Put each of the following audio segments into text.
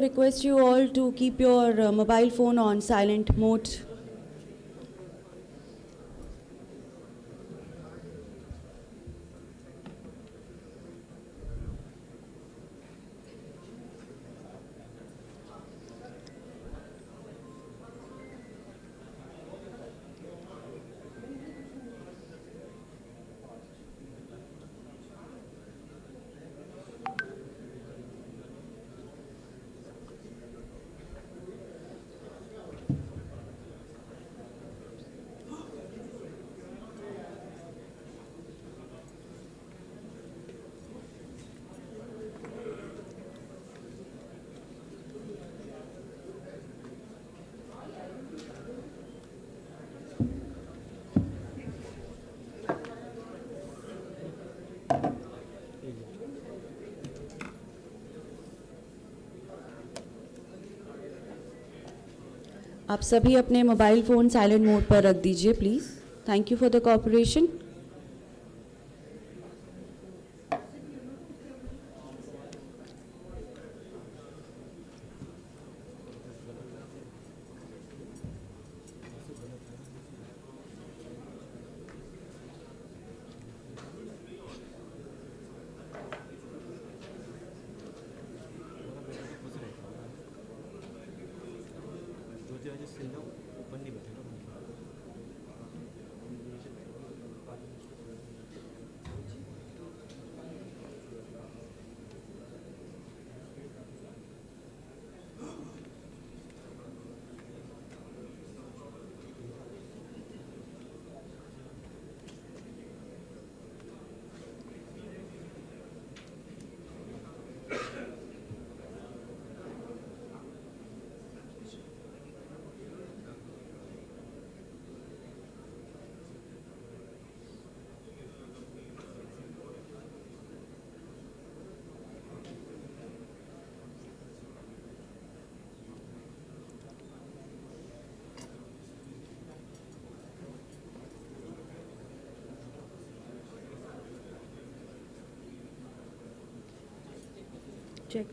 Request you all to keep your mobile phone on silent mode. आप सभी अपने mobile phone silent mode पर रख दीजिए please. Thank you for the cooperation. Check.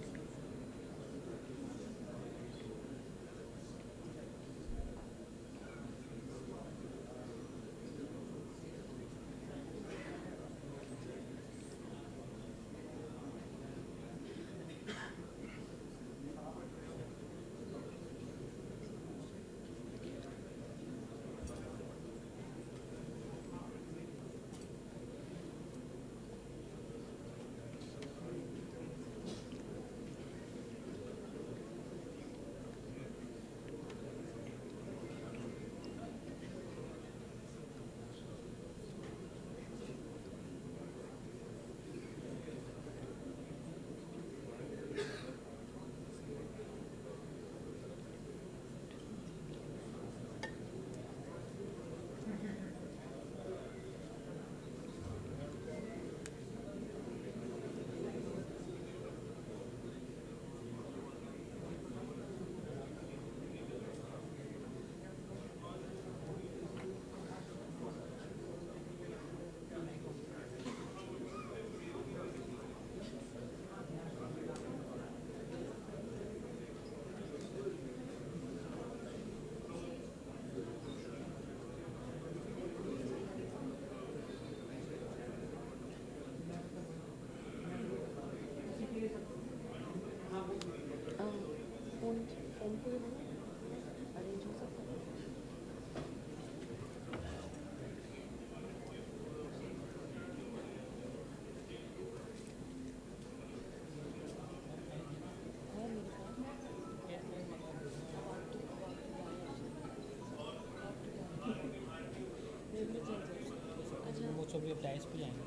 Most of your dice पे जाएंगे,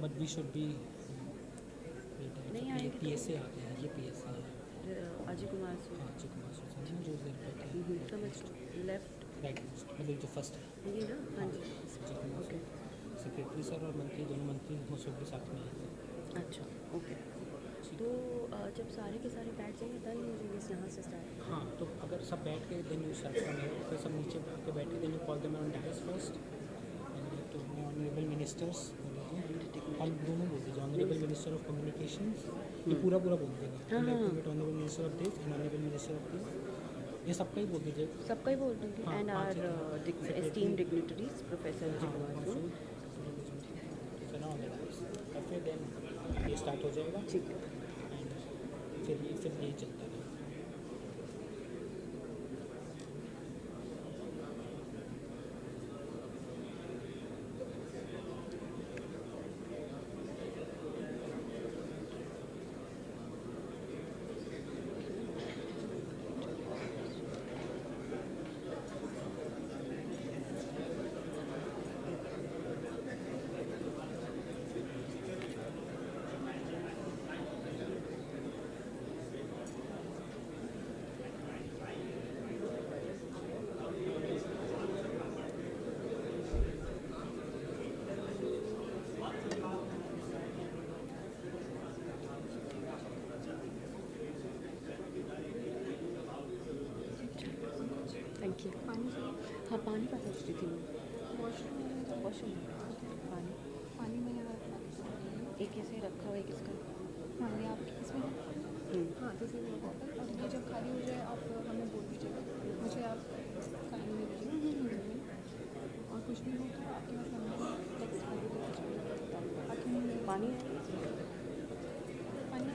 but we should be. नहीं आएंगे तो PSA आते हैं, ये PSA है. अजय कुमार से. हाँ, अजय कुमार से समझ जो उधर बैठे हैं. समझ लेफ्ट राइट मतलब जो फर्स्ट है. ये ना. हाँ जी. Ajay Kumar okay. Secretary sir और मंत्री दोनों मंत्री most of के साथ में आए थे. अच्छा ओके. तो जब सारे के सारे बैठ जाएंगे तब यूज यहाँ से स्टार्ट. हाँ, तो अगर सब बैठ के then you start from here. फिर सब नीचे आके बैठ के then you call them on dais first. Honourable ministers हम दोनों बोलते हैं. ऑनरेबल मिनिस्टर ऑफ कम्युनिकेशंस ये पूरा बोल देगा, honourable minister of this and honourable minister of this, ये सबका ही बोल दीजिए। सबका ही बोल दूँगी। हाँ, एंड पाँच आर एस्टीम डिग्निटरीज प्रोफेसर जिग्वासु। और फिर देन ये स्टार्ट हो जाएगा ठीक है। एंड फिर यही चलता है। Thank you. हाँ, पानी का सोच रही थी मैं। वॉशरूम पानी पानी में यहाँ रखना है। एक ऐसे रखा हुआ है, किसका? हाँ ये आपके इसमें हाँ दिस इज बॉटल, और ये जब खाली हो जाए आप हमें बोल दीजिएगा, मुझे आप साइन दे दीजिए। और कुछ भी हो तो आपके पास नंबर टेक्स्ट कर दीजिए, कुछ भी बाकी पानी पानी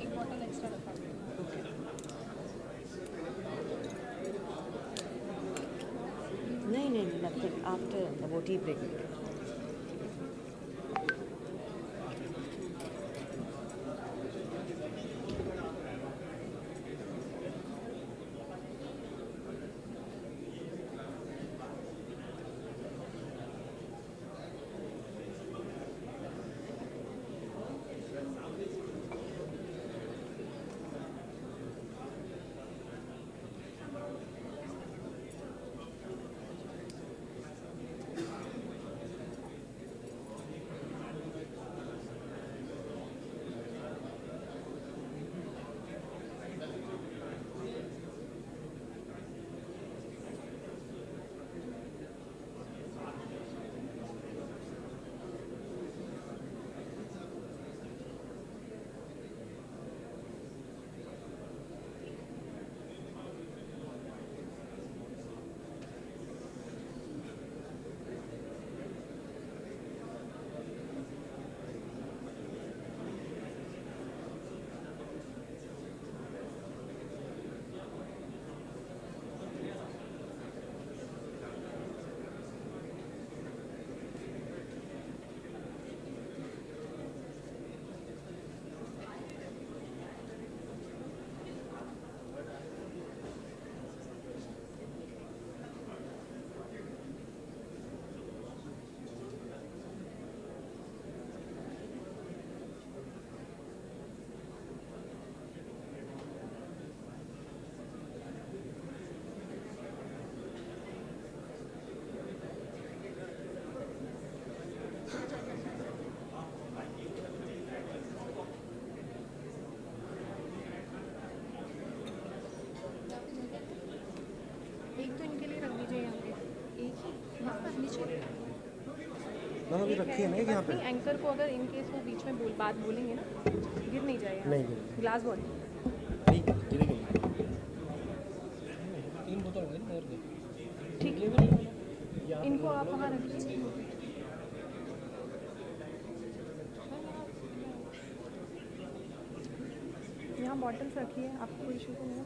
एक बॉटल एक्स्ट्रा रखा हुआ है। नहीं, नथिंग आफ्टर वो टी ब्रेक। एक तो इनके लिए रख दीजिए यहाँ पे, एक ही हाँ नीचे मैंने अभी रखी है ना एक यहाँ पे। एंकर को अगर इन केस वो बीच में बात बोलेंगे ना, गिर नहीं जाएगा। नहीं गिरेगा। ग्लास बॉडी नहीं गिरेगा। तीन बोतल हो गई ना इधर के। ठीक है, इनको आप वहाँ रखिए। यहाँ बॉटल्स रखिए, आपको कोई इशू तो नहीं है?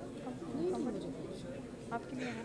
आपके लिए है।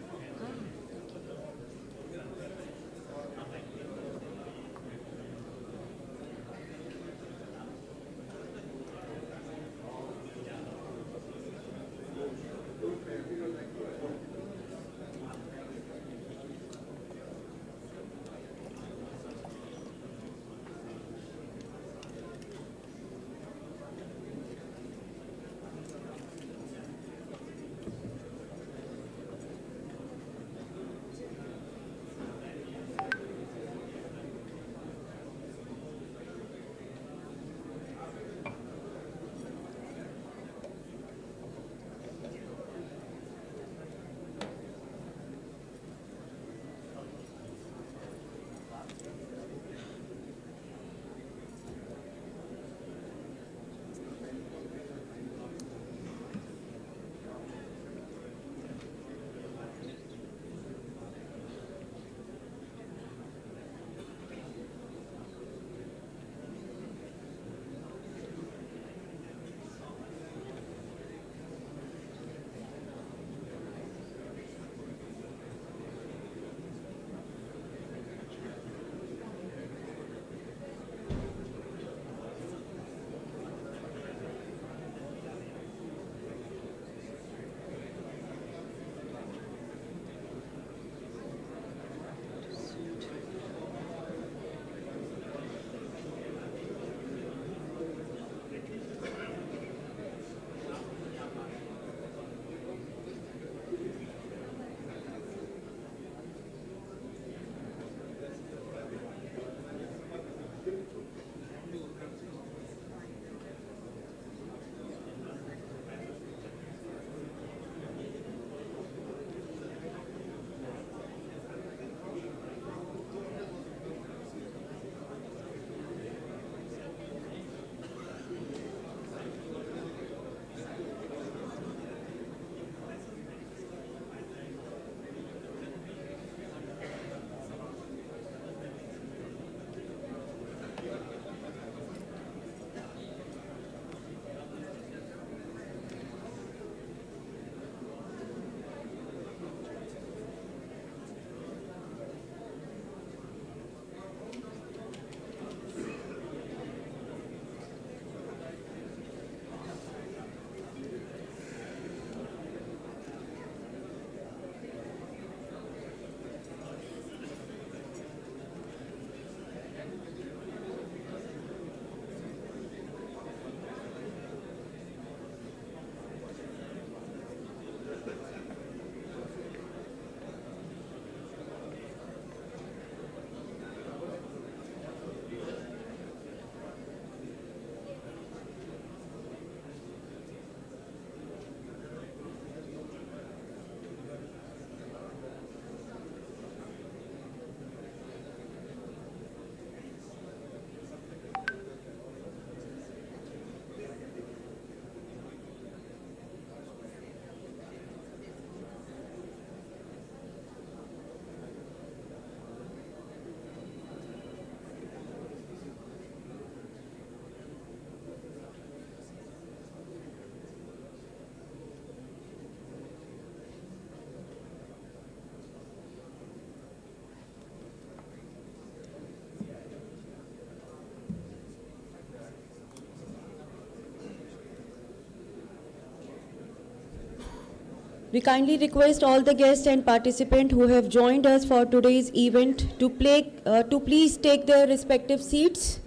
We kindly request all the guests and participants who have joined us for today's event to please take their respective seats.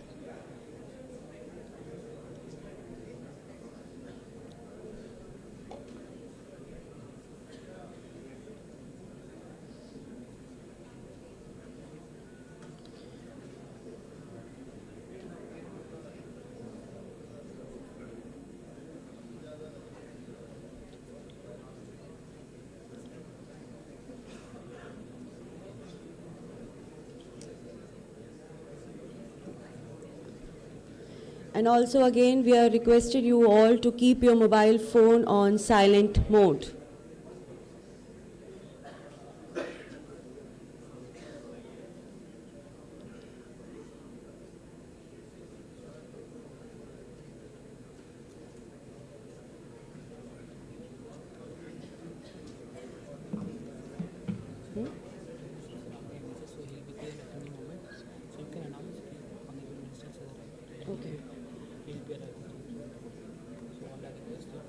And also again, we are requested you all to keep your mobile phone on silent mode. So he'll be there at any moment. So you can announce honorable ministers has arrived. Okay. He'll be arriving. So all are requested.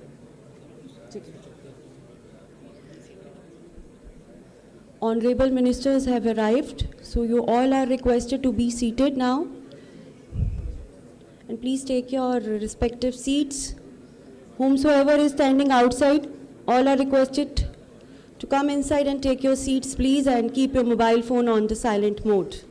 Honorable ministers have arrived, so you all are requested to be seated now. And please take your respective seats. Whomsoever is standing outside, all are requested to come inside and take your seats, please, and keep your mobile phone on the silent mode.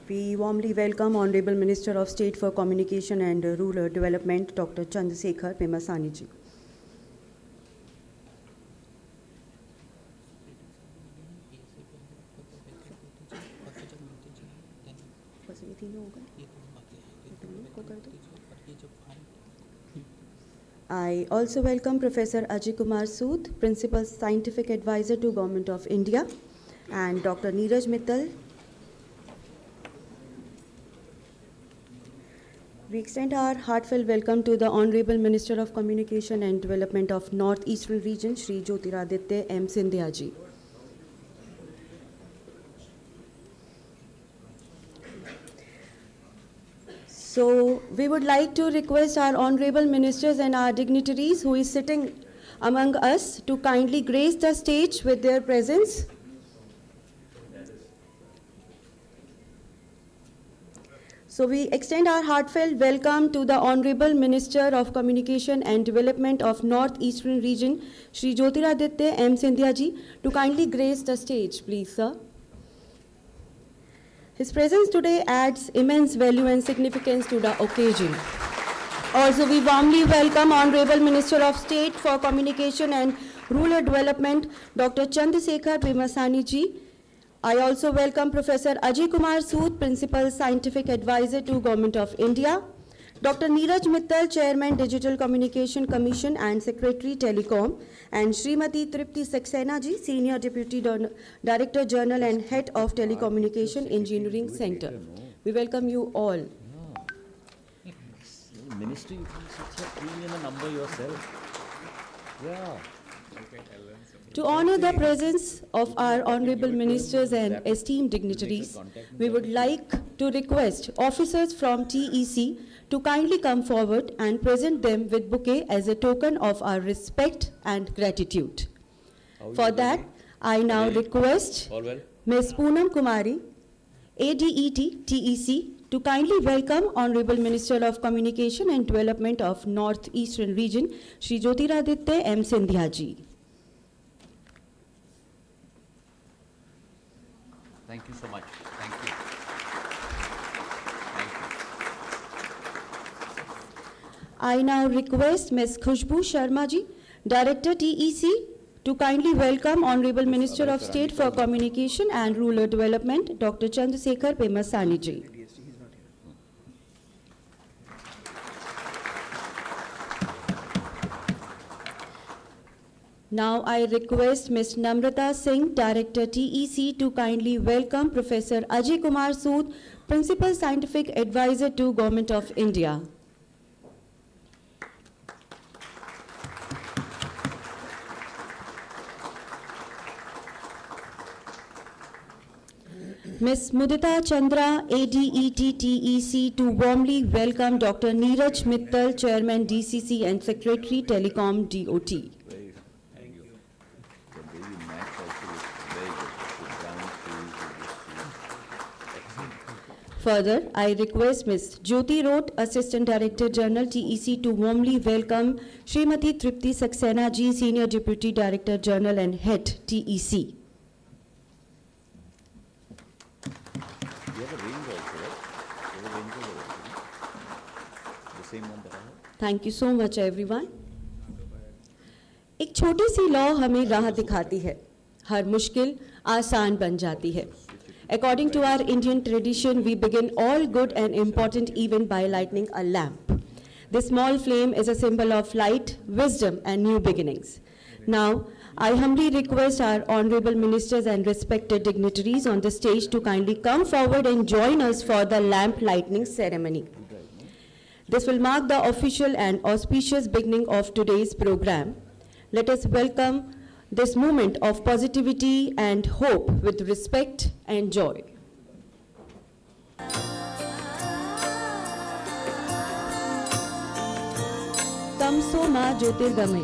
We warmly welcome Honorable Minister of State for Communication and Rural Development, Dr. Chandrasekhar Pemasani ji. I also welcome Professor Ajay Kumar Sood, Principal Scientific Advisor to Government of India, and Dr. Neeraj Mittal. We extend our heartfelt welcome to the Honorable Minister of Communication and Development of North-Eastern Region, Shri Jyotiraditya M. Scindia ji. So So we would like to request our honorable ministers and our dignitaries who is sitting among us to kindly grace the stage with their presence. So we extend our heartfelt welcome to the Honorable Minister of Communication and Development of North Eastern Region, Shri Jyotiraditya M. Scindia ji, to kindly grace the stage, please, sir. His presence today adds immense value and significance to the occasion. Also, we warmly welcome Honorable Minister of State for Communication and Rural Development, Dr. Chandrasekhar Pemasani ji. I also welcome Professor Ajay Kumar Sood, Principal Scientific Advisor to Government of India, Dr. Neeraj Mittal, Chairman Digital Communication Commission and Secretary Telecom, and Srimati Tripti Saxena ji, Senior Deputy Director General and Head of Telecommunication Engineering Center. We welcome you all. Ministry, you can such a premium a number yourself. Yeah. To honor the presence of our honorable ministers and esteemed dignitaries, we would like to request officers from TEC to kindly come forward and present them with bouquet as a token of our respect and gratitude. For that, I now request Ms. Poonam Kumari, ADET TEC, to kindly welcome Honorable Minister of Communication and Development of North Eastern Region, Shri Jyotiraditya M. Scindia ji. Thank you so much. Thank you. Thank you. I now request Ms. Khushbu Sharma ji, Director TEC, to kindly welcome Honorable Minister of State for Communication and Rural Development, Dr. Chandrasekhar Pemasani ji. Now I request Ms. Namrata Singh, Director TEC, to kindly welcome Professor Ajay Kumar Sood, Principal Scientific Advisor to Government of India. Ms. Mudita Chandra, ADET TEC, to warmly welcome Dr. Neeraj Mittal, Chairman DCC and Secretary Telecom DOT. Further, I request Ms. Jyoti Roat, Assistant Director General TEC, to warmly welcome Srimati Tripti Saxena ji, Senior Deputy Director General and Head TEC. You have a range also, right? You have a range also. The same one that I have. Thank you so much, everyone. एक छोटी सी law हमें राह दिखाती है, हर मुश्किल आसान बन जाती है. According to our Indian tradition, we begin all good and important event by lighting a lamp. This small flame is a symbol of light, wisdom, and new beginnings. Now, I humbly request our honorable ministers and respected dignitaries on the stage to kindly come forward and join us for the lamp lighting ceremony. This will mark the official and auspicious beginning of today's program. Let us welcome this moment of positivity and hope with respect and joy. Tamso Ma Jyotirgamay.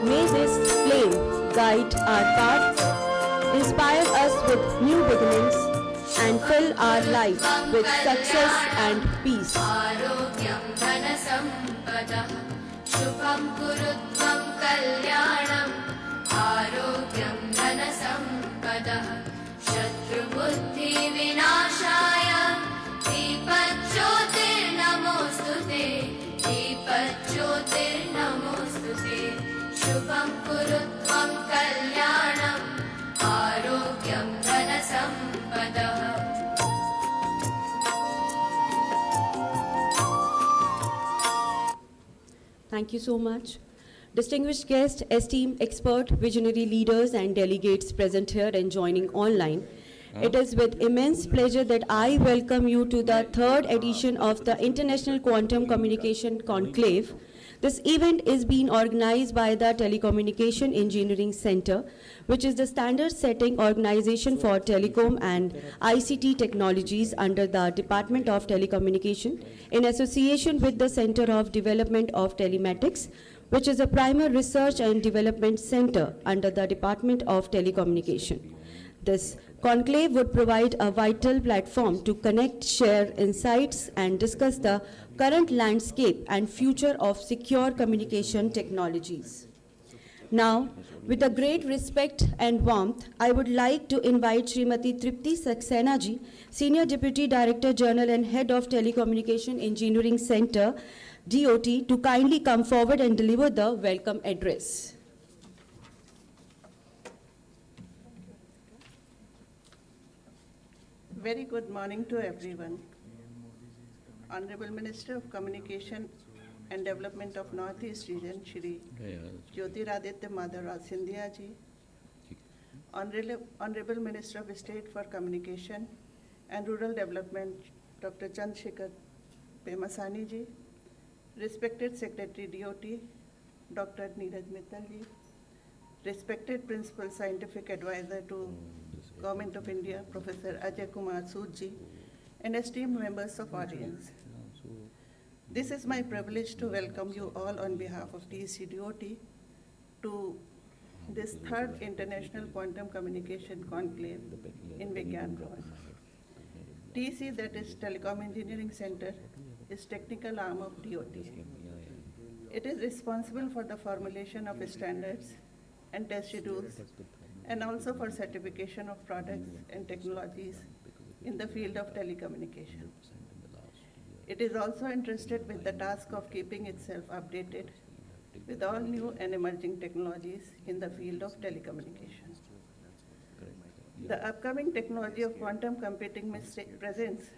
May this flame guide our paths, inspire us with new beginnings, and fill our life with success and peace. Arogyam dhanasampadah, shubham kurutvam kalyanam. Arogyam dhanasampadah, shatru buddhi vinashaya. Deepajyotir namostute, Deepajyotir namostute. Shubham kurutvam kalyanam. Arogyam dhanasampadah. Thank you so much. Distinguished guests, esteemed expert, visionary leaders and delegates present here and joining online, it is with immense pleasure that I welcome you to the third edition of the International Quantum Communication Conclave, This event is being organized by the Telecommunication Engineering Center, which is the standard-setting organization for telecom and ICT technologies under the Department of Telecommunication, in association with the Center of Development of Telematics, which is a primary research and development center under the Department of Telecommunication. This conclave would provide a vital platform to connect, share insights, and discuss the current landscape and future of secure communication technologies. Now, with a great respect and warmth, I would like to invite Srimati Tripti Saxena ji, Senior Deputy Director General and Head of Telecommunication Engineering Center, DOT, to kindly come forward and deliver the welcome address. Very good morning to everyone. Honorable Minister of Communication and Development of Northeast Region, Shri Jyotiraditya Madhav Scindia ji, Honorable Minister of State for Communication and Rural Development, Dr. Chandrasekhar Pemasani ji, respected Secretary DOT, Dr. Neeraj Mittal ji, respected Principal Scientific Advisor to Government of India, Professor Ajay Kumar Sood ji, and esteemed members of audience. This is my privilege to welcome you all on behalf of TEC-DOT to this third International Quantum Communication Conclave in Vigyan Roy. TEC, that is Telecom Engineering Center, is technical arm of DOT. It is responsible for the formulation of standards and test schedules, and also for certification of products and technologies in the field of telecommunication. It is also entrusted with the task of keeping itself updated with all new and emerging technologies in the field of telecommunication. The upcoming technology of quantum computing presents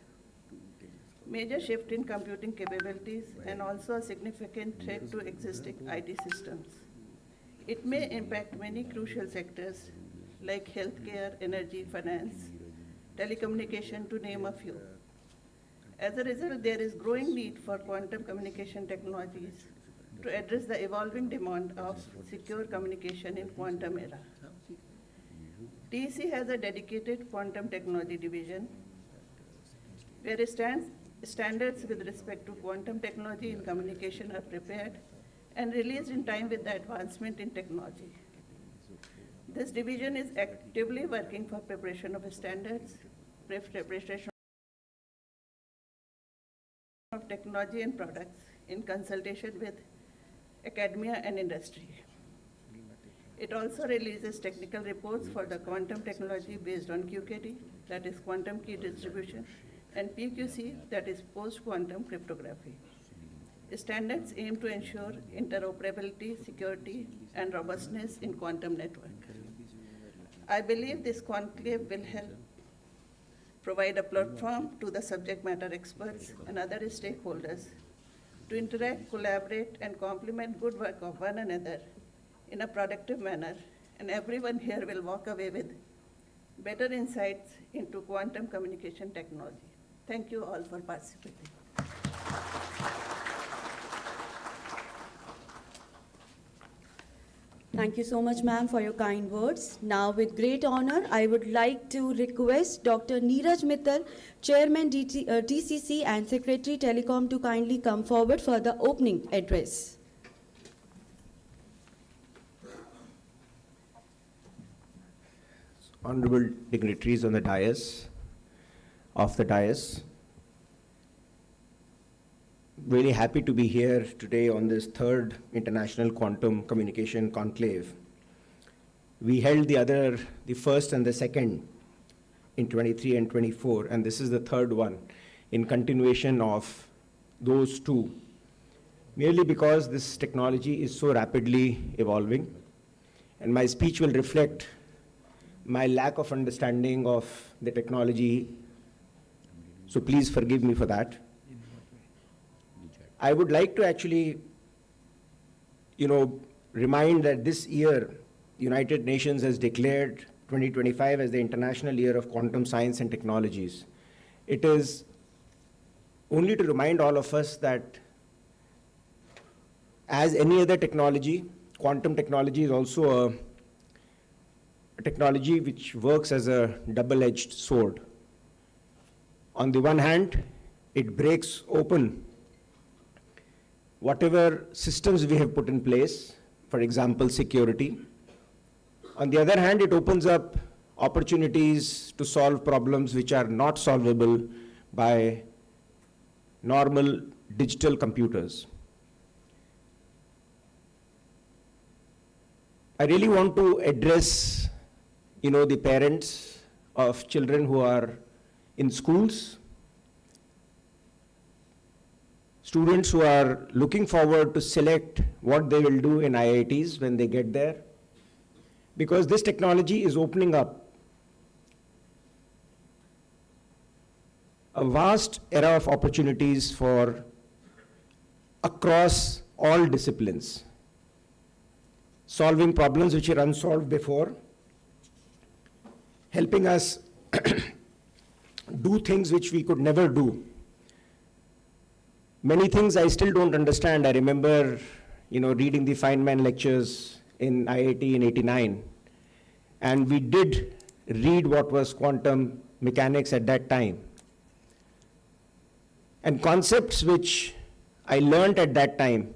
major shift in computing capabilities and also a significant threat to existing IT systems. It may impact many crucial sectors like healthcare, energy, finance, telecommunication, to name a few. As a result, there is growing need for quantum communication technologies to address the evolving demand of secure communication in quantum era. TEC has a dedicated quantum technology division where standards with respect to quantum technology in communication are prepared and released in time with the advancement in technology. This division is actively working for preparation of standards, preparation of technology and products in consultation with academia and industry. It also releases technical reports for the quantum technology based on QKD, that is quantum key distribution, and PQC, that is post-quantum cryptography. Standards aim to ensure interoperability, security, and robustness in quantum network. I believe this conclave will help provide a platform to the subject matter experts and other stakeholders to interact, collaborate, and complement good work of one another in a productive manner, and everyone here will walk away with better insights into quantum communication technology. Thank you all for participating. Thank you so much, ma'am, for your kind words. Now, with great honor, I would like to request Dr. Neeraj Mittal, Chairman TCC and Secretary Telecom, to kindly come forward for the opening address. Honorable dignitaries on the dais, really happy to be here today on this third International Quantum Communication Conclave. We held the first and the second in 23 and 24, and this is the third one in continuation of those two, merely because this technology is so rapidly evolving, and my speech will reflect my lack of understanding of the technology, so please forgive me for that. I would like to actually, remind that this year, the United Nations has declared 2025 as the International Year of Quantum Science and Technologies. It is only to remind all of us that as any other technology, quantum technology is also a technology which works as a double-edged sword. On the one hand, it breaks open whatever systems we have put in place, for example, security. On the other hand, it opens up opportunities to solve problems which are not solvable by normal digital computers. I really want to address, the parents of children who are in schools, students who are looking forward to select what they will do in IITs when they get there, because this technology is opening up a vast era of opportunities for across all disciplines, solving problems which were unsolved before, helping us do things which we could never do. Many things I still don't understand. I remember, reading the Feynman lectures in IIT in '89, and we did read what was quantum mechanics at that time. And concepts which I learned at that time,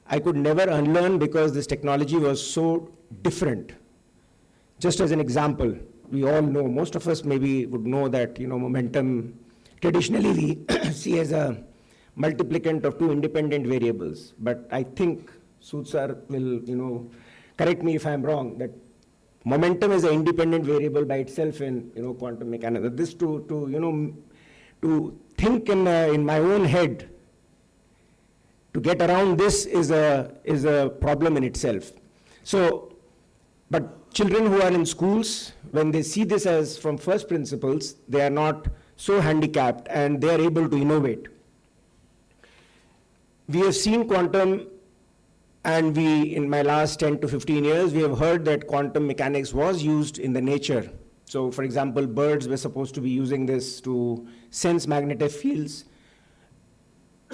I could never unlearn because this technology was so different. Just as an example, we all know, most of us maybe would know that, momentum, traditionally we see as a multiplicand of two independent variables. But I think Sood sir will, correct me if I'm wrong, that momentum is an independent variable by itself in, quantum mechanics. This to think in my own head, to get around this is a problem in itself. So, but children who are in schools, when they see this as from first principles, they are not so handicapped and they are able to innovate. We have seen quantum, and in my last 10 to 15 years, we have heard that quantum mechanics was used in the nature. So, for example, birds were supposed to be using this to sense magnetic fields.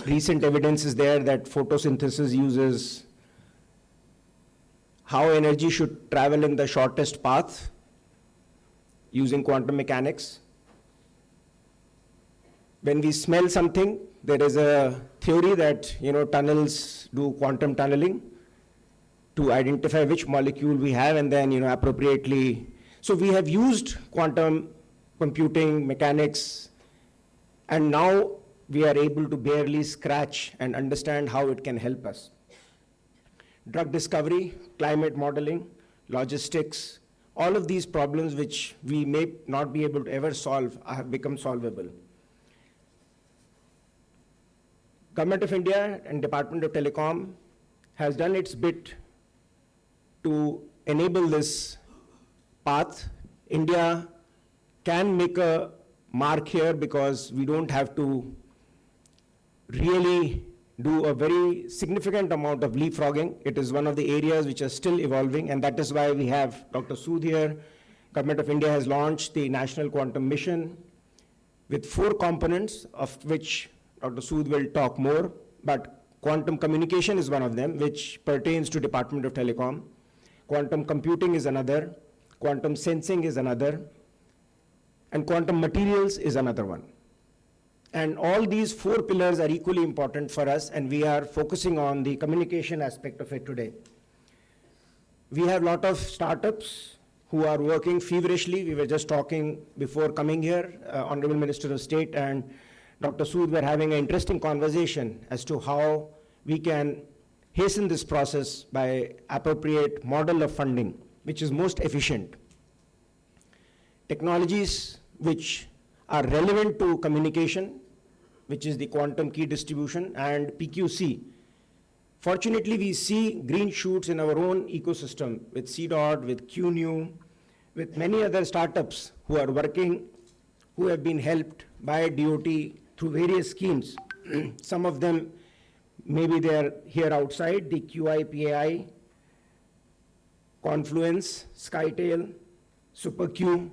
Recent evidence is there that photosynthesis uses how energy should travel in the shortest path using quantum mechanics. When we smell something, there is a theory that, tunnels do quantum tunneling to identify which molecule we have and then, appropriately. So we have used quantum computing, mechanics, and now we are able to barely scratch and understand how it can help us. Drug discovery, climate modeling, logistics, all of these problems which we may not be able to ever solve have become solvable. Government of India and Department of Telecom has done its bit to enable this path. India can make a mark here because we don't have to really do a very significant amount of leapfrogging. It is one of the areas which are still evolving, and that is why we have Dr. Sood here. Government of India has launched the National Quantum Mission with 4 components, of which Dr. Sood will talk more, but quantum communication is one of them, which pertains to Department of Telecom. Quantum computing is another, quantum sensing is another, and quantum materials is another one. And all these 4 pillars are equally important for us, and we are focusing on the communication aspect of it today. We have a lot of startups who are working feverishly. We were just talking before coming here, Honorable Minister of State and Dr. Sood were having an interesting conversation as to how we can hasten this process by appropriate model of funding, which is most efficient. Technologies which are relevant to communication, which is the quantum key distribution and PQC. Fortunately, we see green shoots in our own ecosystem with CDOT, with QNew, with many other startups who are working, who have been helped by DOT through various schemes. Some of them, maybe they are here outside, the QIPAI, Confluence, SkyTail, SuperQ,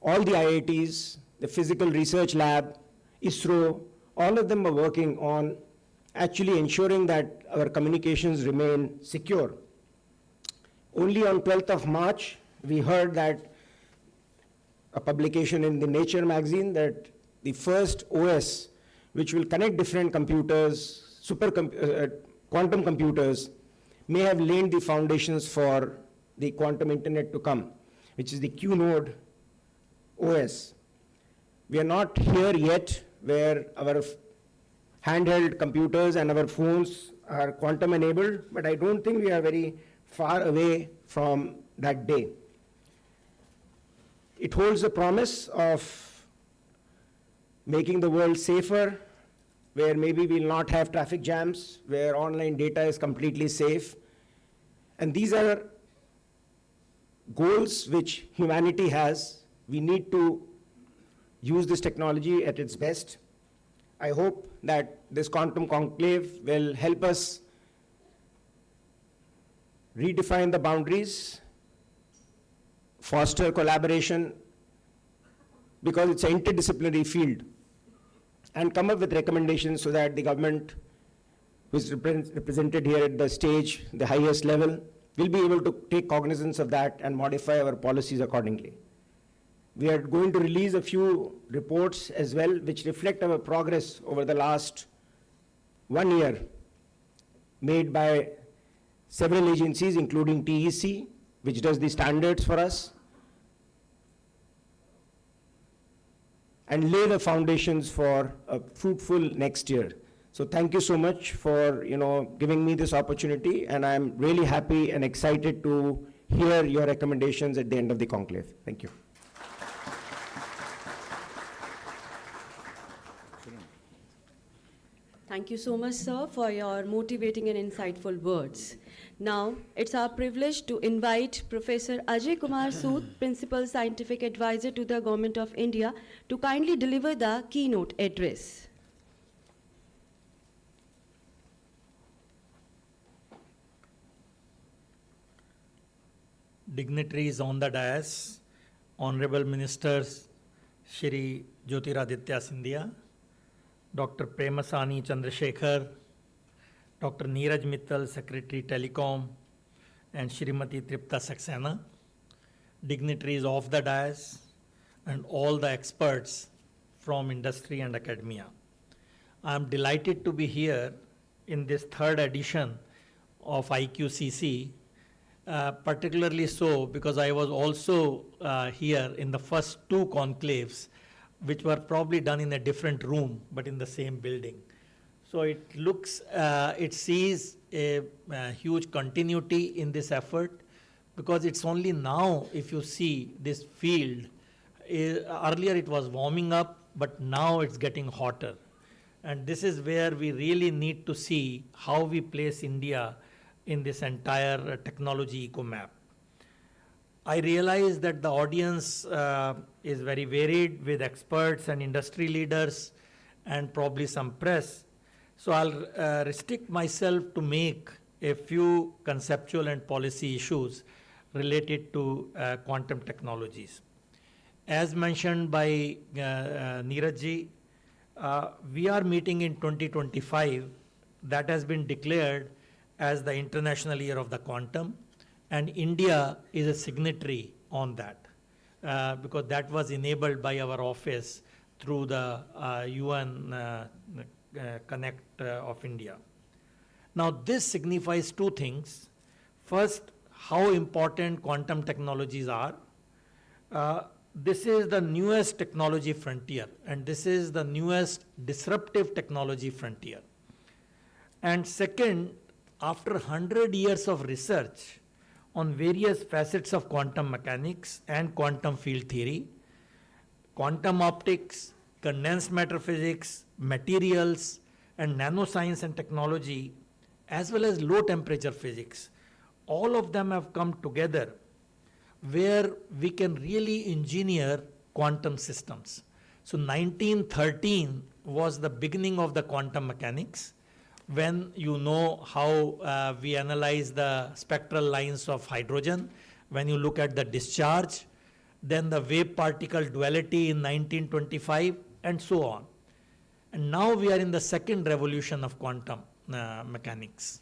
all the IITs, the Physical Research Lab, ISRO, all of them are working on actually ensuring that our communications remain secure. Only on 12th of March, we heard that a publication in the Nature magazine that the first OS which will connect different computers, quantum computers, may have laid the foundations for the quantum internet to come, which is the Keynote OS. We are not here yet where our handheld computers and our phones are quantum enabled, but I don't think we are very far away from that day. It holds the promise of making the world safer, where maybe we'll not have traffic jams, where online data is completely safe. And these are goals which humanity has. We need to use this technology at its best. I hope that this quantum conclave will help us redefine the boundaries, foster collaboration, because it's an interdisciplinary field, and come up with recommendations so that the government, who is represented here at the stage, the highest level, will be able to take cognizance of that and modify our policies accordingly. We are going to release a few reports as well, which reflect our progress over the last 1 year, made by several agencies, including TEC, which does the standards for us, and lay the foundations for a fruitful next year. So thank you so much for giving me this opportunity, and I'm really happy and excited to hear your recommendations at the end of the conclave. Thank you. Thank you so much, sir, for your motivating and insightful words. Now, it's our privilege to invite Professor Ajay Kumar Sood, Principal Scientific Advisor to the Government of India, to kindly deliver the keynote address. Dignitaries on the dais, Honorable Ministers Shri Jyotiraditya Scindia, Dr. Premasani Chandrasekhar, Dr. Neeraj Mittal, Secretary Telecom, and Shrimati Tripta Saxena, dignitaries of the dais, and all the experts from industry and academia. I am delighted to be here in this third edition of IQCC, particularly so because I was also here in the first two conclaves, which were probably done in a different room, but in the same building. So it looks, it sees a huge continuity in this effort, because it's only now, if you see this field, earlier it was warming up, but now it's getting hotter. And this is where we really need to see how we place India in this entire technology eco-map. I realize that the audience is very varied with experts and industry leaders and probably some press. So I'll restrict myself to make a few conceptual and policy issues related to quantum technologies. As mentioned by Neeraj ji, we are meeting in 2025. That has been declared as the International Year of the Quantum. And India is a signatory on that, because that was enabled by our office through the UN Connect of India. Now, this signifies two things. First, how important quantum technologies are. This is the newest technology frontier, and this is the newest disruptive technology frontier. And second, after 100 years of research on various facets of quantum mechanics and quantum field theory, quantum optics, condensed matter physics, materials, and nanoscience and technology, as well as low temperature physics, all of them have come together where we can really engineer quantum systems. So 1913 was the beginning of the quantum mechanics, when you know how we analyze the spectral lines of hydrogen, when you look at the discharge, then the wave-particle duality in 1925, and so on. And now we are in the second revolution of quantum, mechanics.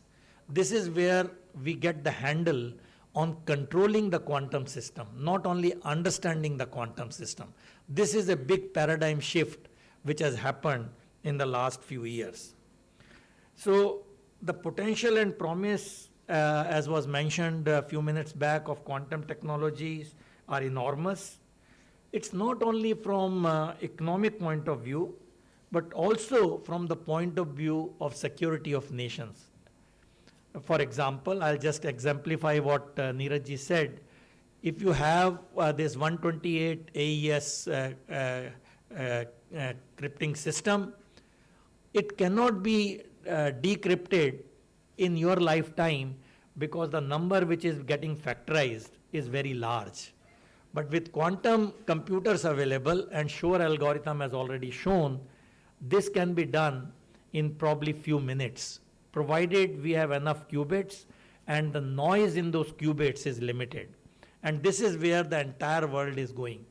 This is where we get the handle on controlling the quantum system, not only understanding the quantum system. This is a big paradigm shift which has happened in the last few years. So the potential and promise, as was mentioned a few minutes back, of quantum technologies are enormous. It's not only from economic point of view, but also from the point of view of security of nations. For example, I'll just exemplify what Neeraj said. If you have this 128 AES crypting system, it cannot be decrypted in your lifetime because the number which is getting factorized is very large. But with quantum computers available, and Shor algorithm has already shown, this can be done in probably few minutes, provided we have enough qubits and the noise in those qubits is limited. And this is where the entire world is going.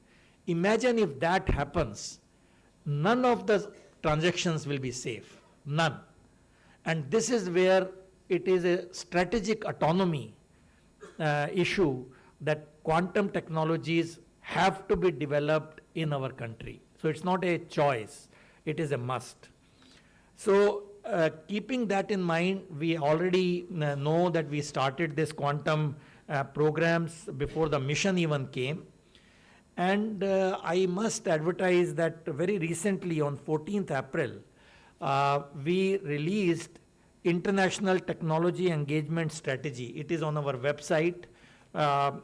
Imagine if that happens, none of the transactions will be safe, none. And this is where it is a strategic autonomy issue that quantum technologies have to be developed in our country. So it's not a choice, it is a must. So keeping that in mind, we already know that we started this quantum programs before the mission even came. And I must advertise that very recently on 14th April, we released International Technology Engagement Strategy. It is on our website.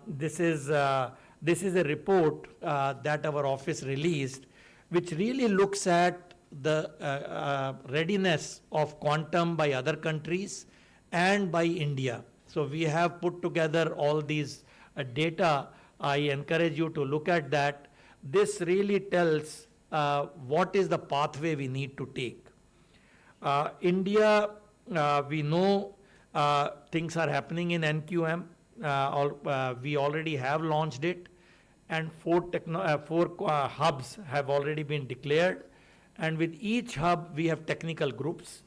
This is a report that our office released, which really looks at the readiness of quantum by other countries and by India. So we have put together all these data. I encourage you to look at that. This really tells what is the pathway we need to take. India, we know things are happening in NQM. We already have launched it, and four hubs have already been declared. And with each hub, we have technical groups.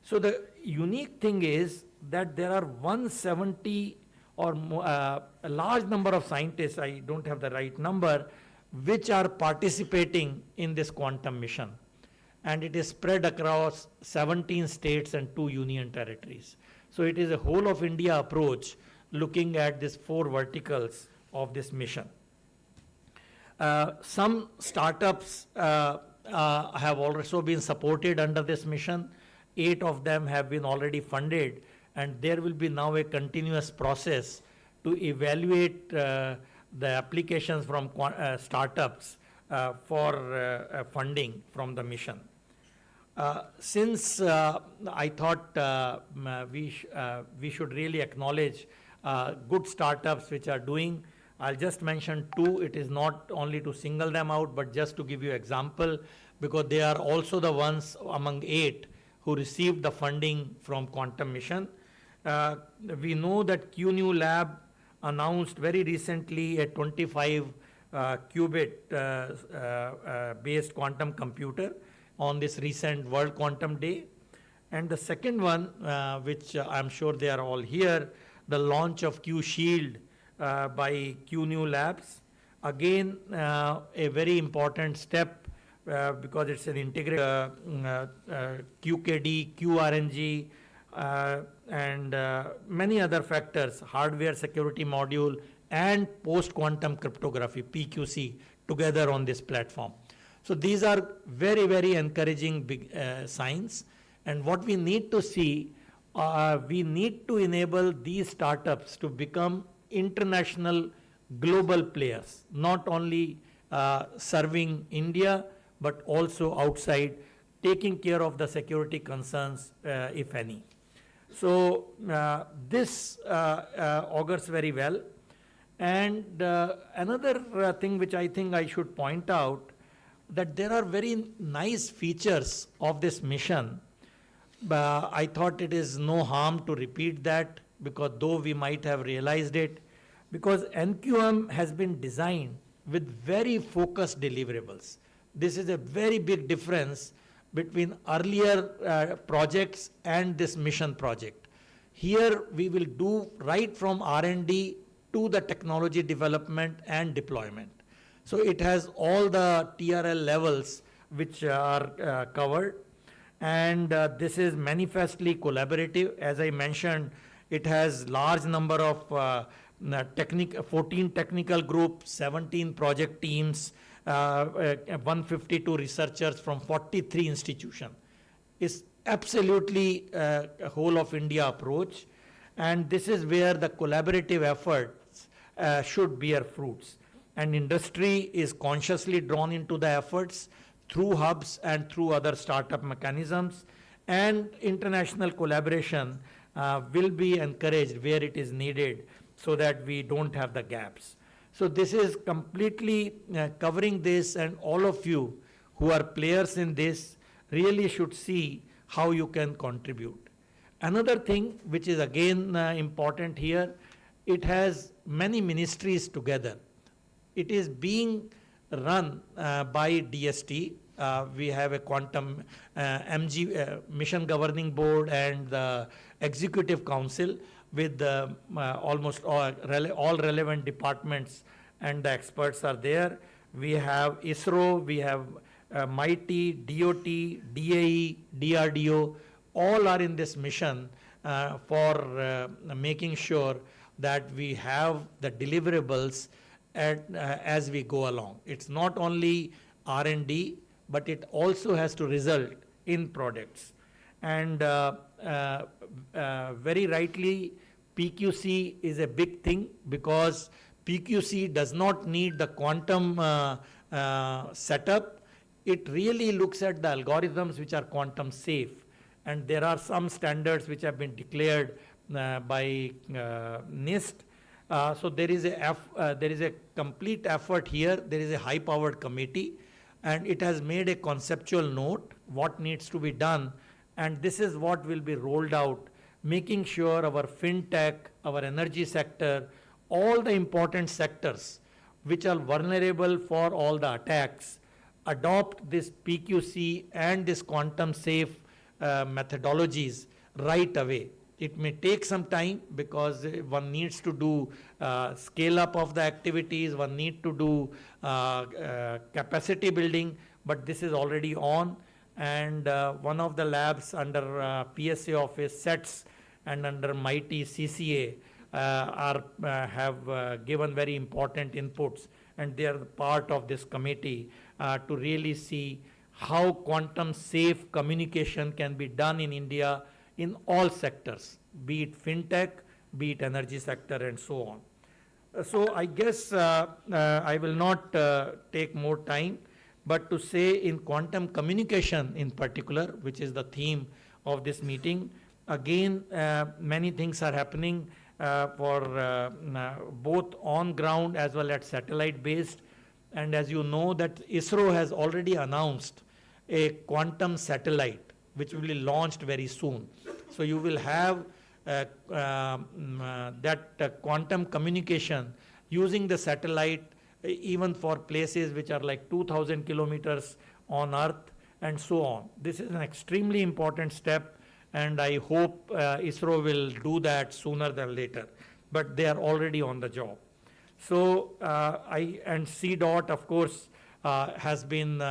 So the unique thing is that there are 170 or a large number of scientists, I don't have the right number, which are participating in this quantum mission. And it is spread across 17 states and 2 union territories. So it is a whole of India approach looking at these 4 verticals of this mission. Some startups have also been supported under this mission. 8 of them have been already funded, and there will be now a continuous process to evaluate the applications from startups for funding from the mission. Since I thought we should really acknowledge good startups which are doing, I'll just mention 2. It is not only to single them out, but just to give you example, because they are also the ones among 8 who received the funding from Quantum Mission. We know that QNew Lab announced very recently a 25 qubit based quantum computer on this recent World Quantum Day. And the second one, which I'm sure they are all here, the launch of Q Shield by QNew Labs. Again, a very important step because it's an integrated QKD, QRNG, and many other factors, hardware security module and post-quantum cryptography, PQC, together on this platform. So these are very, very encouraging big signs. And what we need to see, we need to enable these startups to become international global players, not only serving India, but also outside, taking care of the security concerns, if any. So this augurs very well. And another thing which I think I should point out, that there are very nice features of this mission. I thought it is no harm to repeat that, because though we might have realized it, because NQM has been designed with very focused deliverables. This is a very big difference between earlier projects and this mission project. Here we will do right from R&D to the technology development and deployment. So it has all the TRL levels which are covered, and this is manifestly collaborative. As I mentioned, it has large number of 14 technical groups, 17 project teams, 152 researchers from 43 institutions. It's absolutely a whole of India approach, and this is where the collaborative efforts should bear fruits. And industry is consciously drawn into the efforts through hubs and through other startup mechanisms, and international collaboration will be encouraged where it is needed so that we don't have the gaps. So this is completely covering this, and all of you who are players in this really should see how you can contribute. Another thing which is again important here, it has many ministries together. It is being run by DST. We have a quantum Mission Governing Board and the Executive Council with almost all relevant departments, and the experts are there. We have ISRO, we have MIT, DOT, DAE, DRDO, all are in this mission for making sure that we have the deliverables as we go along. It's not only R&D, but it also has to result in products. And very rightly, PQC is a big thing, because PQC does not need the quantum setup. It really looks at the algorithms which are quantum safe. And there are some standards which have been declared by NIST. So there is a complete effort here. There is a high-powered committee, and it has made a conceptual note what needs to be done, and this is what will be rolled out, making sure our fintech, our energy sector, all the important sectors which are vulnerable for all the attacks, adopt this PQC and this quantum safe methodologies right away. It may take some time because one needs to do scale up of the activities, one need to do capacity building, but this is already on. And one of the labs under PSA office SETS and under MIT CCA have given very important inputs, and they are part of this committee to really see how quantum safe communication can be done in India in all sectors, be it fintech, be it energy sector, and so on. So I guess I will not take more time, but to say in quantum communication in particular, which is the theme of this meeting, again, many things are happening for both on ground as well as satellite based. And as you know, that ISRO has already announced a quantum satellite which will be launched very soon. So you will have that quantum communication using the satellite even for places which are like 2,000 kilometers on Earth and so on. This is an extremely important step, and I hope ISRO will do that sooner than later, but they are already on the job. So and CDOT, of course, has been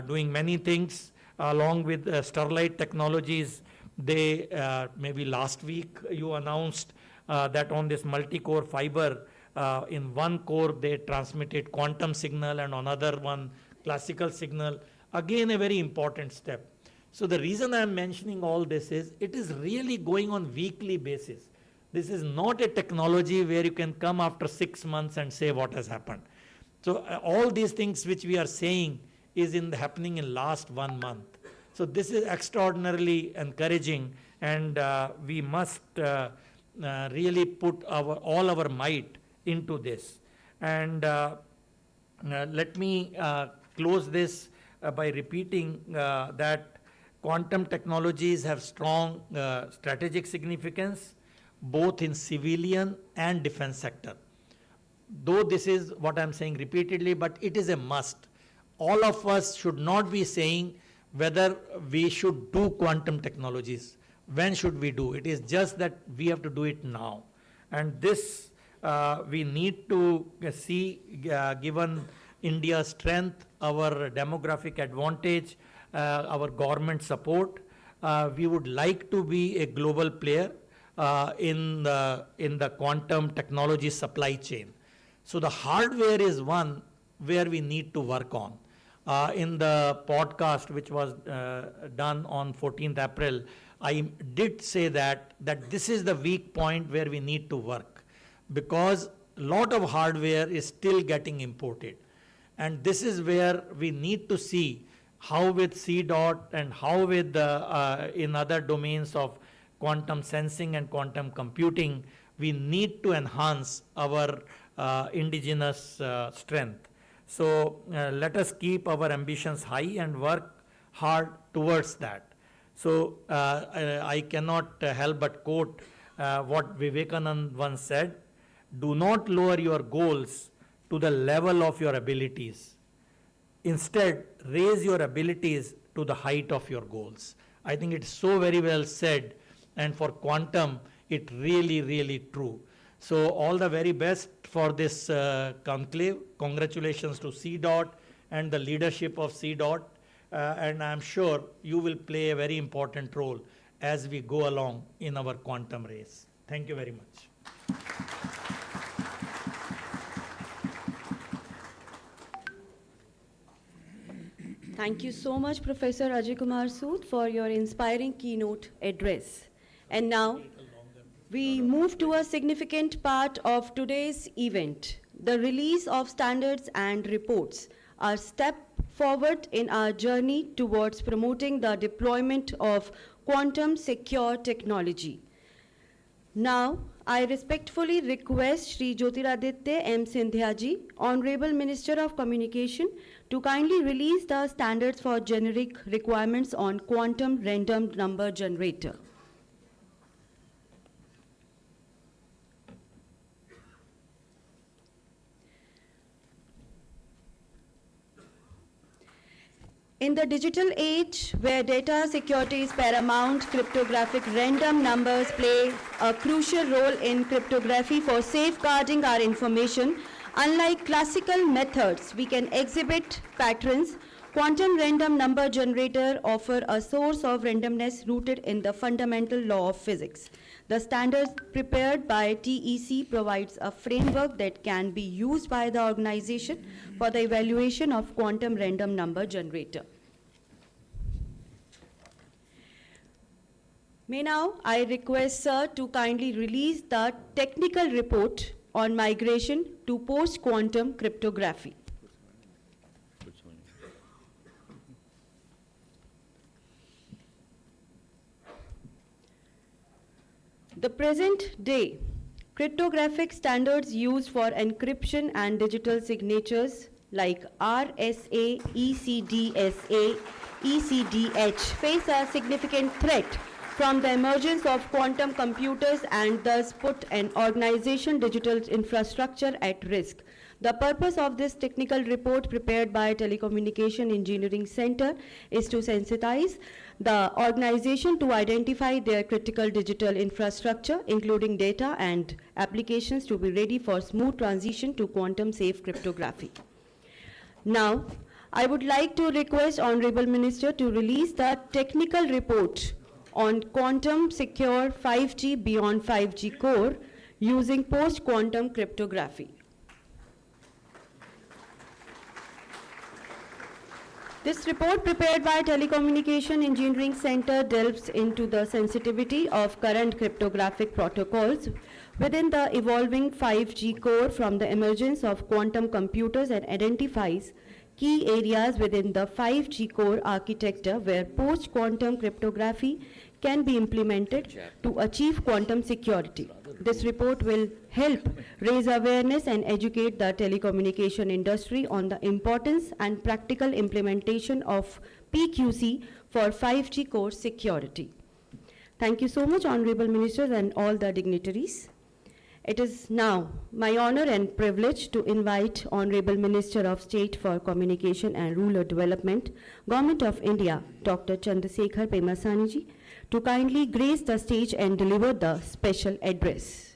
doing many things along with Sterlite Technologies. They maybe last week you announced that on this multi-core fiber, in one core they transmitted quantum signal and on another one classical signal. Again, a very important step. So the reason I am mentioning all this is it is really going on weekly basis. This is not a technology where you can come after 6 months and say what has happened. So all these things which we are saying is happening in last 1 month. So this is extraordinarily encouraging, and we must really put all our might into this. And let me close this by repeating that quantum technologies have strong strategic significance both in civilian and defense sector. Though this is what I'm saying repeatedly, but it is a must. All of us should not be saying whether we should do quantum technologies. When should we do? It is just that we have to do it now. And this we need to see, given India's strength, our demographic advantage, our government support, we would like to be a global player in the quantum technology supply chain. So the hardware is one where we need to work on. In the podcast which was done on 14th April, I did say that this is the weak point where we need to work, because a lot of hardware is still getting imported. And this is where we need to see how with CDOT and how with in other domains of quantum sensing and quantum computing, we need to enhance our indigenous strength. So let us keep our ambitions high and work hard towards that. So I cannot help but quote what Vivekanand once said: do not lower your goals to the level of your abilities. Instead, raise your abilities to the height of your goals. I think it's so very well said, and for quantum, it really, really true. So all the very best for this conclave. Congratulations to CDOT and the leadership of CDOT. And I'm sure you will play a very important role as we go along in our quantum race. Thank you very much. Thank you so much, Professor Ajay Kumar Sood, for your inspiring keynote address. And now, we move to a significant part of today's event, the release of standards and reports, a step forward in our journey towards promoting the deployment of quantum secure technology. Now, I respectfully request Shri Jyotiraditya M. Sindhya ji, Honorable Minister of Communication, to kindly release the standards for generic requirements on quantum random number generator. In the digital age, where data security is paramount, cryptographic random numbers play a crucial role in cryptography for safeguarding our information. Unlike classical methods, we can exhibit patterns. Quantum random number generator offer a source of randomness rooted in the fundamental law of physics. The standards prepared by TEC provides a framework that can be used by the organization for the evaluation of quantum random number generator. May now I request Sir to kindly release the technical report on migration to post-quantum cryptography. The present day cryptographic standards used for encryption and digital signatures like RSA, ECDSA, ECDH face a significant threat from the emergence of quantum computers and thus put an organization's digital infrastructure at risk. The purpose of this technical report prepared by Telecommunication Engineering Center is to sensitize the organization to identify their critical digital infrastructure, including data and applications, to be ready for smooth transition to quantum safe cryptography. Now, I would like to request Honorable Minister to release the technical report on quantum secure 5G beyond 5G core using post-quantum cryptography. This report prepared by Telecommunication Engineering Center delves into the sensitivity of current cryptographic protocols within the evolving 5G core from the emergence of quantum computers and identifies key areas within the 5G core architecture where post-quantum cryptography can be implemented to achieve quantum security. This report will help raise awareness and educate the telecommunication industry on the importance and practical implementation of PQC for 5G core security. Thank you so much, Honorable Ministers and all the dignitaries. It is now my honor and privilege to invite Honorable Minister of State for Communication and Rural Development, Government of India, Dr. Chandrasekhar Pemasani ji, to kindly grace the stage and deliver the special address.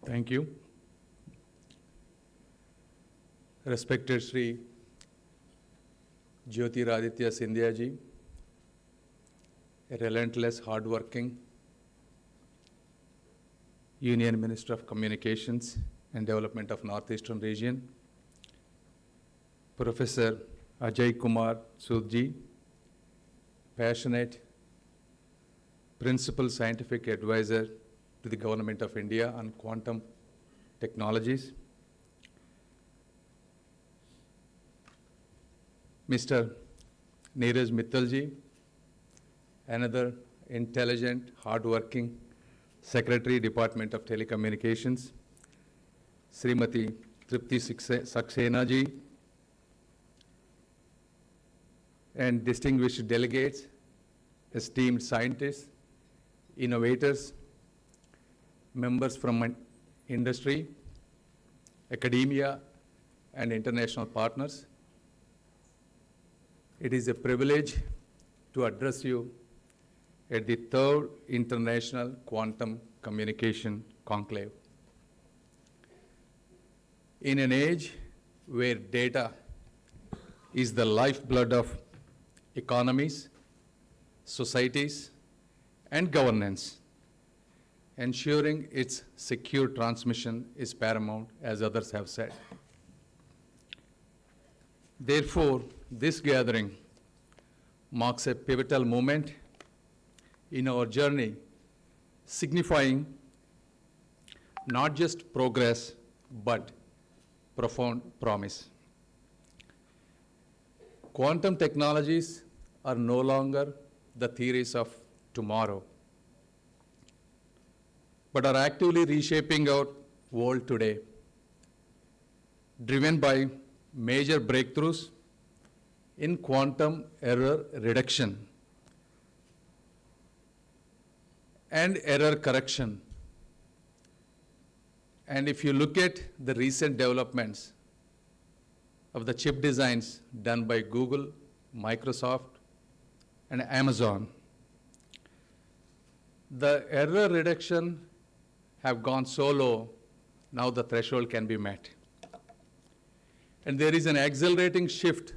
Thank you. Respected Sri Jyotiraditya Scindia ji, a relentless, hard-working Union Minister of Communications and Development of Northeastern Region, Professor Ajay Kumar Sood ji, passionate Principal Scientific Advisor to the Government of India on quantum technologies, Mr. Neeraj Mittal ji, another intelligent, hard-working Secretary, Department of Telecommunications, Srimati Tripti Saxena ji, and distinguished delegates, esteemed scientists, innovators, members from industry, academia, and international partners. It is a privilege to address you at the 3rd International Quantum Communication Conclave. In an age where data is the lifeblood of economies, societies, and governance, ensuring its secure transmission is paramount, as others have said. Therefore, this gathering marks a pivotal moment in our journey, signifying not just progress, but profound promise. Quantum technologies are no longer the theories of tomorrow, but are actively reshaping our world today, driven by major breakthroughs in quantum error reduction and error correction. And if you look at the recent developments of the chip designs done by Google, Microsoft, and Amazon, the error reduction have gone so low, now the threshold can be met. And there is an accelerating shift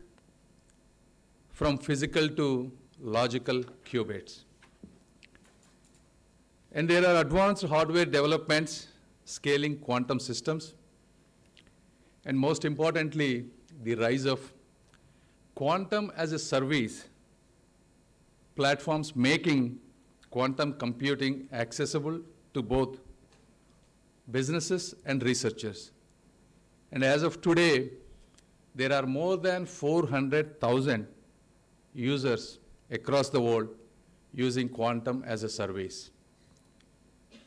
from physical to logical qubits. And there are advanced hardware developments scaling quantum systems, and most importantly, the rise of quantum as a service platforms making quantum computing accessible to both businesses and researchers. And as of today, there are more than 400,000 users across the world using quantum as a service.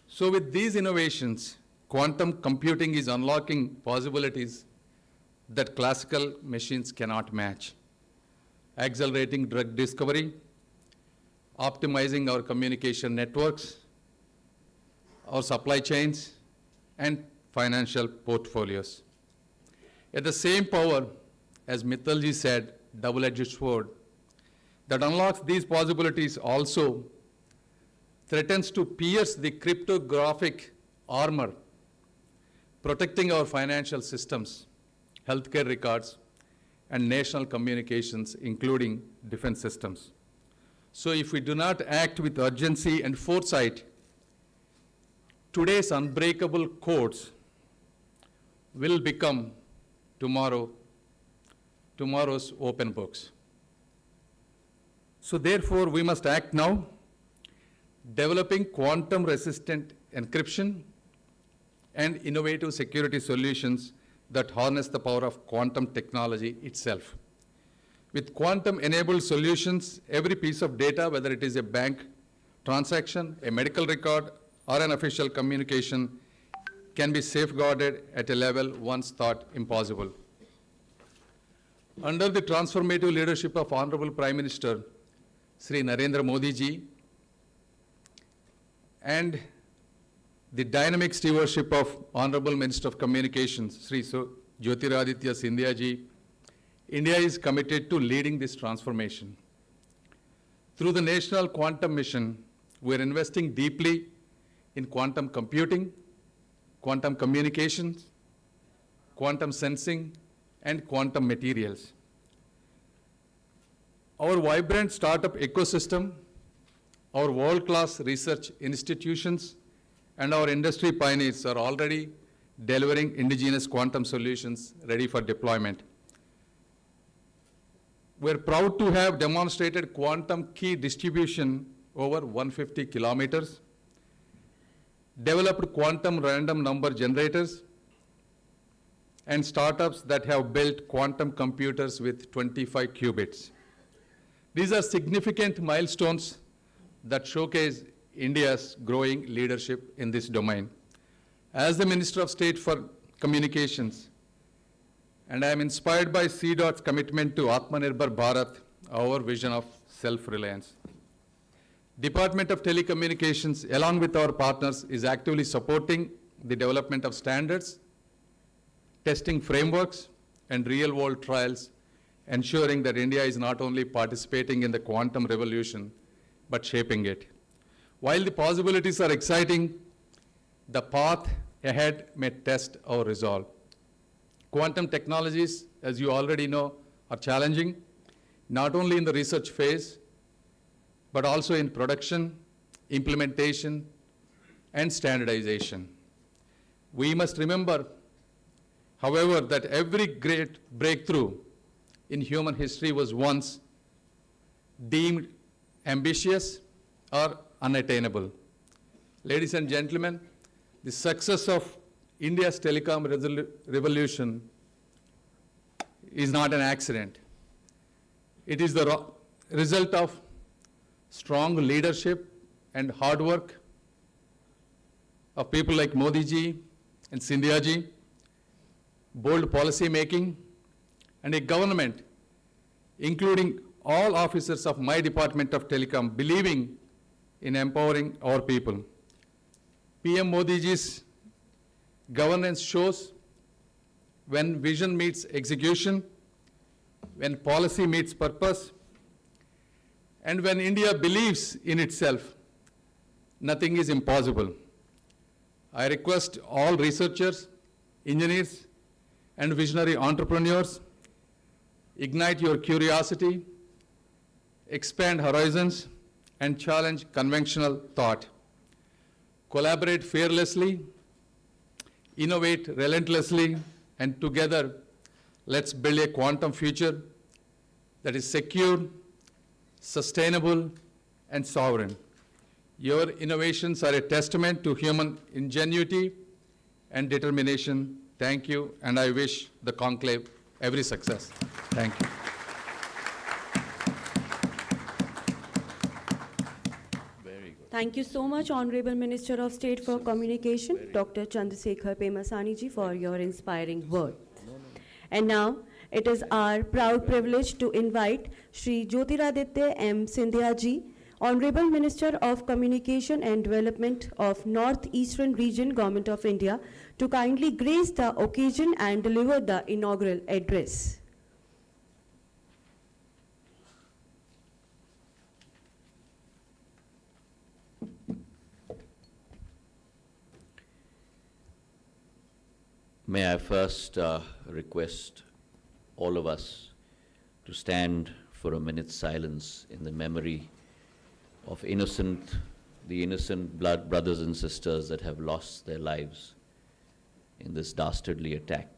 So with these innovations, quantum computing is unlocking possibilities that classical machines cannot match, accelerating drug discovery, optimizing our communication networks, our supply chains, and financial portfolios. At the same power, as Mittalji said, double-edged sword, that unlocks these possibilities also threatens to pierce the cryptographic armor, protecting our financial systems, healthcare records, and national communications, including defense systems. So if we do not act with urgency and foresight, today's unbreakable codes will become tomorrow's open books. So therefore, we must act now, developing quantum-resistant encryption and innovative security solutions that harness the power of quantum technology itself. With quantum-enabled solutions, every piece of data, whether it is a bank transaction, a medical record, or an official communication, can be safeguarded at a level once thought impossible. Under the transformative leadership of Honorable Prime Minister Sri Narendra Modi ji and the dynamic stewardship of Honorable Minister of Communications Sri Jyotiraditya Scindia ji, India is committed to leading this transformation. Through the National Quantum Mission, we are investing deeply in quantum computing, quantum communications, quantum sensing, and quantum materials. Our vibrant startup ecosystem, our world-class research institutions, and our industry pioneers are already delivering indigenous quantum solutions ready for deployment. We're proud to have demonstrated quantum key distribution over 150 kilometers, developed quantum random number generators, and startups that have built quantum computers with 25 qubits. These are significant milestones that showcase India's growing leadership in this domain. As the Minister of State for Communications, and I am inspired by CDOT's commitment to Atmanirbhar Bharat, our vision of self-reliance. Department of Telecommunications, along with our partners, is actively supporting the development of standards, testing frameworks, and real-world trials, ensuring that India is not only participating in the quantum revolution, but shaping it. While the possibilities are exciting, the path ahead may test our resolve. Quantum technologies, as you already know, are challenging, not only in the research phase, but also in production, implementation, and standardization. We must remember, however, that every great breakthrough in human history was once deemed ambitious or unattainable. Ladies and gentlemen, the success of India's telecom revolution is not an accident. It is the result of strong leadership and hard work of people like Modi ji and Scindia ji, bold policy making, and a government, including all officers of my Department of Telecom, believing in empowering our people. PM Modi ji's governance shows when vision meets execution, when policy meets purpose, and when India believes in itself, nothing is impossible. I request all researchers, engineers, and visionary entrepreneurs, ignite your curiosity, expand horizons, and challenge conventional thought. Collaborate fearlessly, innovate relentlessly, and together, let's build a quantum future that is secure, sustainable, and sovereign. Your innovations are a testament to human ingenuity and determination. Thank you, and I wish the conclave every success. Thank you. Very good. Thank you so much, Honorable Minister of State for Communication, Dr. Chandrasekhar Pemasani ji, for your inspiring words. And now, it is our proud privilege to invite Shri Jyotiraditya M. Scindia ji, Honorable Minister of Communication and Development of North-Eastern Region, Government of India, to kindly grace the occasion and deliver the inaugural address. May I first request all of us to stand for a minute's silence in the memory of the innocent blood brothers and sisters that have lost their lives in this dastardly attack.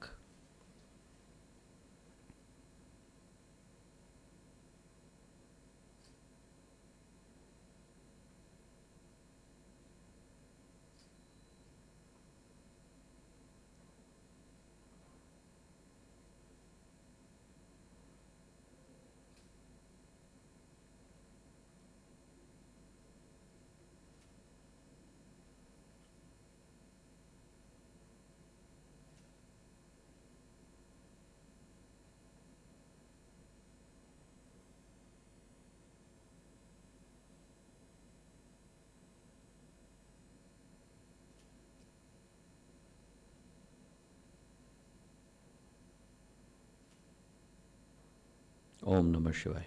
Om Namah Shivaya.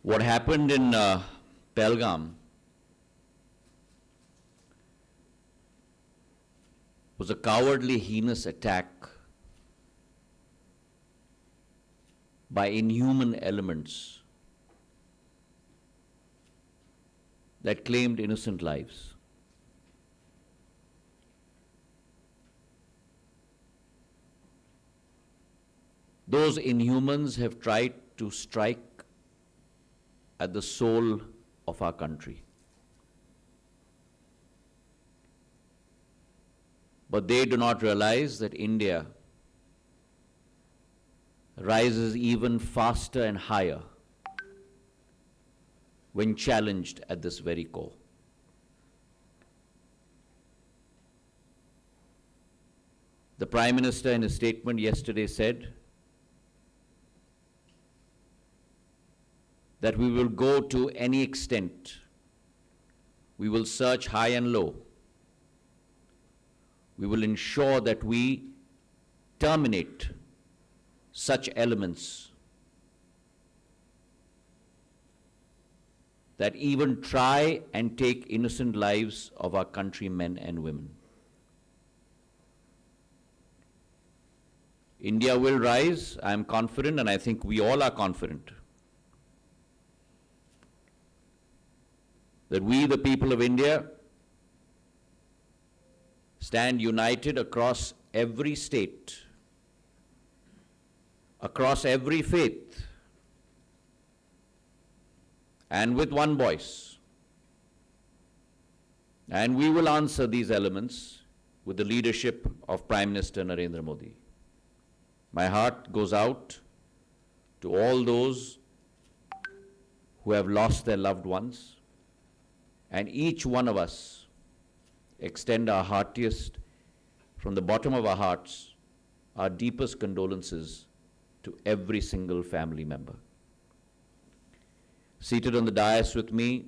What happened in Pelgam was a cowardly, heinous attack by inhuman elements that claimed innocent lives. Those inhumans have tried to strike at the soul of our country. But they do not realize that India rises even faster and higher when challenged at this very core. The Prime Minister in his statement yesterday said that we will go to any extent. We will search high and low. We will ensure that we terminate such elements that even try and take innocent lives of our countrymen and women. India will rise, I am confident, and I think we all are confident that we, the people of India, stand united across every state, across every faith, and with one voice. And we will answer these elements with the leadership of Prime Minister Narendra Modi. My heart goes out to all those who have lost their loved ones, and each one of us extend our heartiest, from the bottom of our hearts, our deepest condolences to every single family member. Seated on the dais with me,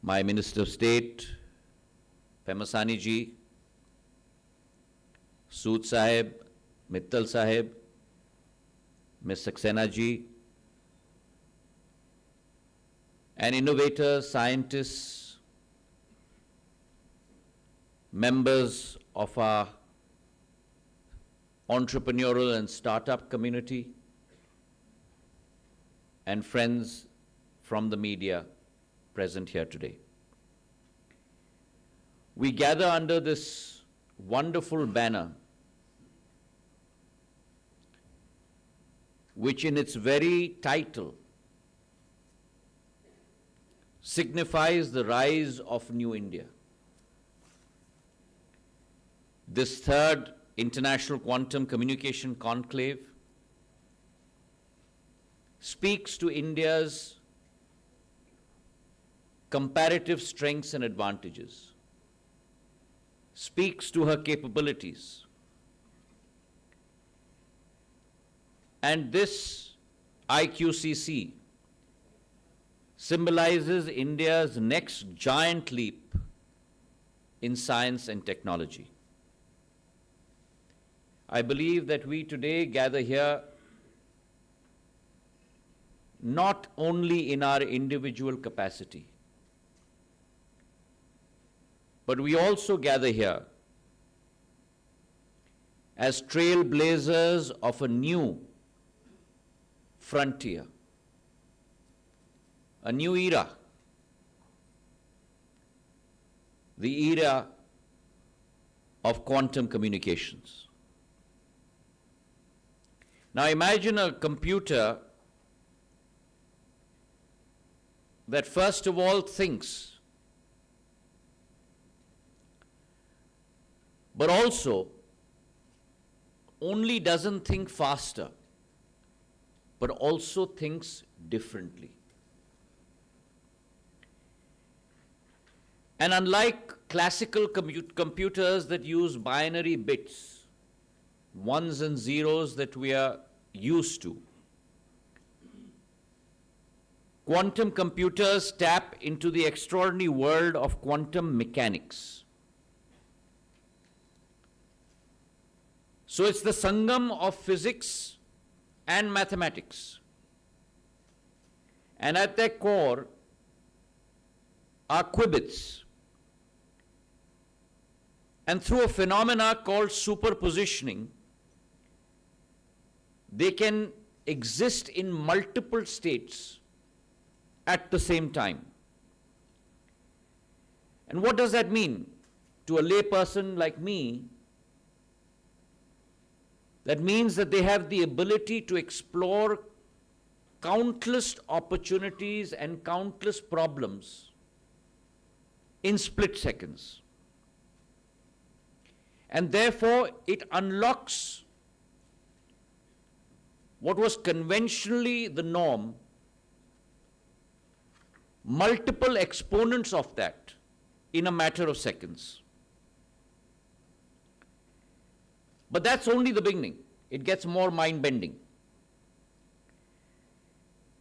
my Minister of State, Pemasani ji, Sood Sahib, Mittal Sahib, Ms. Saxena ji, and innovators, scientists, members of our entrepreneurial and startup community, and friends from the media present here today. We gather under this wonderful banner, which in its very title signifies the rise of New India. This third International Quantum Communication Conclave speaks to India's comparative strengths and advantages, speaks to her capabilities. And this IQCC symbolizes India's next giant leap in science and technology. I believe that we today gather here not only in our individual capacity, but we also gather here as trailblazers of a new frontier, a new era, the era of quantum communications. Now imagine a computer that first of all thinks, but also only doesn't think faster, but also thinks differently. And unlike classical computers that use binary bits, ones and zeros that we are used to. Quantum computers tap into the extraordinary world of quantum mechanics. So it's the sangam of physics and mathematics. And at their core are qubits. And through a phenomena called superpositioning, they can exist in multiple states at the same time. And what does that mean? To a layperson like me, that means that they have the ability to explore countless opportunities and countless problems in split seconds. And therefore, it unlocks what was conventionally the norm, multiple exponents of that in a matter of seconds. But that's only the beginning. It gets more mind-bending.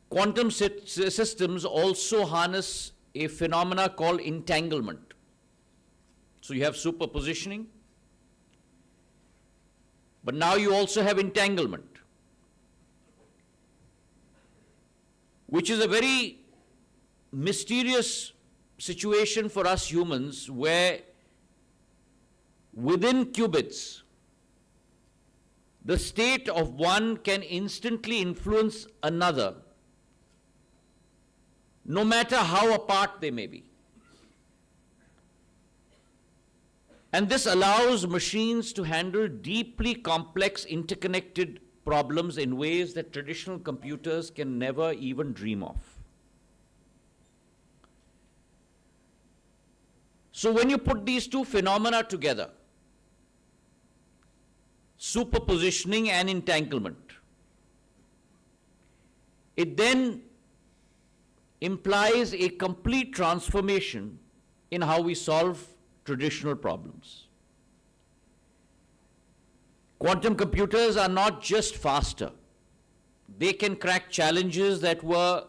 Quantum systems also harness a phenomena called entanglement. So you have superpositioning, but now you also have entanglement, which is a very mysterious situation for us humans, where within qubits, the state of one can instantly influence another, no matter how apart they may be. And this allows machines to handle deeply complex, interconnected problems in ways that traditional computers can never even dream of. So when you put these two phenomena together, superpositioning and entanglement, it then implies a complete transformation in how we solve traditional problems. Quantum computers are not just faster. They can crack challenges that were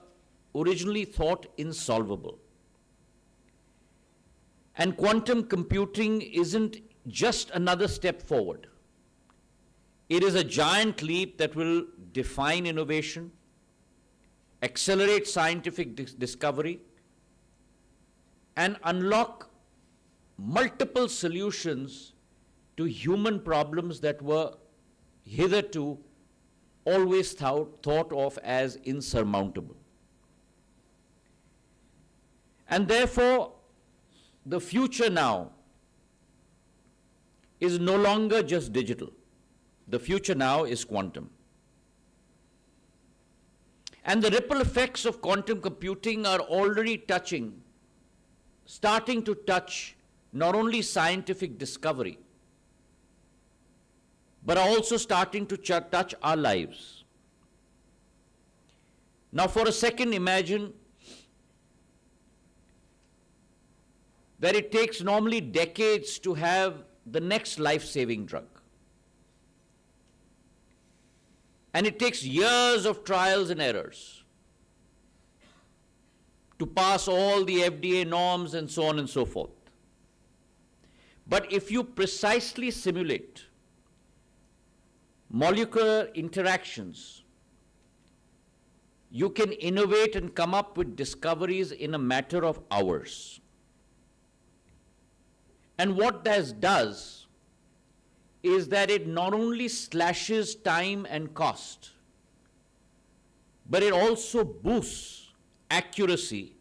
originally thought insolvable. And quantum computing isn't just another step forward. It is a giant leap that will define innovation, accelerate scientific discovery, and unlock multiple solutions to human problems that were hitherto always thought of as insurmountable. And therefore, the future now is no longer just digital. The future now is quantum. And the ripple effects of quantum computing are already starting to touch not only scientific discovery, but are also starting to touch our lives. Now, for a second, imagine that it takes normally decades to have the next life-saving drug. And it takes years of trials and errors to pass all the FDA norms and so on and so forth. But if you precisely simulate molecular interactions, you can innovate and come up with discoveries in a matter of hours. And what that does is that it not only slashes time and cost, but it also boosts accuracy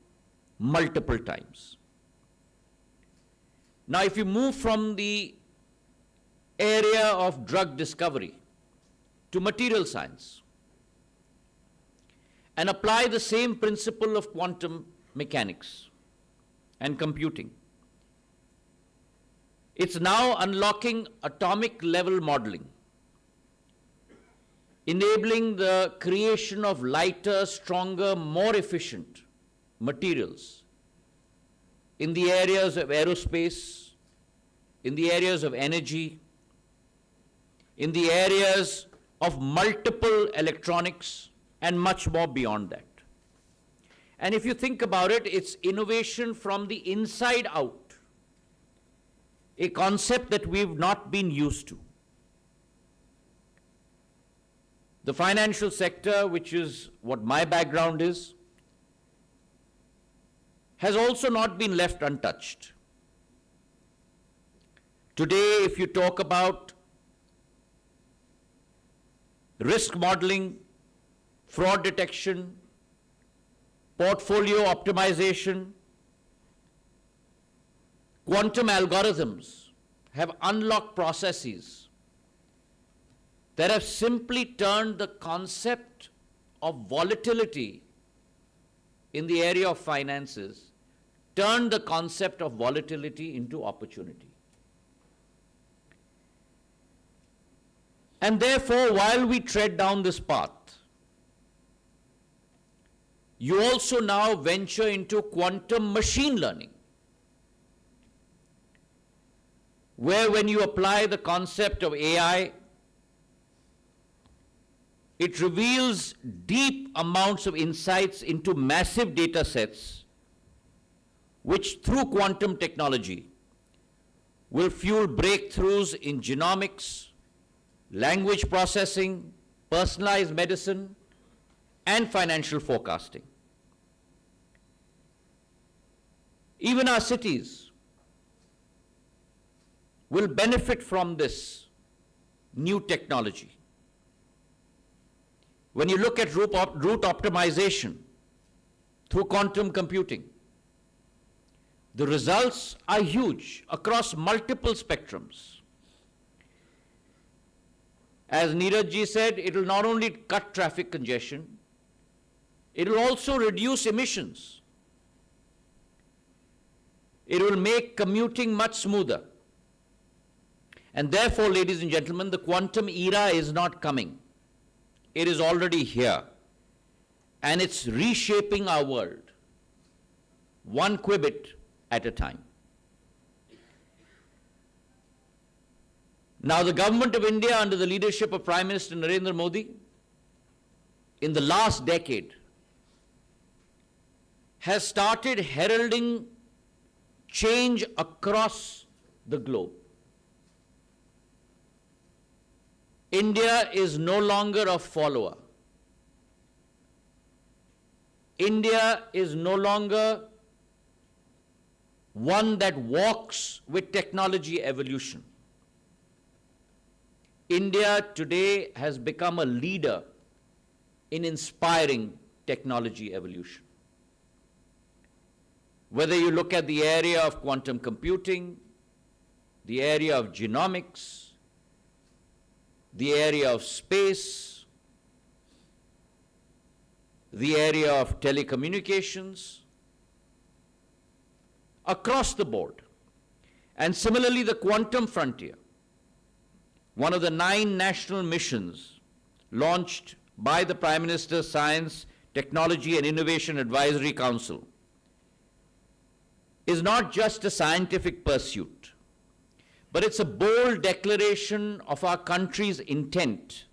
multiple times. Now, if you move from the area of drug discovery to material science and apply the same principle of quantum mechanics and computing, it's now unlocking atomic level modeling, enabling the creation of lighter, stronger, more efficient materials in the areas of aerospace, in the areas of energy, in the areas of multiple electronics and much more beyond that. And if you think about it, it's innovation from the inside out, a concept that we've not been used to. The financial sector, which is what my background is, has also not been left untouched. Today, if you talk about risk modeling, fraud detection, portfolio optimization, quantum algorithms have unlocked processes that have simply turned the concept of volatility in the area of finances, turned the concept of volatility into opportunity. And therefore, while we tread down this path, you also now venture into quantum machine learning, where when you apply the concept of AI, it reveals deep amounts of insights into massive data sets, which through quantum technology will fuel breakthroughs in genomics, language processing, personalized medicine, and financial forecasting. Even our cities will benefit from this new technology. When you look at route optimization through quantum computing, the results are huge across multiple spectrums. As Neeraj ji said, it will not only cut traffic congestion, it will also reduce emissions. It will make commuting much smoother. And therefore, ladies and gentlemen, the quantum era is not coming. It is already here. And it's reshaping our world, one qubit at a time. Now, the government of India, under the leadership of Prime Minister Narendra Modi, in the last decade, has started heralding change across the globe. India is no longer a follower. India is no longer one that walks with technology evolution. India today has become a leader in inspiring technology evolution. Whether you look at the area of quantum computing, the area of genomics, the area of space, the area of telecommunications, across the board. And similarly, the quantum frontier, one of the 9 national missions launched by the Prime Minister's Science, Technology and Innovation Advisory Council, is not just a scientific pursuit, but it's a bold declaration of our country's intent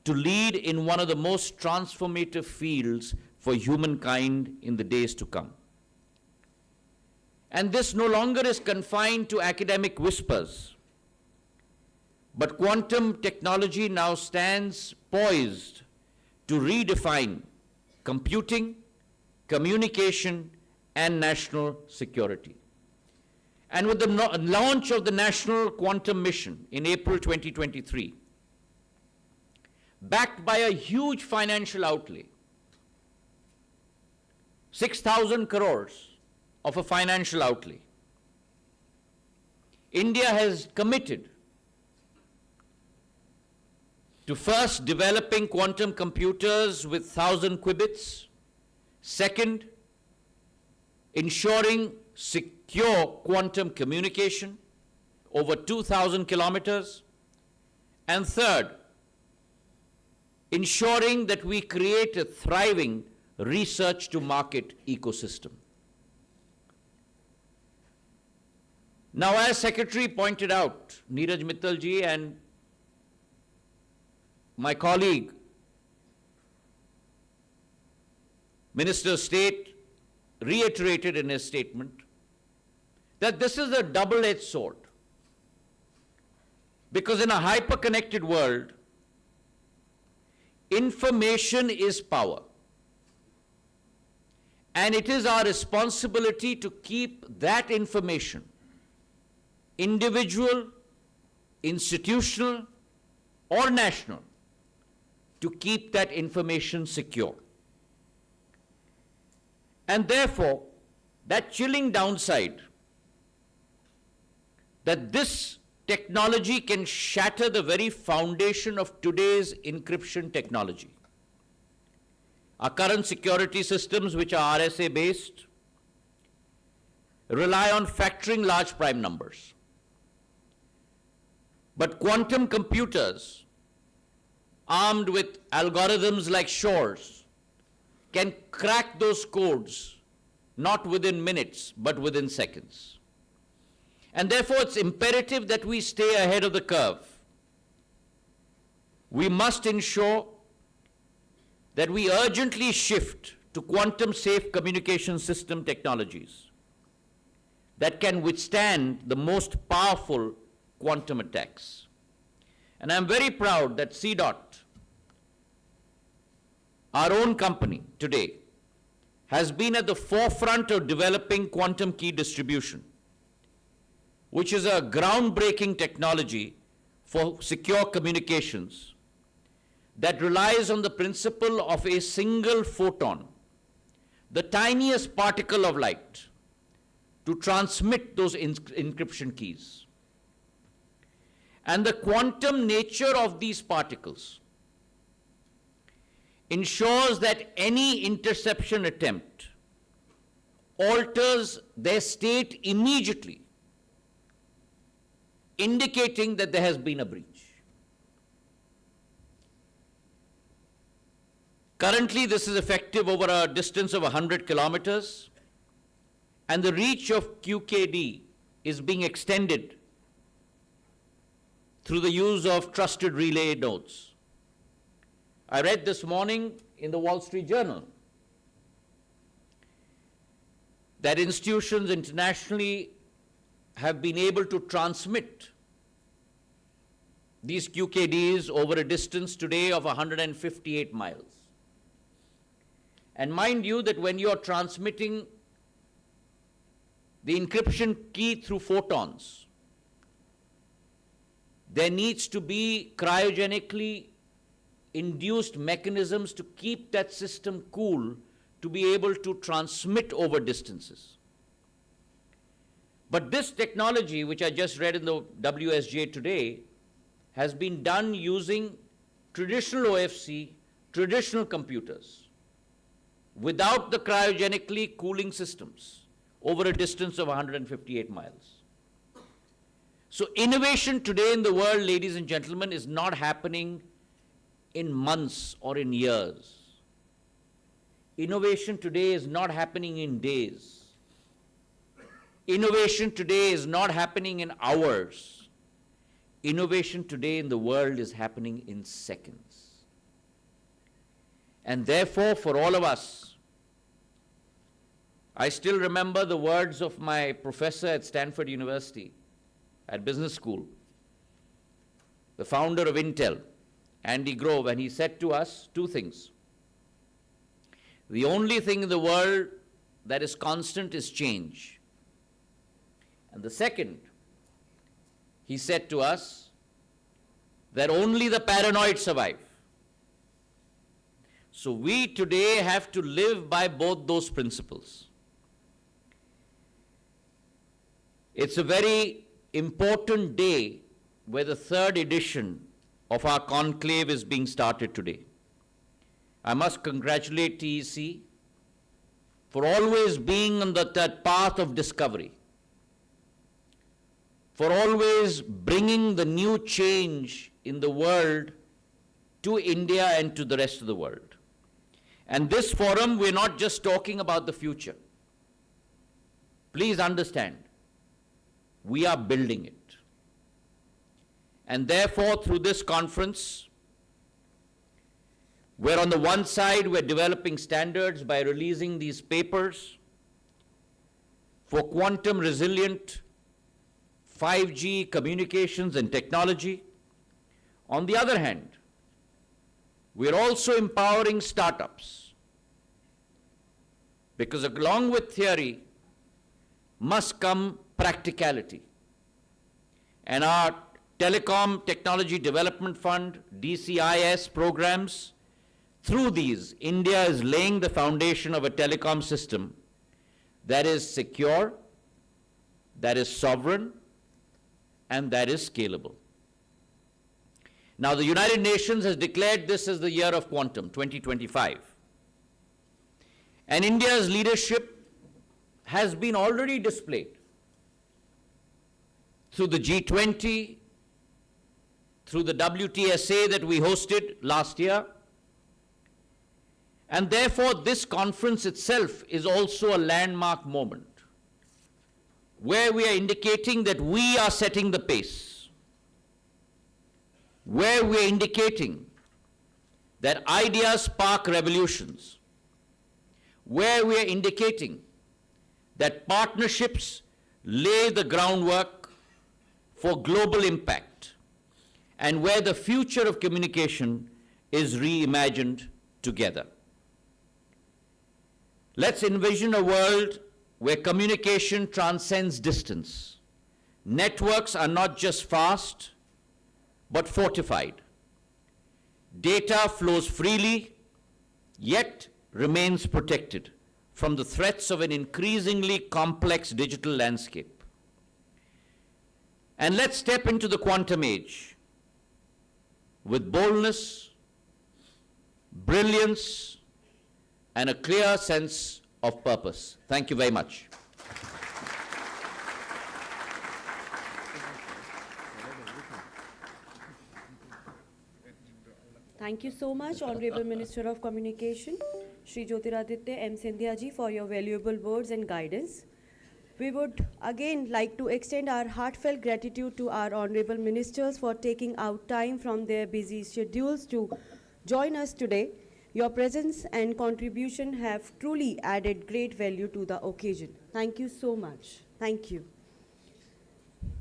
to lead in one of the most transformative fields for humankind in the days to come. And this no longer is confined to academic whispers, but quantum technology now stands poised to redefine computing, communication, and national security. And with the launch of the National Quantum Mission in April 2023, backed by a huge financial outlay, 6,000 crores of a financial outlay, India has committed to first developing quantum computers with 1,000 qubits, second, ensuring secure quantum communication over 2,000 kilometers, and third, ensuring that we create a thriving research to market ecosystem. Now, as Secretary pointed out, Neeraj Mittal ji, and my colleague, Minister of State, reiterated in his statement that this is a double-edged sword. Because in a hyper-connected world, information is power. And it is our responsibility to keep that information, individual, institutional, or national, to keep that information secure. And therefore, that chilling downside that this technology can shatter the very foundation of today's encryption technology. Our current security systems, which are RSA based, rely on factoring large prime numbers. But quantum computers, armed with algorithms like Shor's, can crack those codes not within minutes, but within seconds. And therefore, it's imperative that we stay ahead of the curve. We must ensure that we urgently shift to quantum-safe communication system technologies that can withstand the most powerful quantum attacks. And I'm very proud that CDOT, our own company today, has been at the forefront of developing quantum key distribution, which is a groundbreaking technology for secure communications that relies on the principle of a single photon, the tiniest particle of light, to transmit those encryption keys. And the quantum nature of these particles ensures that any interception attempt alters their state immediately, indicating that there has been a breach. Currently, this is effective over a distance of 100 kilometers, and the reach of QKD is being extended through the use of trusted relay nodes. I read this morning in the Wall Street Journal that institutions internationally have been able to transmit these QKDs over a distance today of 158 miles. And mind you that when you are transmitting the encryption key through photons, there needs to be cryogenically induced mechanisms to keep that system cool to be able to transmit over distances. But this technology, which I just read in the WSJ today, has been done using traditional OFC, traditional computers, without the cryogenically cooling systems over a distance of 158 miles. So innovation today in the world, ladies and gentlemen, is not happening in months or in years. Innovation today is not happening in days. Innovation today is not happening in hours. Innovation today in the world is happening in seconds. And therefore, for all of us, I still remember the words of my professor at Stanford University, at business school, the founder of Intel, Andy Grove, and he said to us two things. The only thing in the world that is constant is change. And the second, he said to us that only the paranoid survive. So we today have to live by both those principles. It's a very important day where the third edition of our conclave is being started today. I must congratulate TEC for always being on that path of discovery, for always bringing the new change in the world to India and to the rest of the world. And this forum, we're not just talking about the future. Please understand, we are building it. And therefore, through this conference, where on the one side we're developing standards by releasing these papers for quantum resilient 5G communications and technology. On the other hand, we're also empowering startups, because along with theory must come practicality. And our Telecom Technology Development Fund, DCIS programs, through these, India is laying the foundation of a telecom system that is secure, that is sovereign, and that is scalable. Now, the United Nations has declared this as the year of quantum, 2025. And India's leadership has been already displayed through the G20, through the WTSA that we hosted last year. And therefore, this conference itself is also a landmark moment where we are indicating that we are setting the pace, where we are indicating that ideas spark revolutions, where we are indicating that partnerships lay the groundwork for global impact, and where the future of communication is reimagined together. Let's envision a world where communication transcends distance. Networks are not just fast, but fortified. Data flows freely, yet remains protected from the threats of an increasingly complex digital landscape. And let's step into the quantum age with boldness, brilliance, and a clear sense of purpose. Thank you very much. Thank you so much, Honorable Minister of Communication, Shri Jyotiraditya M. Scindia ji, for your valuable words and guidance. We would again like to extend our heartfelt gratitude to our Honorable Ministers for taking out time from their busy schedules to join us today. Your presence and contribution have truly added great value to the occasion. Thank you so much. Thank you.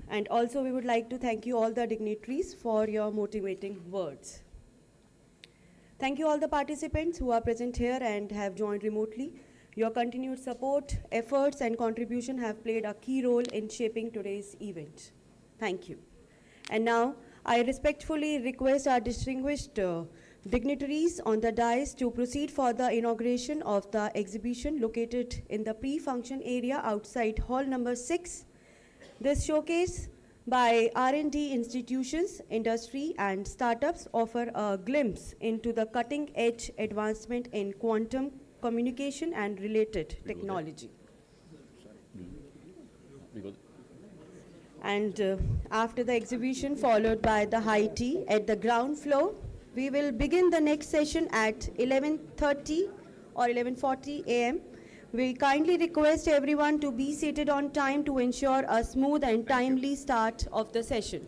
And also we would like to thank you all the dignitaries for your motivating words. Thank you all the participants who are present here and have joined remotely. Your continued support, efforts and contribution have played a key role in shaping today's event. Thank you. And now I respectfully request our distinguished dignitaries on the dais to proceed for the inauguration of the exhibition located in the pre-function area outside hall number 6. This showcase by R&D institutions, industry and startups offer a glimpse into the cutting-edge advancement in quantum communication and related technology. And after the exhibition, followed by the high tea at the ground floor, we will begin the next session at 11:30 or 11:40 a.m. We kindly request everyone to be seated on time to ensure a smooth and timely start of the session.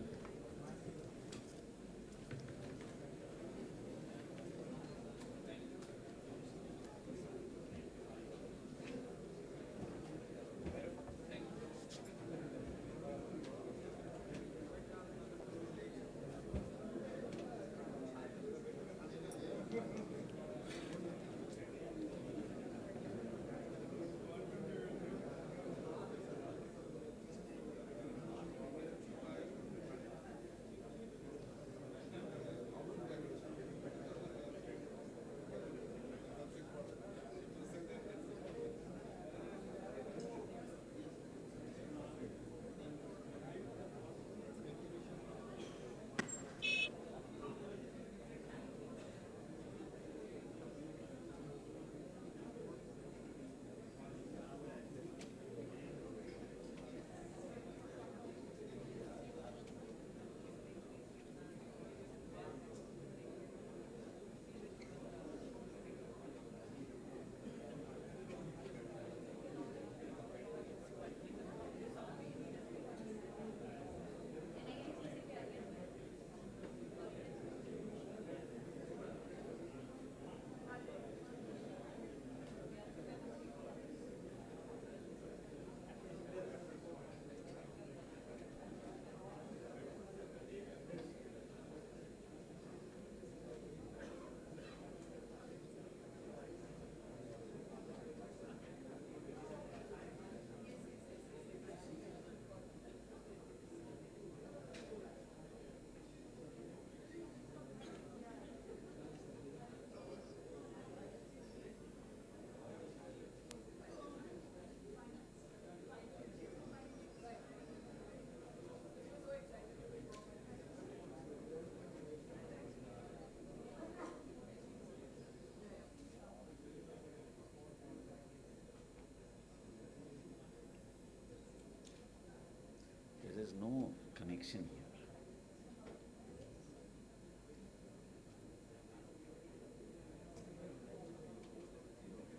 connection here.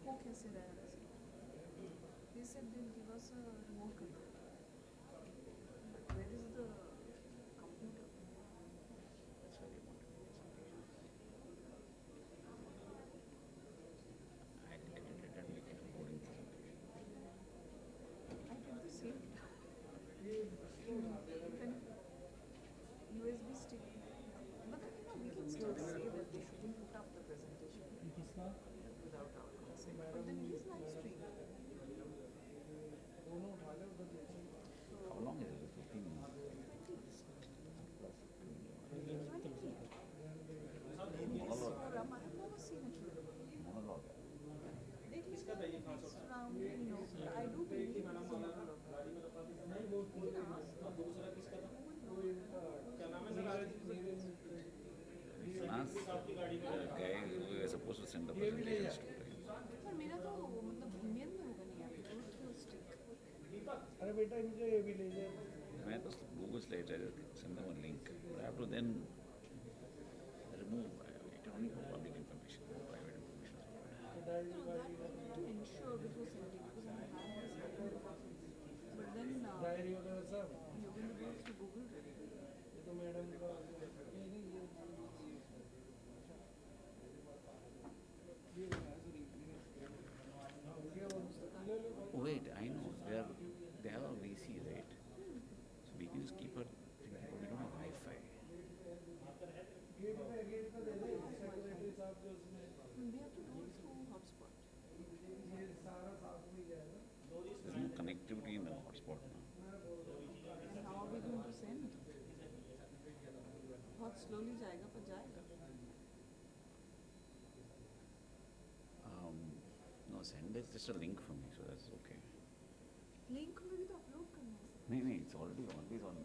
वो कैसे रहा है वैसे? They said they'll give us a remote control. But where is the computer? That's why they wanted to get something. I didn't make it a boring presentation. I did the same. Even USB stick. But then, we can still say that they shouldn't put up the presentation without our consent. But then he's live stream. How long is it? 15 minutes. Monologue. For Ram, I've never seen it. Monologue. It is not based around, I do believe it's a monologue. Ask the guy who was supposed to send the presentations to. पर मेरा तो मतलब Indian में होगा नहीं आप go through stick. मैं तो Google Slide send them a link. But I have to then remove. I can only put public information, private information. No, that to ensure before sending because I have this happen before. But then you're going to go through Google. Wait, I know. They have a VC, right? So we can just keep our thing. We don't have Wi-Fi. We have to do it through hotspot. There's no connectivity in the hotspot now. And how are we going to send? बहुत slowly जाएगा पर जाएगा. No, send is just a link for me, so that's okay. Link में भी तो upload करना है. No, it's already on.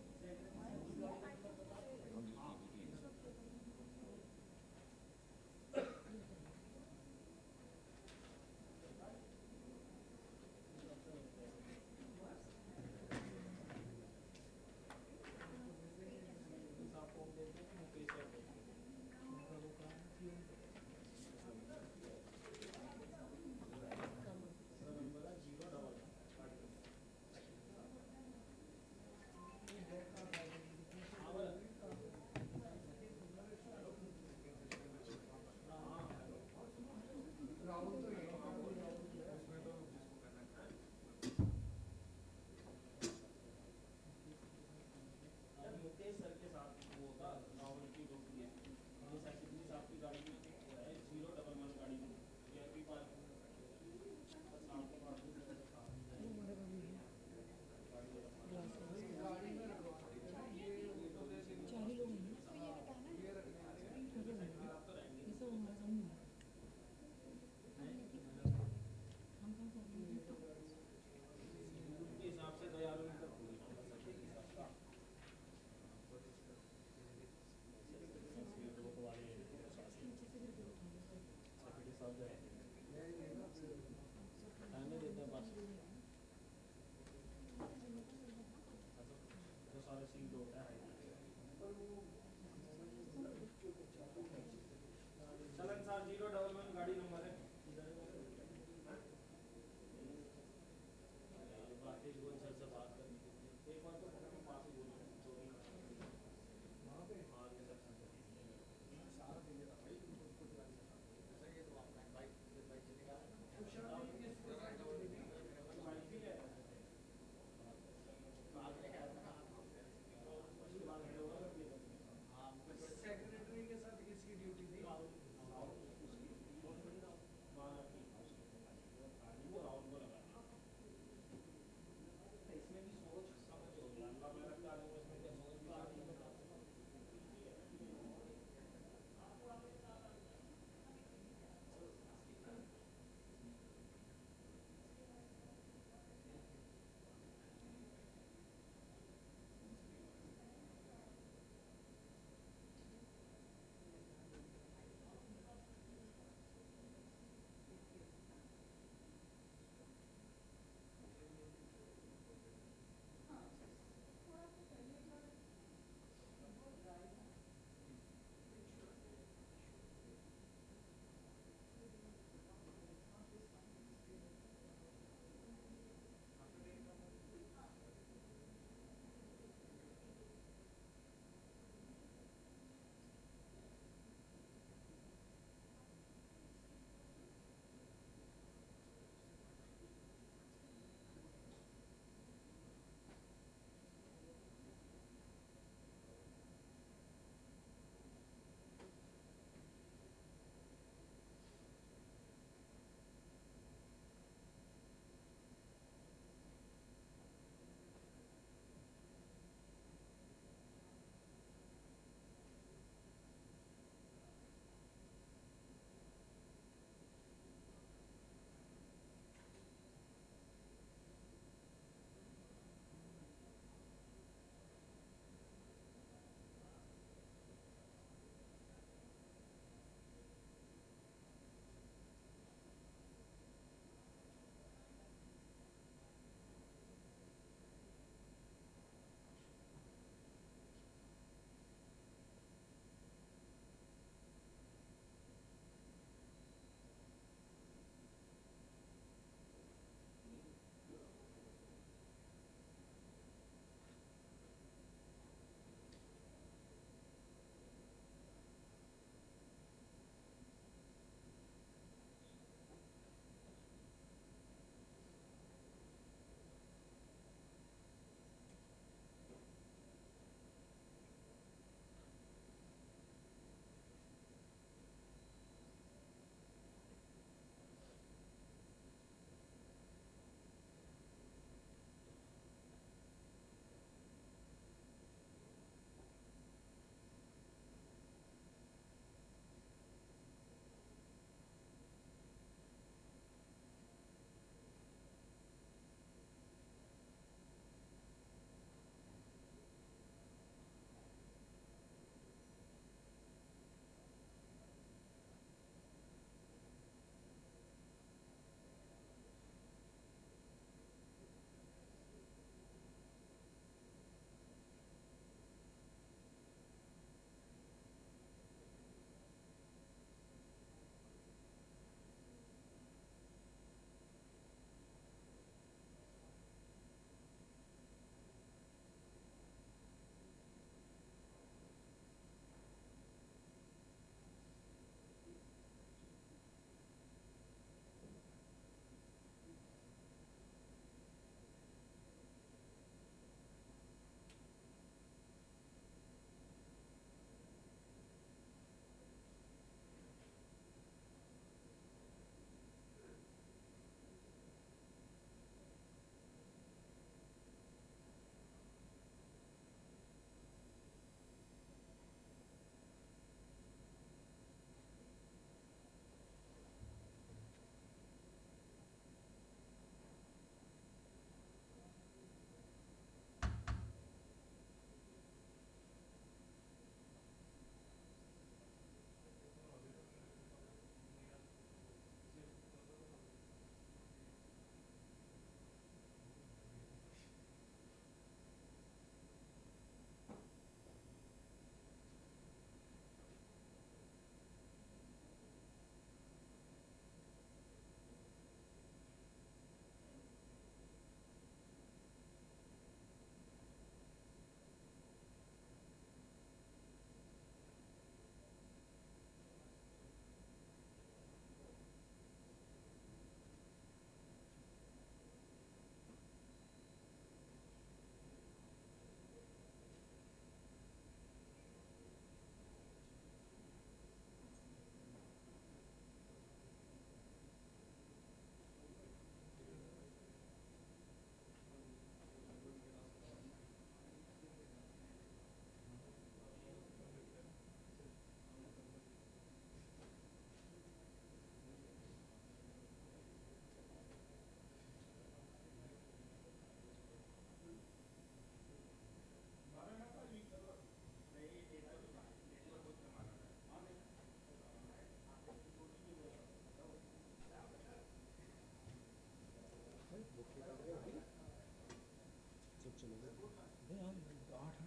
8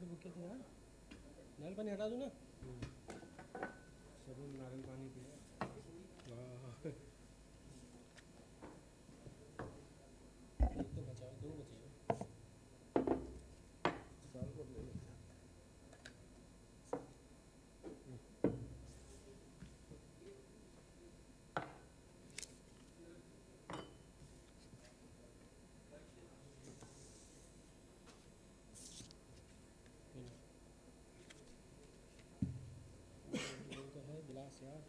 book थे यार नारियल पानी हटा दूँ ना सब नारियल पानी पिया एक तो बचा 2 बचे साल को ले लेते हैं तो है गिलास यार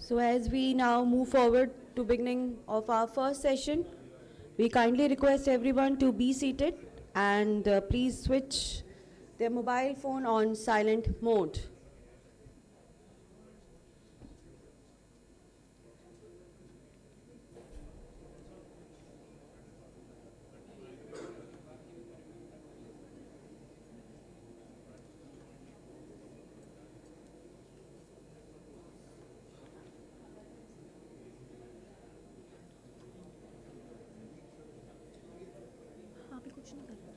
So as we now move forward to beginning of our first session, we kindly request everyone to be seated and please switch their mobile phone on silent mode. हाँ अभी कुछ नहीं करना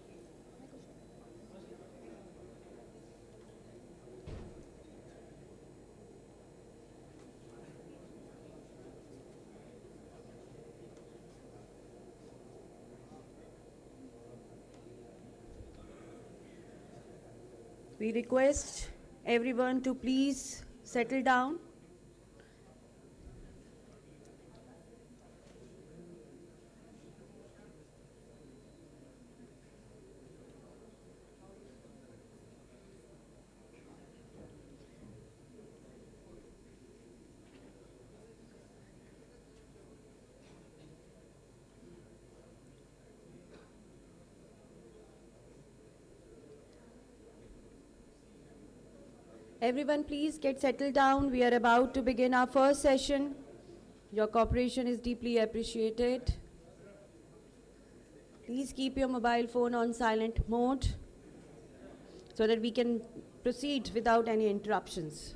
We request everyone to please settle down. Everyone please get settled down. We are about to begin our first session. Your cooperation is deeply appreciated. Please keep your mobile phone on silent mode so that we can proceed without any interruptions.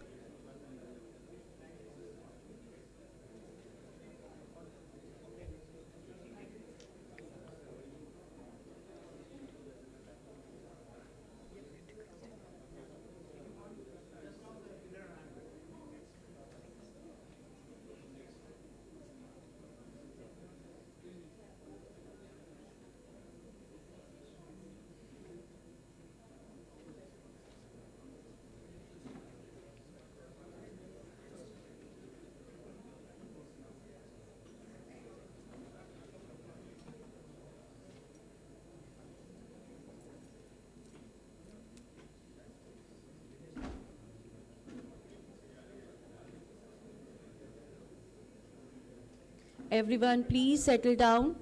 Everyone please settle down.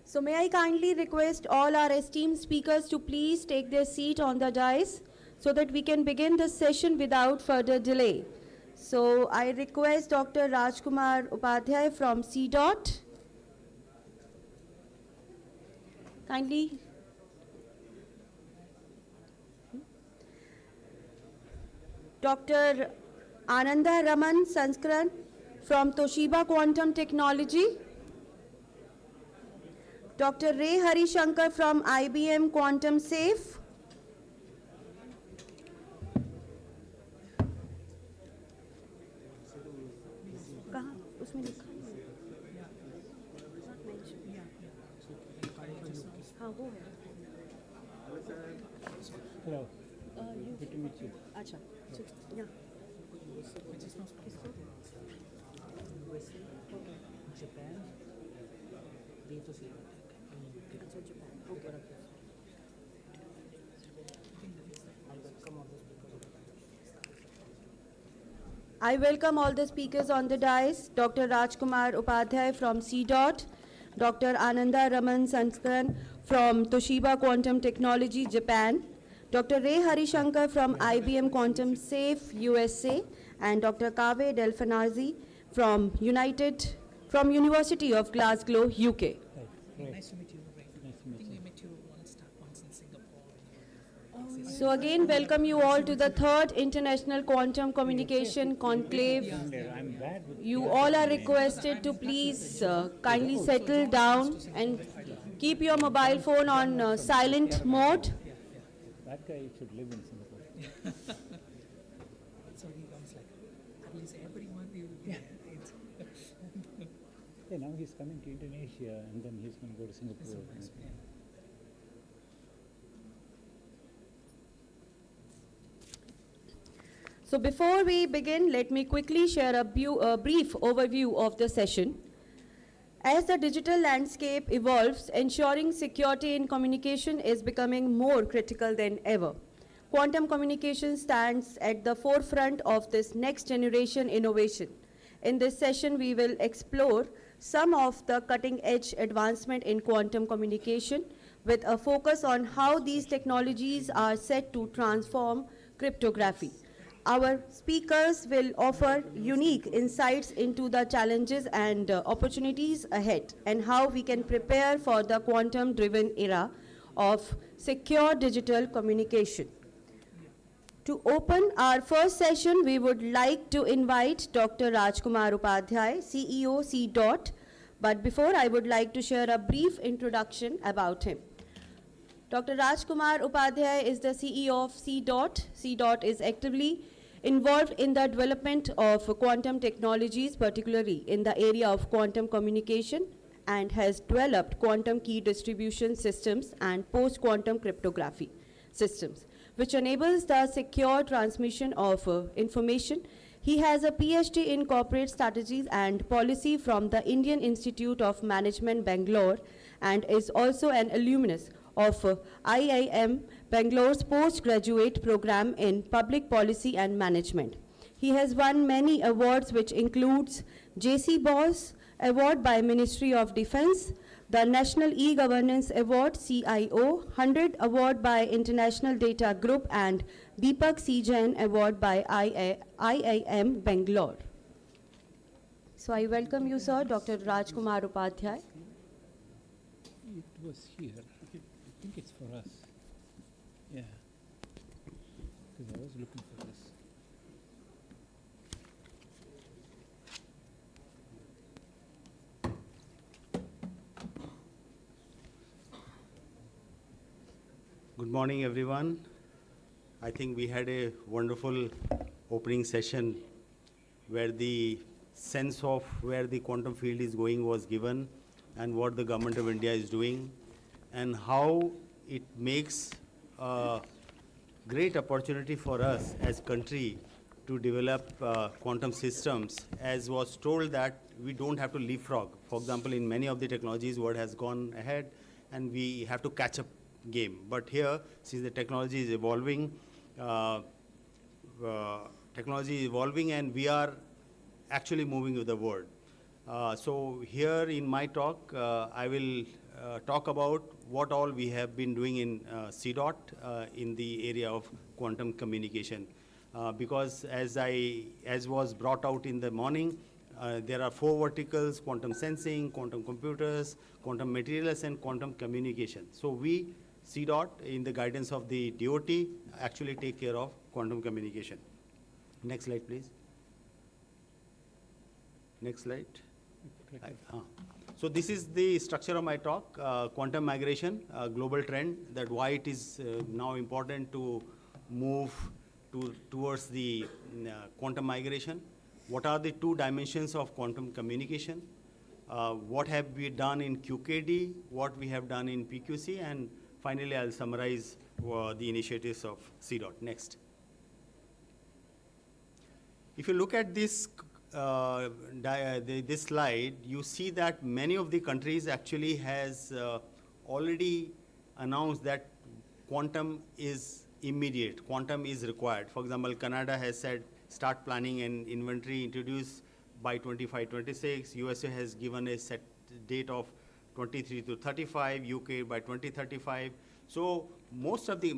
So may I kindly request all our esteemed speakers to please take their seat on the dais so that we can begin the session without further delay. So I request Dr. Rajkumar Upadhyay from CDOT. Kindly. Dr. Ananda Raman Sanskran from Toshiba Quantum Technology. Dr. Ray Harishankar from IBM Quantum Safe. कहाँ उसमें लिखा हाँ वो है Hello. Good to meet you. अच्छा यहाँ Japan, they to see. अच्छा Japan okay I welcome all the speakers on the dais. Dr. Rajkumar Upadhyay from CDOT, Dr. Ananda Raman Sanskaran from Toshiba Quantum Technology, Japan, Dr. Ray Harishankar from IBM Quantum Safe, USA, and Dr. Kaveh Delfinazi from University of Glasgow, UK. Nice to meet you. Right. Nice to I meet think we you. met you once in Singapore. Oh So again, welcome you all to the third International Quantum Communication Conclave. I'm bad with You all are requested to please kindly settle down and keep your mobile phone on silent mode. that guy should live in Singapore. So he comes like, at least every month he will be there. Yeah, now he's coming to Indonesia and then he's going to go to Singapore. So before we begin, let me quickly share a brief overview of the session. As the digital landscape evolves, ensuring security in communication is becoming more critical than ever. Quantum communication stands at the forefront of this next generation innovation. In this session, we will explore some of the cutting-edge advancement in quantum communication with a focus on how these technologies are set to transform cryptography. Our speakers will offer unique insights into the challenges and opportunities ahead and how we can prepare for the quantum-driven era of secure digital communication. To open our first session, we would like to invite Dr. Rajkumar Upadhyay, CEO, CDOT. But before, I would like to share a brief introduction about him. Dr. Rajkumar Upadhyay is the CEO of CDOT. CDOT is actively involved in the development of quantum technologies, particularly in the area of quantum communication, and has developed quantum key distribution systems and post-quantum cryptography systems, which enables the secure transmission of information. He has a PhD in corporate strategies and policy from the Indian Institute of Management, Bangalore, and is also an alumnus of IIM Bangalore's postgraduate program in public policy and management. He has won many awards, which includes J.C. Bose Award by Ministry of Defense, the National E-Governance Award, CIO, 100 Award by International Data Group, and Deepak C. Jain Award by IIM Bangalore. So I welcome you, sir, Dr. Rajkumar Upadhyay. It was here. I think it's for us. Yeah. Because I was looking for this. Good morning, everyone. I think we had a wonderful opening session where the sense of where the quantum field is going was given and what the government of India is doing and how it makes a great opportunity for us as country to develop quantum systems, as was told that we don't have to leapfrog. For example, in many of the technologies, world has gone ahead and we have to catch up game. But here, since the technology is evolving, and we are actually moving with the world. So here in my talk, I will talk about what all we have been doing in CDOT in the area of quantum communication. Because as was brought out in the morning, there are 4 verticals: quantum sensing, quantum computers, quantum materials, and quantum communication. So we, CDOT, in the guidance of the DOT, actually take care of quantum communication. Next slide, please. Next slide. So this is the structure of my talk, quantum migration, global trend, that why it is now important to move towards the quantum migration. What are the 2 dimensions of quantum communication? What have we done in QKD, what we have done in PQC, and finally I'll summarize the initiatives of CDOT. Next. If you look at this this slide, you see that many of the countries actually has already announced that quantum is immediate, quantum is required. For example, Canada has said start planning and inventory introduce by 25-26. USA has given a set date of 23 to 35, UK by 2035. So most of the,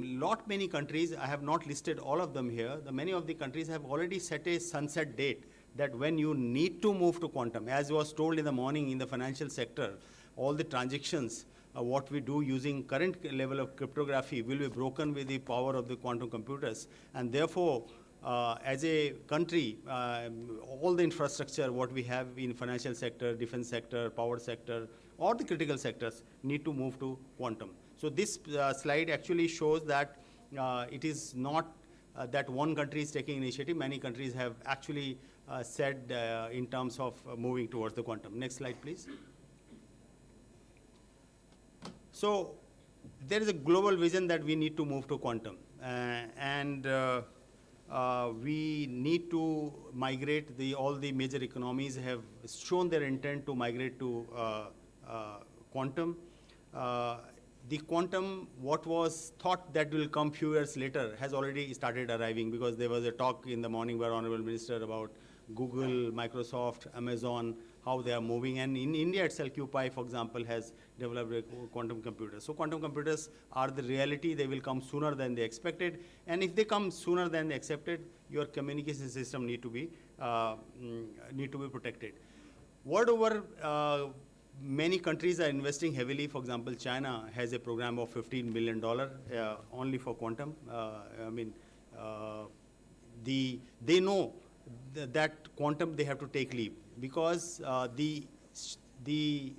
many countries, I have not listed all of them here, many of the countries have already set a sunset date that when you need to move to quantum, as was told in the morning in the financial sector, all the transactions what we do using current level of cryptography will be broken with the power of the quantum computers. And therefore, as a country, all the infrastructure, what we have in financial sector, defense sector, power sector, or the critical sectors need to move to quantum. So this slide actually shows that it is not that one country is taking initiative. Many countries have actually said in terms of moving towards the quantum. Next slide, please. So there is a global vision that we need to move to quantum. We need to migrate, all the major economies have shown their intent to migrate to quantum. The quantum, what was thought that will come few years later, has already started arriving, because there was a talk in the morning by Honorable Minister about Google, Microsoft, Amazon, how they are moving. And in India itself, QPI, for example, has developed a quantum computer. So quantum computers are the reality. They will come sooner than they expected. And if they come sooner than they expected, your communication system need to be protected. World over, many countries are investing heavily. For example, China has a program of $15 billion only for quantum. They know that quantum they have to take leap, because the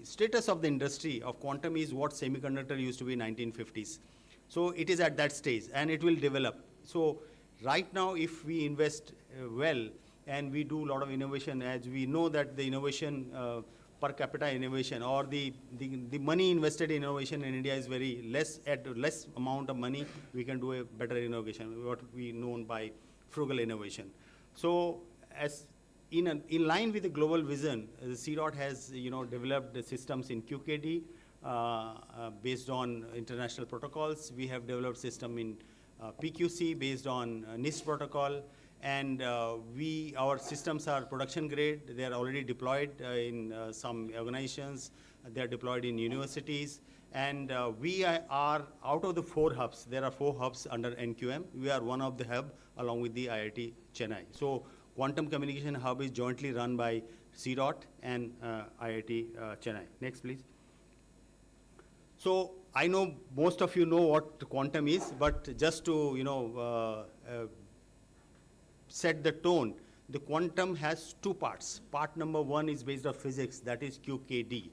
status of the industry of quantum is what semiconductor used to be in 1950s. So it is at that stage, and it will develop. So right now, if we invest well and we do a lot of innovation, as we know that the innovation per capita innovation, or the money invested in innovation in India is very less. At less amount of money, we can do a better innovation, what we know by frugal innovation. So as in line with the global vision, the CDOT has developed the systems in QKD based on international protocols. We have developed system in PQC based on NIST protocol. And our systems are production grade. They are already deployed in some organizations. They are deployed in universities. And we are out of the 4 hubs. There are 4 hubs under NQM. We are one of the hub along with the IIT Chennai. So Quantum Communication Hub is jointly run by CDOT and IIT Chennai. Next, please. So I know most of you know what quantum is, but just to set the tone, the quantum has 2 parts. Part number 1 is based on physics, that is QKD,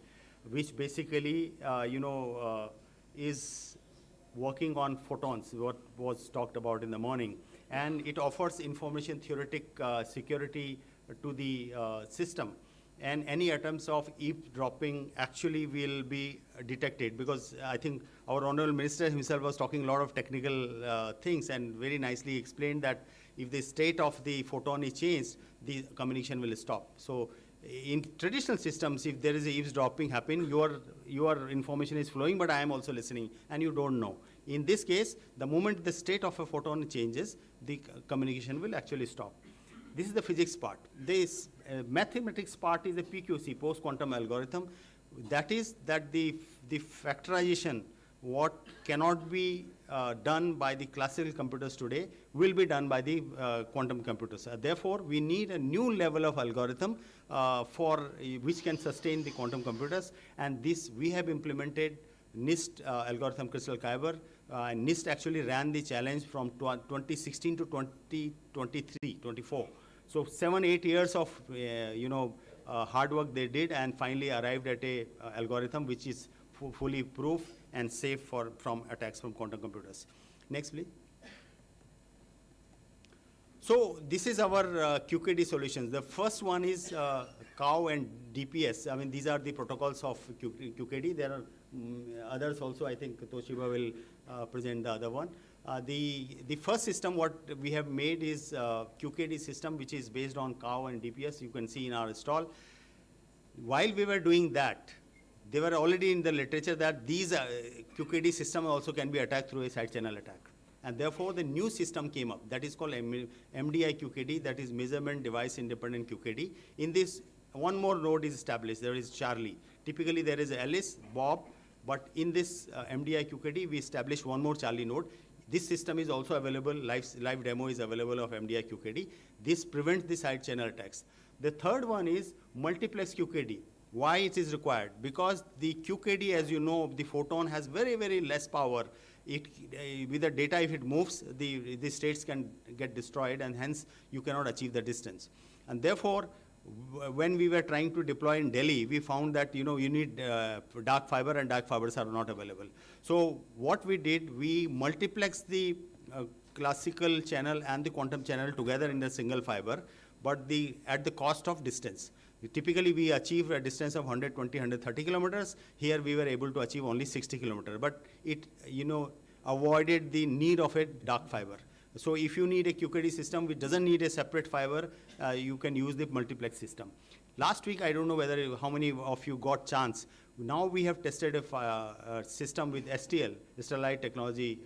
which basically is working on photons, what was talked about in the morning. And it offers information theoretic security to the system. And any attempts of eavesdropping actually will be detected, because I think our Honorable Minister himself was talking a lot of technical things and very nicely explained that if the state of the photon is changed, the communication will stop. So in traditional systems, if there is a eavesdropping happen, your information is flowing, but I am also listening, and you don't know. In this case, the moment the state of a photon changes, the communication will actually stop. This is the physics part. This mathematics part is a PQC, post-quantum algorithm. That is that the factorization, what cannot be done by the classical computers today, will be done by the quantum computers. Therefore, we need a new level of algorithm which can sustain the quantum computers. And this we have implemented NIST algorithm Crystal Kyber. NIST actually ran the challenge from 2016 to 2023-24. So 7-8 years of hard work they did, and finally arrived at a algorithm which is fully proof and safe from attacks from quantum computers. Next, please. So this is our QKD solutions. The first one is COW and DPS. I mean, these are the protocols of QKD. There are others also. I think Toshiba will present the other one. The first system what we have made is QKD system, which is based on COW and DPS. You can see in our stall. While we were doing that, they were already in the literature that these QKD system also can be attacked through a side channel attack. And therefore, the new system came up that is called MDI QKD, that is Measurement Device Independent QKD. In this, one more node is established. There is Charlie. Typically, there is Alice, Bob, but in this MDI QKD, we established one more Charlie node. This system is also available, live demo is available of MDI QKD. This prevents the side channel attacks. The third one is multiplex QKD. Why it is required? Because the QKD, as you know, the photon has very, very less power. It, with the data, if it moves, the states can get destroyed, and hence you cannot achieve the distance. And therefore, when we were trying to deploy in Delhi, we found that you need dark fiber, and dark fibers are not available. So what we did, we multiplexed the classical channel and the quantum channel together in a single fiber, but at the cost of distance. Typically, we achieve a distance of 120, 130 kilometers. Here, we were able to achieve only 60 kilometers, but it, avoided the need of a dark fiber. So if you need a QKD system which doesn't need a separate fiber, you can use the multiplex system. Last week, I don't know how many of you got chance. Now we have tested a system with STL, Sterlite technology,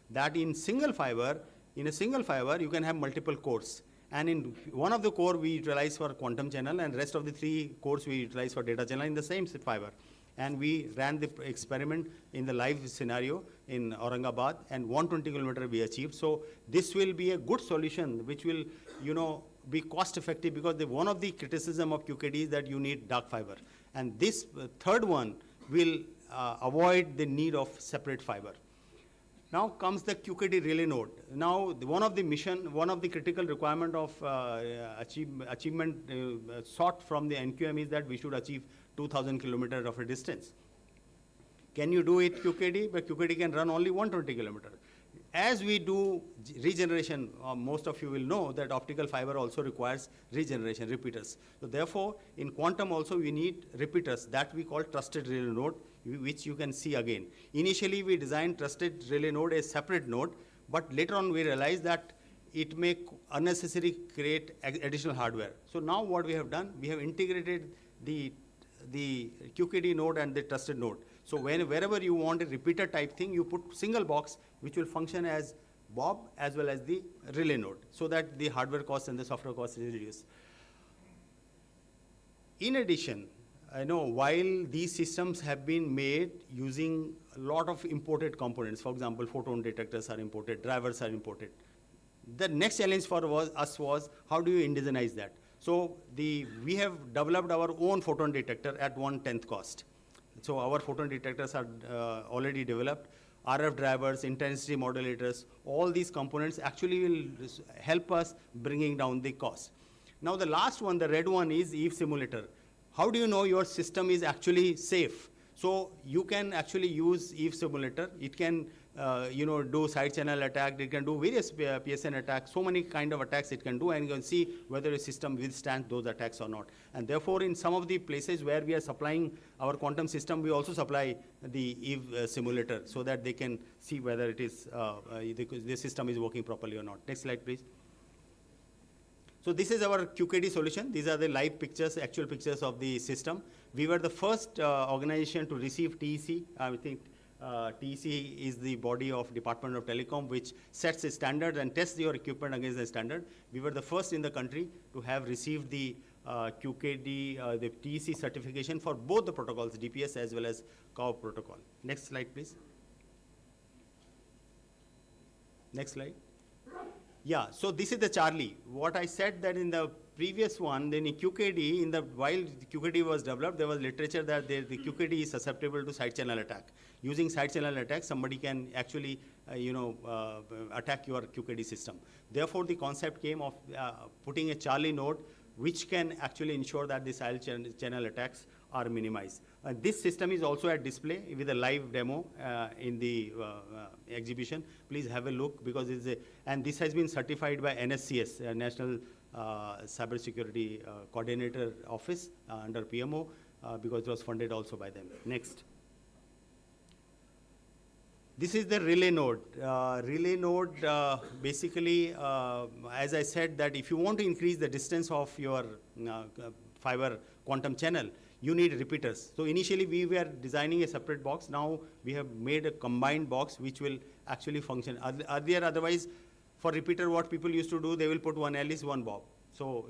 that in a single fiber, you can have multiple cores. And in one of the core we utilize for quantum channel, and rest of the 3 cores we utilize for data channel in the same fiber. And we ran the experiment in the live scenario in Aurangabad, and 120 kilometer we achieved. So this will be a good solution, which will, be cost effective, because one of the criticism of QKD is that you need dark fiber. And this third one will avoid the need of separate fiber. Now comes the QKD relay node. Now, one of the critical requirement of achievement sought from the NQM is that we should achieve 2,000 kilometers of a distance. Can you do it QKD? But QKD can run only 120 kilometers. As we do regeneration, most of you will know that optical fiber also requires regeneration, repeaters. So therefore, in quantum also we need repeaters that we call trusted relay node, which you can see again. Initially, we designed trusted relay node as separate node, but later on we realized that it may unnecessarily create additional hardware. So now what we have done, we have integrated the QKD node and the trusted node. So wherever you want a repeater type thing, you put single box which will function as Bob as well as the relay node, so that the hardware cost and the software cost is reduced. In addition, I know while these systems have been made using a lot of imported components, for example, photon detectors are imported, drivers are imported. The next challenge for us was how do you indigenize that? So we have developed our own photon detector at 1/10 cost. So our photon detectors are already developed. RF drivers, intensity modulators, all these components actually will help us bringing down the cost. Now the last one, the red one, is Eve simulator. How do you know your system is actually safe? So you can actually use Eve simulator. It can do side channel attack. It can do various PSN attacks. So many kind of attacks it can do, and you can see whether a system withstands those attacks or not. And therefore, in some of the places where we are supplying our quantum system, we also supply the Eve simulator, so that they can see whether it is the system is working properly or not. Next slide, please. So this is our QKD solution. These are the live pictures, actual pictures of the system. We were the first organization to receive TEC. I think TEC is the body of Department of Telecom, which sets a standard and tests your equipment against the standard. We were the first in the country to have received the QKD, the TEC certification for both the protocols, DPS as well as COW protocol. Next slide, please. Next slide. Yeah, so this is the Charlie. What I said that in the previous one, then in QKD, while QKD was developed, there was literature that the QKD is susceptible to side channel attack. Using side channel attack, somebody can actually, attack your QKD system. Therefore, the concept came of putting a Charlie node, which can actually ensure that the side channel attacks are minimized. This system is also at display with a live demo in the exhibition. Please have a look, because and this has been certified by NSCS, National Cybersecurity Coordinator Office under PMO, because it was funded also by them. Next. This is the relay node. Relay node, basically, as I said, that if you want to increase the distance of your fiber quantum channel, you need repeaters. So initially we were designing a separate box. Now we have made a combined box which will actually function. Earlier, otherwise, for repeater, what people used to do, they will put one Alice, one Bob. So,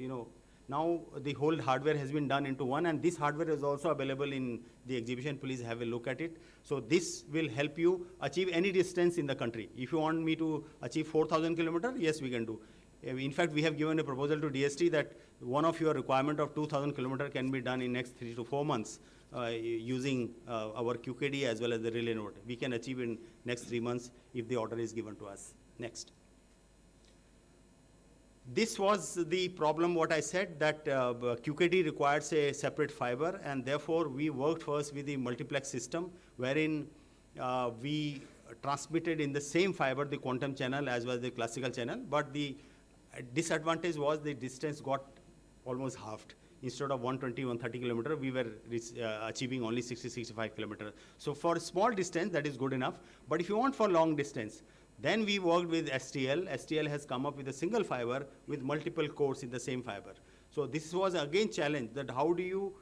now the whole hardware has been done into one, and this hardware is also available in the exhibition. Please have a look at it. So this will help you achieve any distance in the country. If you want me to achieve 4,000 kilometers, yes, we can do. In fact, we have given a proposal to DST that one of your requirement of 2,000 kilometer can be done in next 3 to 4 months using our QKD as well as the relay node. We can achieve in next 3 months if the order is given to us. Next. This was the problem what I said, that QKD requires a separate fiber, and therefore we worked first with the multiplex system wherein we transmitted in the same fiber the quantum channel as well as the classical channel, but the disadvantage was the distance got almost halved. Instead of 120, 130 kilometer, we were achieving only 60, 65 kilometer. So for small distance, that is good enough. But if you want for long distance, then we worked with STL. STL has come up with a single fiber with multiple cores in the same fiber. So this was again challenge, that how do you,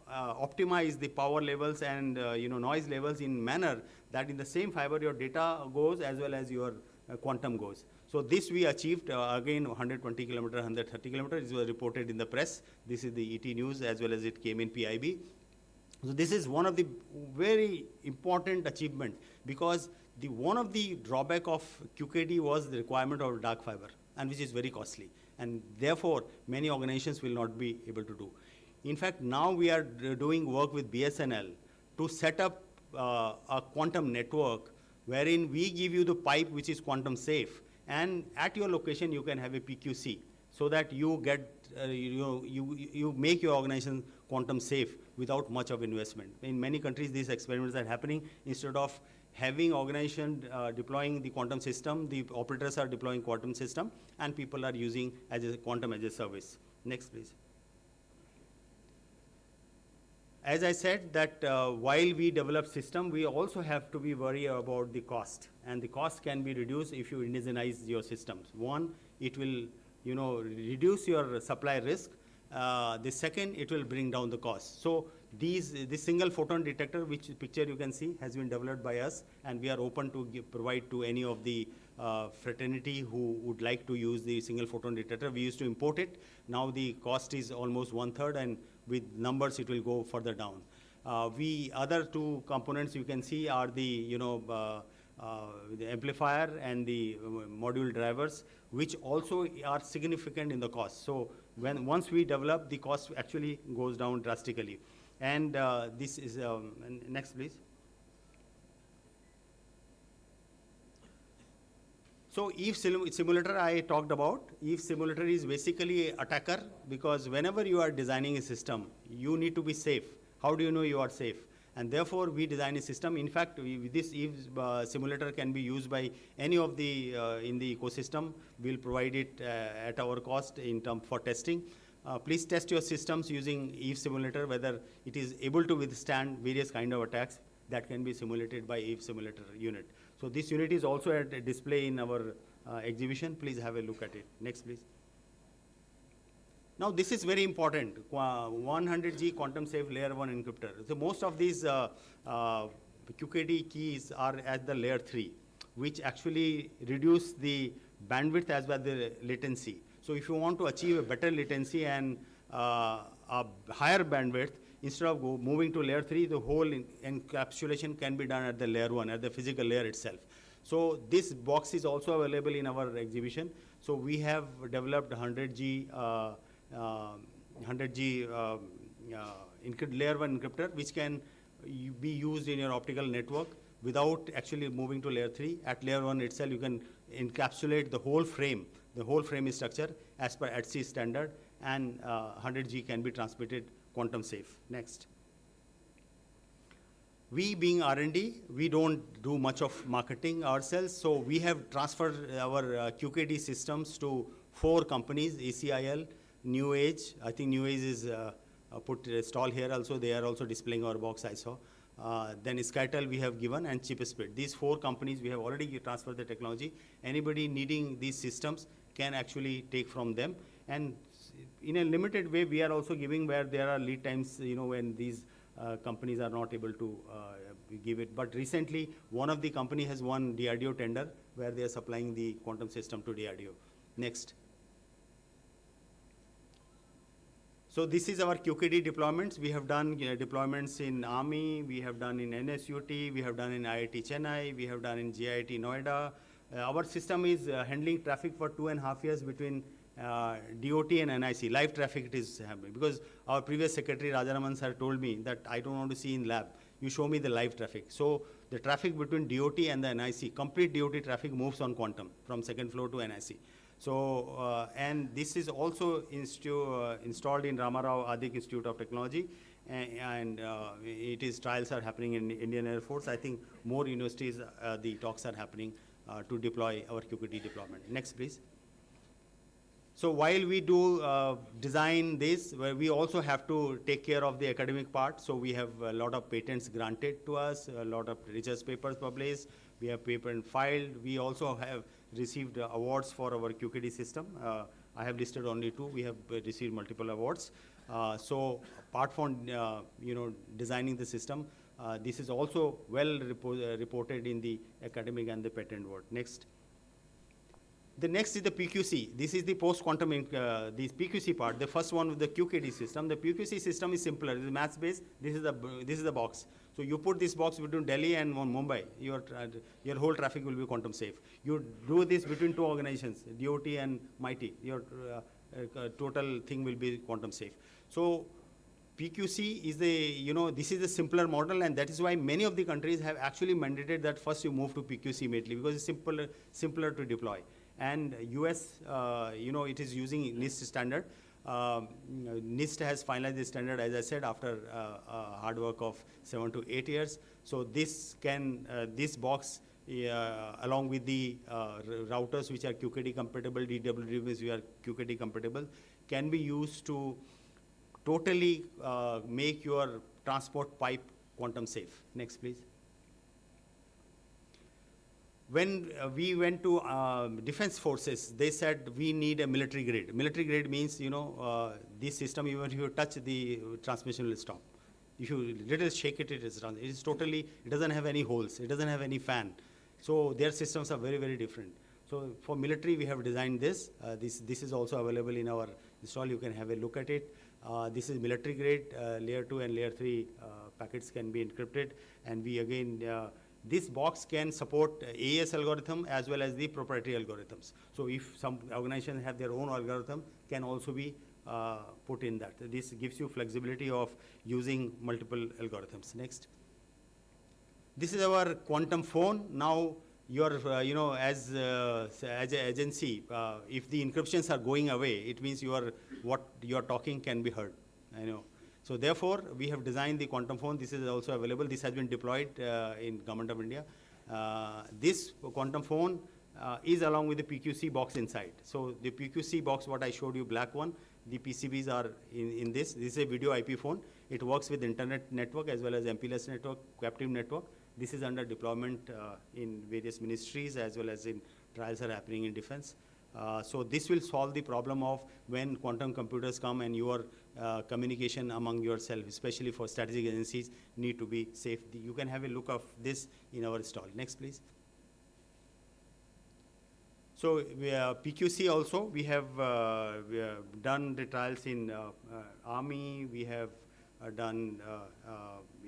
optimize the power levels and noise levels in manner that in the same fiber your data goes as well as your quantum goes. So this we achieved, again 120 kilometer, 130 kilometer, this was reported in the press. This is the ET news as well as it came in PIB. So this is one of the very important achievement, because one of the drawback of QKD was the requirement of dark fiber, and which is very costly, and therefore many organizations will not be able to do. In fact, now we are doing work with BSNL to set up a quantum network wherein we give you the pipe which is quantum safe, and at your location you can have a PQC, so that you get you make your organization quantum safe without much of investment. In many countries these experiments are happening. Instead of having organization deploying the quantum system, the operators are deploying quantum system, and people are using as a quantum as a service. Next, please. As I said that while we develop system, we also have to be worried about the cost, and the cost can be reduced if you indigenize your systems. One, it will reduce your supply risk. The second, it will bring down the cost. So this single photon detector, which picture you can see, has been developed by us, and we are open to provide to any of the fraternity who would like to use the single photon detector. We used to import it. Now the cost is almost 1/3, and with numbers it will go further down. Other two components you can see are the the amplifier and the module drivers, which also are significant in the cost. So once we develop, the cost actually goes down drastically. And this is next, please. So Eve simulator I talked about. Eve simulator is basically an attacker, because whenever you are designing a system, you need to be safe. How do you know you are safe? And therefore we design a system. In fact, this Eve simulator can be used by any of the in the ecosystem. We'll provide it at our cost in terms for testing. Please test your systems using Eve simulator, whether it is able to withstand various kind of attacks that can be simulated by Eve simulator unit. So this unit is also at a display in our exhibition. Please have a look at it. Next, please. Now this is very important. 100G quantum safe layer 1 encryptor. So most of these QKD keys are at the layer 3, which actually reduce the bandwidth as well as the latency. So if you want to achieve a better latency and a higher bandwidth, instead of moving to layer 3, the whole encapsulation can be done at the layer 1, at the physical layer itself. So this box is also available in our exhibition. So we have developed 100G layer 1 encryptor, which can be used in your optical network without actually moving to layer 3. At layer 1 itself, you can encapsulate the whole frame. The whole frame is structured as per ATSI standard, and 100G can be transmitted quantum safe. Next. We being R&D, we don't do much of marketing ourselves, so we have transferred our QKD systems to 4 companies: ACIL, New Age. I think New Age is put a stall here also. They are also displaying our box, I saw. Then Skytel we have given, and ChipSpeed. These 4 companies we have already transferred the technology. Anybody needing these systems can actually take from them. And in a limited way, we are also giving where there are lead times, when these companies are not able to give it. But recently, one of the company has won DRDO tender where they are supplying the quantum system to DRDO. Next. So this is our QKD deployments. We have done deployments in Army, we have done in NSUT, we have done in IIT Chennai, we have done in GIT Noida, Our system is handling traffic for 2.5 years between DOT and NIC. Live traffic it is happening. Because our previous secretary, Rajaraman sir, told me that I don't want to see in lab. You show me the live traffic. So the traffic between DOT and the NIC, complete DOT traffic moves on quantum from second floor to NIC. So, and this is also installed in Ramarao Adik Institute of Technology, and trials are happening in Indian Air Force. I think more universities, the talks are happening to deploy our QKD deployment. Next, please. So while we do design this, we also have to take care of the academic part. So we have a lot of patents granted to us, a lot of research papers published, we have patent filed. We also have received awards for our QKD system. I have listed only 2. We have received multiple awards. So apart from designing the system, this is also well reported in the academic and the patent world. Next. The next is the PQC. This is the post-quantum, the PQC part. The first one with the QKD system. The PQC system is simpler. It is maths-based. This is the box. So you put this box between Delhi and Mumbai. Your whole traffic will be quantum safe. You do this between 2 organizations, DOT and MIT. Your total thing will be quantum safe. So PQC is this is a simpler model, and that is why many of the countries have actually mandated that first you move to PQC immediately, because it's simpler to deploy. And US, it is using NIST standard. NIST has finalized the standard, as I said, after hard work of 7 to 8 years. So this box, along with the routers which are QKD compatible, DWDMs which are QKD compatible, can be used to totally make your transport pipe quantum safe. Next, please. When we went to defense forces, they said we need a military grade. Military grade means, this system, even if you touch the transmission will stop. If you little shake it, it is totally, it doesn't have any holes, it doesn't have any fan. So their systems are very, very different. So for military, we have designed this. This is also available in our install. You can have a look at it. This is military grade, layer 2 and layer 3 packets can be encrypted. And we again, this box can support AES algorithm as well as the proprietary algorithms. So if some organizations have their own algorithm, can also be put in that. This gives you flexibility of using multiple algorithms. Next. This is our quantum phone. Now, your, as an agency, if the encryptions are going away, it means what you are talking can be heard. So therefore, we have designed the quantum phone. This is also available. This has been deployed in Government of India. This quantum phone is along with the PQC box inside. So the PQC box, what I showed you, black one, the PCBs are in this. This is a video IP phone. It works with internet network as well as MPLS network, captive network. This is under deployment in various ministries as well as in trials are happening in defense. So this will solve the problem of when quantum computers come and your communication among yourself, especially for strategic agencies, need to be safe. You can have a look of this in our stall. Next, please. So PQC also, we have done the trials in Army, we have done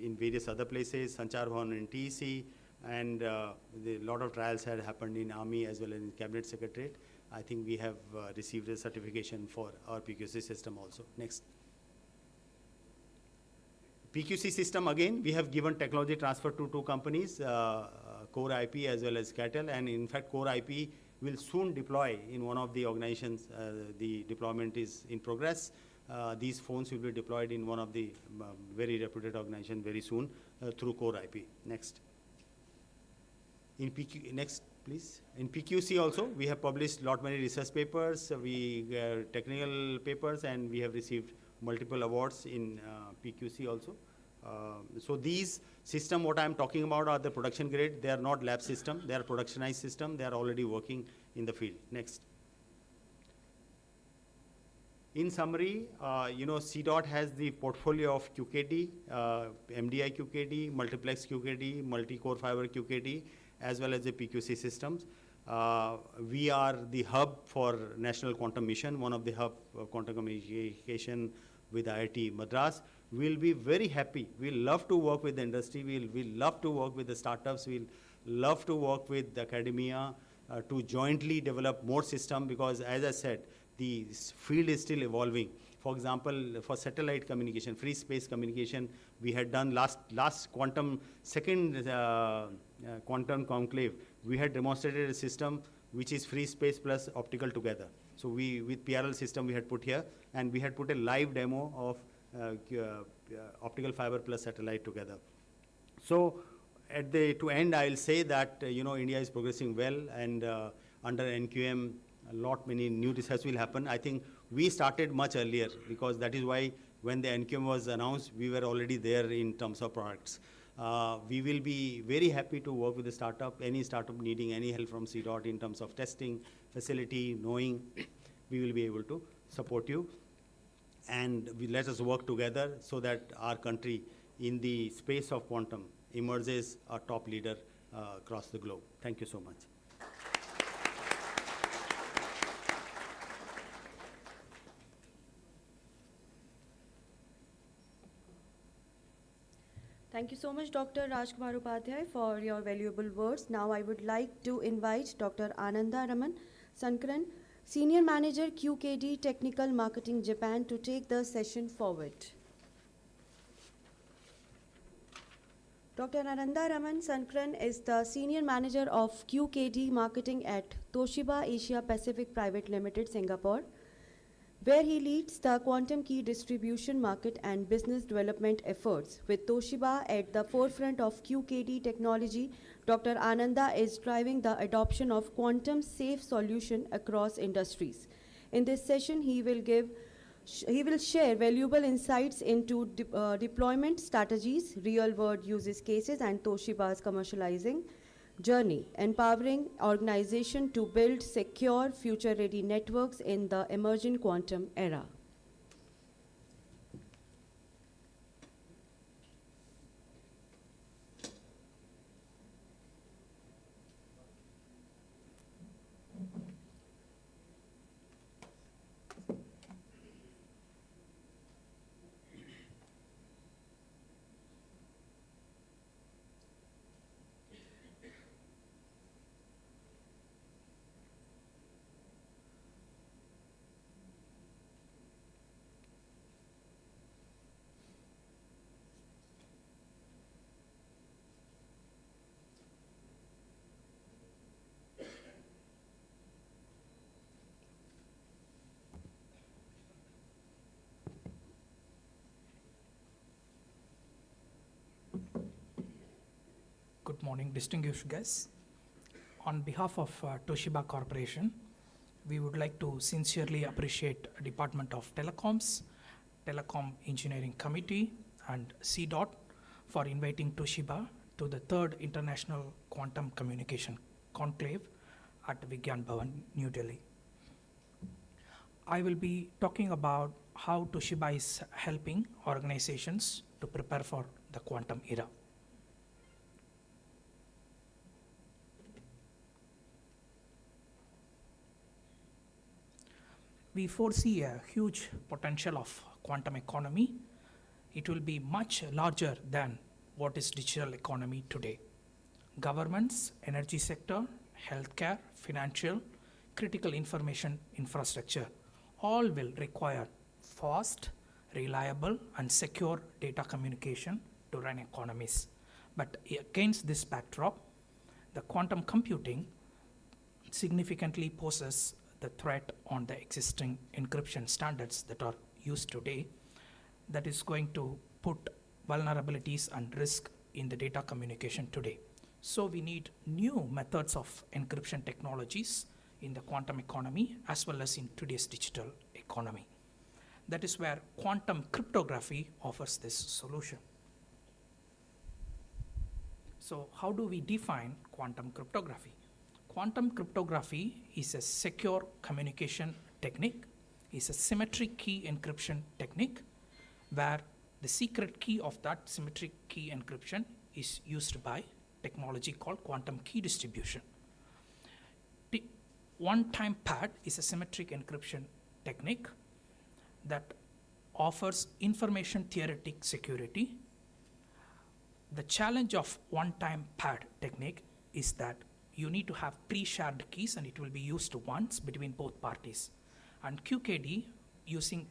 in various other places, Sanchar Bhavan in TEC, and a lot of trials had happened in Army as well as in Cabinet Secretariat. I think we have received a certification for our PQC system also. Next. PQC system, again, we have given technology transfer to 2 companies, Core IP as well as Cattel, and in fact, Core IP will soon deploy in one of the organizations. The deployment is in progress. These phones will be deployed in one of the very reputed organizations very soon through Core IP. Next. Next, please. In PQC also, we have published many research papers, technical papers, and we have received multiple awards in PQC also. So these system, what I'm talking about, are the production grade. They are not lab system. They are productionized system. They are already working in the field. Next. In summary, CDOT has the portfolio of QKD, MDI QKD, multiplex QKD, multi-core fiber QKD, as well as the PQC systems. We are the hub for National Quantum Mission, one of the hub of quantum communication with IIT Madras. We'll be very happy. We'll love to work with the industry. We'll love to work with the startups. We'll love to work with the academia to jointly develop more system, because as I said, the field is still evolving. For example, for satellite communication, free space communication, we had done last quantum, second quantum conclave, we had demonstrated a system which is free space plus optical together. So we, with PRL system we had put here, and we had put a live demo of optical fiber plus satellite together. So at the to end, I'll say that India is progressing well, and under NQM, many new research will happen. I think we started much earlier, because that is why when the NQM was announced, we were already there in terms of products. We will be very happy to work with the startup. Any startup needing any help from CDOT in terms of testing, facility, knowing, we will be able to support you. And let us work together so that our country in the space of quantum emerges a top leader across the globe. Thank you so much. Thank you so much, Dr. Rajkumar Upadhyay, for your valuable words. Now I would like to invite Dr. Ananda Raman Sankaran, Senior Manager, QKD Technical Marketing Japan, to take the session forward. Dr. Ananda Raman Sankaran is the Senior Manager of QKD Marketing at Toshiba Asia Pacific Private Limited, Singapore, where he leads the quantum key distribution market and business development efforts. With Toshiba at the forefront of QKD technology, Dr. Ananda is driving the adoption of quantum safe solution across industries. In this session, he will share valuable insights into deployment strategies, real-world use cases, and Toshiba's commercializing journey, empowering organizations to build secure, future-ready networks in the emerging quantum era. Good morning, distinguished guests. On behalf of Toshiba Corporation, we would like to sincerely appreciate Department of Telecoms, Telecom Engineering Committee, and CDOT for inviting Toshiba to the 3rd International Quantum Communication Conclave at Vigyan Bhavan, New Delhi. I will be talking about how Toshiba is helping organizations to prepare for the quantum era. We foresee a huge potential of quantum economy. It will be much larger than what is digital economy today. Governments, energy sector, healthcare, financial, critical information infrastructure, all will require fast, reliable, and secure data communication to run economies. But against this backdrop, the quantum computing significantly poses the threat on the existing encryption standards that are used today, that is going to put vulnerabilities and risk in the data communication today. So we need new methods of encryption technologies in the quantum economy as well as in today's digital economy. That is where quantum cryptography offers this solution. So how do we define quantum cryptography? Quantum cryptography is a secure communication technique, is a symmetric key encryption technique where the secret key of that symmetric key encryption is used by technology called quantum key distribution. The one-time pad is a symmetric encryption technique that offers information theoretic security. The challenge of one-time pad technique is that you need to have pre-shared keys, and it will be used once between both parties. And QKD, using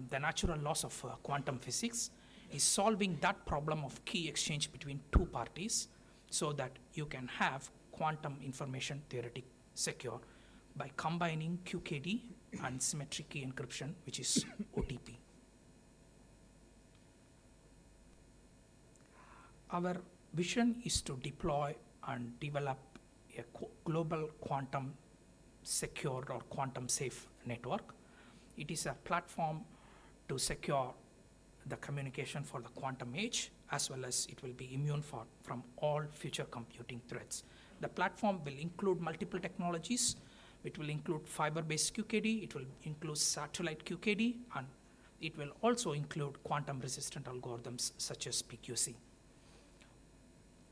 the natural laws of quantum physics, is solving that problem of key exchange between two parties so that you can have quantum information theoretic secure by combining QKD and symmetric key encryption, which is OTP. Our vision is to deploy and develop a global quantum secure or quantum safe network. It is a platform to secure the communication for the quantum age, as well as it will be immune from all future computing threats. The platform will include multiple technologies. It will include fiber-based QKD, it will include satellite QKD, and it will also include quantum-resistant algorithms such as PQC.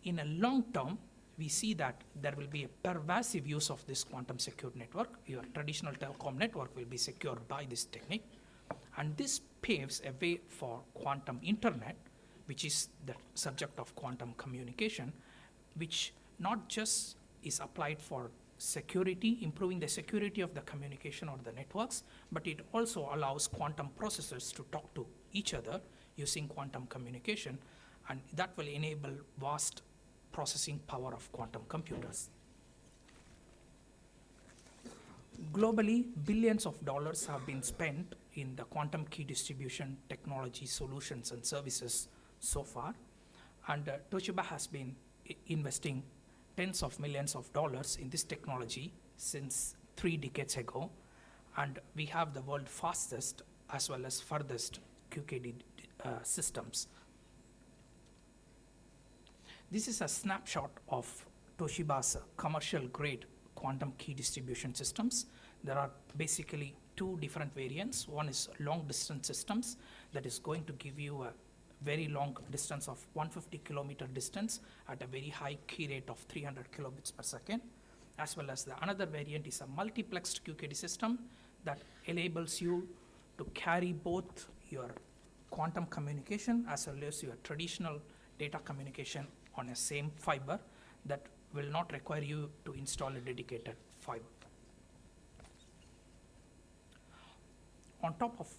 In a long term, we see that there will be a pervasive use of this quantum secured network. Your traditional telecom network will be secured by this technique. And this paves a way for quantum internet, which is the subject of quantum communication, which not just is applied for security, improving the security of the communication or the networks, but it also allows quantum processors to talk to each other using quantum communication, and that will enable vast processing power of quantum computers. Globally, billions of dollars have been spent in the quantum key distribution technology solutions and services so far, and Toshiba has been investing tens of millions of dollars in this technology since 3 decades ago, and we have the world's fastest as well as furthest QKD systems. This is a snapshot of Toshiba's commercial grade quantum key distribution systems. There are basically 2 different variants. One is long distance systems that is going to give you a very long distance of 150 kilometer distance at a very high key rate of 300 kilobits per second, as well as the another variant is a multiplexed QKD system that enables you to carry both your quantum communication as well as your traditional data communication on a same fiber that will not require you to install a dedicated fiber. On top of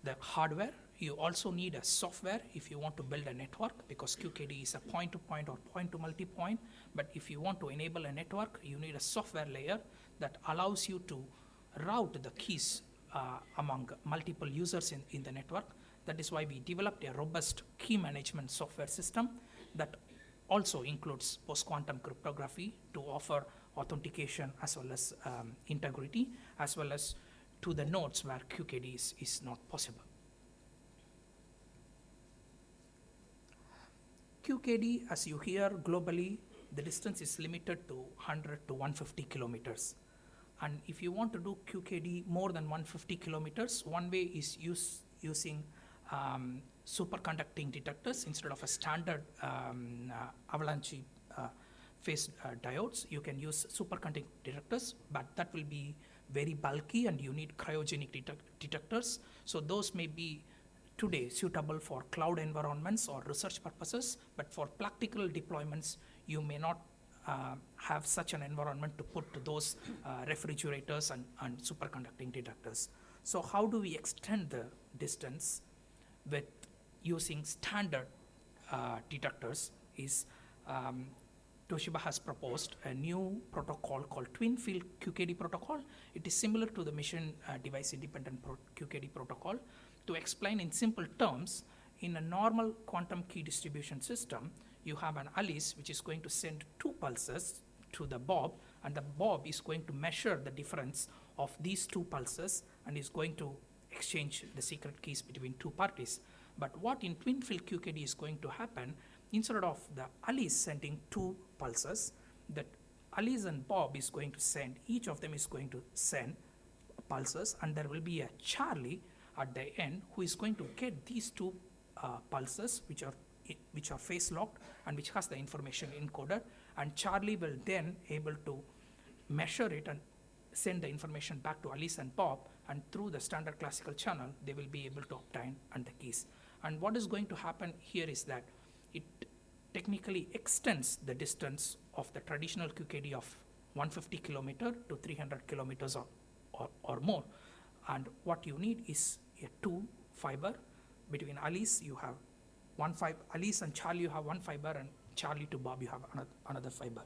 the hardware, you also need a software if you want to build a network, because QKD is a point-to-point or point-to-multipoint. But if you want to enable a network, you need a software layer that allows you to route the keys among multiple users in the network. That is why we developed a robust key management software system that also includes post-quantum cryptography to offer authentication as well as integrity, as well as to the nodes where QKD is not possible. QKD, as you hear globally, the distance is limited to 100 to 150 kilometers. And if you want to do QKD more than 150 kilometers, one way is using superconducting detectors instead of a standard avalanche phase diodes. You can use superconducting detectors, but that will be very bulky and you need cryogenic detectors. So those may be today suitable for cloud environments or research purposes, but for practical deployments, you may not have such an environment to put to those refrigerators and superconducting detectors. So how do we extend the distance with using standard detectors is Toshiba has proposed a new protocol called twin field QKD protocol. It is similar to the mission device independent QKD protocol. To explain in simple terms, in a normal quantum key distribution system, you have an Alice which is going to send 2 pulses to the Bob, and the Bob is going to measure the difference of these 2 pulses and is going to exchange the secret keys between 2 parties. But what in twin field QKD is going to happen, instead of the Alice sending 2 pulses, that Alice and Bob is going to send, each of them is going to send pulses, and there will be a Charlie at the end who is going to get these 2 pulses which are phase locked and which has the information encoded, and Charlie will then able to measure it and send the information back to Alice and Bob, and through the standard classical channel they will be able to obtain the keys. And what is going to happen here is that it technically extends the distance of the traditional QKD of 150 kilometer to 300 kilometers or more. And what you need is a two fiber. Between Alice, you have one fiber. Alice and Charlie, you have one fiber, and Charlie to Bob, you have another fiber.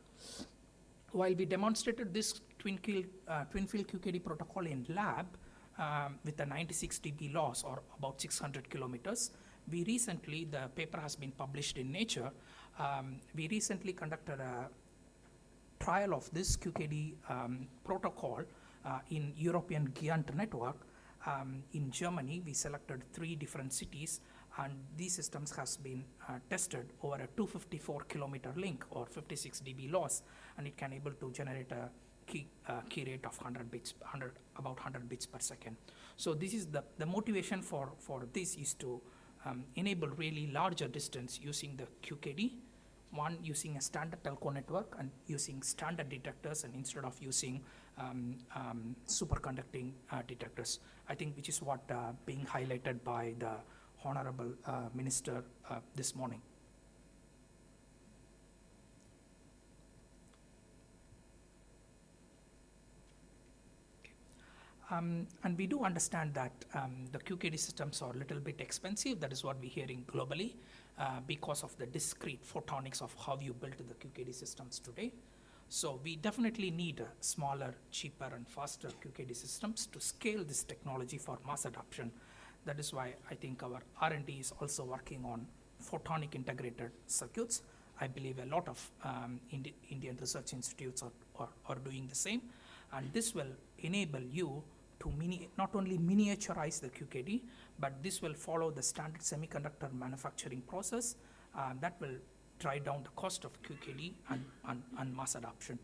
While we demonstrated this twin field QKD protocol in lab with a 96 dB loss, or about 600 kilometers, we recently, the paper has been published in Nature, we recently conducted a trial of this QKD protocol in European Giant network. In Germany, we selected 3 different cities, and these systems has been tested over a 254 kilometer link or 56 dB loss, and it can able to generate a key rate of about 100 bits per second. So this is the motivation for this is to enable really larger distance using the QKD, one using a standard telco network and using standard detectors, and instead of using superconducting detectors, I think, which is what being highlighted by the Honorable Minister this morning. And we do understand that the QKD systems are a little bit expensive. That is what we're hearing globally because of the discrete photonics of how you built the QKD systems today. So we definitely need smaller, cheaper, and faster QKD systems to scale this technology for mass adoption. That is why I think our R&D is also working on photonic integrated circuits. I believe a lot of Indian research institutes are doing the same. And this will enable you to not only miniaturize the QKD, but this will follow the standard semiconductor manufacturing process that will drive down the cost of QKD and mass adoption.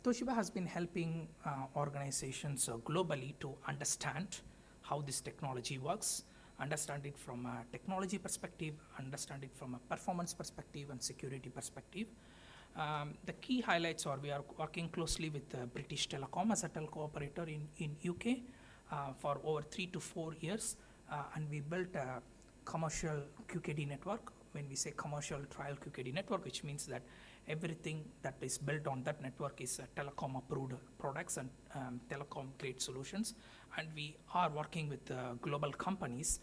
Toshiba has been helping organizations globally to understand how this technology works, understand it from a technology perspective, understand it from a performance perspective and security perspective. The key highlights are we are working closely with British Telecom as a telco operator in UK for over 3 to 4 years, and we built a commercial QKD network. When we say commercial trial QKD network, which means that everything that is built on that network is telecom approved products and telecom grade solutions. And we are working with global companies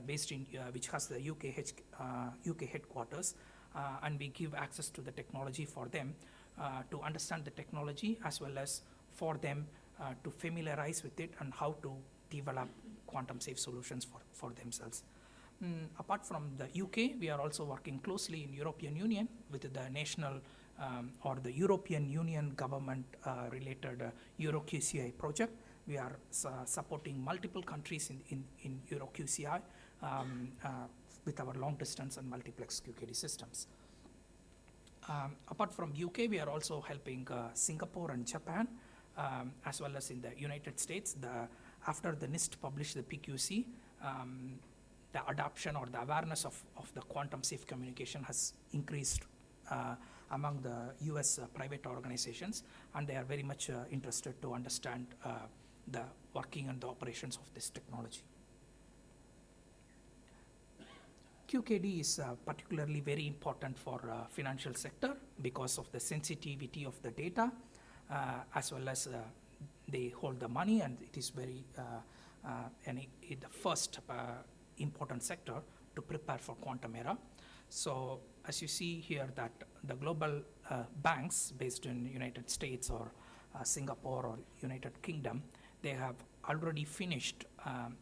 based in which has the UK headquarters, and we give access to the technology for them to understand the technology, as well as for them to familiarize with it and how to develop quantum safe solutions for themselves. Apart from the UK, we are also working closely in European Union with the national or the European Union government related EuroQCI project. We are supporting multiple countries in EuroQCI with our long distance and multiplex QKD systems. Apart from UK, we are also helping Singapore and Japan, as well as in the United States. After the NIST published the PQC, the adoption or the awareness of the quantum safe communication has increased among the US private organizations, and they are very much interested to understand the working and the operations of this technology. QKD is particularly very important for financial sector because of the sensitivity of the data, as well as they hold the money, and it is very the first important sector to prepare for quantum era. So as you see here that the global banks based in United States or Singapore or United Kingdom, they have already finished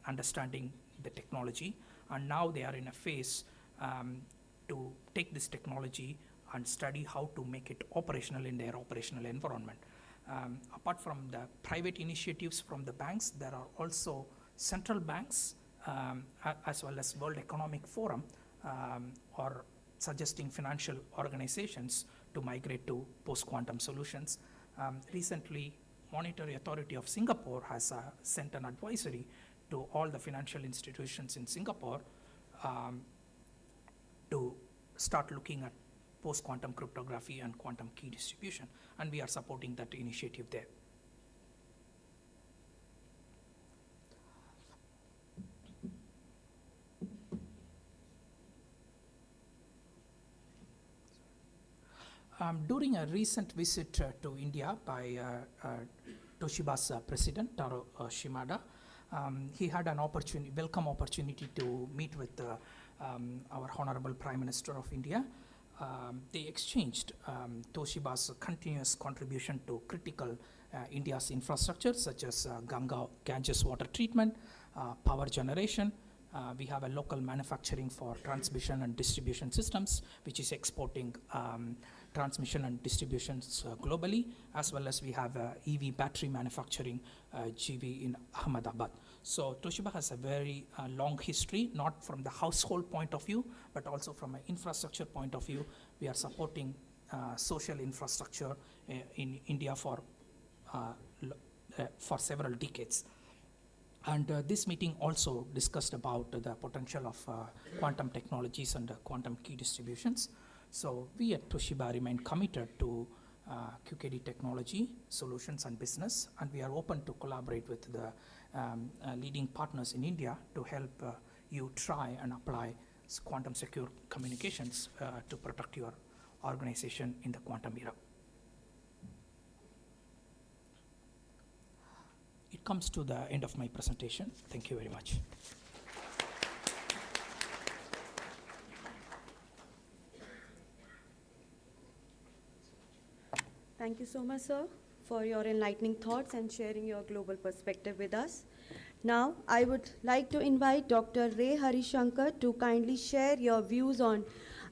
understanding the technology, and now they are in a phase to take this technology and study how to make it operational in their operational environment. Apart from the private initiatives from the banks, there are also central banks as well as World Economic Forum are suggesting financial organizations to migrate to post-quantum solutions. Recently, Monetary Authority of Singapore has sent an advisory to all the financial institutions in Singapore to start looking at post-quantum cryptography and quantum key distribution, and we are supporting that initiative there. During a recent visit to India by Toshiba's president, Taro Shimada, he had an welcome opportunity to meet with our Honorable Prime Minister of India. They exchanged Toshiba's continuous contribution to critical India's infrastructure, such as Ganges water treatment, power generation. We have a local manufacturing for transmission and distribution systems, which is exporting transmission and distributions globally, as well as we have EV battery manufacturing, GV in Ahmedabad. So Toshiba has a very long history, not from the household point of view, but also from an infrastructure point of view. We are supporting social infrastructure in India for several decades. And this meeting also discussed about the potential of quantum technologies and quantum key distributions. So we at Toshiba remain committed to QKD technology, solutions and business, and we are open to collaborate with the leading partners in India to help you try and apply quantum secure communications to protect your organization in the quantum era. It comes to the end of my presentation. Thank you very much. Thank you so much, sir, for your enlightening thoughts and sharing your global perspective with us. Now, I would like to invite Dr. Ray Harishankar to kindly share your views on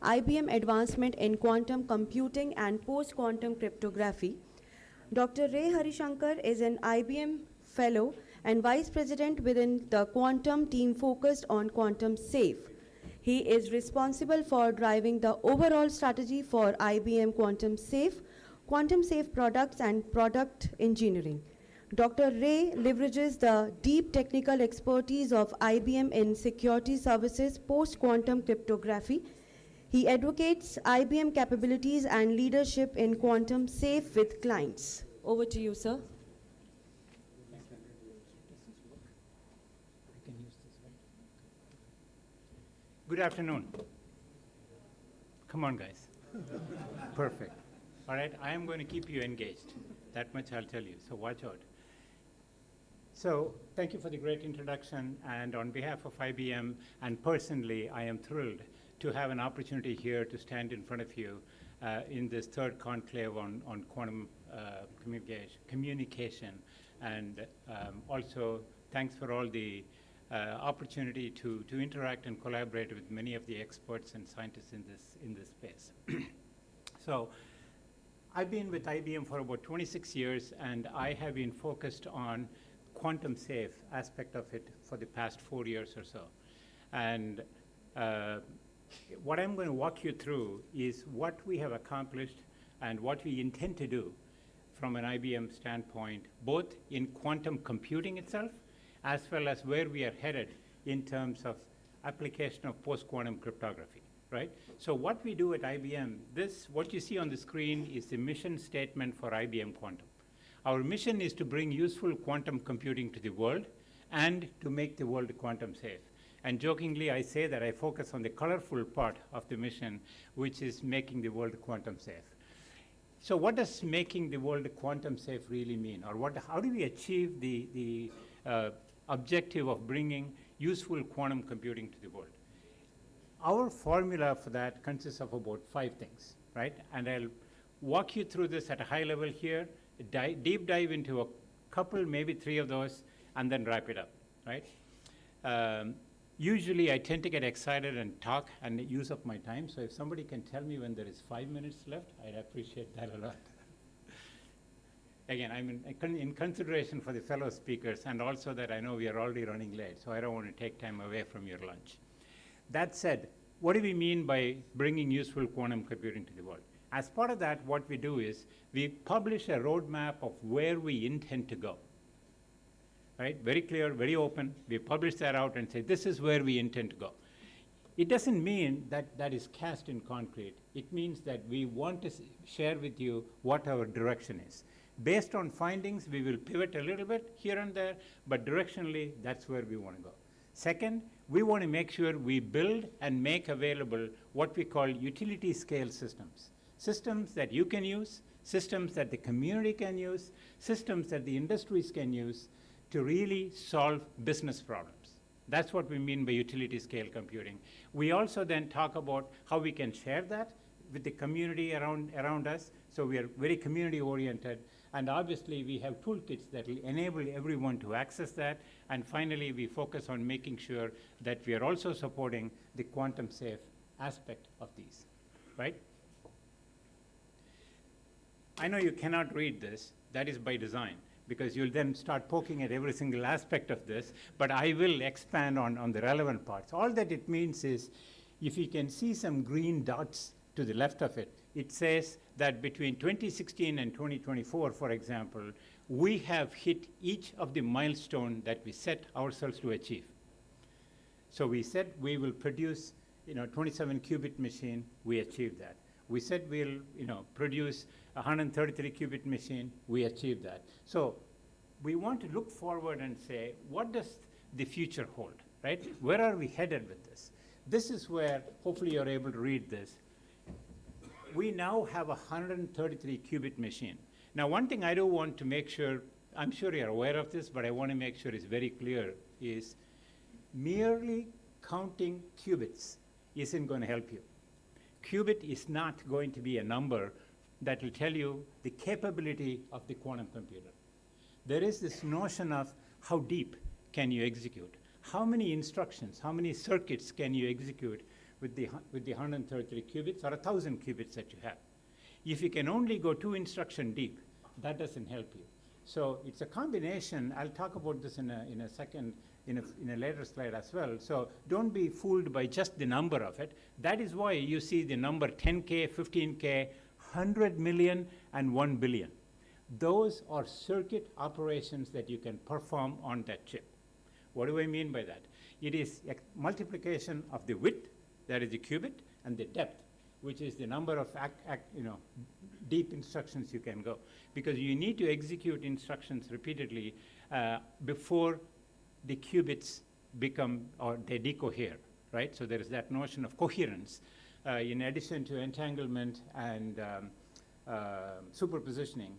IBM advancement in quantum computing and post-quantum cryptography. Dr. Ray Harishankar is an IBM Fellow and Vice President within the quantum team focused on quantum safe. He is responsible for driving the overall strategy for IBM quantum safe products and product engineering. Dr. Ray leverages the deep technical expertise of IBM in security services post-quantum cryptography. He advocates IBM capabilities and leadership in quantum safe with clients. Over to you, sir. Good afternoon. Come on, guys. Perfect. All right, I am going to keep you engaged. That much I'll tell you, so watch out. So thank you for the great introduction, and on behalf of IBM and personally, I am thrilled to have an opportunity here to stand in front of you in this third conclave on quantum communication. And also, thanks for all the opportunity to interact and collaborate with many of the experts and scientists in this space. So I've been with IBM for about 26 years, and I have been focused on quantum safe aspect of it for the past 4 years or so. And what I'm going to walk you through is what we have accomplished and what we intend to do from an IBM standpoint, both in quantum computing itself, as well as where we are headed in terms of application of post-quantum cryptography, right? So what we do at IBM, what you see on the screen is the mission statement for IBM Quantum. Our mission is to bring useful quantum computing to the world and to make the world quantum safe. And jokingly, I say that I focus on the colorful part of the mission, which is making the world quantum safe. So what does making the world quantum safe really mean? Or how do we achieve the objective of bringing useful quantum computing to the world? Our formula for that consists of about 5 things, right? And I'll walk you through this at a high level here, deep dive into a couple, maybe 3 of those, and then wrap it up, right? Usually I tend to get excited and talk and use up my time, so if somebody can tell me when there is 5 minutes left, I'd appreciate that a lot. Again, I'm in consideration for the fellow speakers, and also that I know we are already running late, so I don't want to take time away from your lunch. That said, what do we mean by bringing useful quantum computing to the world? As part of that, what we do is we publish a roadmap of where we intend to go, right? Very clear, very open. We publish that out and say, this is where we intend to go. It doesn't mean that that is cast in concrete. It means that we want to share with you what our direction is. Based on findings, we will pivot a little bit here and there, but directionally, that's where we want to go. Second, we want to make sure we build and make available what we call utility scale systems. Systems that you can use, systems that the community can use, systems that the industries can use to really solve business problems. That's what we mean by utility scale computing. We also then talk about how we can share that with the community around us. So we are very community oriented. And obviously we have toolkits that will enable everyone to access that. And finally, we focus on making sure that we are also supporting the quantum safe aspect of these, right? I know you cannot read this. That is by design, because you'll then start poking at every single aspect of this, but I will expand on the relevant parts. All that it means is, if you can see some green dots to the left of it, it says that between 2016 and 2024, for example, we have hit each of the milestone that we set ourselves to achieve. So we said we will produce 27 qubit machine, we achieved that. We said we'll produce 133 qubit machine, we achieved that. So we want to look forward and say, what does the future hold, right? Where are we headed with this? This is where, hopefully you're able to read this. We now have a 133 qubit machine. Now, one thing I do want to make sure, I'm sure you're aware of this, but I want to make sure it's very clear, is merely counting qubits isn't going to help you. Qubit is not going to be a number that will tell you the capability of the quantum computer. There is this notion of how deep can you execute? How many instructions, how many circuits can you execute with the 133 qubits or 1,000 qubits that you have? If you can only go 2 instruction deep, that doesn't help you. So it's a combination. I'll talk about this in a second, in a later slide as well. So don't be fooled by just the number of it. That is why you see the number 10K, 15K, 100 million, and 1 billion. Those are circuit operations that you can perform on that chip. What do I mean by that? It is a multiplication of the width, that is the qubit, and the depth, which is the number of deep instructions you can go. Because you need to execute instructions repeatedly before the qubits become, or they decohere, right? So there is that notion of coherence. In addition to entanglement and superpositioning,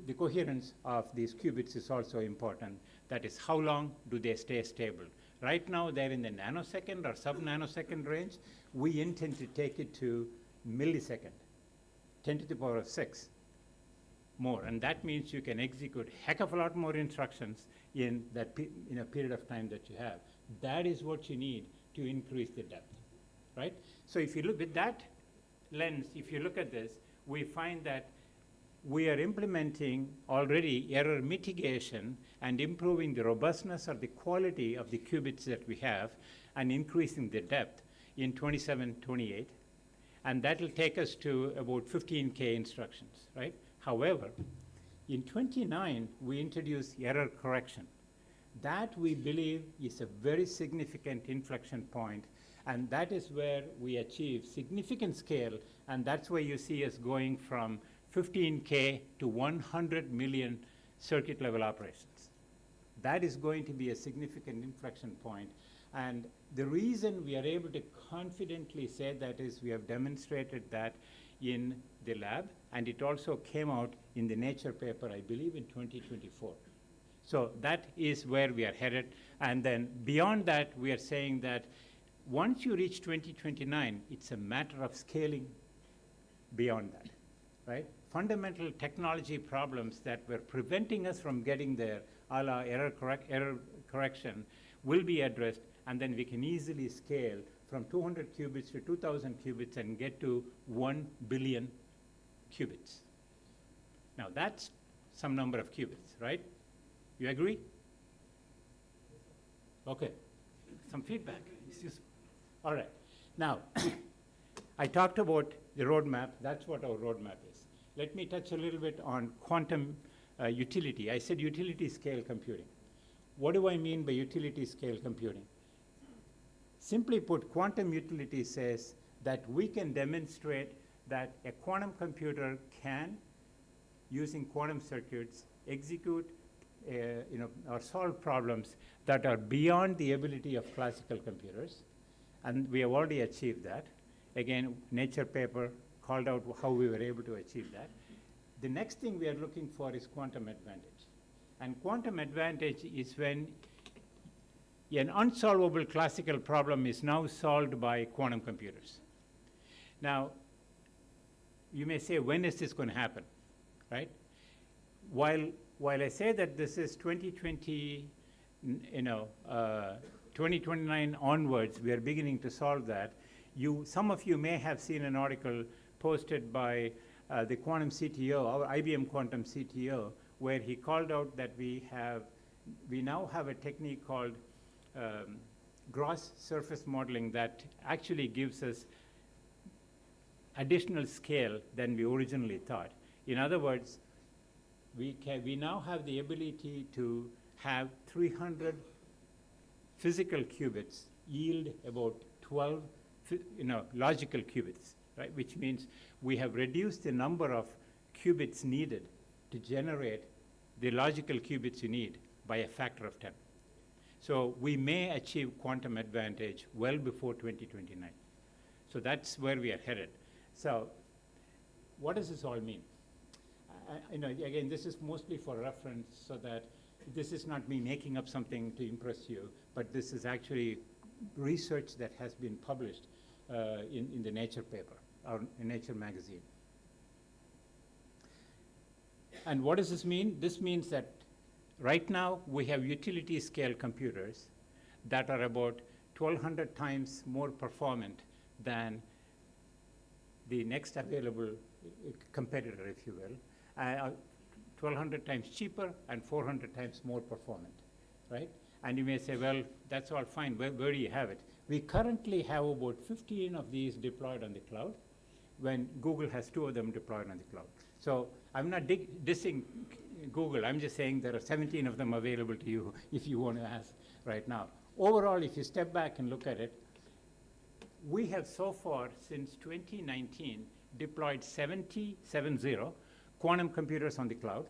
the coherence of these qubits is also important. That is, how long do they stay stable? Right now, they're in the nanosecond or sub-nanosecond range. We intend to take it to millisecond, 10 to the power of 6 more. And that means you can execute a heck of a lot more instructions in that in a period of time that you have. That is what you need to increase the depth, right? So if you look with that lens, if you look at this, we find that we are implementing already error mitigation and improving the robustness or the quality of the qubits that we have and increasing the depth in 27, 28. And that will take us to about 15K instructions, right? However, in 29, we introduce error correction. That, we believe, is a very significant inflection point, and that is where we achieve significant scale, and that's why you see us going from 15K to 100 million circuit level operations. That is going to be a significant inflection point. And the reason we are able to confidently say that is we have demonstrated that in the lab, and it also came out in the Nature paper, I believe, in 2024. So that is where we are headed. And then beyond that, we are saying that once you reach 2029, it's a matter of scaling beyond that, right? Fundamental technology problems that were preventing us from getting there, a la error correction, will be addressed, and then we can easily scale from 200 qubits to 2,000 qubits and get to 1 billion qubits. Now that's some number of qubits, right? You agree? Okay, some feedback. All right, now I talked about the roadmap. That's what our roadmap is. Let me touch a little bit on quantum utility. I said utility scale computing. What do I mean by utility scale computing? Simply put, quantum utility says that we can demonstrate that a quantum computer can, using quantum circuits, execute or solve problems that are beyond the ability of classical computers. And we have already achieved that. Again, Nature paper, called out how we were able to achieve that. The next thing we are looking for is quantum advantage. And quantum advantage is when an unsolvable classical problem is now solved by quantum computers. Now, you may say, when is this going to happen, right? While I say that this is 2020, 2029 onwards, we are beginning to solve that. Some of you may have seen an article posted by the quantum CTO, our IBM quantum CTO, where he called out that we now have a technique called gross surface modeling that actually gives us additional scale than we originally thought. In other words, we now have the ability to have 300 physical qubits yield about 12 logical qubits, right? Which means we have reduced the number of qubits needed to generate the logical qubits you need by a factor of 10. So we may achieve quantum advantage well before 2029. So that's where we are headed. So what does this all mean? Again, this is mostly for reference, so that this is not me making up something to impress you, but this is actually research that has been published in the Nature paper, or in Nature magazine. And what does this mean? This means that right now we have utility scale computers that are about 1,200 times more performant than the next available competitor, if you will. 1,200 times cheaper and 400 times more performant, right? And you may say, well, that's all fine. Where do you have it? We currently have about 15 of these deployed on the cloud, when Google has 2 of them deployed on the cloud. So I'm not dissing Google. I'm just saying there are 17 of them available to you if you want to ask right now. Overall, if you step back and look at it, we have so far, since 2019, deployed 70 quantum computers on the cloud.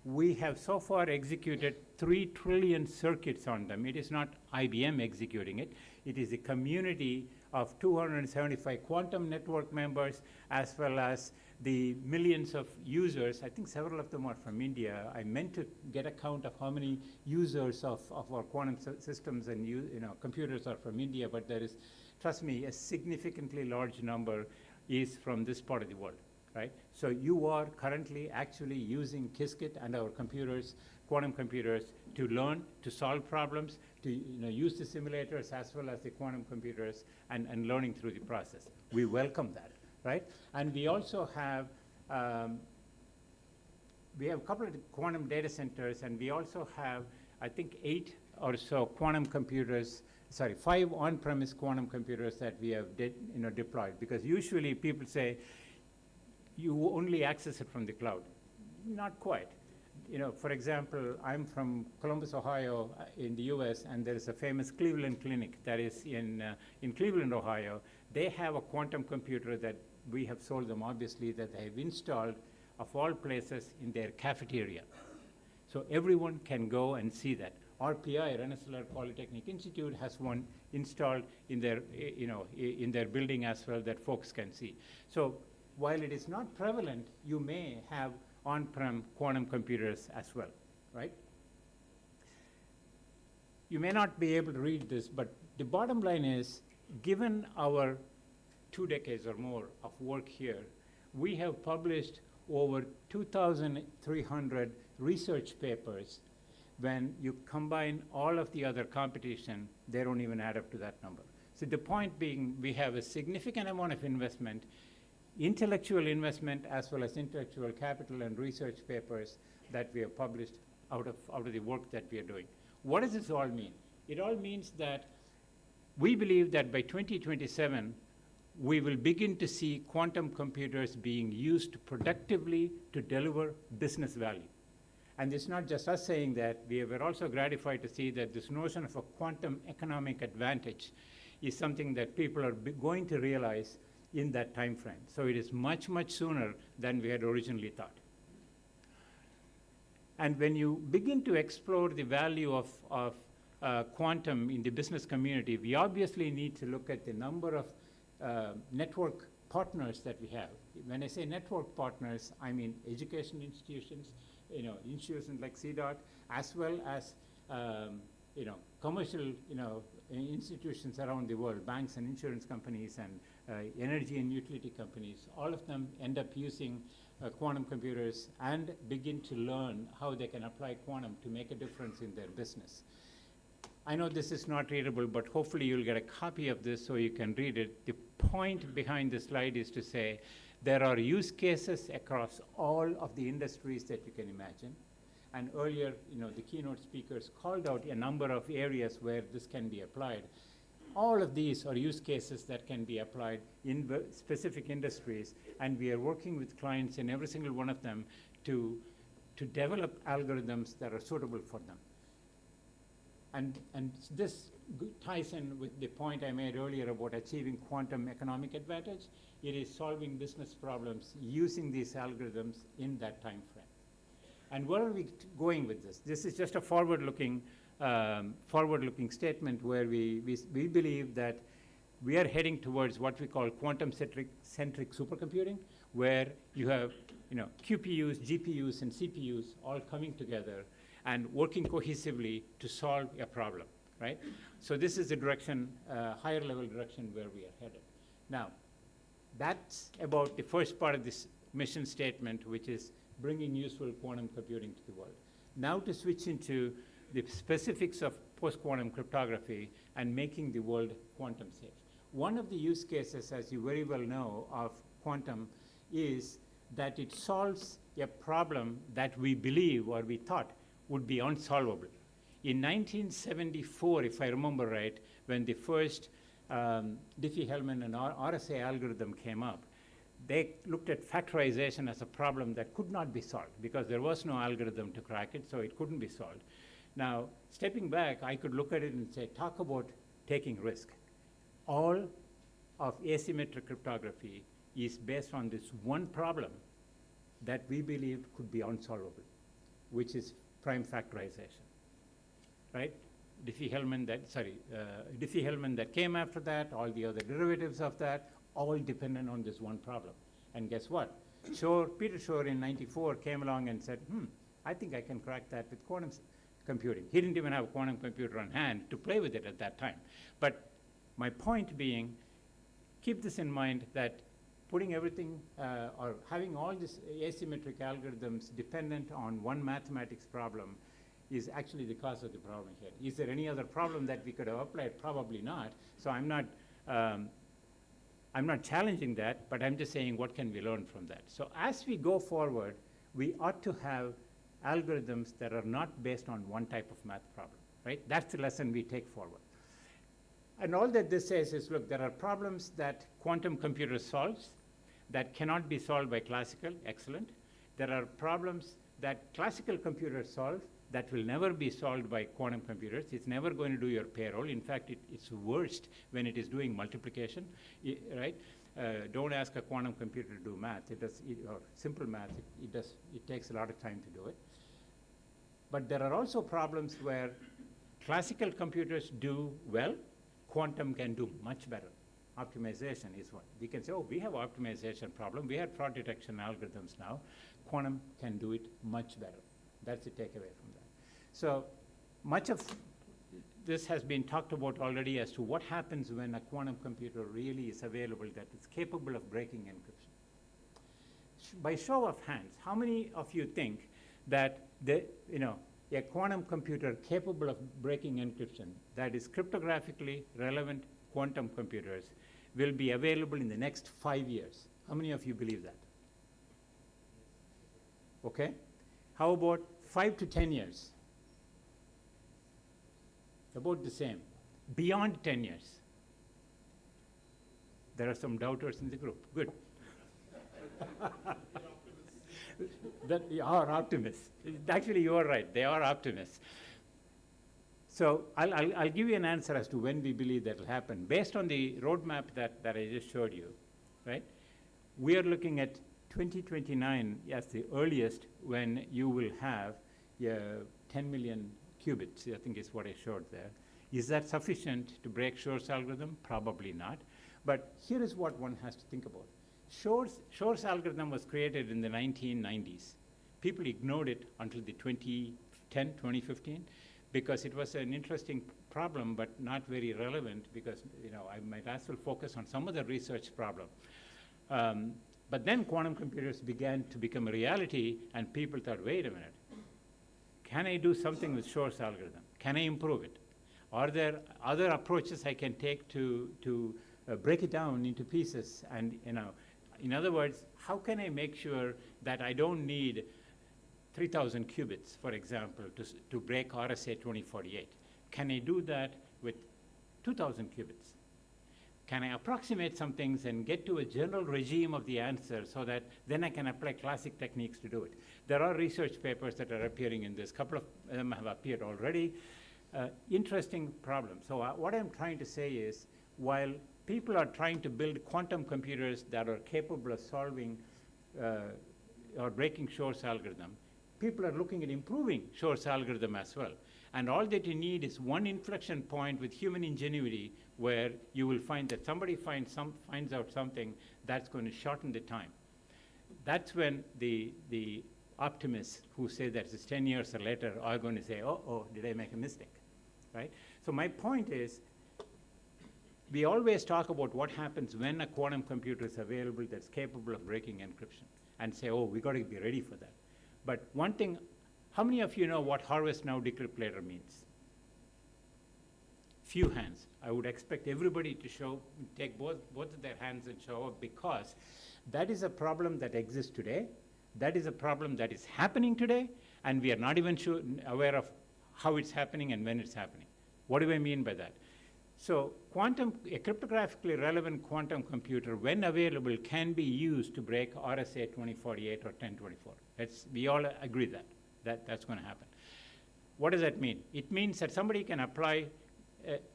We have so far executed 3 trillion circuits on them. It is not IBM executing it. It is a community of 275 quantum network members, as well as the millions of users. I think several of them are from India. I meant to get a count of how many users of our quantum systems and computers are from India, but there is, trust me, a significantly large number is from this part of the world, right? So you are currently actually using Qiskit and our computers, quantum computers, to learn, to solve problems, to use the simulators as well as the quantum computers, and learning through the process. We welcome that, right? And we also have a couple of quantum data centers, and we also have, I think, 8 or so quantum computers, 5 on-premise quantum computers that we have deployed. Because usually people say, you only access it from the cloud. Not quite. For example, I'm from Columbus, Ohio, in the US, and there is a famous Cleveland Clinic that is in Cleveland, Ohio. They have a quantum computer that we have sold them, obviously, that they have installed, of all places, in their cafeteria. So everyone can go and see that. RPI, Rensselaer Polytechnic Institute, has one installed in their, in their building as well that folks can see. So while it is not prevalent, you may have on-prem quantum computers as well, right? You may not be able to read this, but the bottom line is, given our 2 decades or more of work here, we have published over 2,300 research papers. When you combine all of the other competition, they don't even add up to that number. So the point being, we have a significant amount of investment, intellectual investment, as well as intellectual capital and research papers that we have published out of the work that we are doing. What does this all mean? It all means that we believe that by 2027, we will begin to see quantum computers being used productively to deliver business value. And it's not just us saying that. We were also gratified to see that this notion of a quantum economic advantage is something that people are going to realize in that time frame. So it is much, much sooner than we had originally thought. And when you begin to explore the value of quantum in the business community, we obviously need to look at the number of network partners that we have. When I say network partners, I mean education institutions, institutions like CDOT, as well as commercial, institutions around the world, banks and insurance companies and energy and utility companies. All of them end up using quantum computers and begin to learn how they can apply quantum to make a difference in their business. I know this is not readable, but hopefully you'll get a copy of this so you can read it. The point behind this slide is to say there are use cases across all of the industries that you can imagine. And earlier, the keynote speakers called out a number of areas where this can be applied. All of these are use cases that can be applied in specific industries, and we are working with clients in every single one of them to develop algorithms that are suitable for them. And this ties in with the point I made earlier about achieving quantum economic advantage. It is solving business problems using these algorithms in that time frame. And where are we going with this? This is just a forward-looking statement where we believe that we are heading towards what we call quantum-centric supercomputing, where you have QPUs, GPUs, and CPUs all coming together and working cohesively to solve a problem, right? So this is the direction, higher level direction where we are headed. Now, that's about the first part of this mission statement, which is bringing useful quantum computing to the world. Now to switch into the specifics of post-quantum cryptography and making the world quantum safe. One of the use cases, as you very well know, of quantum is that it solves a problem that we believe or we thought would be unsolvable. In 1974, if I remember right, when the first Diffie-Hellman and RSA algorithm came up, they looked at factorization as a problem that could not be solved because there was no algorithm to crack it, so it couldn't be solved. Now, stepping back, I could look at it and say, talk about taking risk. All of asymmetric cryptography is based on this one problem that we believe could be unsolvable, which is prime factorization, right? Diffie-Hellman that came after that, all the other derivatives of that, all dependent on this one problem. And guess what? Peter Shor in '94 came along and said, I think I can crack that with quantum computing. He didn't even have a quantum computer on hand to play with it at that time. But my point being, keep this in mind that putting everything or having all these asymmetric algorithms dependent on one mathematics problem is actually the cause of the problem here. Is there any other problem that we could have applied? Probably not. So I'm not challenging that, but I'm just saying what can we learn from that. So as we go forward, we ought to have algorithms that are not based on one type of math problem, right? That's the lesson we take forward. And all that this says is, look, there are problems that quantum computer solves that cannot be solved by classical, excellent. There are problems that classical computers solve that will never be solved by quantum computers. It's never going to do your payroll. In fact, it's worst when it is doing multiplication, right? Don't ask a quantum computer to do math. Or simple math, it takes a lot of time to do it. But there are also problems where classical computers do well, quantum can do much better. Optimization is one. We can say, oh, we have optimization problem. We have fraud detection algorithms now. Quantum can do it much better. That's the takeaway from that. So much of this has been talked about already as to what happens when a quantum computer really is available that is capable of breaking encryption. By show of hands, how many of you think that a quantum computer capable of breaking encryption, that is cryptographically relevant quantum computers, will be available in the next 5 years? How many of you believe that? Okay. How about 5 to 10 years? About the same. Beyond 10 years. There are some doubters in the group. Good. That you are optimists. Actually, you are right. They are optimists. So I'll give you an answer as to when we believe that will happen. Based on the roadmap that I just showed you, right? We are looking at 2029 as the earliest when you will have 10 million qubits, I think is what I showed there. Is that sufficient to break Shor's algorithm? Probably not. But here is what one has to think about. Shor's algorithm was created in the 1990s. People ignored it until the 2010, 2015, because it was an interesting problem, but not very relevant, because I might as well focus on some other research problem. But then quantum computers began to become a reality, and people thought, wait a minute, can I do something with Shor's algorithm? Can I improve it? Are there other approaches I can take to break it down into pieces? And in other words, how can I make sure that I don't need 3,000 qubits, for example, to break RSA 2048? Can I do that with 2,000 qubits? Can I approximate some things and get to a general regime of the answer so that then I can apply classic techniques to do it? There are research papers that are appearing in this. A couple of them have appeared already. Interesting problem. So what I'm trying to say is, while people are trying to build quantum computers that are capable of solving or breaking Shor's algorithm, people are looking at improving Shor's algorithm as well. And all that you need is one inflection point with human ingenuity where you will find that somebody finds out something that's going to shorten the time. That's when the optimists who say that it's 10 years or later are going to say, oh, did I make a mistake, right? So my point is, we always talk about what happens when a quantum computer is available that's capable of breaking encryption and say, oh, we got to be ready for that. But one thing, how many of you know what harvest now, decrypt later means? Few hands. I would expect everybody to take both of their hands and show up, because that is a problem that exists today. That is a problem that is happening today, and we are not even aware of how it's happening and when it's happening. What do I mean by that? So a cryptographically relevant quantum computer, when available, can be used to break RSA 2048 or 1024. We all agree that's going to happen. What does that mean? It means that somebody can apply,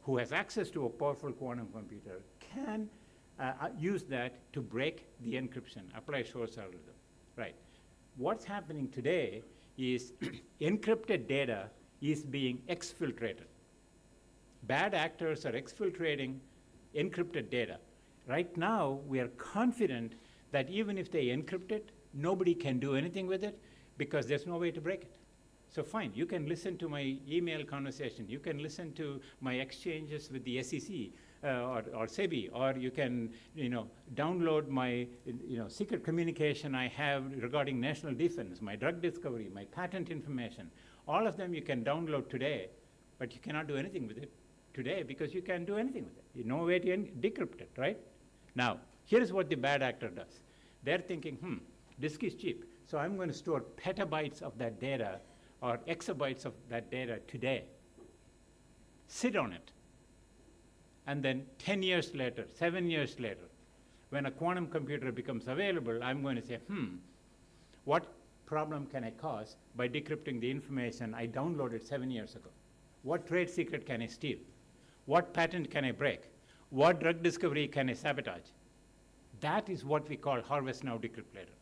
who has access to a powerful quantum computer, can use that to break the encryption, apply Shor's algorithm, right? What's happening today is encrypted data is being exfiltrated. Bad actors are exfiltrating encrypted data. Right now, we are confident that even if they encrypt it, nobody can do anything with it because there's no way to break it. So fine, you can listen to my email conversation, you can listen to my exchanges with the SEC or SEBI, or you can download my secret communication I have regarding national defense, my drug discovery, my patent information. All of them you can download today, but you cannot do anything with it today because you can't do anything with it. You know where to decrypt it, right? Now, here's what the bad actor does. They're thinking, disk is cheap, so I'm going to store petabytes of that data or exabytes of that data today. Sit on it. And then 10 years later, 7 years later, when a quantum computer becomes available, I'm going to say, what problem can I cause by decrypting the information I downloaded 7 years ago? What trade secret can I steal? What patent can I break? What drug discovery can I sabotage? That is what we call harvest now, decrypt later.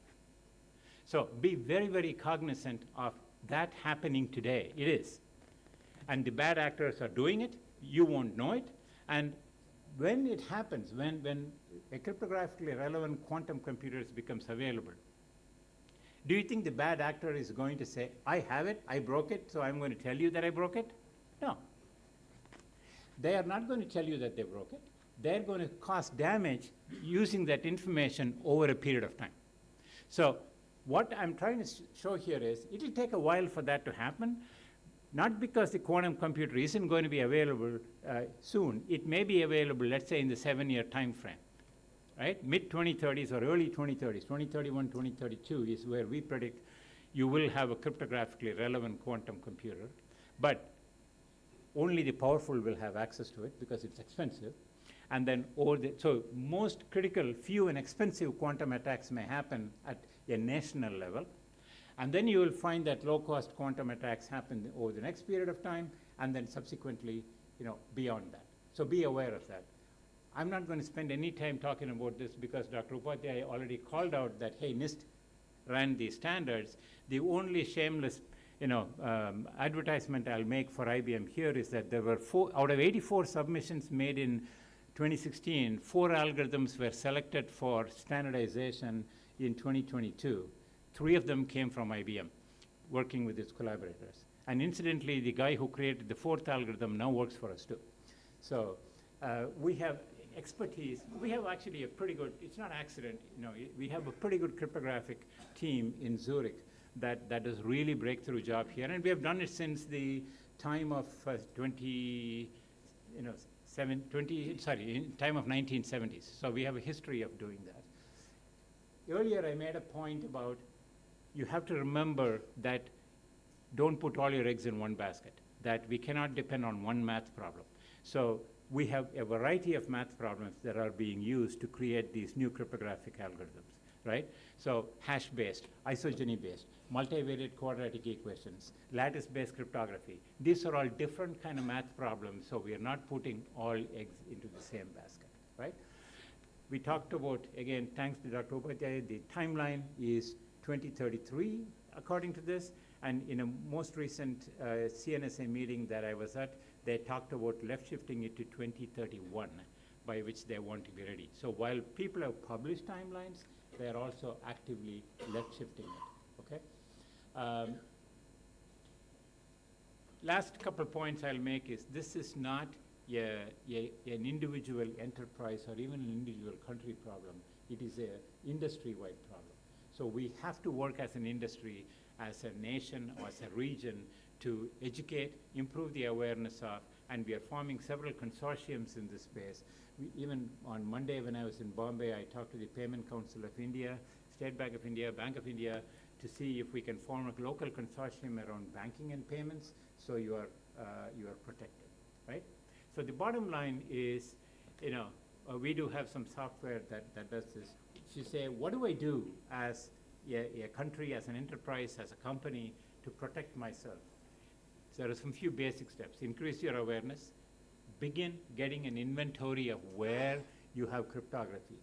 So be very, very cognizant of that happening today. It is. And the bad actors are doing it. You won't know it. And when it happens, when a cryptographically relevant quantum computer becomes available, do you think the bad actor is going to say, I have it, I broke it, so I'm going to tell you that I broke it? No. They are not going to tell you that they broke it. They're going to cause damage using that information over a period of time. So what I'm trying to show here is, it will take a while for that to happen, not because the quantum computer isn't going to be available soon. It may be available, let's say, in the 7-year time frame, right? Mid-2030s or early 2030s, 2031, 2032 is where we predict you will have a cryptographically relevant quantum computer, but only the powerful will have access to it because it's expensive. And then so most critical, few and expensive quantum attacks may happen at a national level. And then you will find that low-cost quantum attacks happen over the next period of time, and then subsequently, beyond that. So be aware of that. I'm not going to spend any time talking about this because Dr. Upadhyay already called out that, hey, NIST ran these standards. The only shameless, advertisement I'll make for IBM here is that there were out of 84 submissions made in 2016, 4 algorithms were selected for standardization in 2022. 3 of them came from IBM, working with its collaborators. And incidentally, the guy who created the 4th algorithm now works for us too. So we have expertise. We have actually a pretty good, it's not accident, we have a pretty good cryptographic team in Zurich that does really breakthrough job here. And we have done it since the time of time of 1970s. So we have a history of doing that. Earlier, I made a point about you have to remember that don't put all your eggs in one basket, that we cannot depend on one math problem. So we have a variety of math problems that are being used to create these new cryptographic algorithms, right? So hash-based, isogeny-based, multivariate quadratic equations, lattice-based cryptography. These are all different kind of math problems, so we are not putting all eggs into the same basket, right? We talked about, again, thanks to Dr. Upadhyay, the timeline is 2033, according to this, and in a most recent CNSA meeting that I was at, they talked about left shifting it to 2031, by which they want to be ready. So while people have published timelines, they are also actively left shifting it, okay? Last couple points I'll make is this is not an individual enterprise or even an individual country problem. It is an industry-wide problem. So we have to work as an industry, as a nation, or as a region to educate, improve the awareness of, and we are forming several consortiums in this space. Even on Monday when I was in Bombay, I talked to the Payment Council of India, State Bank of India, Bank of India, to see if we can form a local consortium around banking and payments so you are protected, right? So the bottom line is, we do have some software that does this. You say, what do I do as a country, as an enterprise, as a company to protect myself? So there are some few basic steps. Increase your awareness. Begin getting an inventory of where you have cryptography.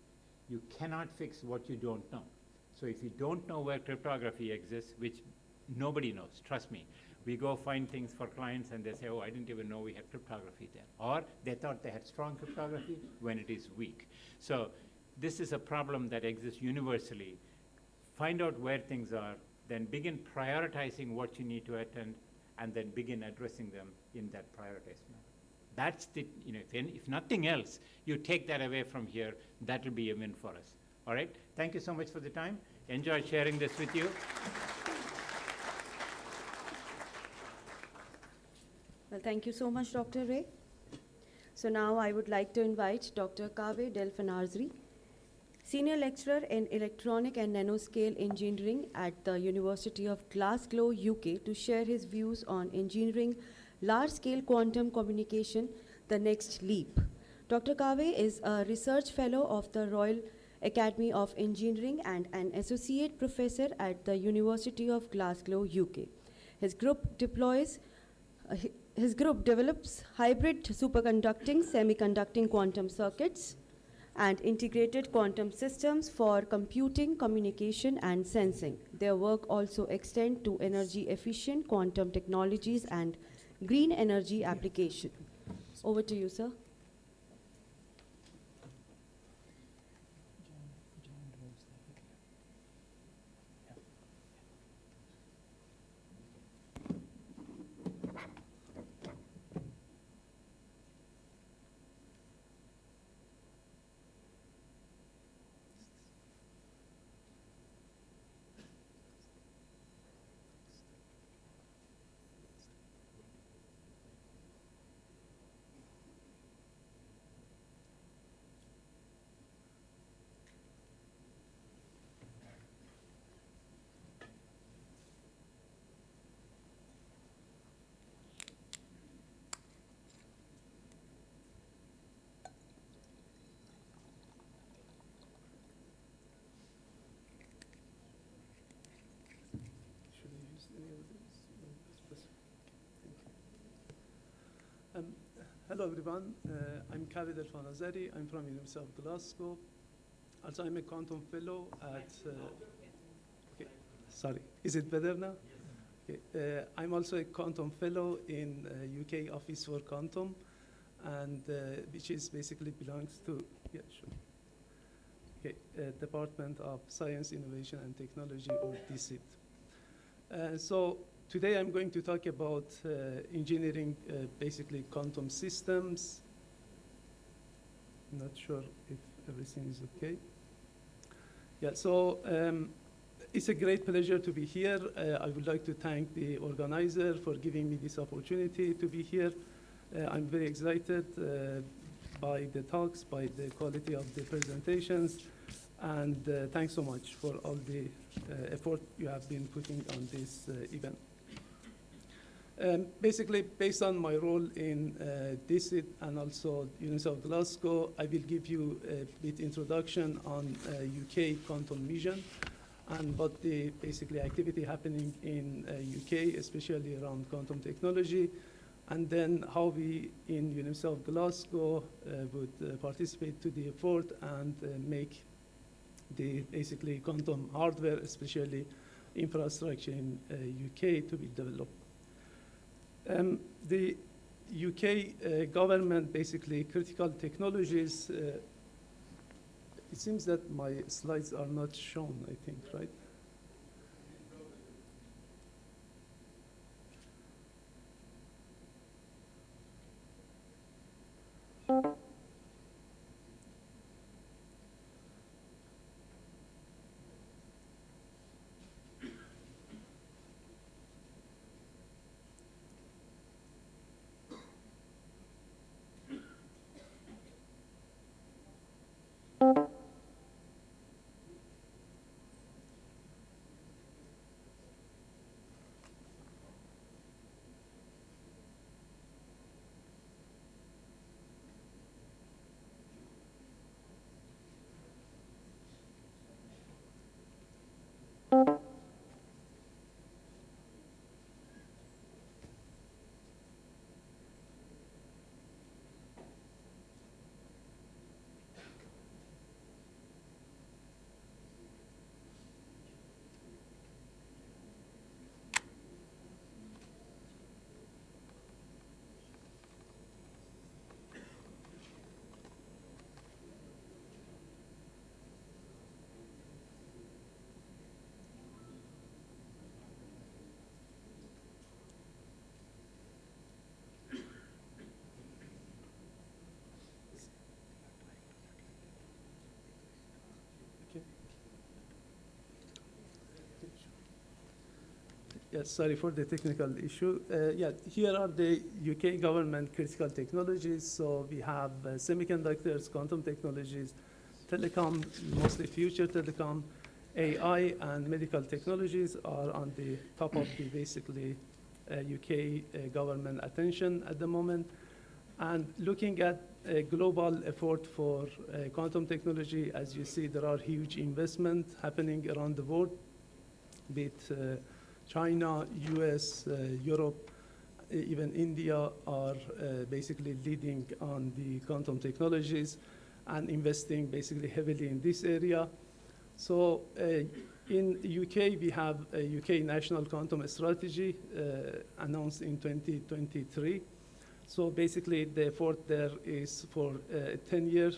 You cannot fix what you don't know. So if you don't know where cryptography exists, which nobody knows, trust me, we go find things for clients and they say, oh, I didn't even know we had cryptography there. Or they thought they had strong cryptography when it is weak. So this is a problem that exists universally. Find out where things are, then begin prioritizing what you need to attend, and then begin addressing them in that prioritized manner. That's the, if nothing else, you take that away from here, that will be a win for us. All right? Thank you so much for the time. Enjoy sharing this with you. Well, thank you so much, Dr. Ray. So now I would like to invite Dr. Kaveh Delfinarzri, Senior Lecturer in Electronic and Nanoscale Engineering at the University of Glasgow, UK, to share his views on engineering large-scale quantum communication, the next leap. Dr. Kaveh is a research fellow of the Royal Academy of Engineering and an associate professor at the University of Glasgow, UK. His group develops hybrid superconducting semiconducting quantum circuits and integrated quantum systems for computing, communication, and sensing. Their work also extends to energy-efficient quantum technologies and green energy application. Over to you, sir. Hello everyone, I'm Kaveh Delfinarzri. I'm from University of Glasgow. Also, I'm a quantum fellow at. Okay, sorry, is it better now? Okay. I'm also a quantum fellow in UK Office for Quantum, and which is basically belongs to, yeah, sure. Okay, Department of Science, Innovation and Technology, or DSIT. So today I'm going to talk about engineering, basically quantum systems. Not sure if everything is okay. Yeah, so it's a great pleasure to be here. I would like to thank the organizer for giving me this opportunity to be here. I'm very excited by the talks, by the quality of the presentations, and thanks so much for all the effort you have been putting on this event. Basically, based on my role in DSIT and also University of Glasgow, I will give you a bit introduction on UK quantum mission and what the basically activity happening in UK, especially around quantum technology, and then how we in University of Glasgow would participate to the effort and make the basically quantum hardware, especially infrastructure in UK to be developed. The UK government, basically critical technologies, it seems that my slides are not shown, I think, right? Yes, sorry for the technical issue. Yeah, here are the UK government critical technologies. So we have semiconductors, quantum technologies, telecom, mostly future telecom, AI, and medical technologies are on the top of the basically UK government attention at the moment. And looking at a global effort for quantum technology, as you see, there are huge investments happening around the world, be it China, US, Europe, even India are basically leading on the quantum technologies and investing basically heavily in this area. So in the UK, we have a UK National Quantum Strategy announced in 2023. So basically the effort there is for 10-year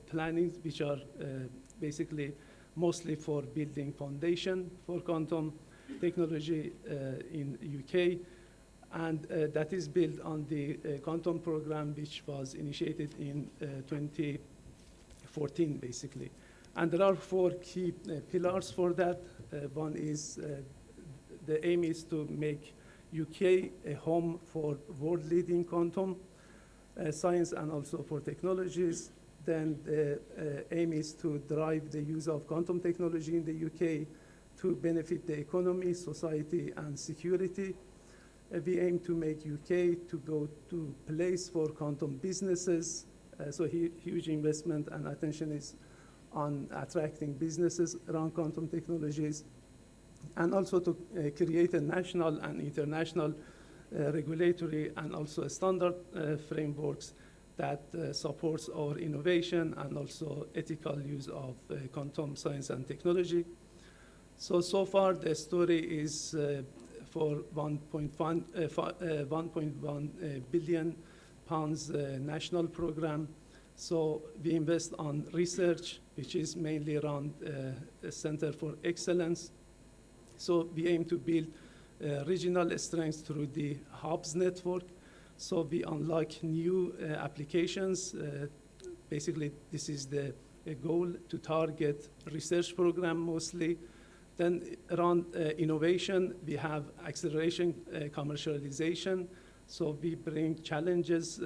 planning, which are basically mostly for building foundation for quantum technology in UK, and that is built on the quantum program, which was initiated in 2014, basically. And there are 4 key pillars for that. One is the aim is to make UK a home for world-leading quantum science and also for technologies. Then the aim is to drive the use of quantum technology in the UK to benefit the economy, society, and security. We aim to make UK to go to place for quantum businesses. So huge investment and attention is on attracting businesses around quantum technologies, and also to create a national and international regulatory and also standard frameworks that supports our innovation and also ethical use of quantum science and technology. So far, the story is for 1.1 billion pounds national program. So we invest on research, which is mainly around a Center for Excellence. So we aim to build regional strengths through the hubs network. So we unlock new applications. Basically, this is the goal, to target research program mostly. Then around innovation, we have acceleration commercialization. So we bring challenges,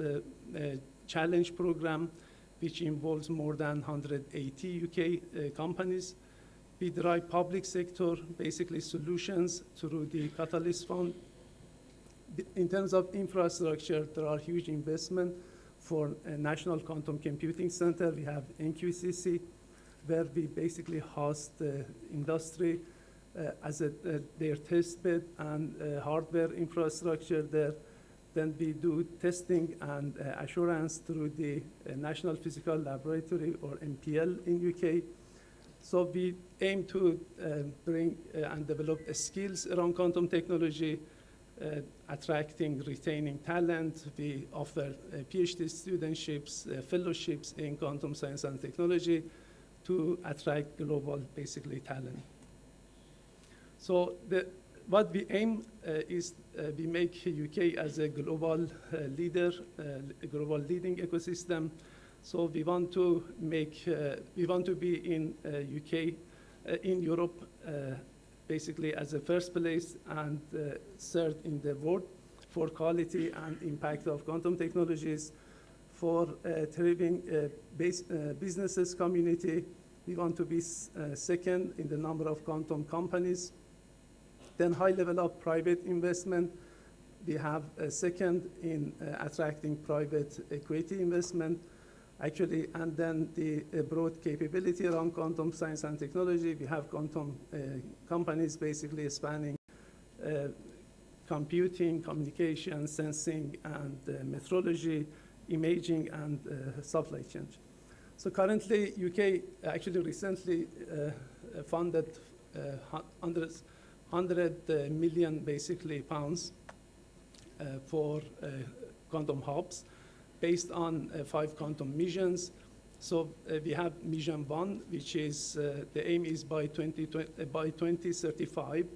challenge program, which involves more than 180 UK companies. We drive public sector, basically solutions through the Catalyst Fund. In terms of infrastructure, there are huge investment for a National Quantum Computing Center. We have NQCC, where we basically host the industry as their test bed and hardware infrastructure there. Then we do testing and assurance through the National Physical Laboratory, or NPL in UK. So we aim to bring and develop skills around quantum technology, attracting, retaining talent. We offer PhD studentships, fellowships in quantum science and technology to attract global, basically, talent. So what we aim is we make UK as a global leader, a global leading ecosystem. So we want to make, we want to be in UK, in Europe, basically as a first place, and third in the world for quality and impact of quantum technologies. For thriving businesses community, we want to be second in the number of quantum companies. Then high level of private investment, we have a second in attracting private equity investment, actually, and then the broad capability around quantum science and technology. We have quantum companies basically spanning computing, communication, sensing, and metrology, imaging, and supply chain. So currently, UK actually recently funded 100 million basically pounds for quantum hubs based on 5 quantum missions. So we have mission 1, which is the aim is by 2035,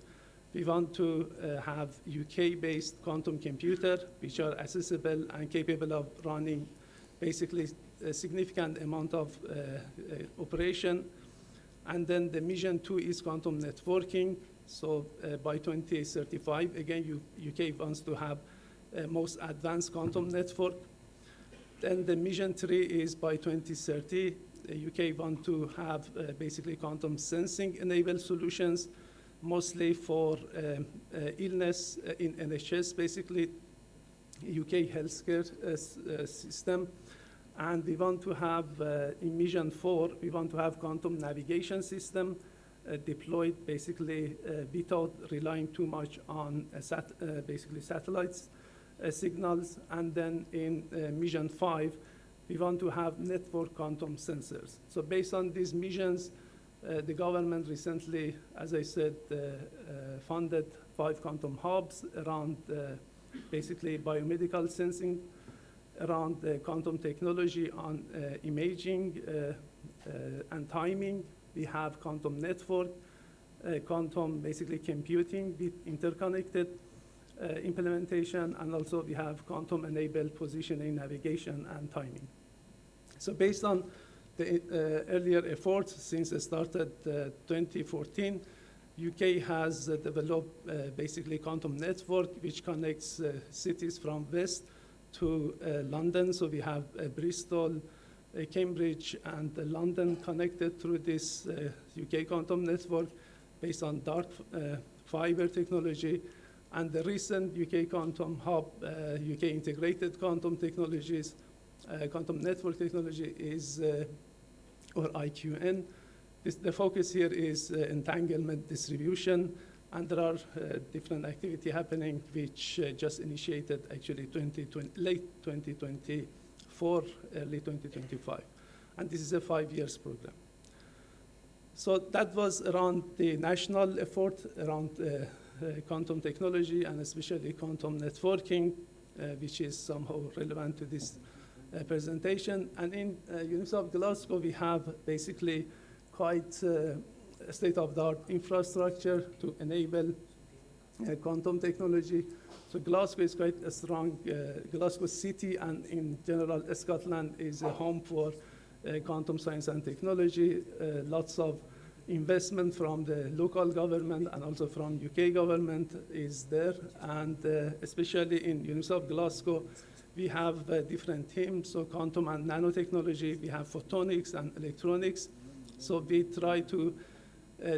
we want to have UK-based quantum computer, which are accessible and capable of running basically a significant amount of operation. And then the mission 2 is quantum networking. So by 2035, again, UK wants to have most advanced quantum network. Then the mission 3 is by 2030, UK want to have basically quantum sensing enabled solutions, mostly for illness in NHS, basically UK healthcare system. And we want to have, in mission 4, we want to have quantum navigation system deployed basically without relying too much on basically satellites signals. And then in mission 5, we want to have network quantum sensors. So based on these missions, the government recently, as I said, funded 5 quantum hubs around basically biomedical sensing, around quantum technology on imaging and timing. We have quantum network, quantum basically computing with interconnected implementation, and also we have quantum enabled positioning, navigation, and timing. So based on the earlier efforts since it started 2014, UK has developed basically quantum network which connects cities from west to London. So we have Bristol, Cambridge, and London connected through this UK quantum network based on dark fiber technology. And the recent UK quantum hub, UK integrated quantum technologies, quantum network technology is, or IQN. The focus here is entanglement distribution, and there are different activity happening which just initiated actually late 2024, early 2025. And this is a 5 years program. So that was around the national effort around quantum technology and especially quantum networking. which is somehow relevant to this presentation. And in University of Glasgow, we have basically quite state-of-the-art infrastructure to enable quantum technology. So Glasgow is quite a strong, Glasgow city and in general Scotland is a home for quantum science and technology. Lots of investment from the local government and also from UK government is there. And especially in University of Glasgow, we have different teams, so quantum and nanotechnology, we have photonics and electronics. So we try to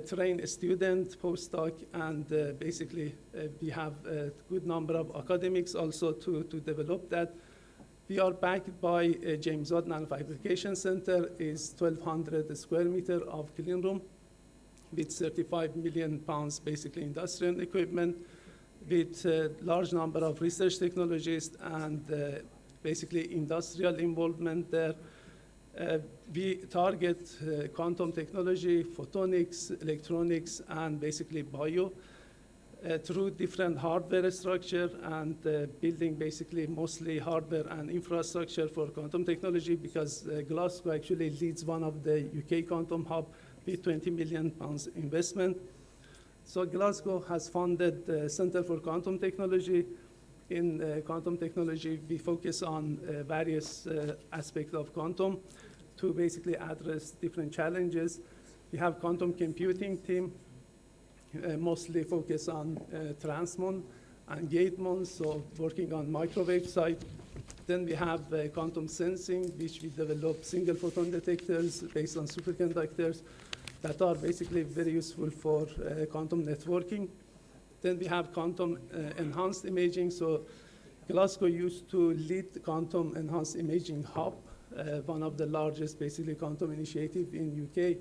train a student, postdoc, and basically we have a good number of academics also to develop that. We are backed by James Watt Nanofabrication Center, is 1,200 square meter of clean room with 35 million pounds basically industrial equipment, with a large number of research technologists and basically industrial involvement there. We target quantum technology, photonics, electronics, and basically bio through different hardware structure and building basically mostly hardware and infrastructure for quantum technology, because Glasgow actually leads one of the UK quantum hub with 20 million pounds investment. So Glasgow has funded the Center for Quantum Technology. In quantum technology, we focus on various aspects of quantum to basically address different challenges. We have quantum computing team, mostly focus on transmon and gatemon, so working on microwave side. Then we have quantum sensing, which we develop single photon detectors based on superconductors that are basically very useful for quantum networking. Then we have quantum enhanced imaging. So Glasgow used to lead the quantum enhanced imaging hub, one of the largest basically quantum initiative in UK.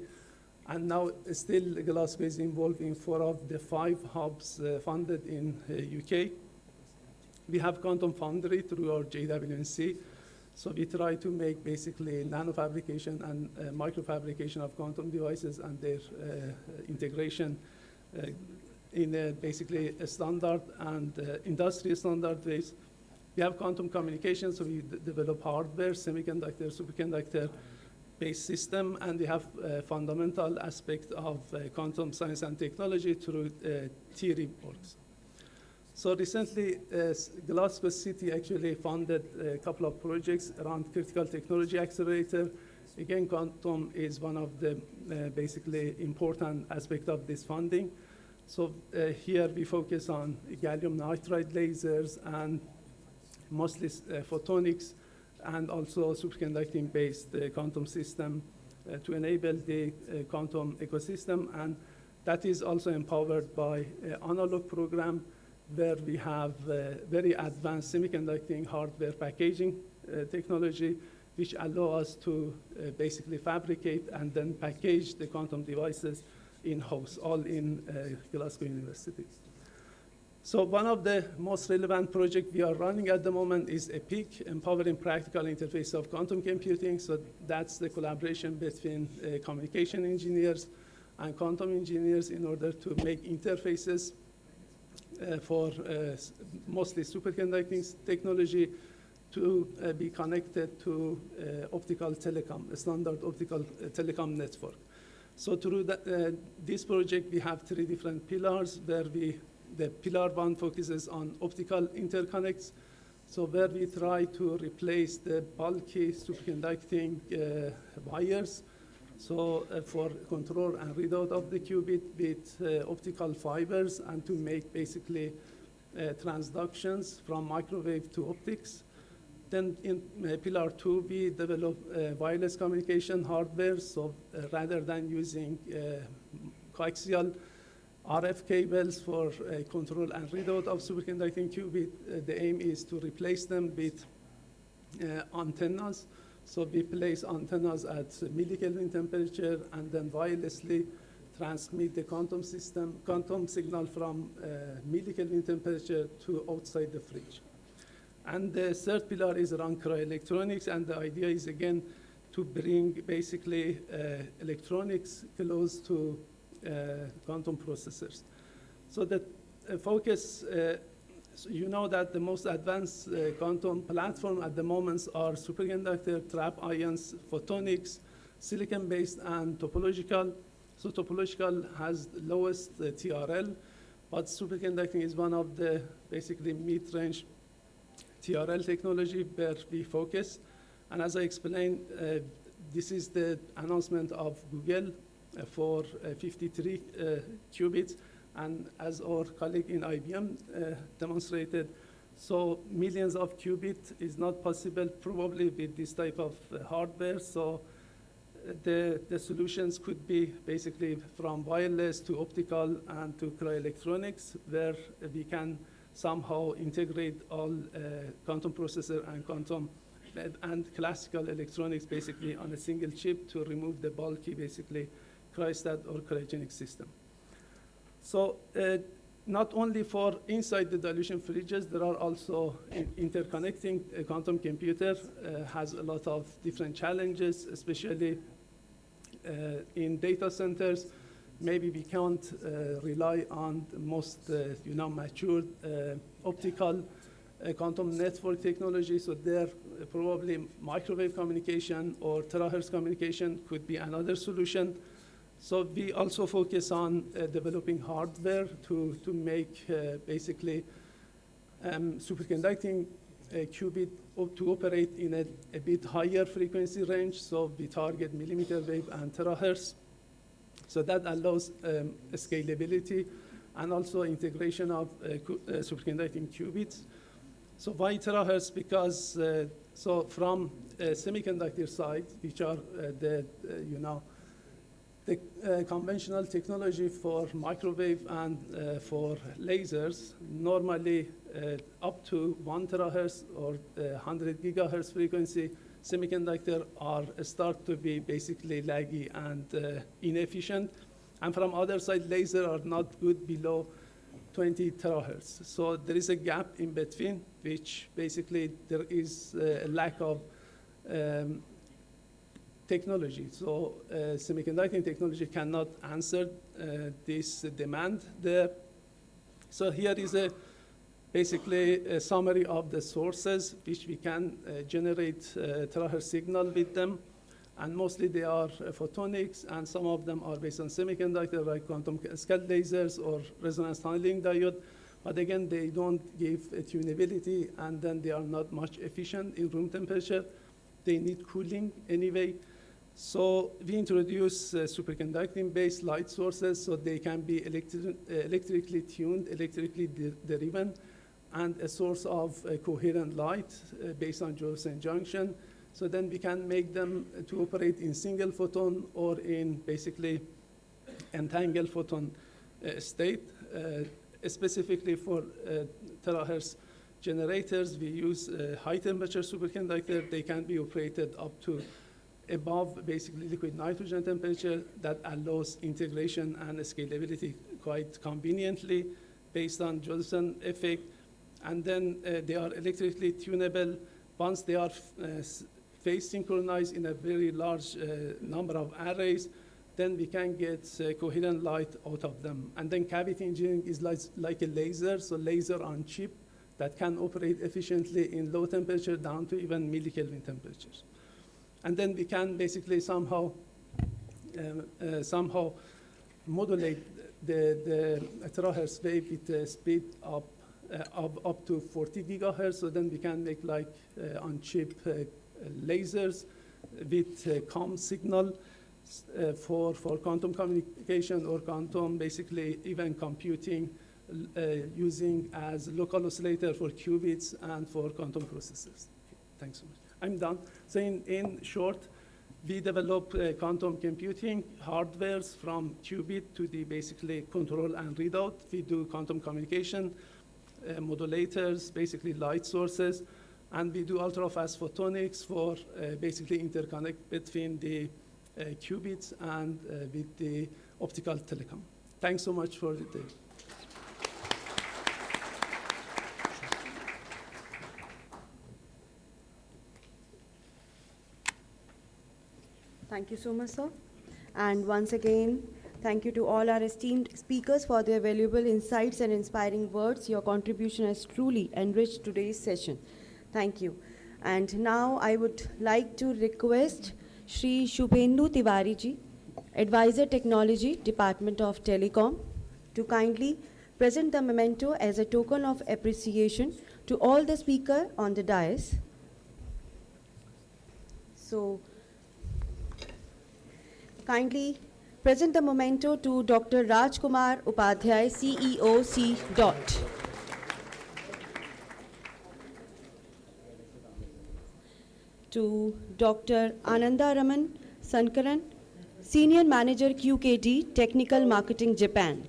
And now still Glasgow is involved in 4 of the 5 hubs funded in UK. We have quantum foundry through our JWNC. So we try to make basically nanofabrication and microfabrication of quantum devices and their integration in basically a standard and industry standard ways. We have quantum communication, so we develop hardware, semiconductor, superconductor-based system, and we have fundamental aspect of quantum science and technology through theory works. So recently, Glasgow City actually funded a couple of projects around critical technology accelerator. Again, quantum is one of the basically important aspect of this funding. So here we focus on gallium nitride lasers and mostly photonics and also superconducting-based quantum system to enable the quantum ecosystem. And that is also empowered by analog program where we have very advanced semiconducting hardware packaging technology, which allow us to basically fabricate and then package the quantum devices in-house, all in Glasgow University. So one of the most relevant projects we are running at the moment is EPIC, Empowering Practical Interface of Quantum Computing. So that's the collaboration between communication engineers and quantum engineers in order to make interfaces for mostly superconducting technology to be connected to optical telecom, a standard optical telecom network. So through this project, we have 3 different pillars where the pillar 1 focuses on optical interconnects. So where we try to replace the bulky superconducting wires. So for control and readout of the qubit with optical fibers and to make basically transductions from microwave to optics. Then in pillar 2, we develop wireless communication hardware. So rather than using coaxial RF cables for control and readout of superconducting qubit, the aim is to replace them with antennas. So we place antennas at millikelvin temperature and then wirelessly transmit the quantum signal from millikelvin temperature to outside the fridge. And the 3rd pillar is around cryoelectronics, and the idea is again to bring basically electronics close to quantum processors. So the focus So you know that the most advanced quantum platform at the moment are superconductor, trap ions, photonics, silicon-based, and topological. So topological has the lowest TRL, but superconducting is one of the basically mid-range TRL technology where we focus. And as I explained, this is the announcement of Google for 53 qubits. And as our colleague in IBM demonstrated, so millions of qubits is not possible probably with this type of hardware. So the solutions could be basically from wireless to optical and to cryoelectronics, where we can somehow integrate all quantum processor and quantum and classical electronics basically on a single chip to remove the bulky basically cryostat or cryogenic system. So not only for inside the dilution fridges, there are also interconnecting a quantum computer has a lot of different challenges, especially in data centers. Maybe we can't rely on the most mature optical quantum network technology, so there probably microwave communication or terahertz communication could be another solution. So we also focus on developing hardware to make basically superconducting qubit to operate in a bit higher frequency range. So we target millimeter wave and terahertz. So that allows scalability and also integration of superconducting qubits. So why terahertz? Because so from semiconductor side, which are the conventional technology for microwave and for lasers, normally up to 1 terahertz or 100 gigahertz frequency, semiconductor start to be basically laggy and inefficient. And from other side, laser are not good below 20 terahertz. So there is a gap in between, which basically there is a lack of technology. So semiconducting technology cannot answer this demand there. So here is basically a summary of the sources which we can generate terahertz signal with them. And mostly they are photonics, and some of them are based on semiconductor, like quantum cascade lasers or resonance tunneling diode. But again, they don't give tunability, and then they are not much efficient in room temperature. They need cooling anyway. So we introduce superconducting-based light sources, so they can be electrically tuned, electrically driven, and a source of coherent light based on Josephson junction. So then we can make them to operate in single photon or in basically entangled photon state. Specifically for terahertz generators, we use high temperature superconductor. They can be operated up to above basically liquid nitrogen temperature. That allows integration and scalability quite conveniently based on Josephson effect. And then they are electrically tunable. Once they are phase synchronized in a very large number of arrays, then we can get coherent light out of them. And then cavity engineering is like a laser, so laser on chip that can operate efficiently in low temperature down to even millikelvin temperatures. And then we can basically somehow modulate the terahertz wave with the speed up to 40 gigahertz. So then we can make like on-chip lasers with COM signal for quantum communication or quantum basically even computing using as local oscillator for qubits and for quantum processors. Thanks so much. I'm done. So in short, we develop quantum computing hardwares from qubit to the basically control and readout. We do quantum communication, modulators, basically light sources, and we do ultra-fast photonics for basically interconnect between the qubits and with the optical telecom. Thanks so much for the day. Thank you so much, sir. And once again, Thank you to all our esteemed speakers for their valuable insights and inspiring words. Your contribution has truly enriched today's session. Thank you. And now I would like to request Shri Shubhendu Tiwari ji, Advisor Technology, Department of Telecom, to kindly present the memento as a token of appreciation to all the speakers on the dais. So, kindly present the memento to Dr. Rajkumar Upadhyay, CEO, C. Dot. To Dr. Ananda Raman Sankaran, Senior Manager QKD, Technical Marketing, Japan.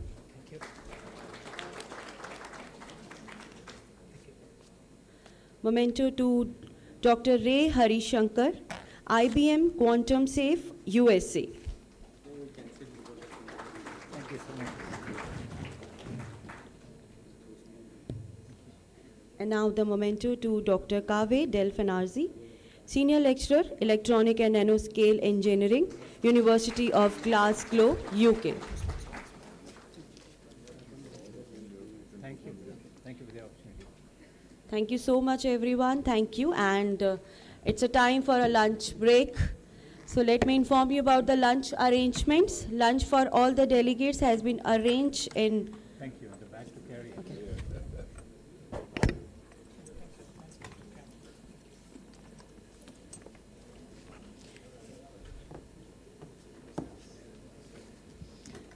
Memento to Dr. Ray Hari Shankar, IBM Quantum Safe, USA. And now the memento to Dr. Kaveh Delfinarzi, Senior Lecturer, Electronic and Nanoscale Engineering, University of Glasgow, UK. Thank you. Thank you for the opportunity. Thank you so much, everyone. Thank you. And it's a time for a lunch break. So let me inform you about the lunch arrangements. Lunch for all the delegates has been arranged in. Thank you. The bag to carry. Okay.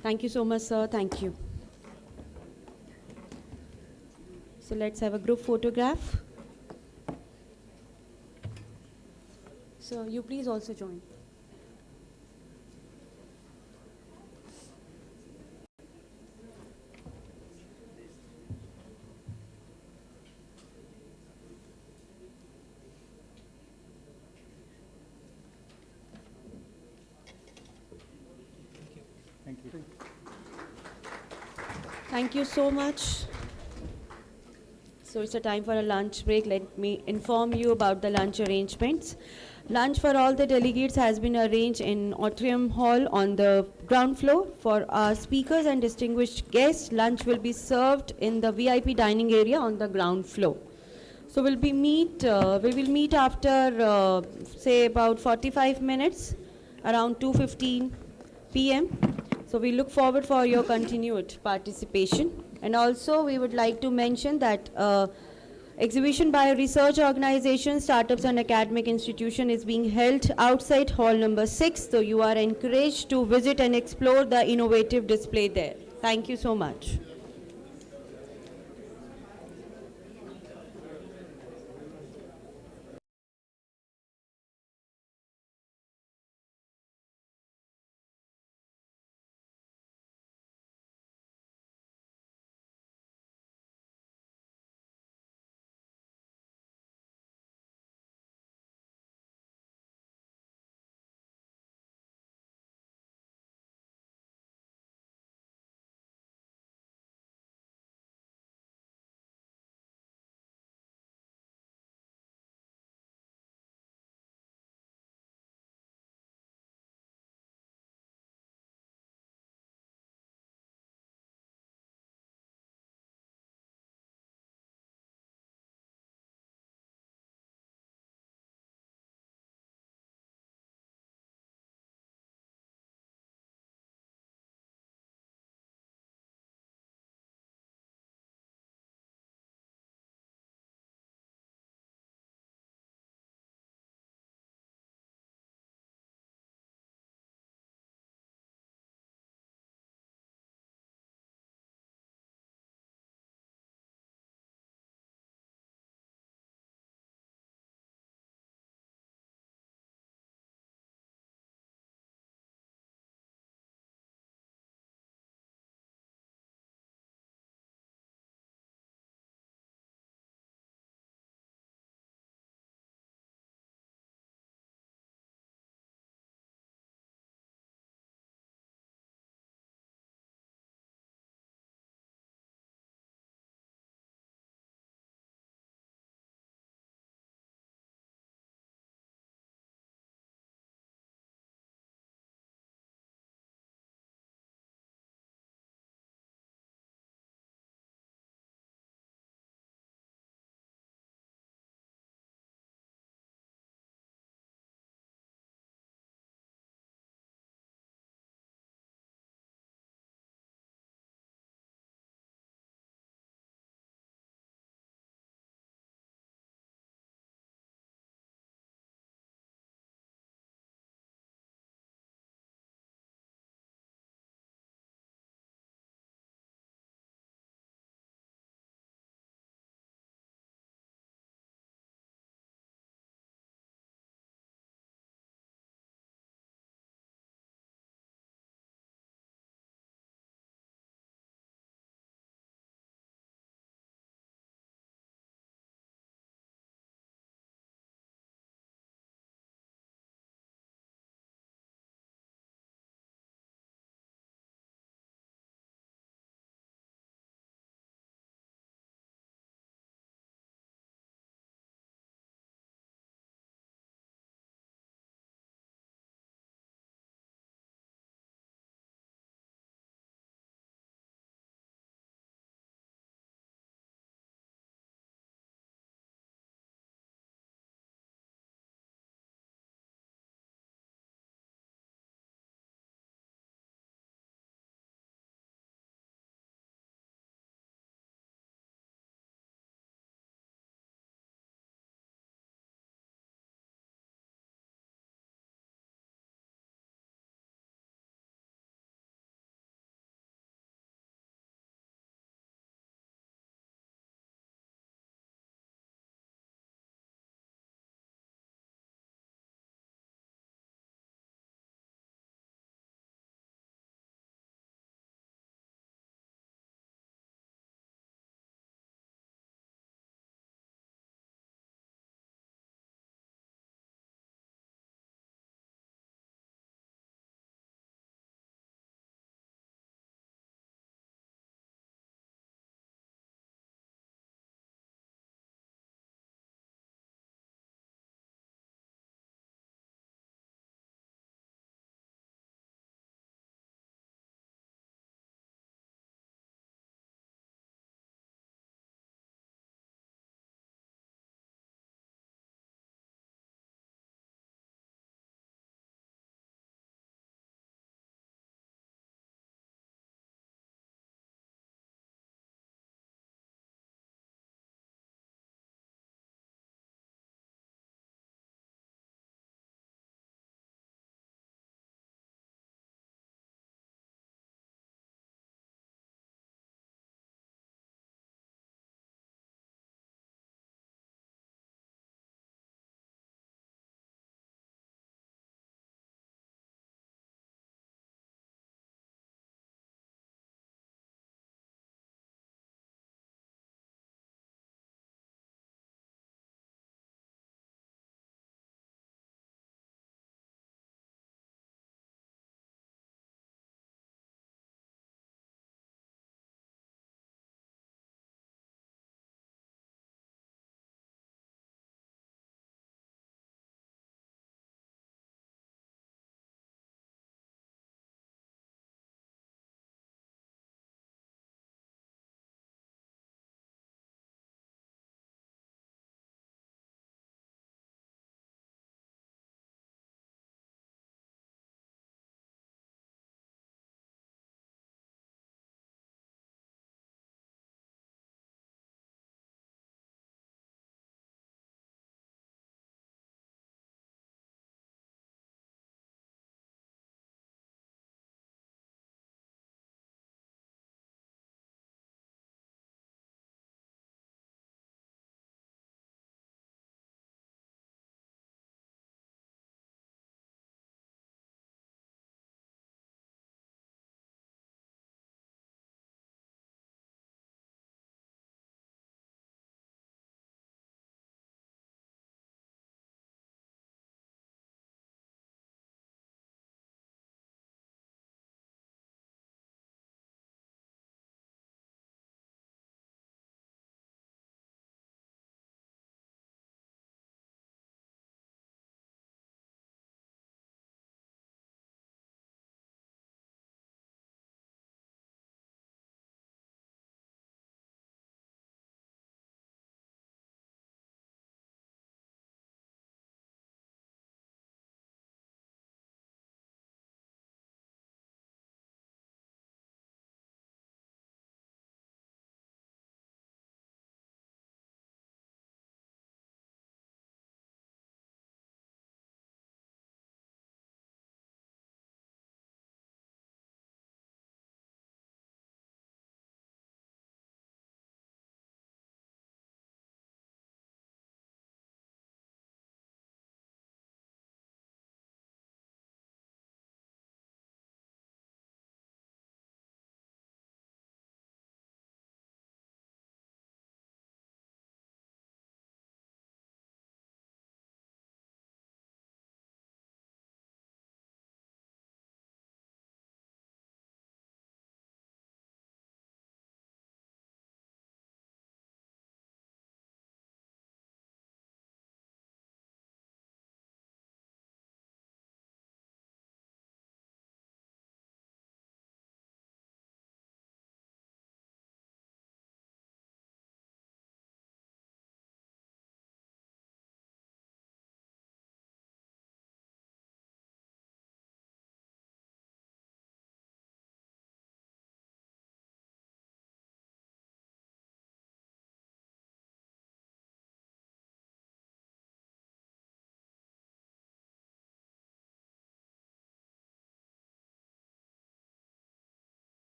Thank you so much, sir. Thank you. So let's have a group photograph. So you please also join. Thank you. Thank you so much. So it's a time for a lunch break. Let me inform you about the lunch arrangements. Lunch for all the delegates has been arranged in Atrium Hall on the ground floor. For our speakers and distinguished guests, lunch will be served in the VIP dining area on the ground floor. So we will meet after, say, about 45 minutes, around 2:15 p.m. So we look forward for your continued participation. And also we would like to mention that exhibition by a research organization, startups and academic institution is being held outside hall number 6. So you are encouraged to visit and explore the innovative display there. Thank you so much.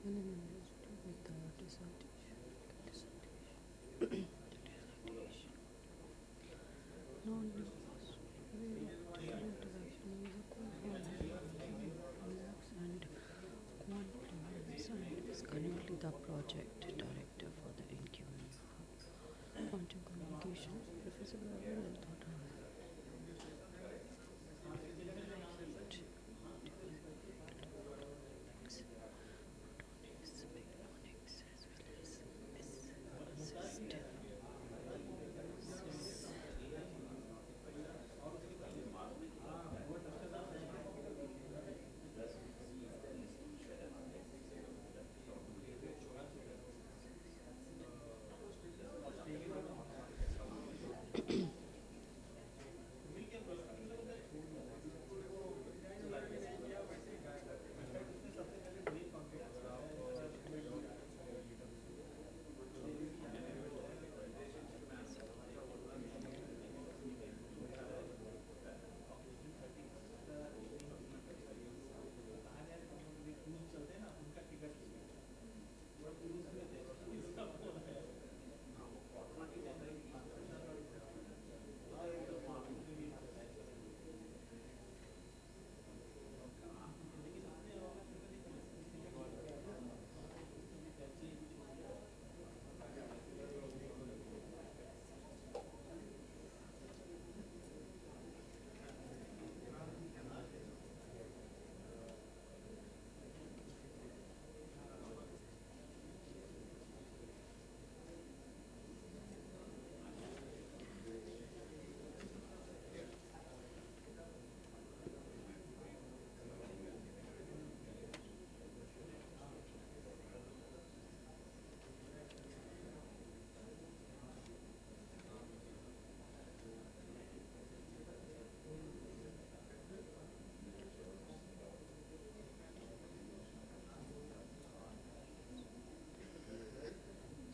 Currently the project director for the incubator quantum communication, Professor Gabriel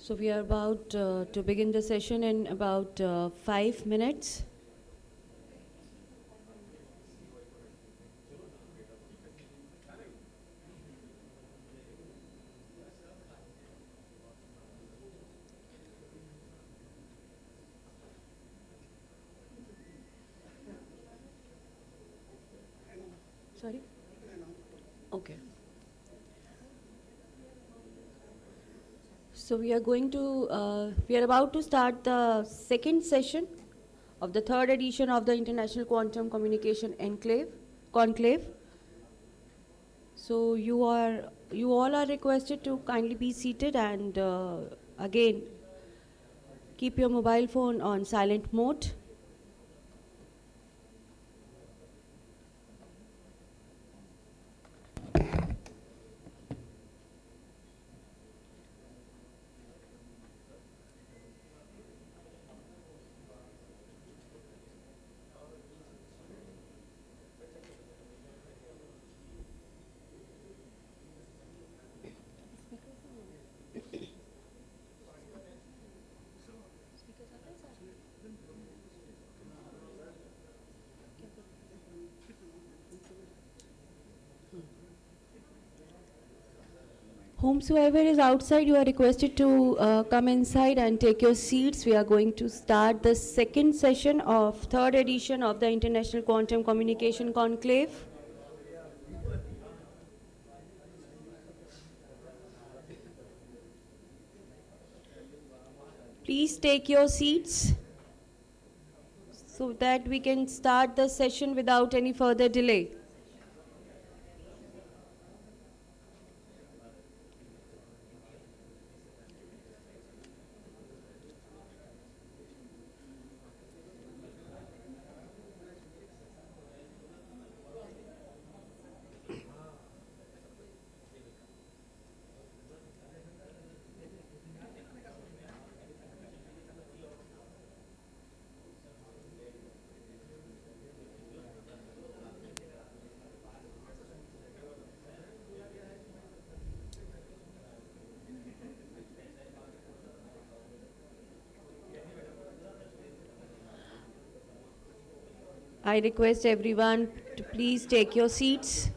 So we are about to begin the session in about 5 minutes. Sorry? Okay. So we are about to start the second session of the third edition of the International Quantum Communication Conclave. So you all are requested to kindly be seated and again keep your mobile phone on silent mode. Whomsoever is outside, you are requested to come inside and take your seats. We are going to start the second session of third edition of the International Quantum Communication Conclave. Please take your seats so that we can start the session without any further delay. I request everyone to please take your seats.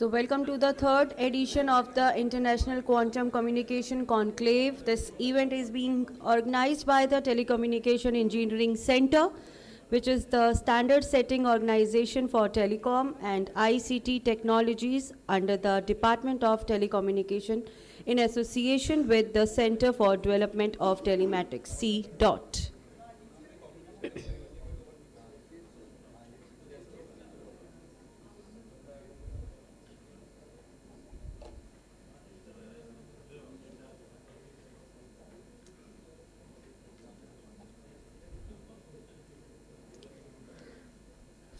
So welcome to the third edition of the International Quantum Communication Conclave. This event is being organized by the Telecommunication Engineering Center, which is the standard setting organization for telecom and ICT technologies under the Department of Telecommunication in association with the Center for Development of Telematics, C.DOT.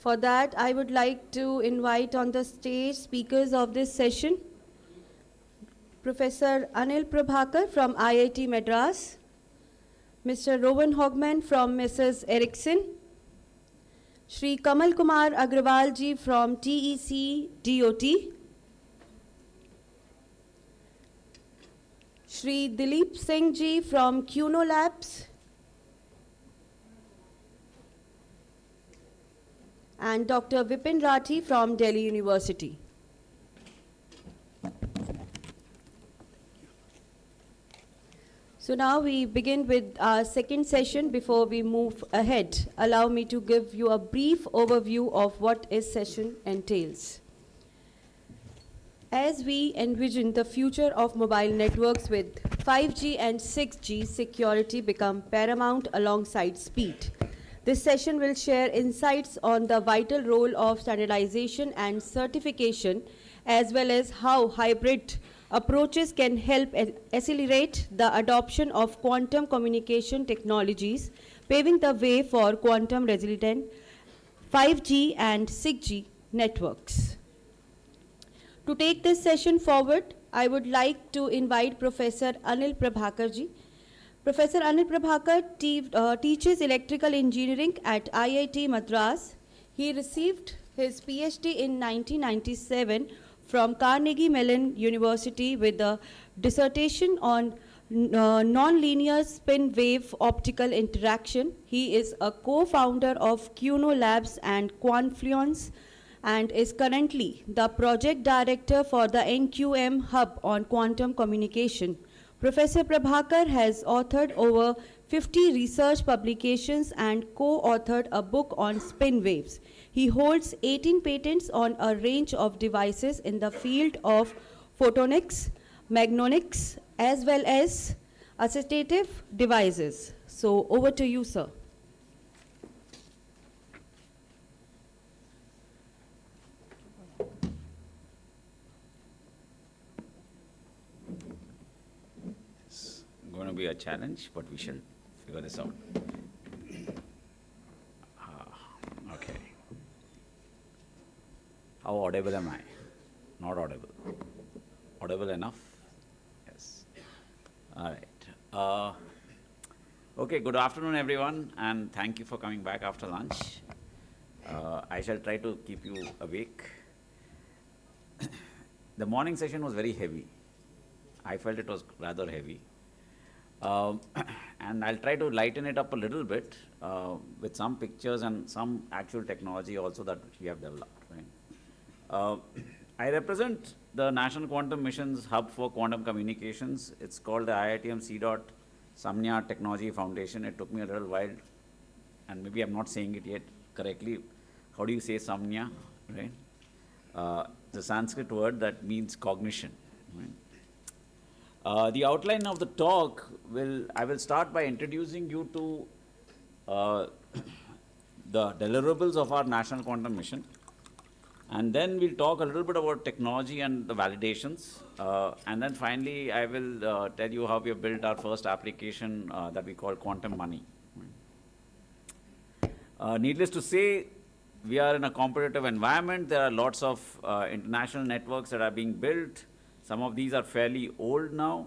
For that, I would like to invite on the stage speakers of this session, Professor Anil Prabhakar from IIT Madras, Mr. Rowan Hogman from Mrs. Ericsson, Shri Kamal Kumar Agrawal ji from TEC DOT, Shri Dilip Singh ji from Keynote Labs, and Dr. Vipin Rathi from Delhi University. So now we begin with our second session. Before we move ahead, allow me to give you a brief overview of what this session entails. As we envision the future of mobile networks with 5G and 6G, security become paramount alongside speed. This session will share insights on the vital role of standardization and certification, as well as how hybrid approaches can help accelerate the adoption of quantum communication technologies, paving the way for quantum resilient 5G and 6G networks. To take this session forward, I would like to invite Professor Anil Prabhakar ji. Professor Anil Prabhakar teaches electrical engineering at IIT Madras. He received his PhD in 1997 from Carnegie Mellon University with a dissertation on nonlinear spin wave optical interaction. He is a co-founder of Keynote Labs and Confluence and is currently the project director for the NQM Hub on quantum communication. Professor Prabhakar has authored over 50 research publications and co-authored a book on spin waves. He holds 18 patents on a range of devices in the field of photonics, magnonics, as well as assistive devices. So over to you, sir. Going to be a challenge, but we shall figure this out. Okay. How audible am I? Not audible. Audible enough? Yes. All right. Okay, good afternoon, everyone, and thank you for coming back after lunch. I shall try to keep you awake. The morning session was very heavy. I felt it was rather heavy. And I'll try to lighten it up a little bit with some pictures and some actual technology also that we have developed. Right? I represent the National Quantum Mission's Hub for Quantum Communications. It's called the IITM C.DOT Samnya Technology Foundation. It took me a little while, and maybe I'm not saying it yet correctly. How do you say Samnya? Right? The Sanskrit word that means cognition. Right? The outline of the talk I will start by introducing you to the deliverables of our National Quantum Mission. And then we'll talk a little bit about technology and the validations. And then finally, I will tell you how we have built our first application that we call quantum money. Needless to say, we are in a competitive environment. There are lots of international networks that are being built. Some of these are fairly old now.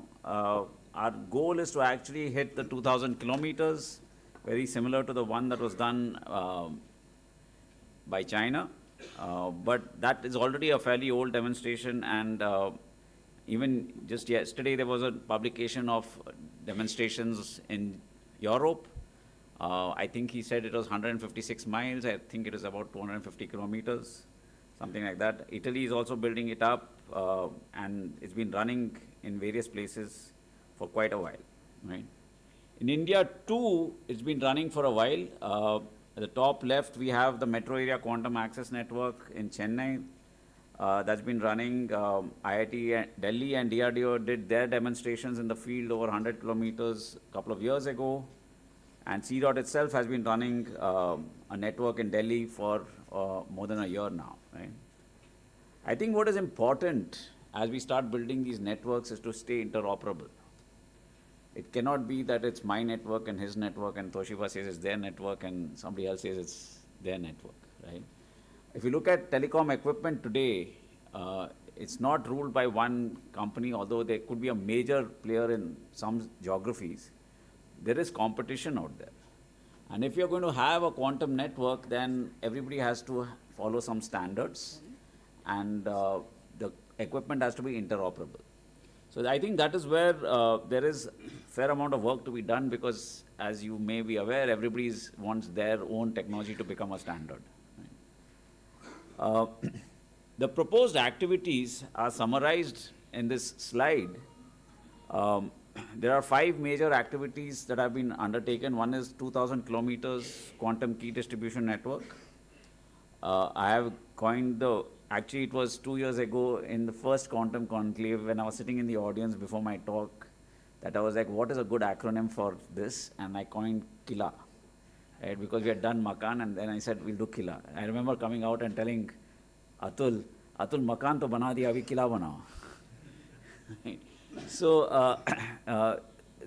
Our goal is to actually hit the 2,000 kilometers, very similar to the one that was done by China. But that is already a fairly old demonstration, and even just yesterday there was a publication of demonstrations in Europe. I think he said it was 156 miles. I think it is about 250 kilometers. something like that. Italy is also building it up, and it's been running in various places for quite a while, right? In India too, it's been running for a while. At the top left, we have the Metro Area Quantum Access Network in Chennai. That's been running. IIT Delhi and DRDO did their demonstrations in the field over 100 kilometers a couple of years ago. And CDOT itself has been running a network in Delhi for more than a year now, right? I think what is important as we start building these networks is to stay interoperable. It cannot be that it's my network and his network and Toshiba says it's their network and somebody else says it's their network, right? If you look at telecom equipment today, it's not ruled by one company, although there could be a major player in some geographies. There is competition out there. And if you're going to have a quantum network, then everybody has to follow some standards and the equipment has to be interoperable. So I think that is where there is fair amount of work to be done because, as you may be aware, everybody wants their own technology to become a standard. Right? The proposed activities are summarized in this slide. There are 5 major activities that have been undertaken. One is 2,000 kilometers quantum key distribution network. I have coined actually it was 2 years ago in the first quantum conclave when I was sitting in the audience before my talk that I was like, what is a good acronym for this? And I coined KILA, right? Because we had done Makan and then I said, we'll do KILA. I remember coming out and telling Atul Makan to bana diya, abhi KILA banao. Right? So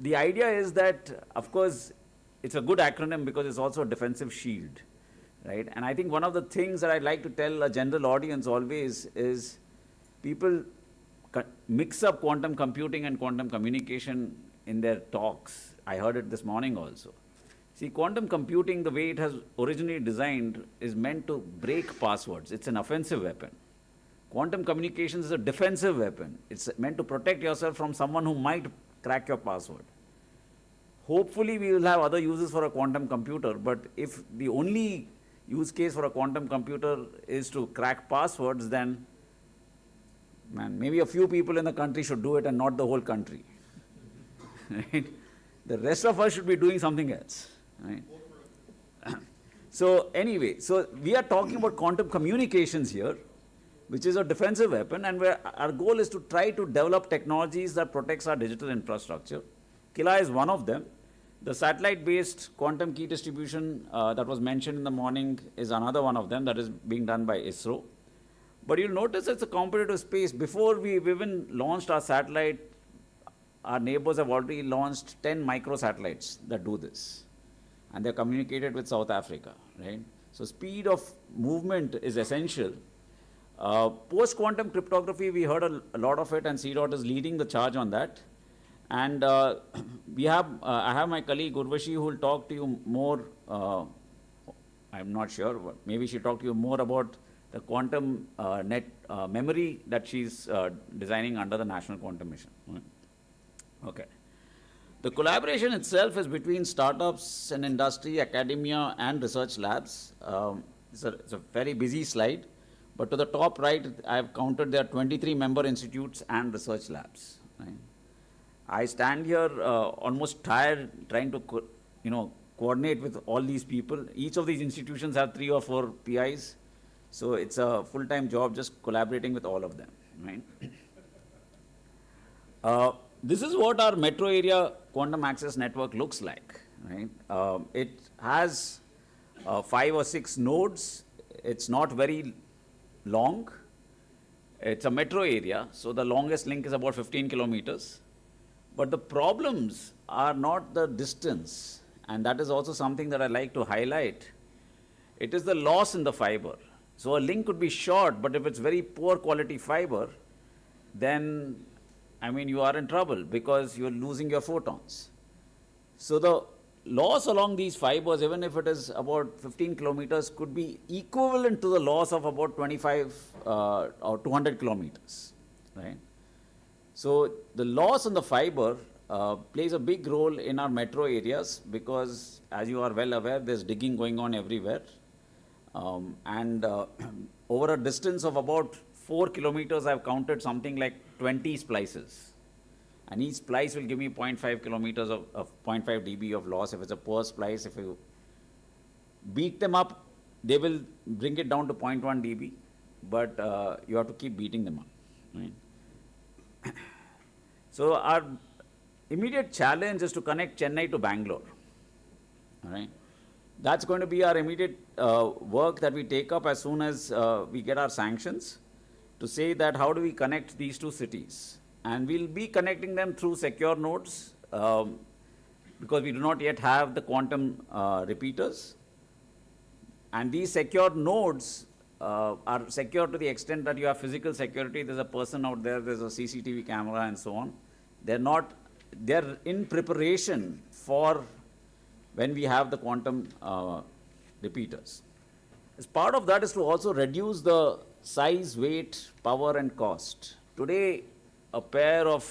the idea is that, of course, it's a good acronym because it's also a defensive shield. Right? And I think one of the things that I'd like to tell a general audience always is people mix up quantum computing and quantum communication in their talks. I heard it this morning also. See, quantum computing, the way it has originally designed, is meant to break passwords. It's an offensive weapon. Quantum communications is a defensive weapon. It's meant to protect yourself from someone who might crack your password. Hopefully, we will have other uses for a quantum computer, but if the only use case for a quantum computer is to crack passwords, then man, maybe a few people in the country should do it and not the whole country. Right? The rest of us should be doing something else. Right? So anyway, so we are talking about quantum communications here, which is a defensive weapon, and where our goal is to try to develop technologies that protects our digital infrastructure. KILA is one of them. The satellite-based quantum key distribution that was mentioned in the morning is another one of them that is being done by ISRO. But you'll notice it's a competitive space. Before we've even launched our satellite, our neighbors have already launched 10 microsatellites that do this. And they're communicated with South Africa, right? So speed of movement is essential. Post-quantum cryptography, we heard a lot of it, and CDOT is leading the charge on that. And I have my colleague Urvashi who will talk to you more, I'm not sure, but maybe she'll talk to you more about the quantum memory that she's designing under the National Quantum Mission. Okay. The collaboration itself is between startups and industry, academia, and research labs. It's a very busy slide, but to the top right, I've counted there are 23 member institutes and research labs. Right? I stand here almost tired trying to coordinate with all these people. Each of these institutions have 3 or 4 PIs, so it's a full-time job just collaborating with all of them. Right? This is what our metro area quantum access network looks like. Right? It has 5 or 6 nodes. It's not very long. It's a metro area, so the longest link is about 15 kilometers. But the problems are not the distance, and that is also something that I like to highlight. It is the loss in the fiber. So a link could be short, but if it's very poor quality fiber, then you are in trouble because you're losing your photons. So the loss along these fibers, even if it is about 15 kilometers, could be equivalent to the loss of about 25 or 200 kilometers, right? So the loss in the fiber plays a big role in our metro areas because, as you are well aware, there's digging going on everywhere. Over a distance of about 4 kilometers, I've counted something like 20 splices. And each splice will give me 0.5 kilometers of 0.5 dB of loss. If it's a poor splice, if you beat them up, they will bring it down to 0.1 dB, but you have to keep beating them up. Right? So our immediate challenge is to connect Chennai to Bangalore. All right? That's going to be our immediate work that we take up as soon as we get our sanctions, to say that how do we connect these two cities. And we'll be connecting them through secure nodes, because we do not yet have the quantum repeaters. And these secure nodes are secure to the extent that you have physical security. There's a person out there, there's a CCTV camera and so on. They're in preparation for when we have the quantum repeaters. As part of that is to also reduce the size, weight, power and cost. Today, a pair of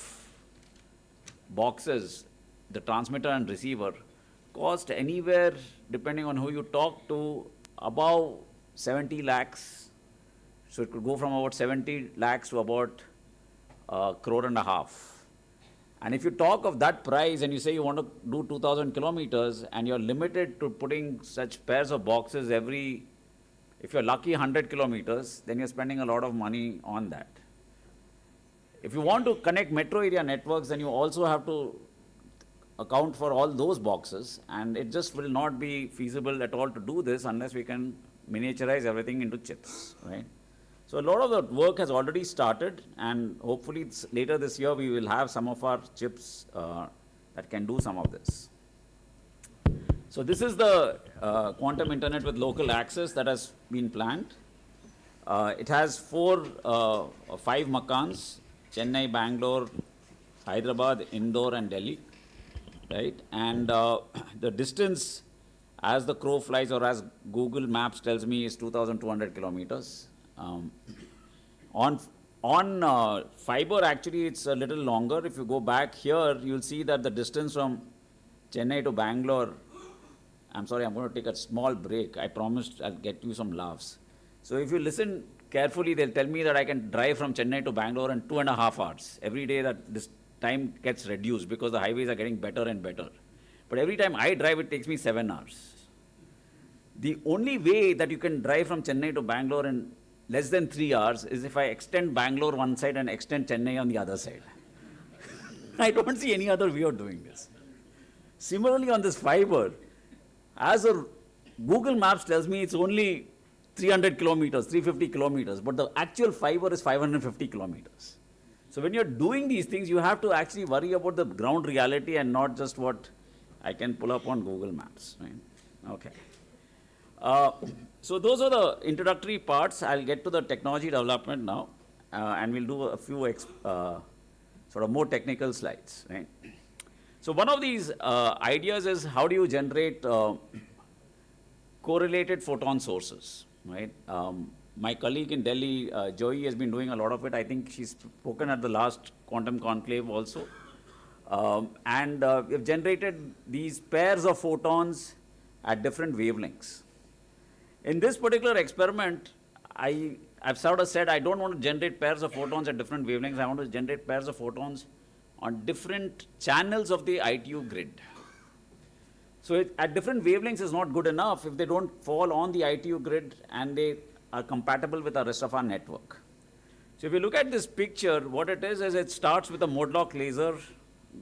boxes, the transmitter and receiver, cost anywhere, depending on who you talk to, above 70 lakhs. So it could go from about 70 lakhs to about 1.5 crore. And if you talk of that price and you say you want to do 2,000 kilometers and you're limited to putting such pairs of boxes every, if you're lucky, 100 kilometers, then you're spending a lot of money on that. If you want to connect metro area networks, then you also have to account for all those boxes, and it just will not be feasible at all to do this unless we can miniaturize everything into chips, right? So a lot of the work has already started, and hopefully later this year we will have some of our chips that can do some of this. So this is the quantum internet with local access that has been planned. It has 5 makans: Chennai, Bangalore, Hyderabad, Indore and Delhi, right? And the distance, as the crow flies or as Google Maps tells me, is 2,200 kilometers. On fiber, actually, it's a little longer. If you go back here, you'll see that the distance from Chennai to Bangalore, I'm sorry, I'm going to take a small break. I promised I'll get you some laughs. So if you listen carefully, they'll tell me that I can drive from Chennai to Bangalore in 2.5 hours. Every day that this time gets reduced because the highways are getting better and better. But every time I drive, it takes me 7 hours. The only way that you can drive from Chennai to Bangalore in less than 3 hours is if I extend Bangalore one side and extend Chennai on the other side. I don't see any other way of doing this. Similarly, on this fiber, as a Google Maps tells me it's only 300 kilometers, 350 kilometers, but the actual fiber is 550 kilometers. So when you're doing these things, you have to actually worry about the ground reality and not just what I can pull up on Google Maps, right? Okay. So those are the introductory parts. I'll get to the technology development now, and we'll do a few sort of more technical slides, right? So one of these ideas is how do you generate correlated photon sources, right? My colleague in Delhi, Joy, has been doing a lot of it. I think she's spoken at the last Quantum Conclave also. We've generated these pairs of photons at different wavelengths. In this particular experiment, I've sort of said I don't want to generate pairs of photons at different wavelengths. I want to generate pairs of photons on different channels of the ITU grid. So at different wavelengths is not good enough if they don't fall on the ITU grid and they are compatible with the rest of our network. So if you look at this picture, what it is it starts with a mode lock laser,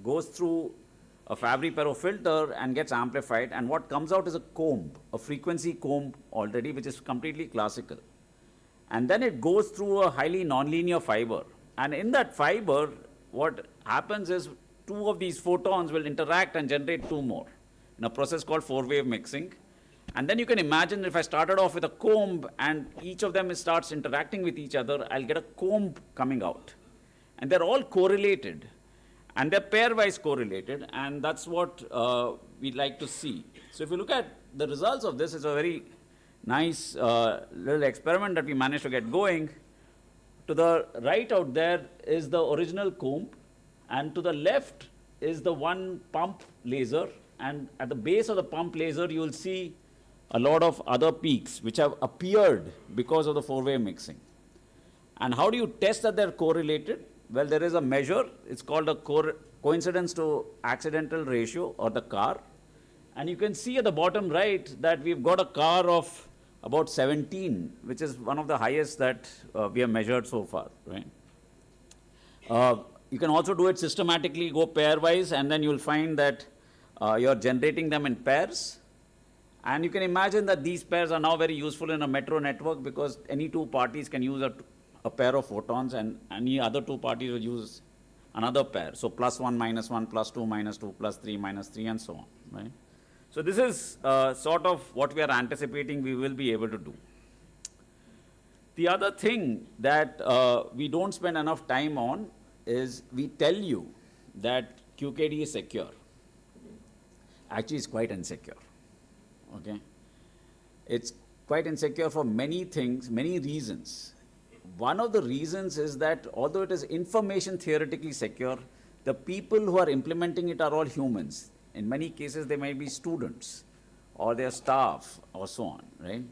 goes through a Fabry-Perot filter and gets amplified, and what comes out is a comb, a frequency comb already, which is completely classical. And then it goes through a highly nonlinear fiber. And in that fiber, what happens is 2 of these photons will interact and generate 2 more in a process called 4-wave mixing. And then you can imagine if I started off with a comb and each of them starts interacting with each other, I'll get a comb coming out. And they're all correlated. And they're pairwise correlated, and that's what we'd like to see. So if you look at the results of this, it's a very nice little experiment that we managed to get going. To the right out there is the original comb, and to the left is the one pump laser, and at the base of the pump laser, you will see a lot of other peaks which have appeared because of the four-way mixing. And how do you test that they're correlated? Well, there is a measure. It's called a coincidence to accidental ratio, or the CAR. And you can see at the bottom right that we've got a CAR of about 17, which is one of the highest that we have measured so far, right? You can also do it systematically, go pairwise, and then you'll find that you're generating them in pairs. And you can imagine that these pairs are now very useful in a metro network, because any two parties can use a pair of photons, and any other two parties will use another pair. So +1, -1, +2, -2, +3, -3, and so on, right? So this is sort of what we are anticipating we will be able to do. The other thing that we don't spend enough time on is we tell you that QKD is secure. Actually, it's quite insecure, okay? It's quite insecure for many things, many reasons. One of the reasons is that although it is information theoretically secure, the people who are implementing it are all humans. In many cases, they may be students or their staff or so on, right?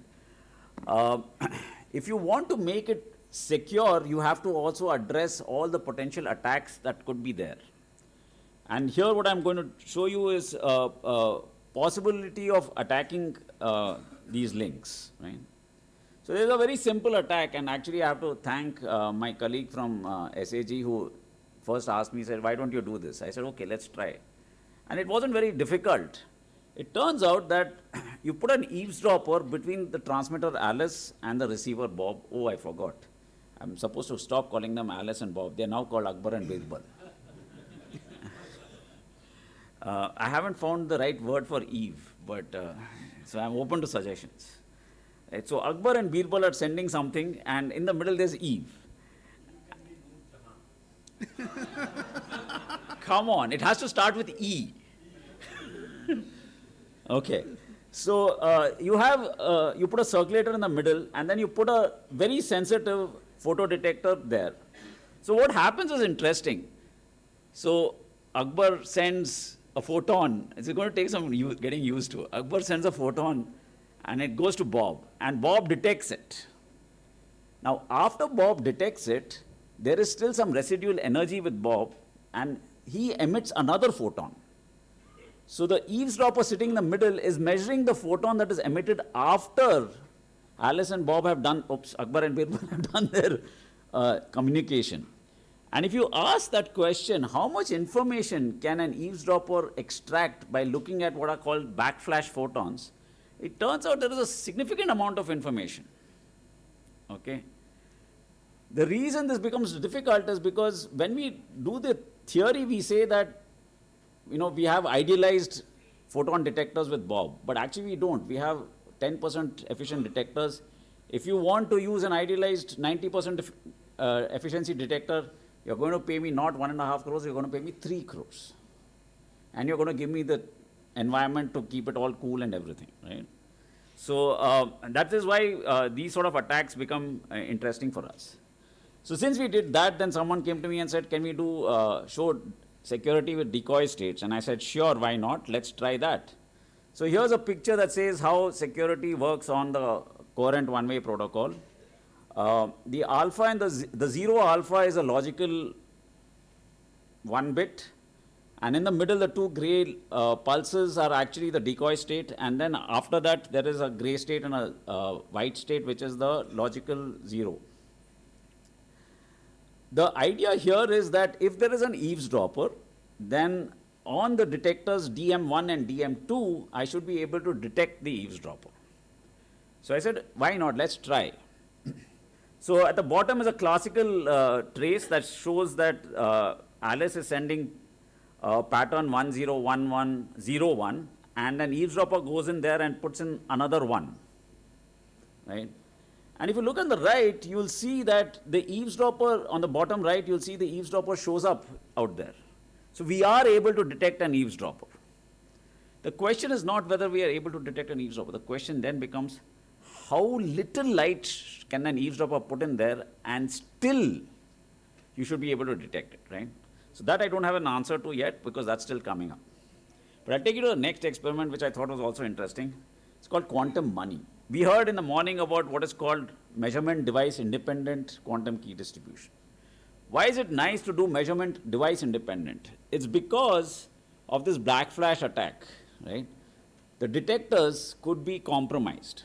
If you want to make it secure, you have to also address all the potential attacks that could be there. And here what I'm going to show you is possibility of attacking these links, right? So there's a very simple attack, and actually I have to thank my colleague from SAG who first asked me, said, why don't you do this? I said, okay, let's try. And it wasn't very difficult. It turns out that you put an eavesdropper between the transmitter Alice and the receiver Bob. Oh, I forgot. I'm supposed to stop calling them Alice and Bob. They're now called Akbar and Birbal. I haven't found the right word for Eve, but so I'm open to suggestions. Right, so Akbar and Birbal are sending something, and in the middle there's Eve. Come on, it has to start with E. Okay, so you put a circulator in the middle, and then you put a very sensitive photodetector there. So what happens is interesting. So Akbar sends a photon. It's going to take some getting used to. Akbar sends a photon, and it goes to Bob, and Bob detects it. Now, after Bob detects it, there is still some residual energy with Bob, and he emits another photon. So the eavesdropper sitting in the middle is measuring the photon that is emitted after Alice and Bob have done, Akbar and Birbal have done their communication. And if you ask that question, how much information can an eavesdropper extract by looking at what are called backflash photons, it turns out there is a significant amount of information, okay? The reason this becomes difficult is because when we do the theory, we say that, you know, we have idealized photon detectors with Bob, but actually we don't. We have 10% efficient detectors. If you want to use an idealized 90% efficiency detector, you're going to pay me not 1.5 crores, you're going to pay me 3 crores. And you're going to give me the environment to keep it all cool and everything, right? So that is why these sort of attacks become interesting for us. So since we did that, then someone came to me and said, can we do show security with decoy states? And I said, sure, why not? Let's try that. So here's a picture that says how security works on the coherent one-way protocol. The alpha and the 0 alpha is a logical 1 bit. And in the middle, the two gray pulses are actually the decoy state. And then after that, there is a gray state and a white state, which is the logical 0. The idea here is that if there is an eavesdropper, then on the detectors DM1 and DM2, I should be able to detect the eavesdropper. So I said, why not? Let's try. So at the bottom is a classical trace that shows that Alice is sending pattern 101101, and an eavesdropper goes in there and puts in another 1, right? And if you look on the right, you'll see that the eavesdropper, on the bottom right, you'll see the eavesdropper shows up out there. So we are able to detect an eavesdropper. The question is not whether we are able to detect an eavesdropper. The question then becomes, how little light can an eavesdropper put in there, and still you should be able to detect it, right? So that I don't have an answer to yet, because that's still coming up. But I'll take you to the next experiment, which I thought was also interesting. It's called quantum money. We heard in the morning about what is called measurement device independent quantum key distribution. Why is it nice to do measurement device independent? It's because of this black flash attack, right? The detectors could be compromised.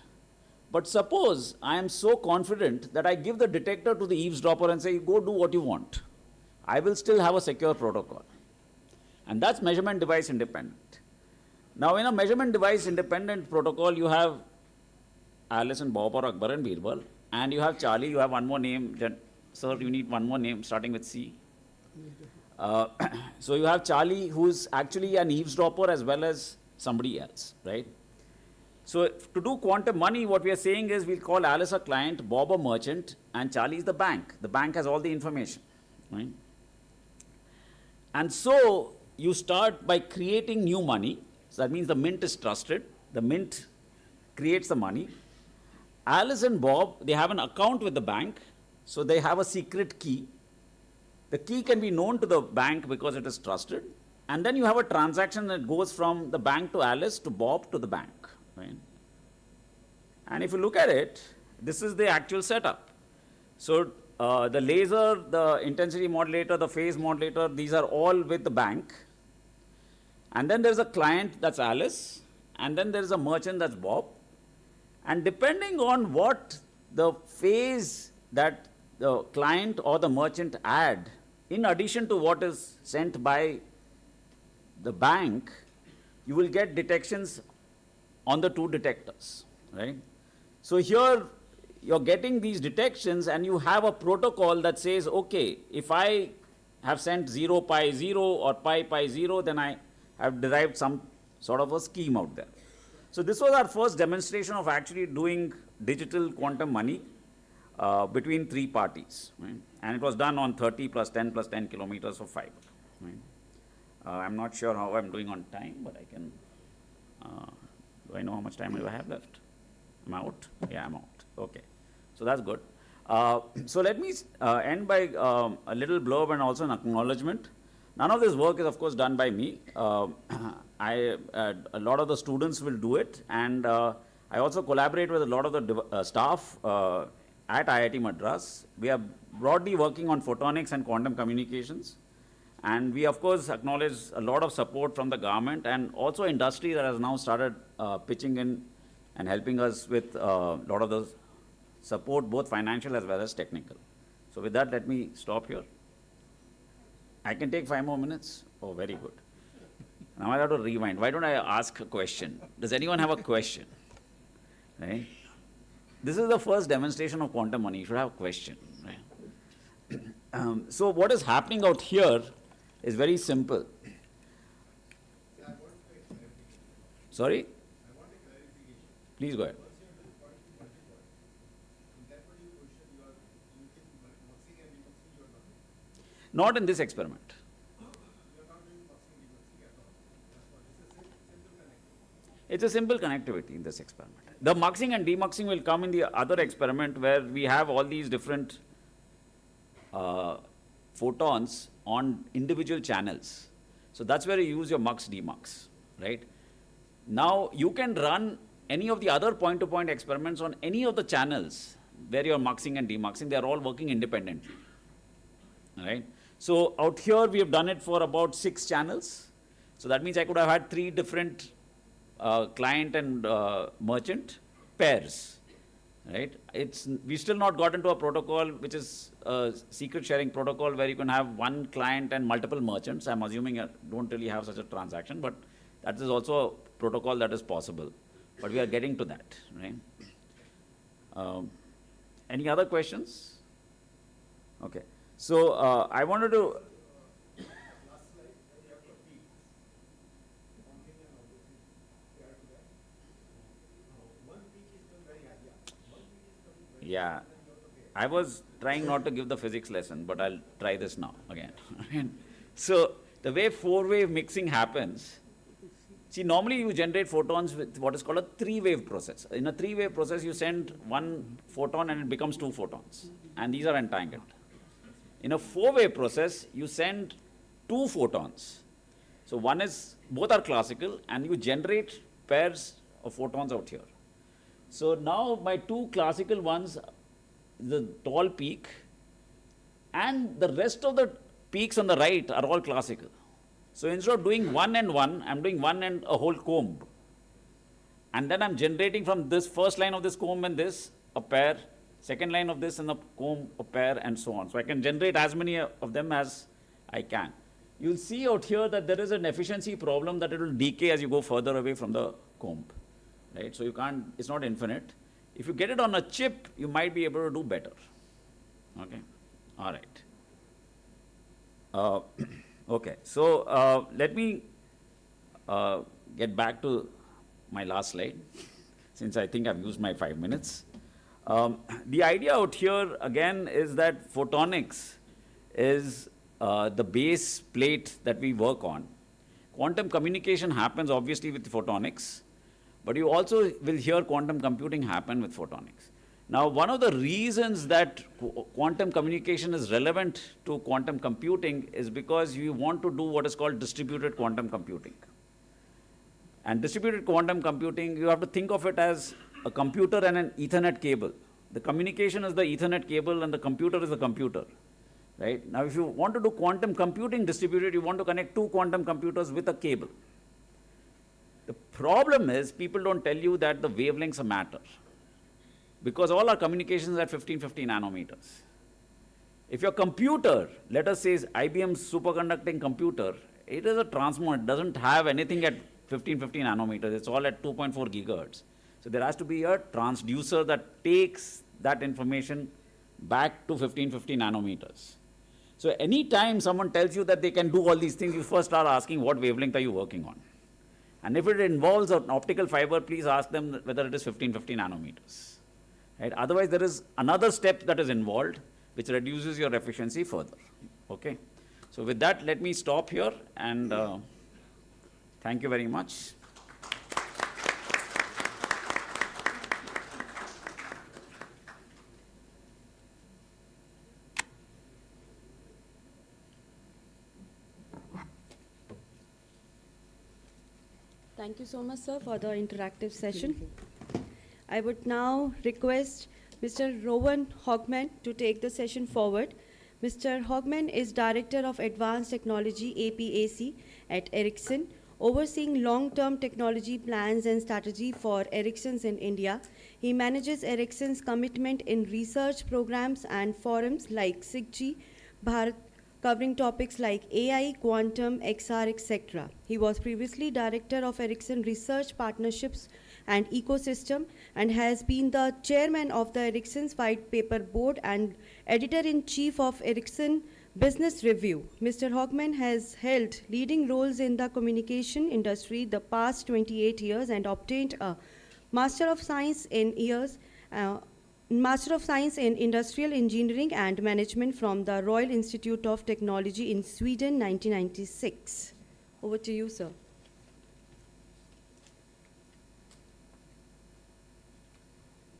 But suppose I am so confident that I give the detector to the eavesdropper and say, go do what you want. I will still have a secure protocol. And that's measurement device independent. Now, in a measurement device independent protocol, you have Alice and Bob or Akbar and Birbal, and you have Charlie. You have one more name. Sir, you need one more name starting with C. So you have Charlie, who's actually an eavesdropper as well as somebody else, right? So to do quantum money, what we are saying is we'll call Alice a client, Bob a merchant, and Charlie is the bank. The bank has all the information, right? And so you start by creating new money. So that means the mint is trusted. The mint creates the money. Alice and Bob, they have an account with the bank, so they have a secret key. The key can be known to the bank because it is trusted. And then you have a transaction that goes from the bank to Alice to Bob to the bank, right? And if you look at it, this is the actual setup. So the laser, the intensity modulator, the phase modulator, these are all with the bank. And then there's a client, that's Alice. And then there's a merchant, that's Bob. And depending on what the phase that the client or the merchant add, in addition to what is sent by the bank, you will get detections on the two detectors, right? So here you're getting these detections and you have a protocol that says, okay, if I have sent 0 pi 0 or pi pi 0, then I have derived some sort of a scheme out there. So this was our first demonstration of actually doing digital quantum money between three parties, right? And it was done on 30 plus 10 kilometers of fiber, right? I'm not sure how I'm doing on time, but I can, do I know how much time do I have left? I'm out? Yeah, I'm out. Okay. So that's good. So let me end by a little blurb and also an acknowledgement. None of this work is, of course, done by me. A lot of the students will do it, and I also collaborate with a lot of the staff at IIT Madras. We are broadly working on photonics and quantum communications. And we, of course, acknowledge a lot of support from the government and also industry that has now started pitching in and helping us with a lot of the support, both financial as well as technical. So with that, let me stop here. I can take 5 more minutes? Oh, very good. Now I have to rewind. Why don't I ask a question? Does anyone have a question? Right? This is the first demonstration of quantum money. You should have a question. Right? So what is happening out here is very simple. Sorry? Please go ahead. Not in this experiment. It's a simple connectivity in this experiment. The muxing and demuxing will come in the other experiment where we have all these different photons on individual channels. So that's where you use your mux demux, right? Now you can run any of the other point-to-point experiments on any of the channels where you're muxing and demuxing. They're all working independently, right? So out here we have done it for about 6 channels. So that means I could have had 3 different client and merchant pairs, right? We've still not got into a protocol which is a secret sharing protocol where you can have 1 client and multiple merchants. I'm assuming you don't really have such a transaction, but that is also a protocol that is possible. But we are getting to that, right? Any other questions? Okay. So I wanted to. Yeah, I was trying not to give the physics lesson, but I'll try this now again. So the way 4-wave mixing happens, see, normally you generate photons with what is called a 3-wave process. In a 3-wave process, you send 1 photon and it becomes 2 photons, and these are entangled. In a 4-wave process, you send 2 photons. So both are classical, and you generate pairs of photons out here. So now my two classical ones, the tall peak and the rest of the peaks on the right are all classical. So instead of doing one and one, I'm doing one and a whole comb. And then I'm generating from this first line of this comb and this a pair, second line of this and the comb a pair, and so on. So I can generate as many of them as I can. You'll see out here that there is an efficiency problem that it will decay as you go further away from the comb, right? So you can't, it's not infinite. If you get it on a chip, you might be able to do better, okay? All right. Okay, so let me get back to my last slide, since I think I've used my 5 minutes. The idea out here, again, is that photonics is the base plate that we work on. Quantum communication happens obviously with photonics, but you also will hear quantum computing happen with photonics. Now, one of the reasons that quantum communication is relevant to quantum computing is because you want to do what is called distributed quantum computing. And distributed quantum computing, you have to think of it as a computer and an Ethernet cable. The communication is the Ethernet cable and the computer is the computer, right? Now, if you want to do quantum computing distributed, you want to connect two quantum computers with a cable. The problem is people don't tell you that the wavelengths matter, because all our communications are at 1550 nanometers. If your computer, let us say is IBM's superconducting computer, it is a transmon, it doesn't have anything at 1550 nanometers, it's all at 2.4 gigahertz. So there has to be a transducer that takes that information back to 1550 nanometers. So anytime someone tells you that they can do all these things, you first start asking what wavelength are you working on. And if it involves an optical fiber, please ask them whether it is 1550 nanometers. Right? Otherwise, there is another step that is involved, which reduces your efficiency further. Okay? So with that, let me stop here, and thank you very much. Thank you so much, sir, for the interactive session. I would now request Mr. Rowan Hogman to take the session forward. Mr. Hogman is Director of Advanced Technology APAC at Ericsson, overseeing long-term technology plans and strategy for Ericsson's in India. He manages Ericsson's commitment in research programs and forums like SIGG, Bharat, covering topics like AI, quantum, XR, etc. He was previously Director of Ericsson Research Partnerships and Ecosystem, and has been the chairman of the Ericsson's White Paper Board and editor-in-chief of Ericsson Business Review. Mr. Hogman has held leading roles in the communication industry the past 28 years and obtained a Master of Science in Industrial Engineering and Management from the Royal Institute of Technology in Sweden, 1996. Over to you, sir.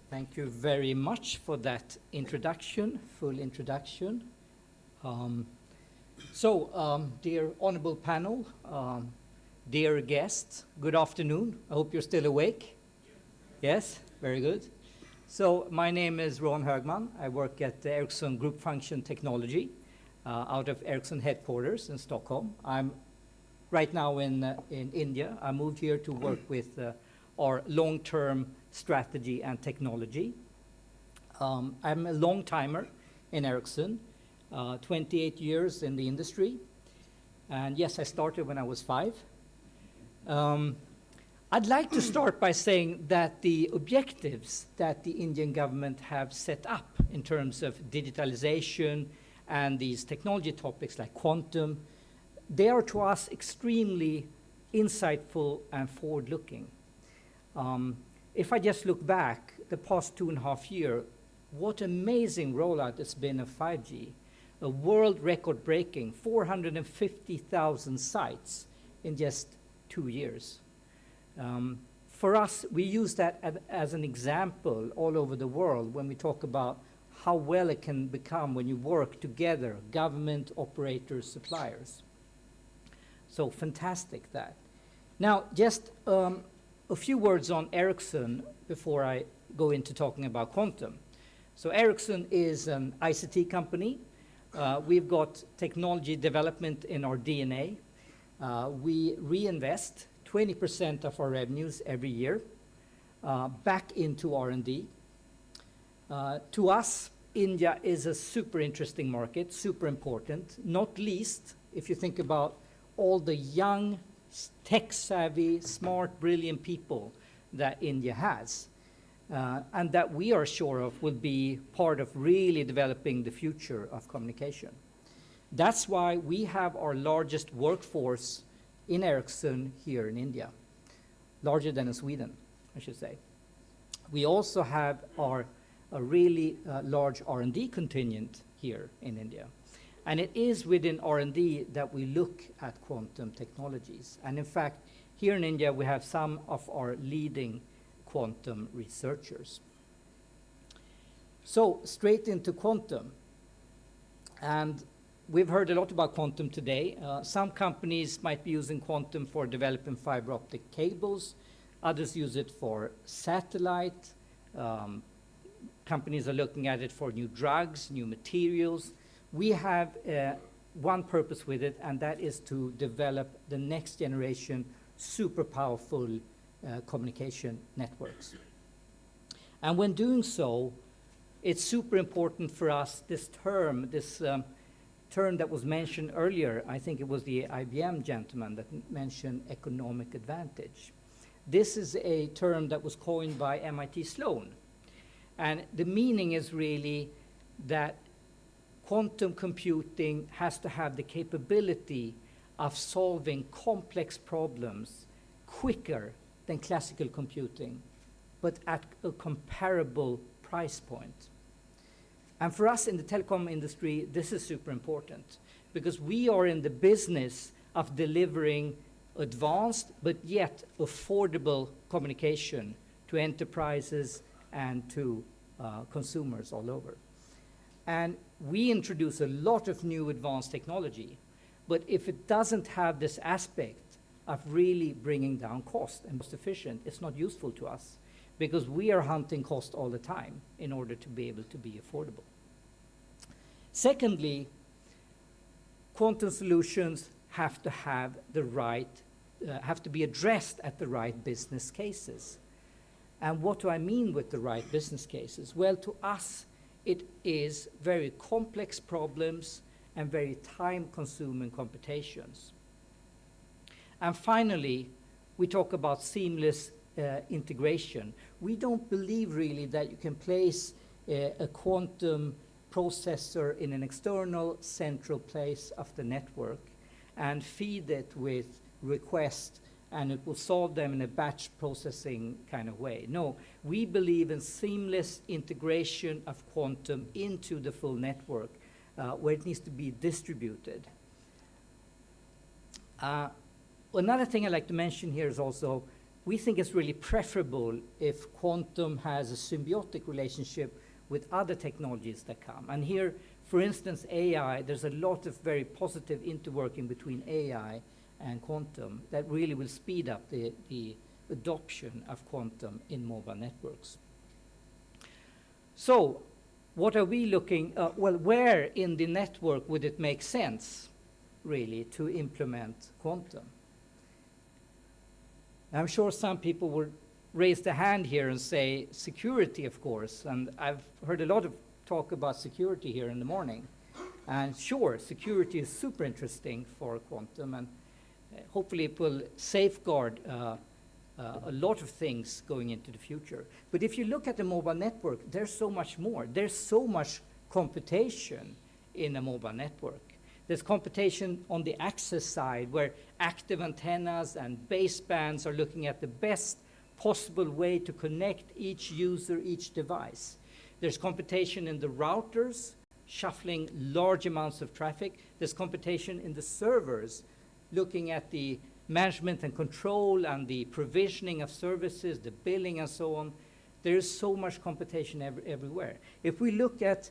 Thank you very much for that introduction, full introduction. Dear honorable panel, dear guests, good afternoon. I hope you're still awake. Yes, very good. So my name is Rowan Högman. I work at the Ericsson Group Function Technology out of Ericsson headquarters in Stockholm. I'm right now in India. I moved here to work with our long-term strategy and technology. I'm a long timer in Ericsson, 28 years in the industry. And yes, I started when I was 5. I'd like to start by saying that the objectives that the Indian government have set up in terms of digitalization and these technology topics like quantum, they are to us extremely insightful and forward-looking. If I just look back the past 2.5 years, what amazing rollout it's been of 5G. A world record breaking 450,000 sites in just 2 years. For us, we use that as an example all over the world when we talk about how well it can become when you work together, government, operators, suppliers. So fantastic that. Now, just A few words on Ericsson before I go into talking about quantum. So Ericsson is an ICT company. We've got technology development in our DNA. We reinvest 20% of our revenues every year back into R&D. To us, India is a super interesting market, super important, not least if you think about all the young, tech-savvy, smart, brilliant people that India has, and that we are sure of will be part of really developing the future of communication. That's why we have our largest workforce in Ericsson here in India, larger than in Sweden, I should say. We also have a really large R&D contingent here in India. And it is within R&D that we look at quantum technologies. And in fact, here in India, we have some of our leading quantum researchers. So straight into quantum. And we've heard a lot about quantum today. Some companies might be using quantum for developing fiber optic cables. Others use it for satellite. Companies are looking at it for new drugs, new materials. We have one purpose with it, and that is to develop the next generation super powerful communication networks. And when doing so, it's super important for us, this term that was mentioned earlier, I think it was the IBM gentleman that mentioned economic advantage. This is a term that was coined by MIT Sloan. And the meaning is really that quantum computing has to have the capability of solving complex problems quicker than classical computing, but at a comparable price point. And for us in the telecom industry, this is super important because we are in the business of delivering advanced but yet affordable communication to enterprises and to consumers all over. And we introduce a lot of new advanced technology, but if it doesn't have this aspect of really bringing down cost and most efficient, it's not useful to us because we are hunting cost all the time in order to be able to be affordable. Secondly, quantum solutions have to have the right, have to be addressed at the right business cases. And what do I mean with the right business cases? Well, to us, it is very complex problems and very time-consuming computations. And finally, we talk about seamless integration. We don't believe really that you can place a quantum processor in an external central place of the network and feed it with requests and it will solve them in a batch processing kind of way. No, we believe in seamless integration of quantum into the full network where it needs to be distributed. Another thing I'd like to mention here is also, we think it's really preferable if quantum has a symbiotic relationship with other technologies that come. And here, for instance, AI, there's a lot of very positive interworking between AI and quantum that really will speed up the adoption of quantum in mobile networks. So, what are we looking, well, where in the network would it make sense, really, to implement quantum? I'm sure some people will raise their hand here and say security, of course, and I've heard a lot of talk about security here in the morning. And sure, security is super interesting for quantum, and hopefully it will safeguard a lot of things going into the future. But if you look at the mobile network, there's so much more. There's so much computation in a mobile network. There's computation on the access side where active antennas and basebands are looking at the best possible way to connect each user, each device. There's computation in the routers, shuffling large amounts of traffic. There's computation in the servers, looking at the management and control and the provisioning of services, the billing and so on. There is so much computation everywhere. If we look at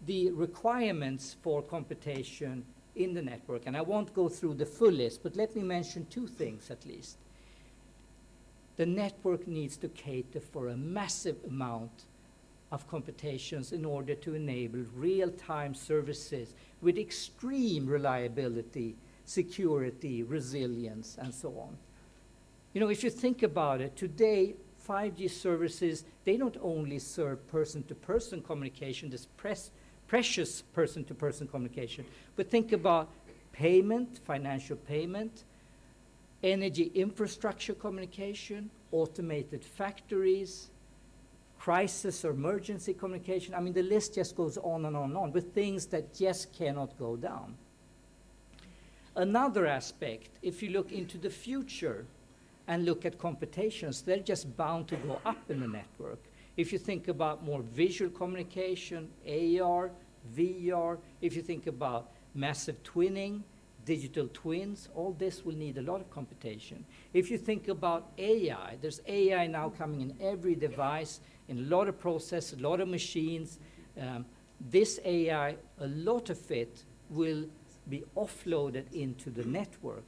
the requirements for computation in the network, and I won't go through the full list, but let me mention two things at least. the network needs to cater for a massive amount of computations in order to enable real-time services with extreme reliability, security, resilience, and so on. You know, if you think about it, today, 5G services, they not only serve person-to-person communication, this precious person-to-person communication, but think about payment, financial payment, energy infrastructure communication, automated factories, crisis or emergency communication. I mean, the list just goes on and on and on with things that just cannot go down. Another aspect, if you look into the future and look at computations, they're just bound to go up in the network. If you think about more visual communication, AR, VR, if you think about massive twinning, digital twins, all this will need a lot of computation. If you think about AI, there's AI now coming in every device, in a lot of processors, a lot of machines. This AI, a lot of it will be offloaded into the network,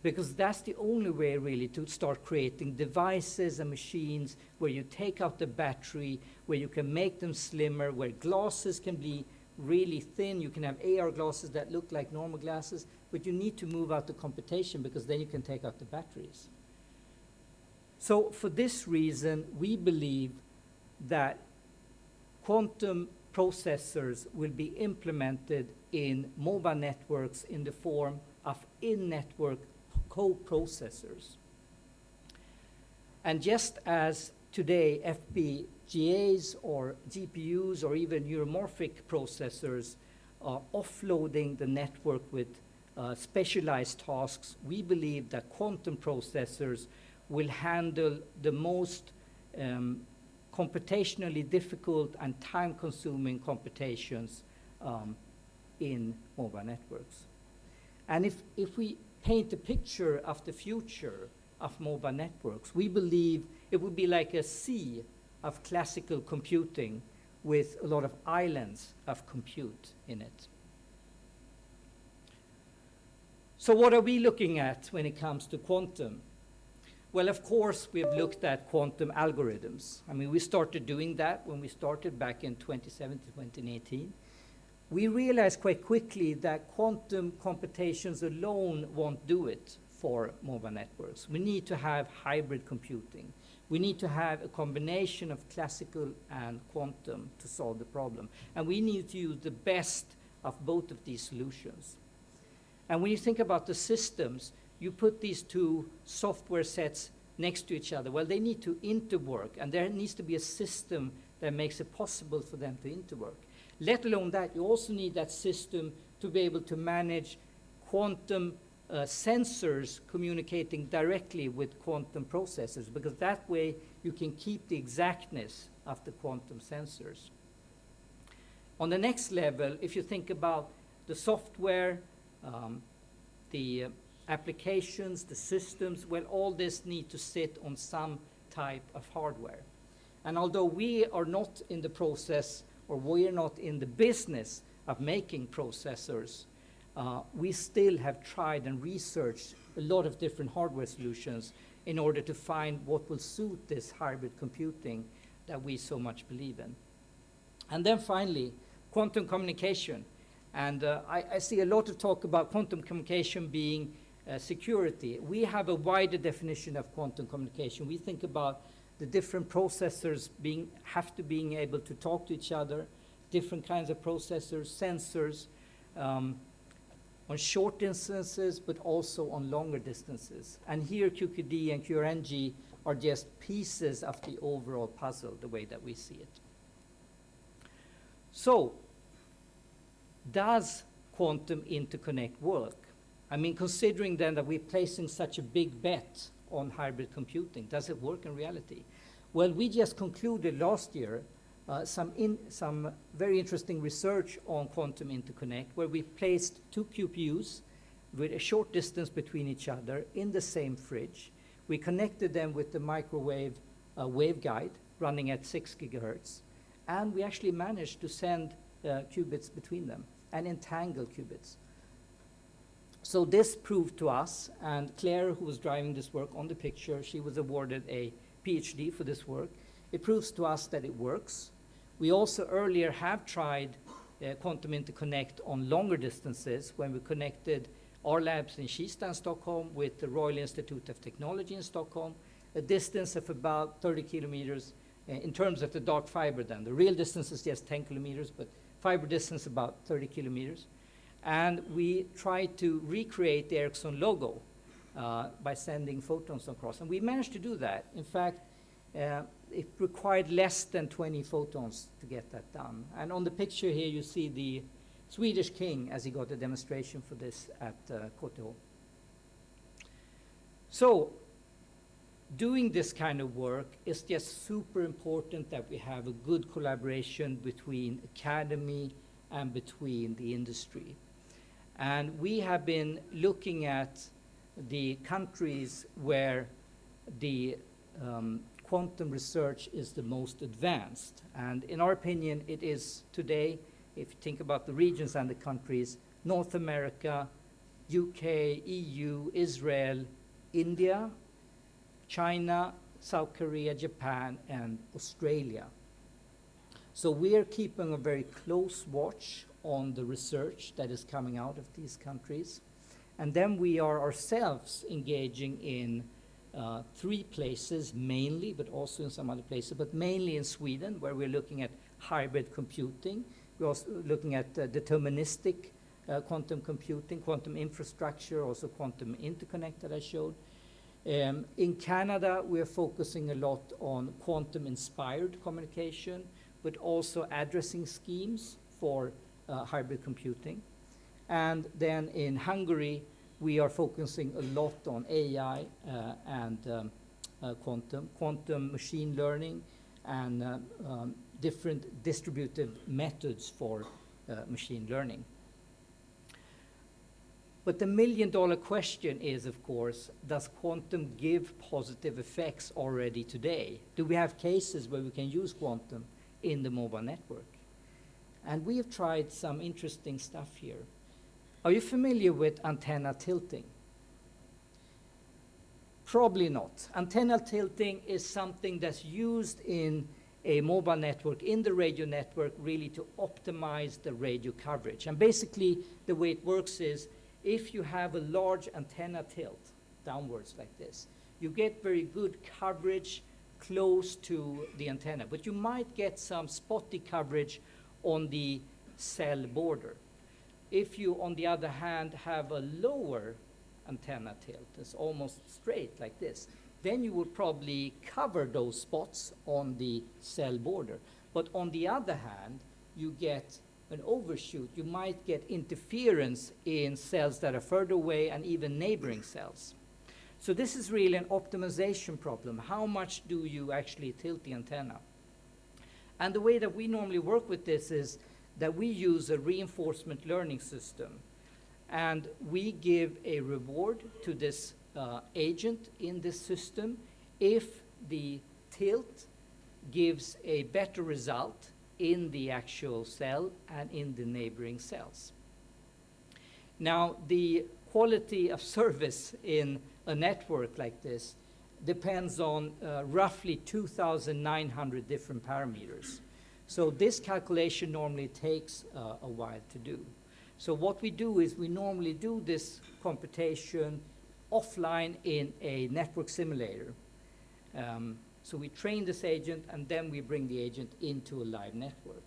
because that's the only way really to start creating devices and machines where you take out the battery, where you can make them slimmer, where glasses can be really thin. You can have AR glasses that look like normal glasses, but you need to move out the computation because then you can take out the batteries. So for this reason, we believe that quantum processors will be implemented in mobile networks in the form of in-network co-processors. And just as today FPGAs or GPUs or even neuromorphic processors are offloading the network with specialized tasks, we believe that quantum processors will handle the most computationally difficult and time-consuming computations in mobile networks. And if we paint a picture of the future of mobile networks, we believe it would be like a sea of classical computing with a lot of islands of compute in it. So what are we looking at when it comes to quantum? Well, of course, we've looked at quantum algorithms. I mean, we started doing that when we started back in 2017, 2018. We realized quite quickly that quantum computations alone won't do it for mobile networks. We need to have hybrid computing. We need to have a combination of classical and quantum to solve the problem. And we need to use the best of both of these solutions. And when you think about the systems, you put these two software sets next to each other. Well, they need to interwork, and there needs to be a system that makes it possible for them to interwork. Let alone that, you also need that system to be able to manage quantum sensors communicating directly with quantum processors, because that way you can keep the exactness of the quantum sensors. On the next level, if you think about the software, the applications, the systems, well, all this need to sit on some type of hardware. And although we are not in the process, or we are not in the business of making processors, we still have tried and researched a lot of different hardware solutions in order to find what will suit this hybrid computing that we so much believe in. And then finally, quantum communication. And I see a lot of talk about quantum communication being security. We have a wider definition of quantum communication. We think about the different processors have to being able to talk to each other, different kinds of processors, sensors, on short distances, but also on longer distances. And here QKD and QRNG are just pieces of the overall puzzle, the way that we see it. So, does quantum interconnect work? I mean, considering then that we're placing such a big bet on hybrid computing, does it work in reality? Well, we just concluded last year some very interesting research on quantum interconnect, where we placed two QPUs with a short distance between each other in the same fridge. We connected them with the microwave waveguide running at 6 gigahertz, and we actually managed to send qubits between them and entangle qubits. So this proved to us, and Claire, who was driving this work on the picture, she was awarded a PhD for this work. It proves to us that it works. We also earlier have tried quantum interconnect on longer distances when we connected our labs in Kista in Stockholm with the Royal Institute of Technology in Stockholm, a distance of about 30 kilometers in terms of the dark fiber then. The real distance is just 10 kilometers, but fiber distance about 30 kilometers. And we tried to recreate the Ericsson logo by sending photons across. And we managed to do that. In fact, it required less than 20 photons to get that done. And on the picture here, you see the Swedish king as he got a demonstration for this at KTH. So, doing this kind of work is just super important that we have a good collaboration between academy and between the industry. And we have been looking at the countries where the quantum research is the most advanced. And in our opinion, it is today, if you think about the regions and the countries, North America, UK, EU, Israel, India, China, South Korea, Japan, and Australia. So we are keeping a very close watch on the research that is coming out of these countries. And then we are ourselves engaging in 3 places mainly, but also in some other places, but mainly in Sweden, where we're looking at hybrid computing. We're also looking at deterministic quantum computing, quantum infrastructure, also quantum interconnect that I showed. In Canada, we're focusing a lot on quantum-inspired communication, but also addressing schemes for hybrid computing. And then in Hungary, we are focusing a lot on AI and quantum machine learning and different distributive methods for machine learning. But the million-dollar question is, of course, does quantum give positive effects already today? Do we have cases where we can use quantum in the mobile network? And we have tried some interesting stuff here. Are you familiar with antenna tilting? Probably not. Antenna tilting is something that's used in a mobile network, in the radio network, really to optimize the radio coverage. And basically, the way it works is, if you have a large antenna tilt downwards like this, you get very good coverage close to the antenna, but you might get some spotty coverage on the cell border. If you, on the other hand, have a lower antenna tilt, it's almost straight like this, then you would probably cover those spots on the cell border. But on the other hand, you get an overshoot. You might get interference in cells that are further away and even neighboring cells. So this is really an optimization problem. How much do you actually tilt the antenna? And the way that we normally work with this is that we use a reinforcement learning system. And we give a reward to this agent in this system if the tilt gives a better result in the actual cell and in the neighboring cells. Now, the quality of service in a network like this depends on roughly 2,900 different parameters. So this calculation normally takes a while to do. So what we do is we normally do this computation offline in a network simulator. So we train this agent, and then we bring the agent into a live network.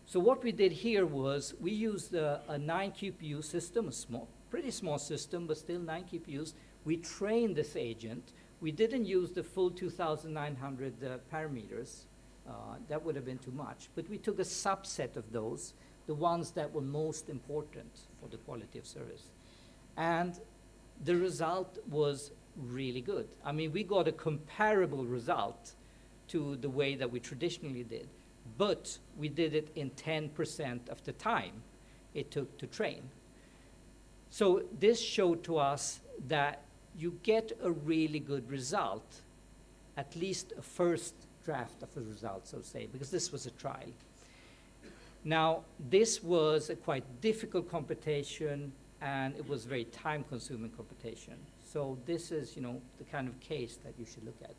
So what we did here was we used a 9 QPU system, a pretty small system, but still 9 QPUs. We trained this agent. We didn't use the full 2,900 parameters. That would have been too much. But we took a subset of those, the ones that were most important for the quality of service. And the result was really good. I mean, we got a comparable result to the way that we traditionally did, but we did it in 10% of the time it took to train. So this showed to us that you get a really good result, at least a first draft of a result, so to say, because this was a trial. Now, this was a quite difficult computation. and it was very time-consuming computation. So this is, the kind of case that you should look at.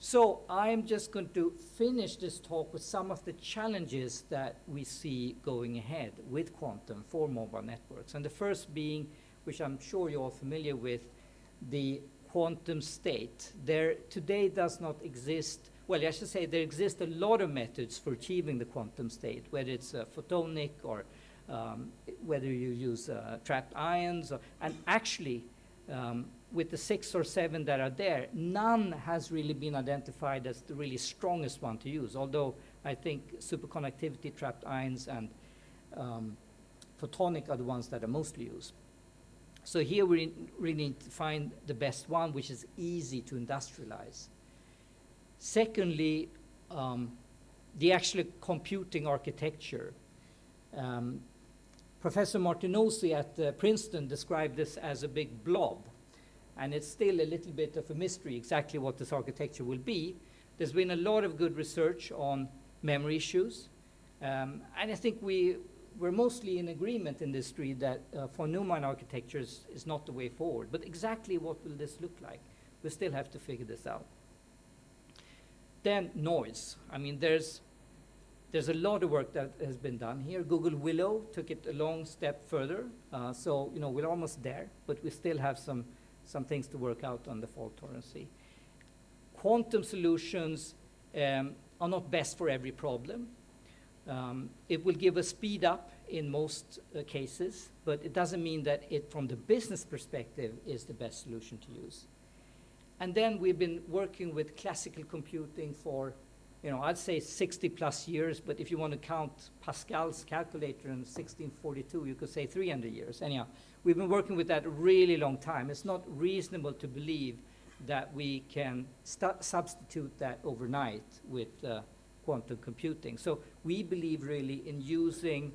So I'm just going to finish this talk with some of the challenges that we see going ahead with quantum for mobile networks. And the first being, which I'm sure you're all familiar with, the quantum state. There today does not exist, well, I should say there exist a lot of methods for achieving the quantum state, whether it's photonic or whether you use trapped ions, and actually with the 6 or 7 that are there, none has really been identified as the really strongest one to use, although I think superconductivity, trapped ions, and photonic are the ones that are mostly used. So here we really need to find the best one, which is easy to industrialize. Secondly, the actual computing architecture. Professor Martinozzi at Princeton described this as a big blob, and it's still a little bit of a mystery exactly what this architecture will be. There's been a lot of good research on memory issues, and I think we're mostly in agreement in this street that von Neumann architectures is not the way forward. But exactly what will this look like? We still have to figure this out. Then noise. I mean, there's a lot of work that has been done here. Google Willow took it a long step further. So, we're almost there, but we still have some things to work out on the fault tolerancy. Quantum solutions are not best for every problem. It will give a speed up in most cases, but it doesn't mean that it, from the business perspective, is the best solution to use. And then we've been working with classical computing for, I'd say 60 plus years, but if you want to count Pascal's calculator in 1642, you could say 300 years. Anyhow, we've been working with that a really long time. It's not reasonable to believe that we can substitute that overnight with quantum computing. So we believe really in using,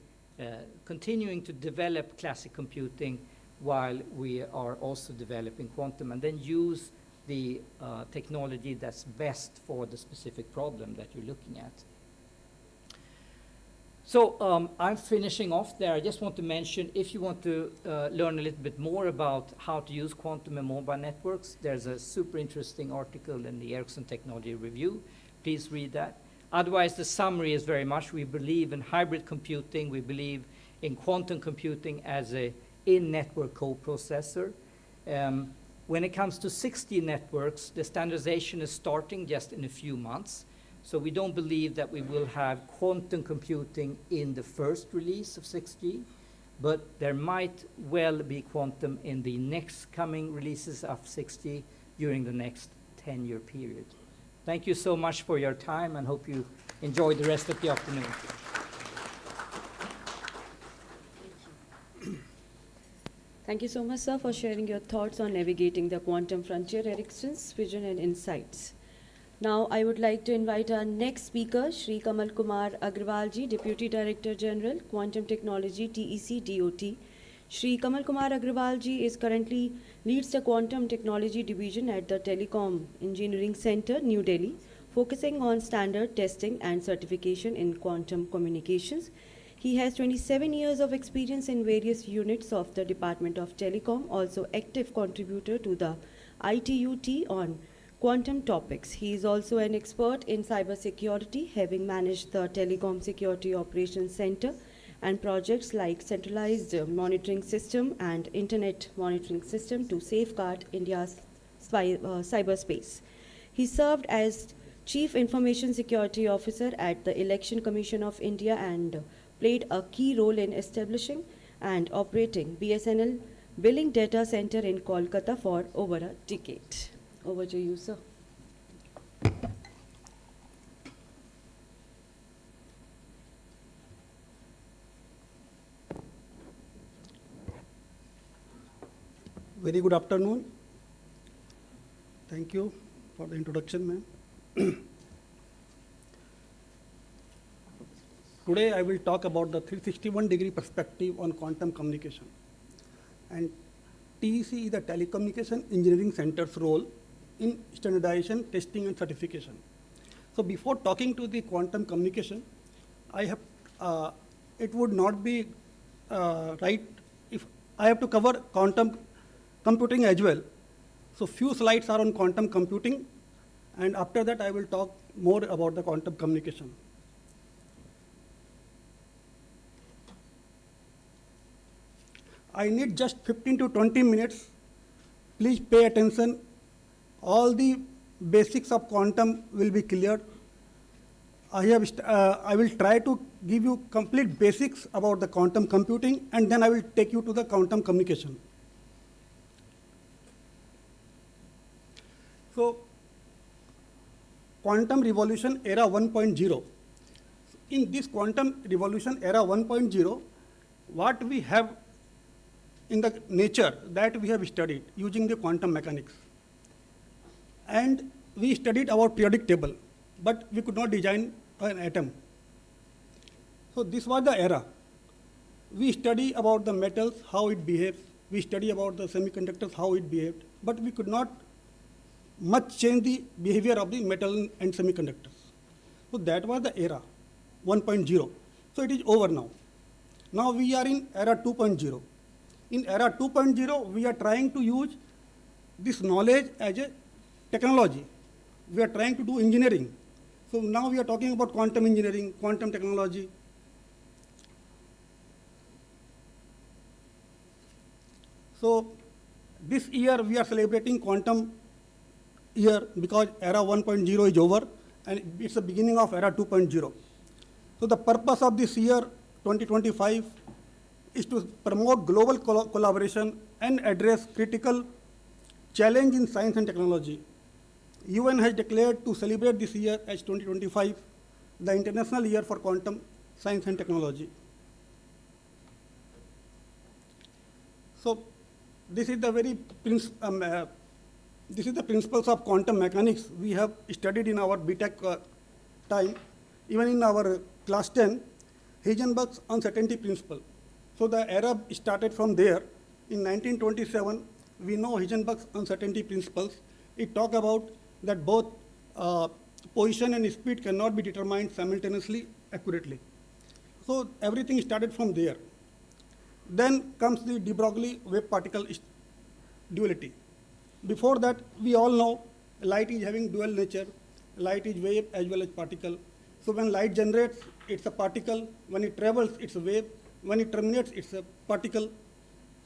continuing to develop classic computing while we are also developing quantum, and then use the technology that's best for the specific problem that you're looking at. So I'm finishing off there. I just want to mention, if you want to learn a little bit more about how to use quantum in mobile networks, there's a super interesting article in the Ericsson Technology Review. Please read that. Otherwise, the summary is very much, we believe in hybrid computing, we believe in quantum computing as a in-network coprocessor. When it comes to 6G networks, the standardization is starting just in a few months. So we don't believe that we will have quantum computing in the first release of 6G, but there might well be quantum in the next coming releases of 6G during the next 10-year period. Thank you so much for your time, and hope you enjoy the rest of the afternoon. Thank you so much, sir, for sharing your thoughts on navigating the quantum frontier, Ericsson's vision and insights. Now, I would like to invite our next speaker, Shri Kamal Kumar Agrawal ji, Deputy Director General, Quantum Technology, TEC, DOT. Shri Kamal Kumar Agrawal ji is currently leads the Quantum Technology Division at the Telecom Engineering Center, New Delhi, focusing on standard testing and certification in quantum communications. He has 27 years of experience in various units of the Department of Telecom, also active contributor to the ITUT on quantum topics. He is also an expert in cybersecurity, having managed the Telecom Security Operations Center and projects like centralized monitoring system and internet monitoring system to safeguard India's cyberspace. He served as Chief Information Security Officer at the Election Commission of India and played a key role in establishing and operating BSNL billing data center in Kolkata for over a decade. Over to you, sir. Very good afternoon. Thank you for the introduction, ma'am. Today I will talk about the 361-degree perspective on quantum communication. And TEC is the Telecommunication Engineering Center's role in standardization, testing, and certification. So before talking to the quantum communication, I have, it would not be write, if I have to cover quantum computing as well. So few slides are on quantum computing, and after that I will talk more about the quantum communication. I need just 15 to 20 minutes. Please pay attention. All the basics of quantum will be cleared. I will try to give you complete basics about the quantum computing, and then I will take you to the quantum communication. So, quantum revolution era 1.0. In this quantum revolution era 1.0, what we have in the nature that we have studied using the quantum mechanics. And we studied our periodic table, but we could not design an atom. So this was the era. We study about the metals, how it behaves. We study about the semiconductors, how it behaved. But we could not much change the behavior of the metal and semiconductors. So that was the era 1.0. So it is over now. Now we are in era 2.0. In era 2.0, we are trying to use this knowledge as a technology. We are trying to do engineering. So now we are talking about quantum engineering, quantum technology. So this year we are celebrating quantum year because era 1.0 is over and it's the beginning of era 2.0. So the purpose of this year 2025 is to promote global collaboration and address critical challenge in science and technology. UN has declared to celebrate this year as 2025, the International Year for Quantum Science and Technology. So this is the this is the principles of quantum mechanics we have studied in our BTech time, even in our class 10, Heisenberg's uncertainty principle. So the era started from there. In 1927, we know Heisenberg's uncertainty principles. It talks about that both position and speed cannot be determined simultaneously accurately. So everything started from there. Then comes the de Broglie wave particle duality. Before that, we all know light is having dual nature. Light is wave as well as particle. So when light generates, it's a particle. When it travels, it's a wave. When it terminates, it's a particle.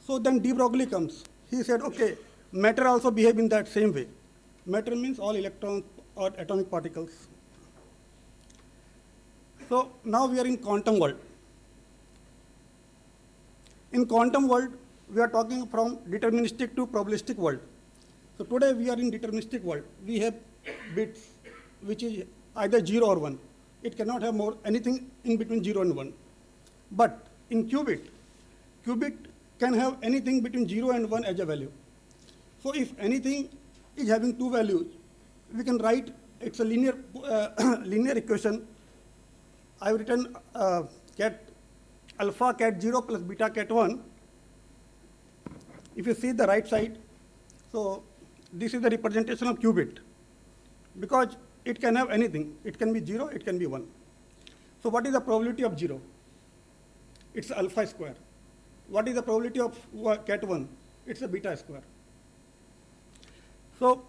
So then de Broglie comes. He said, okay, matter also behave in that same way. Matter means all electrons or atomic particles. So now we are in quantum world. In quantum world, we are talking from deterministic to probabilistic world. So today we are in deterministic world. We have bits which is either 0 or 1. It cannot have more anything in between 0 and 1. But in qubit can have anything between 0 and 1 as a value. So if anything is having two values, we can write it's a linear linear equation. I've written cat alpha cat 0 plus beta cat 1. If you see the right side, so this is the representation of qubit because it can have anything. It can be 0, it can be 1. So what is the probability of 0? It's alpha square. What is the probability of cat 1? It's a beta square. So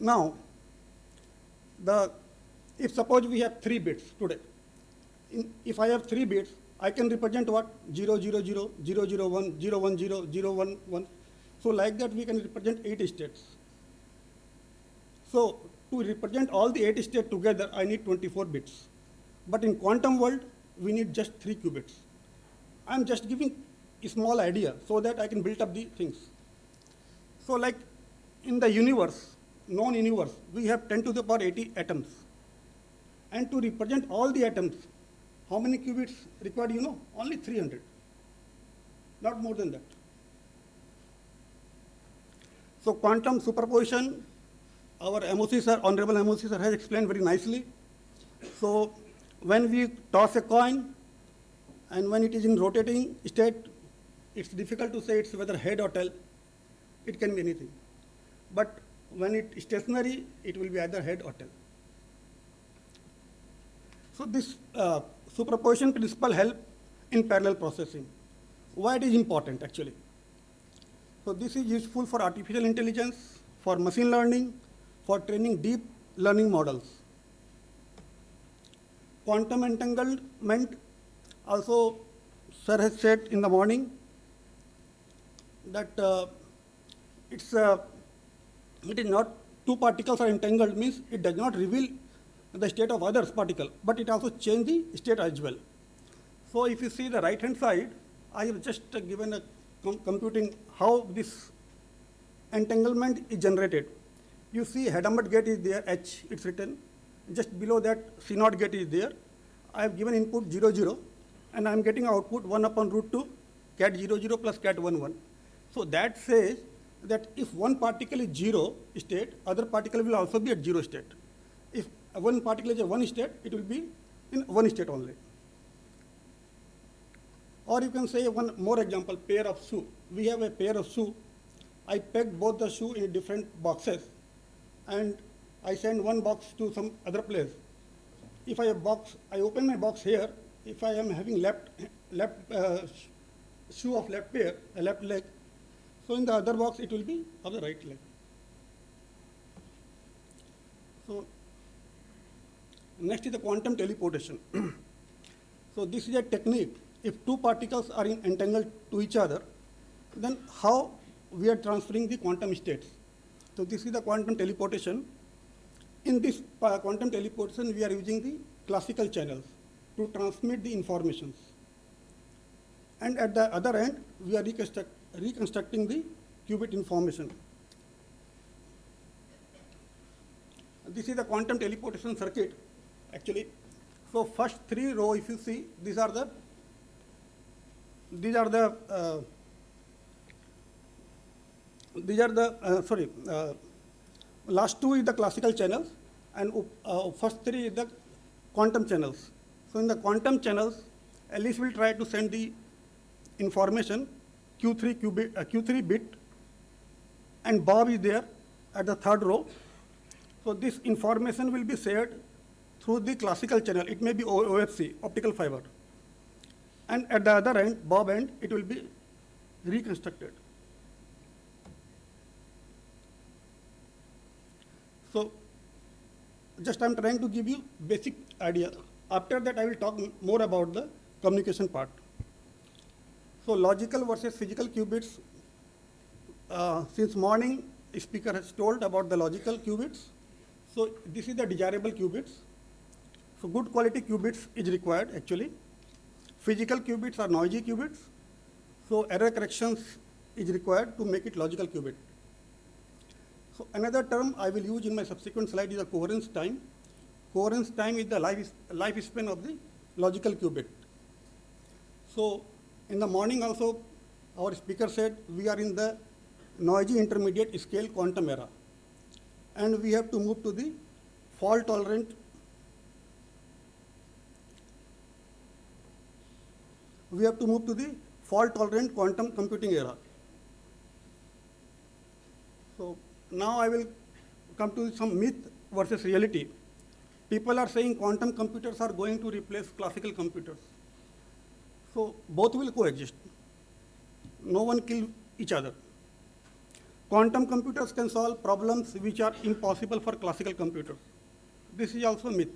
now, if suppose we have 3 bits today, if I have 3 bits, I can represent what? 0, 0, 0, 0, 0, 1, 0, 1, 0, 0, 1, 1. So like that we can represent 8 states. So to represent all the 8 states together, I need 24 bits. But in quantum world, we need just 3 qubits. I'm just giving a small idea so that I can build up the things. So like in the universe, known universe, we have 10 to the power 80 atoms. And to represent all the atoms, how many qubits required, you know? Only 300, not more than that. So quantum superposition, our MOC sir, Honorable MOC sir has explained very nicely. So when we toss a coin and when it is in rotating state, it's difficult to say it's whether head or tail. It can be anything. But when it is stationary, it will be either head or tail. So this superposition principle help in parallel processing. Why it is important actually? So this is useful for artificial intelligence, for machine learning, for training deep learning models. Quantum entanglement, also sir has said in the morning that it is not two particles are entangled, means it does not reveal the state of other particle, but it also change the state as well. So if you see the right hand side, I have just given a computing how this entanglement is generated. You see Hadamard gate is there, H it's written. Just below that C naught gate is there. I have given input 0, 0, and I am getting output 1 upon root 2 cat 0, 0 plus cat 1, 1. So that says that if one particle is 0 state, other particle will also be at 0 state. If one particle is a 1 state, it will be in 1 state only. Or you can say one more example, pair of shoe. We have a pair of shoe. I pegged both the shoe in different boxes, and I send one box to some other place. If I have box, I open my box here. If I am having left shoe of left pair, a left leg, so in the other box it will be of the right leg. So next is the quantum teleportation. So this is a technique. If two particles are entangled to each other, then how we are transferring the quantum states. So this is the quantum teleportation. In this quantum teleportation, we are using the classical channels to transmit the informations. And at the other end, we are reconstructing the qubit information. This is the quantum teleportation circuit, actually. So first 3 rows, if you see, these are the last 2 is the classical channels, and first 3 is the quantum channels. So in the quantum channels, Alice will try to send the information Q3 bit, and Bob is there at the 3rd row. So this information will be shared through the classical channel. It may be OFC, optical fiber. And at the other end, Bob end, it will be reconstructed. So just I'm trying to give you basic idea. After that, I will talk more about the communication part. So logical versus physical qubits. Since morning, speaker has told about the logical qubits. So this is the desirable qubits. So good quality qubits is required actually. Physical qubits are noisy qubits. So error corrections is required to make it logical qubit. So another term I will use in my subsequent slide is the coherence time. Coherence time is the lifespan of the logical qubit. So in the morning also, our speaker said we are in the noisy intermediate scale quantum era, and we have to move to the fault tolerant. We have to move to the fault tolerant quantum computing era. So now I will come to some myth versus reality. People are saying quantum computers are going to replace classical computers. So both will coexist. No one kill each other. Quantum computers can solve problems which are impossible for classical computers. This is also a myth.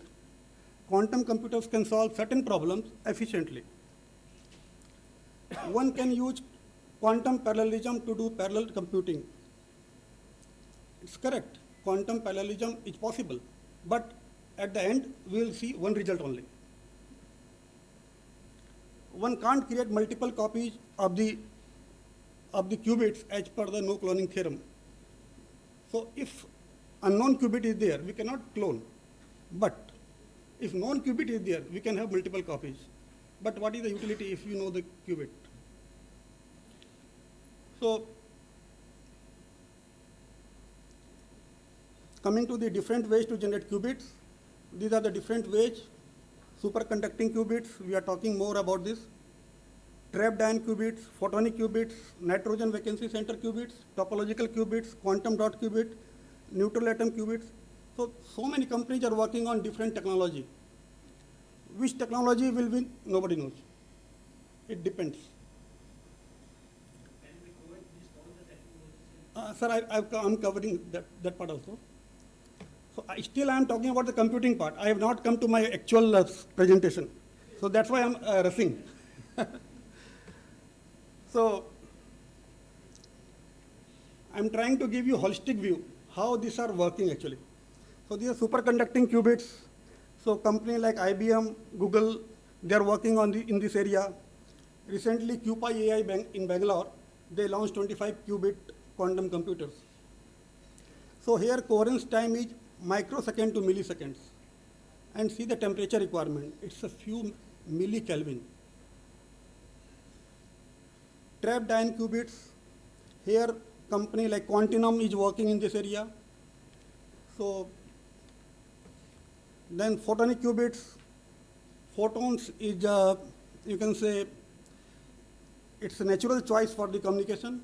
Quantum computers can solve certain problems efficiently. One can use quantum parallelism to do parallel computing. It's correct. Quantum parallelism is possible, but at the end, we will see one result only. One can't create multiple copies of the qubits as per the no cloning theorem. So if unknown qubit is there, we cannot clone. But if known qubit is there, we can have multiple copies. But what is the utility if you know the qubit? So coming to the different ways to generate qubits, these are the different ways. Superconducting qubits, we are talking more about this. Trapped ion qubits, photonic qubits, nitrogen vacancy center qubits, topological qubits, quantum dot qubit, neutral atom qubits. So many companies are working on different technology. Which technology will win? Nobody knows. It depends. Sir, I'm covering that part also. So still I am talking about the computing part. I have not come to my actual presentation. So that's why I'm rushing. So I'm trying to give you a holistic view how these are working actually. So these are superconducting qubits. So company like IBM, Google, they are working on in this area. Recently, QPI AI in Bangalore, they launched 25 qubit quantum computers. So here coherence time is microsecond to milliseconds. And see the temperature requirement. It's a few millikelvin. Trapped ion qubits, here company like Quantinum is working in this area. So then photonic qubits, photons is, you can say, it's a natural choice for the communication.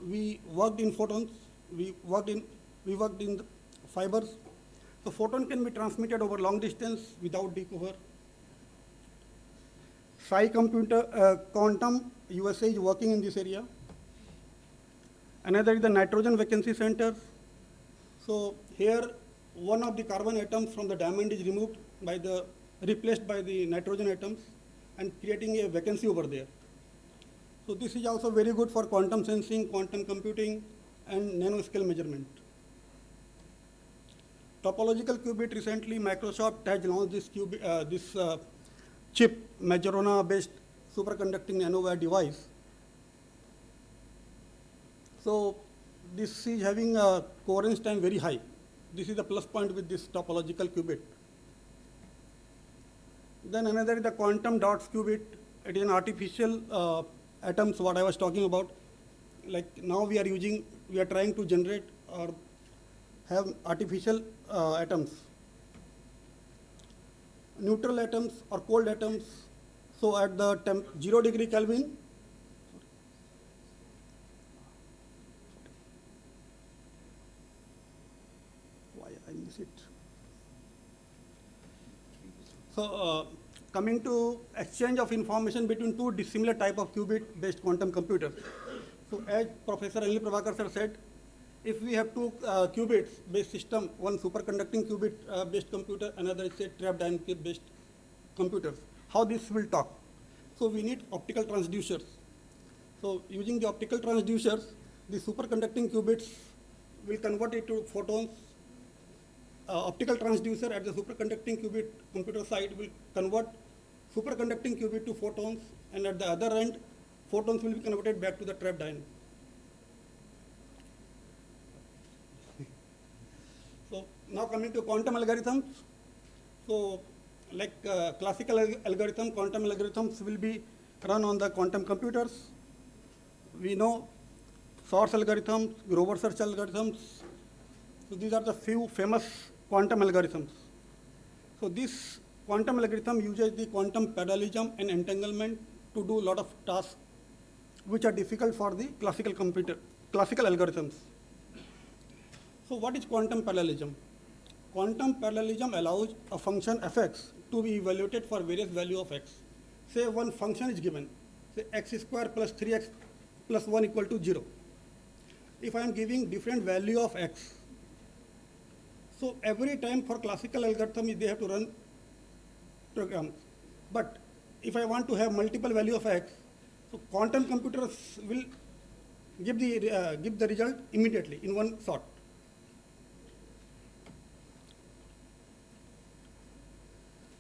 We worked in photons, we worked in the fibers. So photon can be transmitted over long distance without decoher. Psi computer, quantum, USA is working in this area. Another is the nitrogen vacancy center. So here, one of the carbon atoms from the diamond is removed replaced by the nitrogen atoms and creating a vacancy over there. So this is also very good for quantum sensing, quantum computing, and nanoscale measurement. Topological qubit, recently Microsoft has launched this chip, Majorana-based superconducting nanowire device. So this is having a coherence time very high. This is the plus point with this topological qubit. Then another is the quantum dots qubit. It is an artificial atoms, what I was talking about. Like now we are trying to generate or have artificial atoms. Neutral atoms or cold atoms. So at the 0 degree Kelvin, I miss it. So coming to exchange of information between two dissimilar type of qubit-based quantum computers. So as Professor Anil Prabhakar sir said, if we have two qubits-based system, one superconducting qubit-based computer, another is a trapped ion based computers, how this will talk? So we need optical transducers. So using the optical transducers, the superconducting qubits will convert it to photons. Optical transducer at the superconducting qubit computer side will convert superconducting qubit to photons, and at the other end, photons will be converted back to the trapped ion. So now coming to quantum algorithms. So like classical algorithm, quantum algorithms will be run on the quantum computers. We know source algorithms, Grover search algorithms. So these are the few famous quantum algorithms. So this quantum algorithm uses the quantum parallelism and entanglement to do a lot of tasks which are difficult for the classical algorithms. So what is quantum parallelism? Quantum parallelism allows a function fx to be evaluated for various value of x. Say one function is given, say x square plus 3x plus 1 equal to 0. If I am giving different value of x, so every time for classical algorithm, they have to run programs. But if I want to have multiple value of x, so quantum computers will give the result immediately in one shot.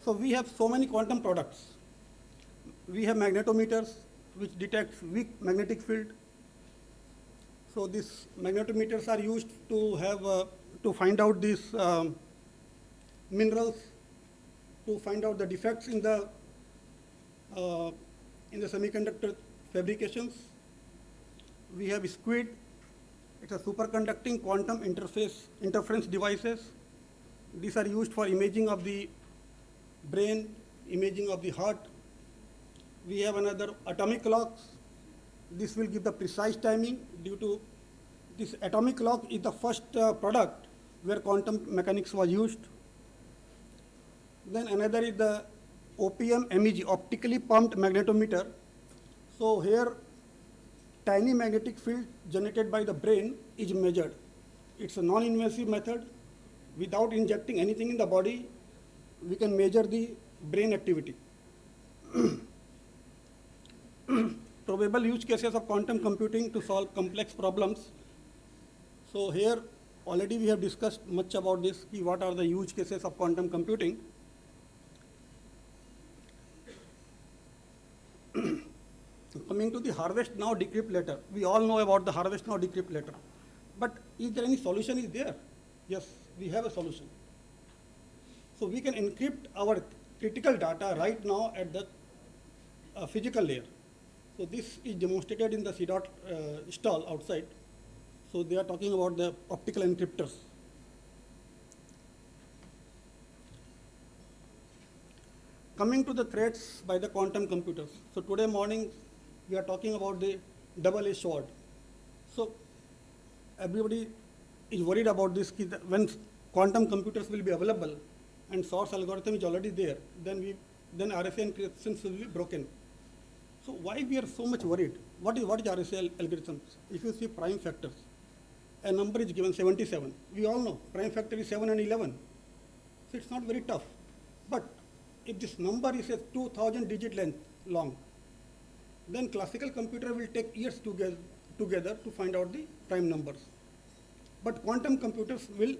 So we have so many quantum products. We have magnetometers which detects weak magnetic field. So these magnetometers are used to have to find out these minerals, to find out the defects in the semiconductor fabrications. We have SQUID. It's a superconducting quantum interference devices. These are used for imaging of the brain, imaging of the heart. We have another atomic clocks. This will give the precise timing due to this atomic clock is the first product where quantum mechanics was used. Then another is the OPM MEG, optically pumped magnetometer. So here, tiny magnetic field generated by the brain is measured. It's a non-invasive method. Without injecting anything in the body, we can measure the brain activity. Probable use cases of quantum computing to solve complex problems. So here, already we have discussed much about this, what are the use cases of quantum computing. Coming to the harvest now, decrypt later. We all know about the harvest now, decrypt later. But is there any solution is there? Yes, we have a solution. So we can encrypt our critical data right now at the physical layer. So this is demonstrated in the CDOT stall outside. So they are talking about the optical encryptors. Coming to the threats by the quantum computers. So today morning, we are talking about the double-edged sword. So everybody is worried about this, when quantum computers will be available and source algorithm is already there, then RSA encryptions will be broken. So why we are so much worried? What is RSA algorithms? If you see prime factors, a number is given 77. We all know prime factor is 7 and 11. So it's not very tough. But if this number is a 2000 digit length long, then classical computer will take years together to find out the prime numbers. But quantum computers will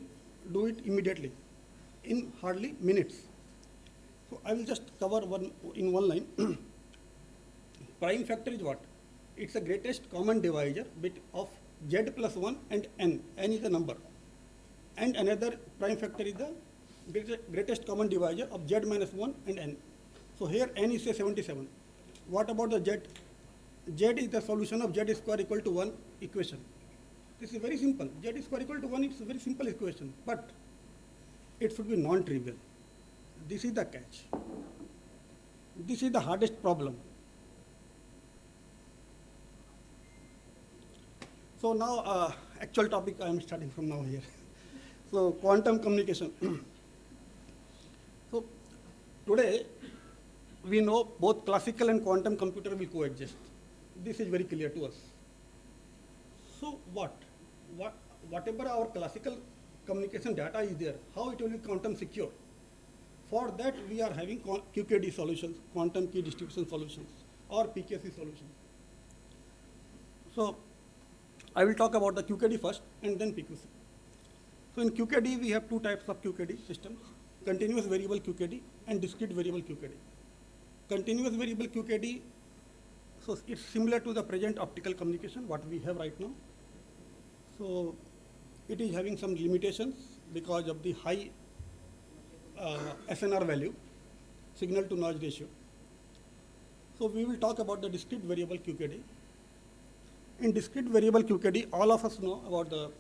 do it immediately in hardly minutes. So I will just cover in one line. Prime factor is what? It's the greatest common divisor bit of z plus 1 and n. N is the number. And another prime factor is the greatest common divisor of z minus 1 and n. So here n is a 77. What about the z? Z is the solution of z square equal to 1 equation. This is very simple. Z square equal to 1 is a very simple equation, but it should be non-trivial. This is the catch. This is the hardest problem. So now, actual topic I am starting from now here. So quantum communication. So today, we know both classical and quantum computer will coexist. This is very clear to us. So whatever our classical communication data is there, how it will be quantum secure? For that, we are having QKD solutions, quantum key distribution solutions, or PKC solutions. So I will talk about the QKD first and then PQC. So in QKD, we have two types of QKD systems, continuous variable QKD and discrete variable QKD. Continuous variable QKD, so it's similar to the present optical communication, what we have right now. So it is having some limitations because of the high SNR value, signal to noise ratio. So we will talk about the discrete variable QKD. In discrete variable QKD, all of us know about the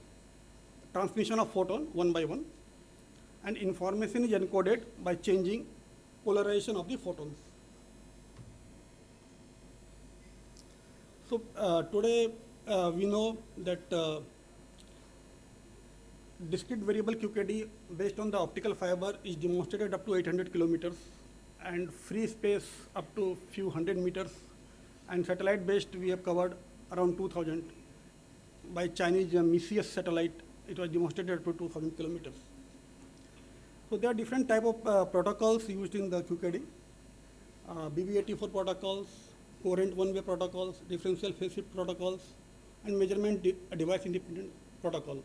transmission of photon one by one, and information is encoded by changing polarization of the photons. So today we know that discrete variable QKD based on the optical fiber is demonstrated up to 800 kilometers and free space up to few hundred meters, and satellite based we have covered around 2000. By Chinese Messias satellite, it was demonstrated up to 2000 kilometers. So there are different type of protocols used in the QKD. BB84 protocols, coherent one-way protocols, differential phase shift protocols, and measurement device independent protocol.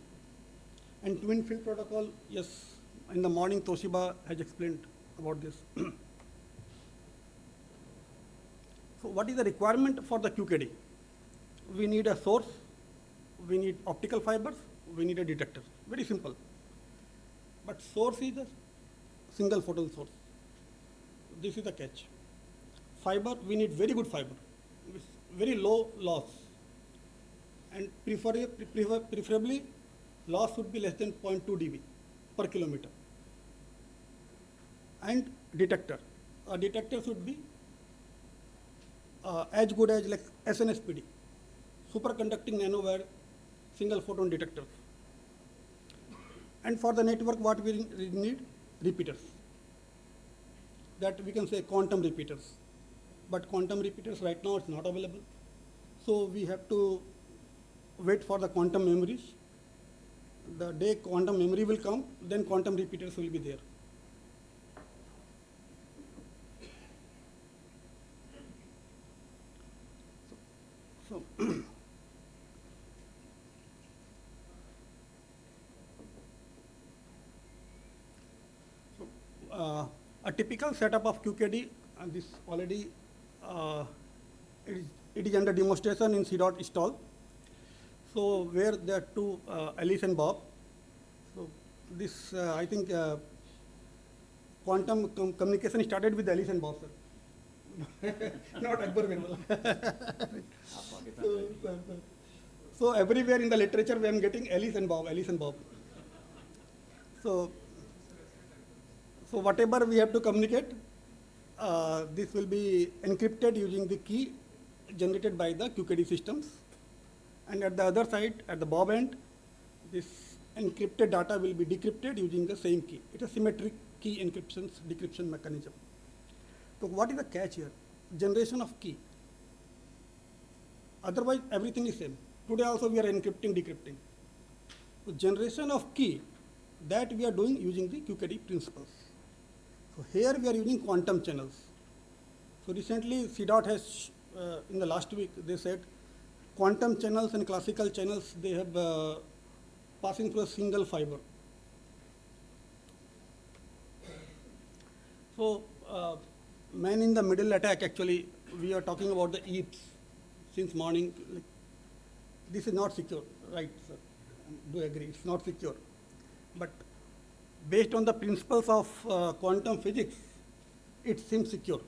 And twin field protocol, yes, in the morning Toshiba has explained about this. So what is the requirement for the QKD? We need a source, we need optical fibers, we need a detector. Very simple. But source is a single photon source. This is the catch. Fiber, we need very good fiber, with very low loss. And preferably, loss would be less than 0.2 dB per kilometer. And detector. A detector should be as good as like SNSPD, superconducting nanowire single photon detector. And for the network, what we need? Repeaters. That we can say quantum repeaters. but quantum repeaters right now it's not available. So we have to wait for the quantum memories. The day quantum memory will come, then quantum repeaters will be there. So, a typical setup of QKD, and this already it is under demonstration in C. stall. So where there are two Alice and Bob. So this I think quantum communication started with Alice and Bob, sir. Not Akbar Birbal. So everywhere in the literature we are getting Alice and Bob, Alice and Bob. So whatever we have to communicate, this will be encrypted using the key generated by the QKD systems. And at the other side, at the Bob end, this encrypted data will be decrypted using the same key. It's a symmetric key decryption mechanism. So what is the catch here? Generation of key. Otherwise, everything is same. Today also we are encrypting, decrypting. So generation of key, that we are doing using the QKD principles. So here we are using quantum channels. So recently CDOT has, in the last week, they said quantum channels and classical channels, they have passing through a single fiber. So man in the middle attack, actually, we are talking about the EAPs since morning. Like, this is not secure, right, sir? Do agree, it's not secure. But based on the principles of quantum physics, it seems secure.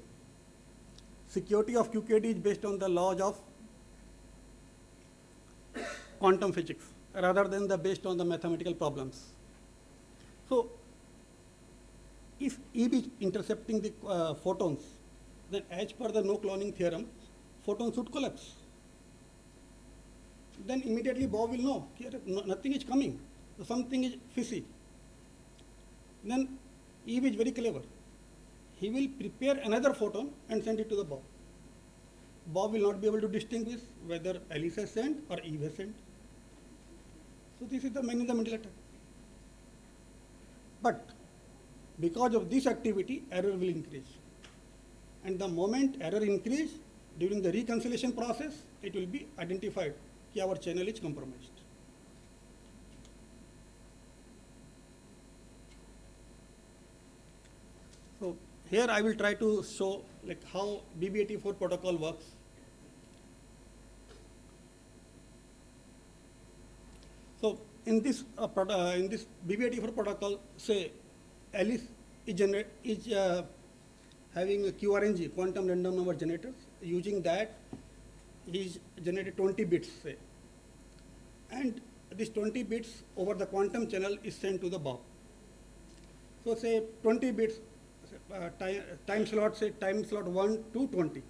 Security of QKD is based on the laws of quantum physics rather than based on the mathematical problems. So if E is intercepting the photons, then as per the no cloning theorem, photons should collapse. Then immediately Bob will know, here nothing is coming, so something is fishy. Then Eve is very clever. He will prepare another photon and send it to the Bob. Bob will not be able to distinguish whether Alice has sent or Eve has sent. So this is the man in the middle attack. But because of this activity, error will increase. And the moment error increase, during the reconciliation process, it will be identified that our channel is compromised. So here I will try to show like how BB84 protocol works. So in this BB84 protocol, say Alice is having a QRNG, quantum random number generators. Using that, he's generated 20 bits, say. And this 20 bits over the quantum channel is sent to the Bob. So say 20 bits, time slot 1 to 20.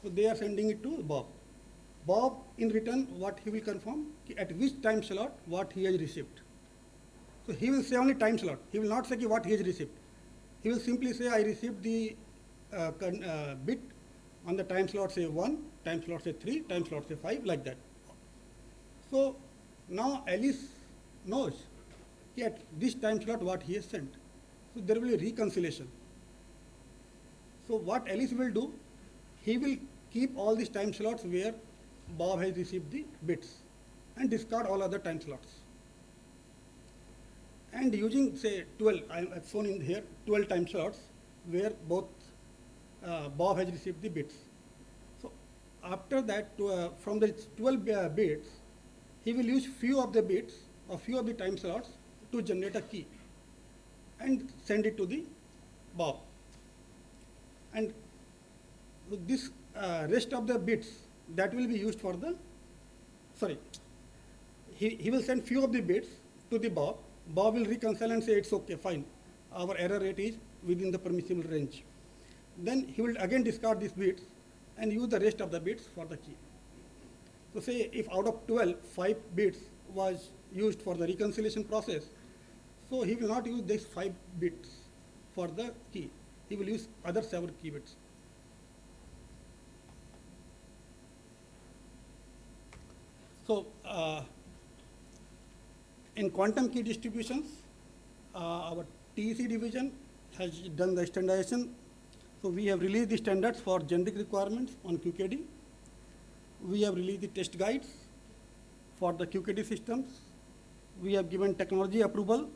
So they are sending it to Bob. Bob, in return, what he will confirm, at which time slot, what he has received. So he will say only time slot. He will not say what he has received. He will simply say, I received the bit on the time slot say 1, time slot say 3, time slot say 5, like that. So now Alice knows at this time slot what he has sent. So there will be reconciliation. So what Alice will do, he will keep all these time slots where Bob has received the bits and discard all other time slots. And using say 12, I have shown in here 12 time slots where both Bob has received the bits. So after that, from the 12 bits, he will use few of the bits or few of the time slots to generate a key and send it to the Bob. And this rest of the bits that will be used for the, he will send few of the bits to the Bob. Bob will reconcile and say it's okay, fine. Our error rate is within the permissible range. Then he will again discard these bits and use the rest of the bits for the key. So say if out of 12, 5 bits was used for the reconciliation process, so he will not use these 5 bits for the key. He will use other 7 key bits. So in quantum key distributions, our TEC division has done the standardization. So we have released the standards for generic requirements on QKD. We have released the test guides for the QKD systems. We have given technology approval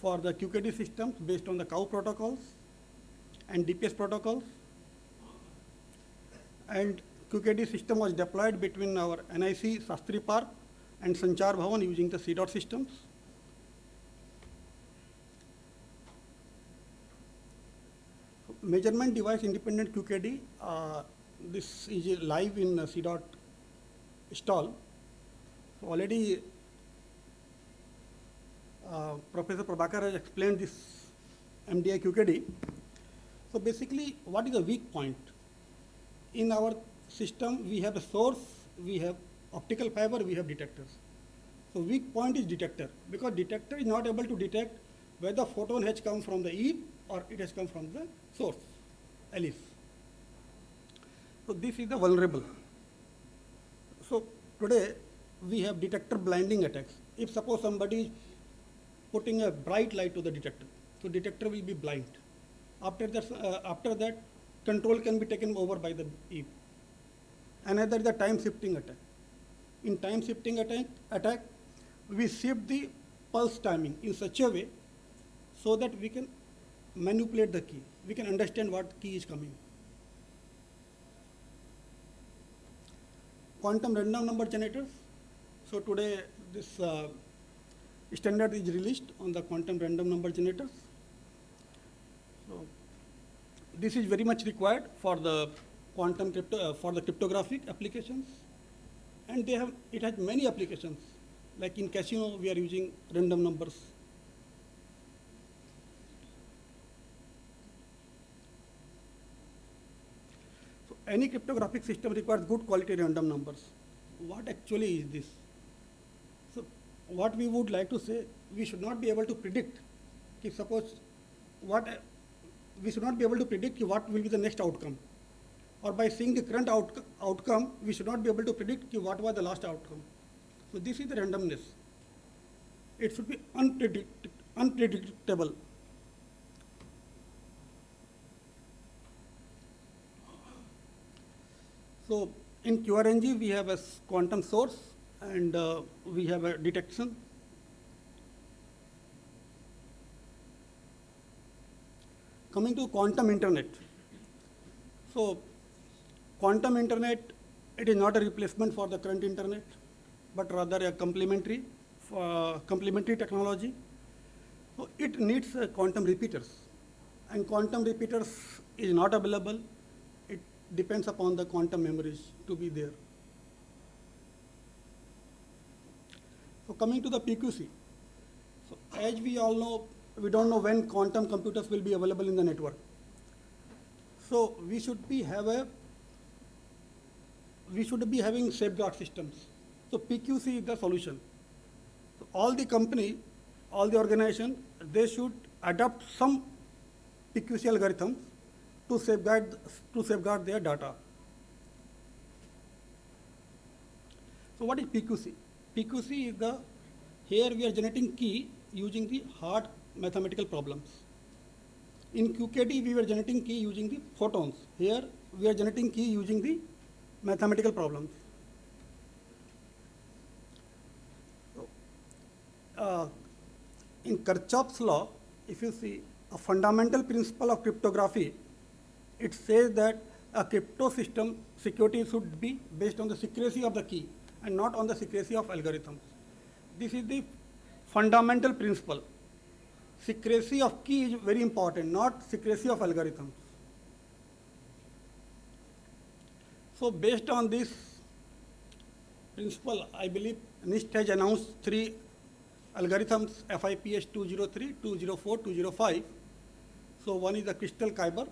for the QKD systems based on the COW protocols and DPS protocols. And QKD system was deployed between our NIC Shastri Park and Sanchar Bhavan using the CDOT systems. Measurement device independent QKD, this is live in CDOT stall. So already Professor Prabhakar has explained this MDI QKD. So basically, what is the weak point? In our system, we have a source, we have optical fiber, we have detectors. So weak point is detector, because detector is not able to detect whether photon has come from the Eve or it has come from the source, Alice. So this is the vulnerable. So today we have detector blinding attacks. If suppose somebody is putting a bright light to the detector, so detector will be blind. After that, control can be taken over by the Eve. Another is the time shifting attack. In time shifting attack, we shift the pulse timing in such a way so that we can manipulate the key. We can understand what key is coming. Quantum random number generators. So today this standard is released on the quantum random number generators. So this is very much required for the quantum for the cryptographic applications, and it has many applications. Like in casino, we are using random numbers. So any cryptographic system requires good quality random numbers. What actually is this? So what we would like to say, we should not be able to predict. If suppose we should not be able to predict what will be the next outcome. Or by seeing the current outcome, we should not be able to predict what was the last outcome. So this is the randomness. It should be unpredictable. So in QRNG, we have a quantum source and we have a detection. Coming to quantum internet. So quantum internet, it is not a replacement for the current internet, but rather a complementary technology. So it needs quantum repeaters, and quantum repeaters is not available. It depends upon the quantum memories to be there. So coming to the PQC. So as we all know, we don't know when quantum computers will be available in the network. So we should be having safeguard systems. So PQC is the solution. So all the company, all the organization, they should adopt some PQC algorithms to safeguard their data. So what is PQC? PQC is here we are generating key using the hard mathematical problems. In QKD, we were generating key using the photons. Here, we are generating key using the mathematical problems. In Kirchhoff's law, if you see a fundamental principle of cryptography, it says that a crypto system security should be based on the secrecy of the key and not on the secrecy of algorithms. This is the fundamental principle. Secrecy of key is very important, not secrecy of algorithms. So based on this principle, I believe NIST has announced 3 algorithms, FIPS 203, 204, 205. So one is the Crystal Kyber.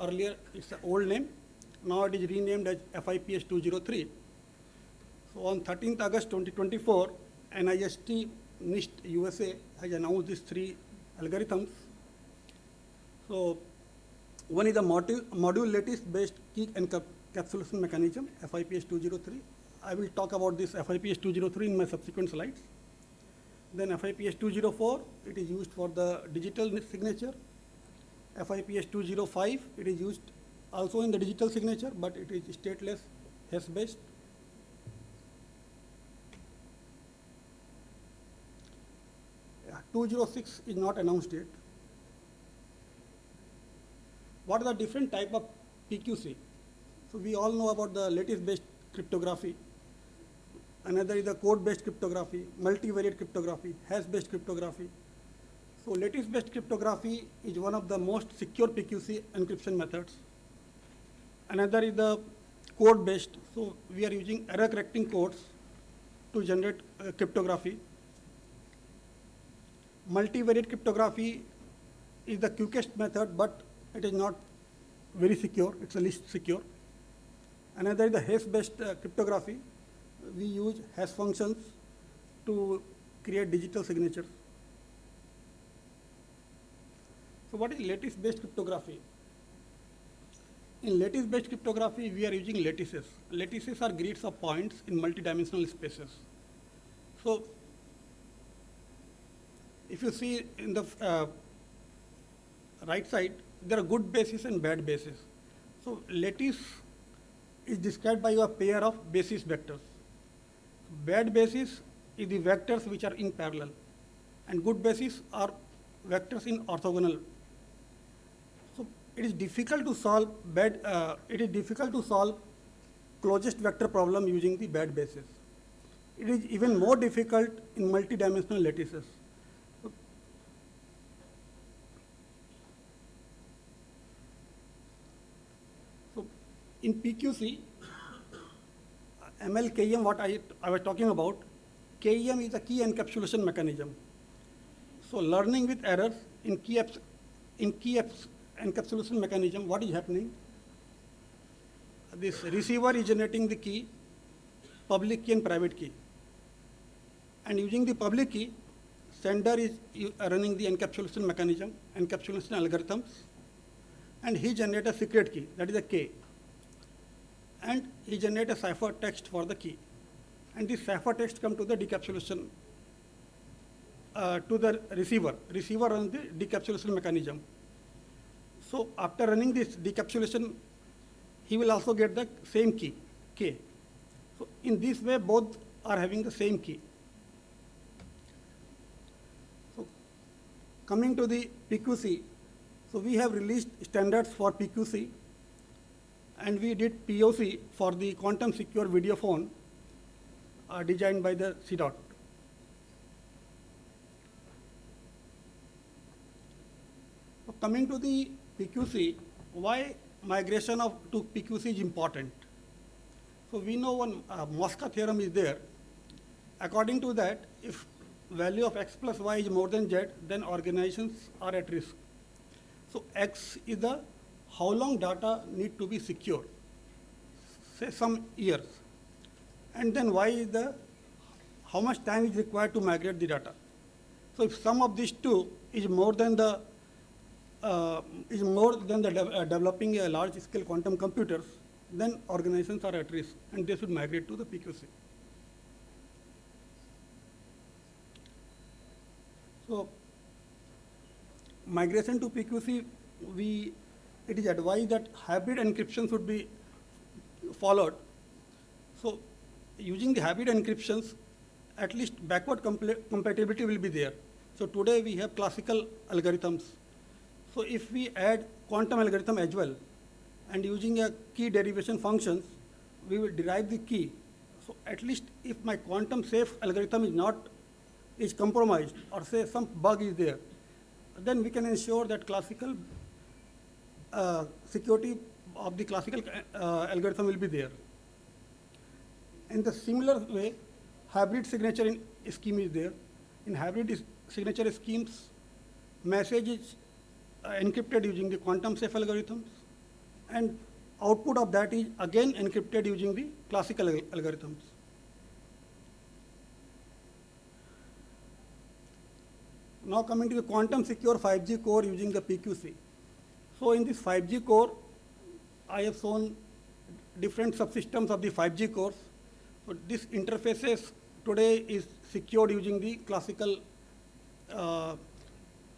Earlier it's an old name. Now it is renamed as FIPS 203. So on 13th August 2024, NIST USA has announced these 3 algorithms. So one is the module lattice based key encapsulation mechanism, FIPS 203. I will talk about this FIPS 203 in my subsequent slides. Then FIPS 204, it is used for the digital signature. FIPS 205, it is used also in the digital signature, but it is stateless, hash-based. Yeah, 206 is not announced yet. What are the different type of PQC? So we all know about the lattice-based cryptography. Another is the code-based cryptography, multivariate cryptography, hash-based cryptography. So lattice-based cryptography is one of the most secure PQC encryption methods. Another is the code-based. So we are using error-correcting codes to generate cryptography. Multivariate cryptography is the quickest method, but it is not very secure. It's the least secure. Another is the hash-based cryptography. We use hash functions to create digital signatures. So what is lattice-based cryptography? In lattice-based cryptography, we are using lattices. Lattices are grids of points in multidimensional spaces. So if you see in the right side, there are good bases and bad bases. So lattice is described by a pair of basis vectors. Bad basis is the vectors which are in parallel, and good basis are vectors in orthogonal. So it is difficult to solve closest vector problem using the bad basis. It is even more difficult in multidimensional lattices. So in PQC, ML KEM, what I was talking about, KEM is a key encapsulation mechanism. So learning with errors in key encapsulation mechanism, what is happening? This receiver is generating the key, public key and private key. And using the public key, sender is running the encapsulation mechanism, encapsulation algorithms, and he generates a secret key, that is a K. And he generates a cipher text for the key. And this cipher text comes to the decapsulation, to the receiver. Receiver runs the decapsulation mechanism. So after running this decapsulation, he will also get the same key, K. So in this way, both are having the same key. So coming to the PQC, so we have released standards for PQC, and we did POC for the quantum secure video phone designed by the CDOT. So coming to the PQC, why migration to PQC is important? So we know one Mosca theorem is there. According to that, if value of x plus y is more than z, then organizations are at risk. So x is the how long data need to be secure, say some years. And then y is the how much time is required to migrate the data. So if sum of these two is more than the developing a large scale quantum computers, then organizations are at risk and they should migrate to the PQC. So migration to PQC, it is advised that hybrid encryption should be followed. So using the hybrid encryptions, at least backward compatibility will be there. So today we have classical algorithms. So if we add quantum algorithm as well, and using a key derivation functions, we will derive the key. So at least if my quantum safe algorithm is compromised, or say some bug is there, then we can ensure that classical security of the classical algorithm will be there. In the similar way, hybrid signature scheme is there. In hybrid signature schemes, message is encrypted using the quantum safe algorithms, and output of that is again encrypted using the classical algorithms. Now coming to the quantum secure 5G core using the PQC. So in this 5G core, I have shown different subsystems of the 5G cores. So this interfaces today is secured using the classical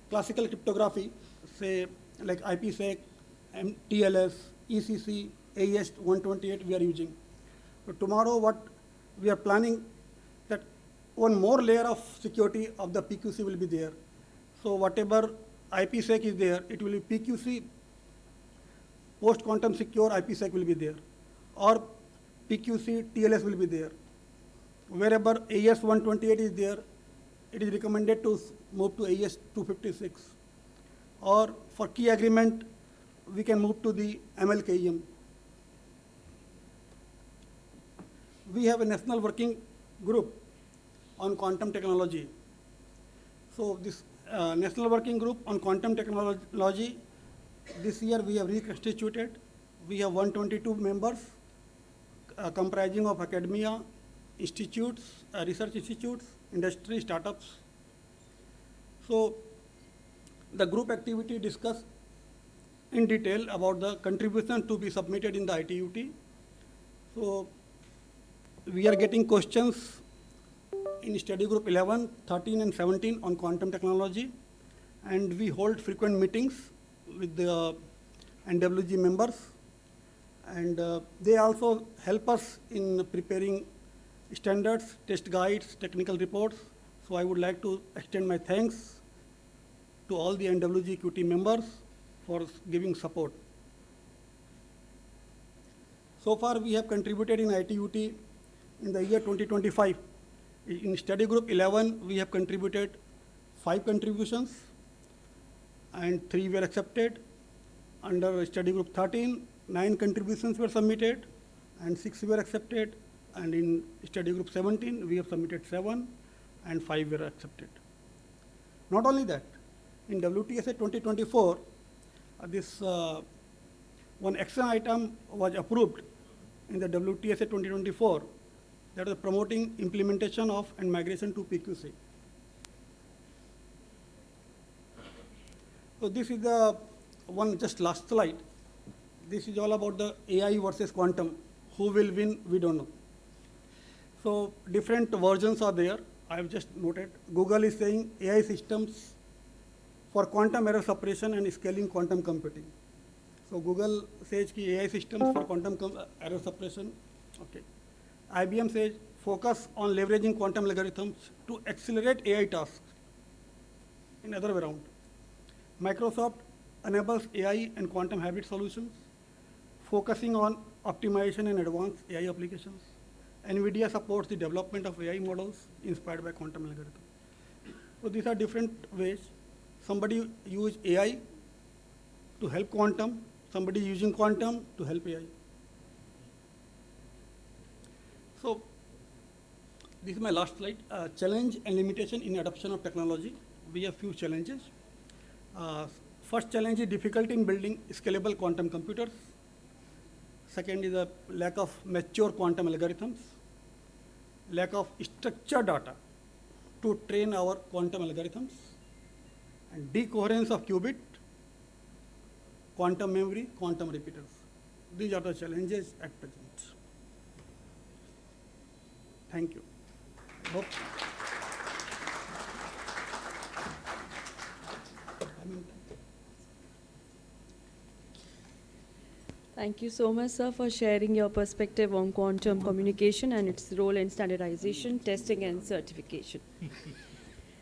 cryptography, say like IPsec, TLS, ECC, AES 128 we are using. So tomorrow what we are planning that one more layer of security of the PQC will be there. So whatever IPsec is there, it will be PQC, post-quantum secure IPsec will be there, or PQC, TLS will be there. Wherever AES 128 is there, it is recommended to move to AES 256. Or for key agreement, we can move to the MLKEM. We have a national working group on quantum technology. So this national working group on quantum technology, this year we have reconstituted. We have 122 members comprising of academia, institutes, research institutes, industry, startups. So the group activity discussed in detail about the contribution to be submitted in the ITUT. So we are getting questions in study group 11, 13 and 17 on quantum technology, and we hold frequent meetings with the NWG members, and they also help us in preparing standards, test guides, technical reports. So I would like to extend my thanks to all the NWG QT members for giving support. So far we have contributed in ITUT in the year 2025. In study group 11, we have contributed 5 contributions and 3 were accepted. Under study group 13, 9 contributions were submitted and 6 were accepted. And in study group 17, we have submitted 7 and 5 were accepted. Not only that, in WTSA 2024, this one action item was approved in the WTSA 2024, that is promoting implementation of and migration to PQC. So this is the one, just last slide. This is all about the AI versus quantum. Who will win, we don't know. So different versions are there. I have just noted. Google is saying AI systems for quantum error suppression and scaling quantum computing. So Google says ki AI systems for quantum error suppression. Okay. IBM says focus on leveraging quantum algorithms to accelerate AI tasks. In other way around. Microsoft enables AI and quantum hybrid solutions, focusing on optimization and advanced AI applications. NVIDIA supports the development of AI models inspired by quantum algorithms. So these are different ways. Somebody use AI to help quantum, somebody using quantum to help AI. So this is my last slide. Challenge and limitation in adoption of technology. We have few challenges. First challenge is difficulty in building scalable quantum computers. Second is a lack of mature quantum algorithms, lack of structured data to train our quantum algorithms, and decoherence of qubit, quantum memory, quantum repeaters. These are the challenges at present. Thank you. Hope. Thank you so much, sir, for sharing your perspective on quantum communication and its role in standardization, testing, and certification.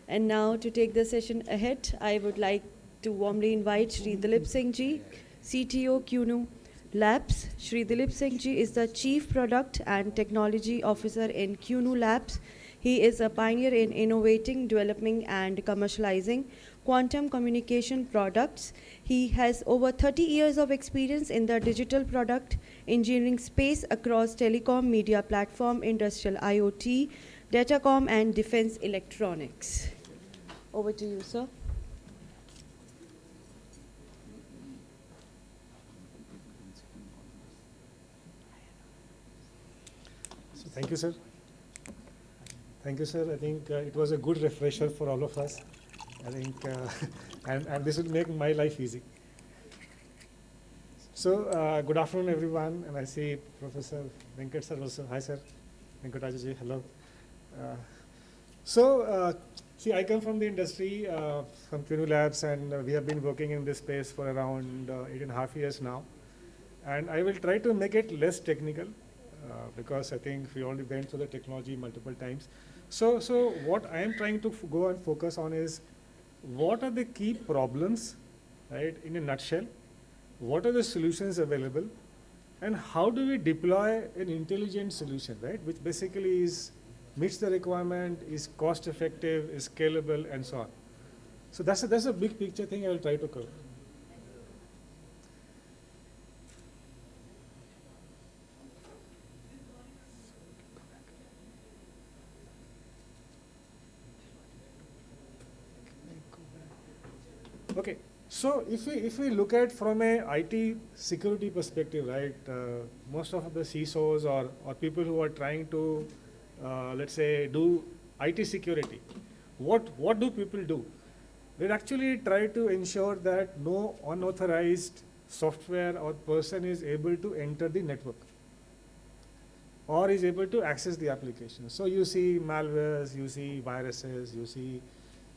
And now, to take the session ahead, I would like to warmly invite Shri Dilip Singh Ji, CTO, Keynote Labs. Shri Dilip Singh Ji is the Chief Product and Technology Officer in Keynote Labs. He is a pioneer in innovating, developing, and commercializing quantum communication products. He has over 30 years of experience in the digital product engineering space across telecom, media platform, industrial IoT, datacom, and defense electronics. Over to you, sir. So thank you, sir. Thank you, sir. I think it was a good refresher for all of us. I think, and this will make my life easy. So, good afternoon, everyone. And I see Professor Venkat sir also. Hi, sir. Venkataji, hello. See, I come from the industry, from Keynote Labs, and we have been working in this space for around 8.5 years now. And I will try to make it less technical because I think we already went through the technology multiple times. So what I am trying to go and focus on is what are the key problems, right, in a nutshell, what are the solutions available, and how do we deploy an intelligent solution, right, which basically meets the requirement, is cost effective, is scalable, and so on. So that's a big picture thing I will try to cover. Okay, so if we look at from a IT security perspective, right, most of the CISOs or people who are trying to, let's say, do IT security, what do people do? They actually try to ensure that no unauthorized software or person is able to enter the network or is able to access the application. So you see malwares, you see viruses, you see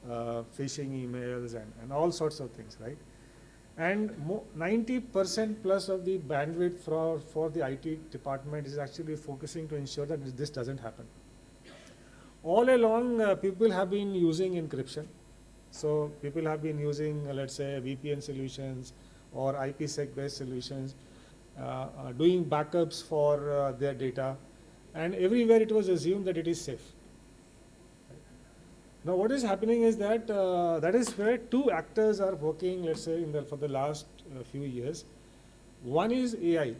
phishing emails and all sorts of things, right? And 90% plus of the bandwidth for the IT department is actually focusing to ensure that this doesn't happen. All along, people have been using encryption. So people have been using, let's say, VPN solutions or IPsec-based solutions, doing backups for their data, and everywhere it was assumed that it is safe. Now what is happening is that that is where two actors are working, let's say, for the last few years. One is AI.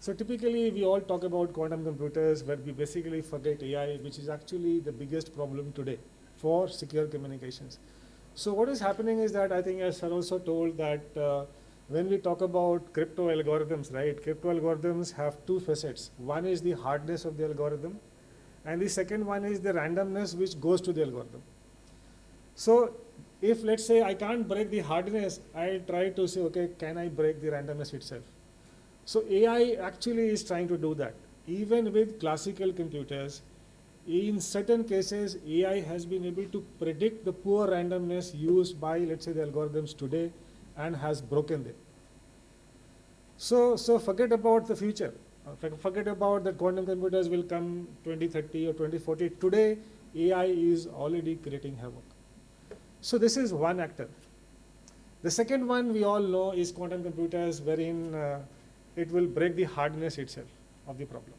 So typically we all talk about quantum computers, but we basically forget AI, which is actually the biggest problem today for secure communications. So what is happening is that I think, as Sir also told, that when we talk about crypto algorithms, right, crypto algorithms have two facets. One is the hardness of the algorithm, and the second one is the randomness which goes to the algorithm. So if, let's say, I can't break the hardness, I try to say, okay, can I break the randomness itself? So AI actually is trying to do that. Even with classical computers, in certain cases, AI has been able to predict the poor randomness used by, let's say, the algorithms today and has broken them. So forget about the future. Forget about that quantum computers will come 2030 or 2040. Today, AI is already creating havoc. So this is one actor. The second one we all know is quantum computers, wherein it will break the hardness itself of the problem.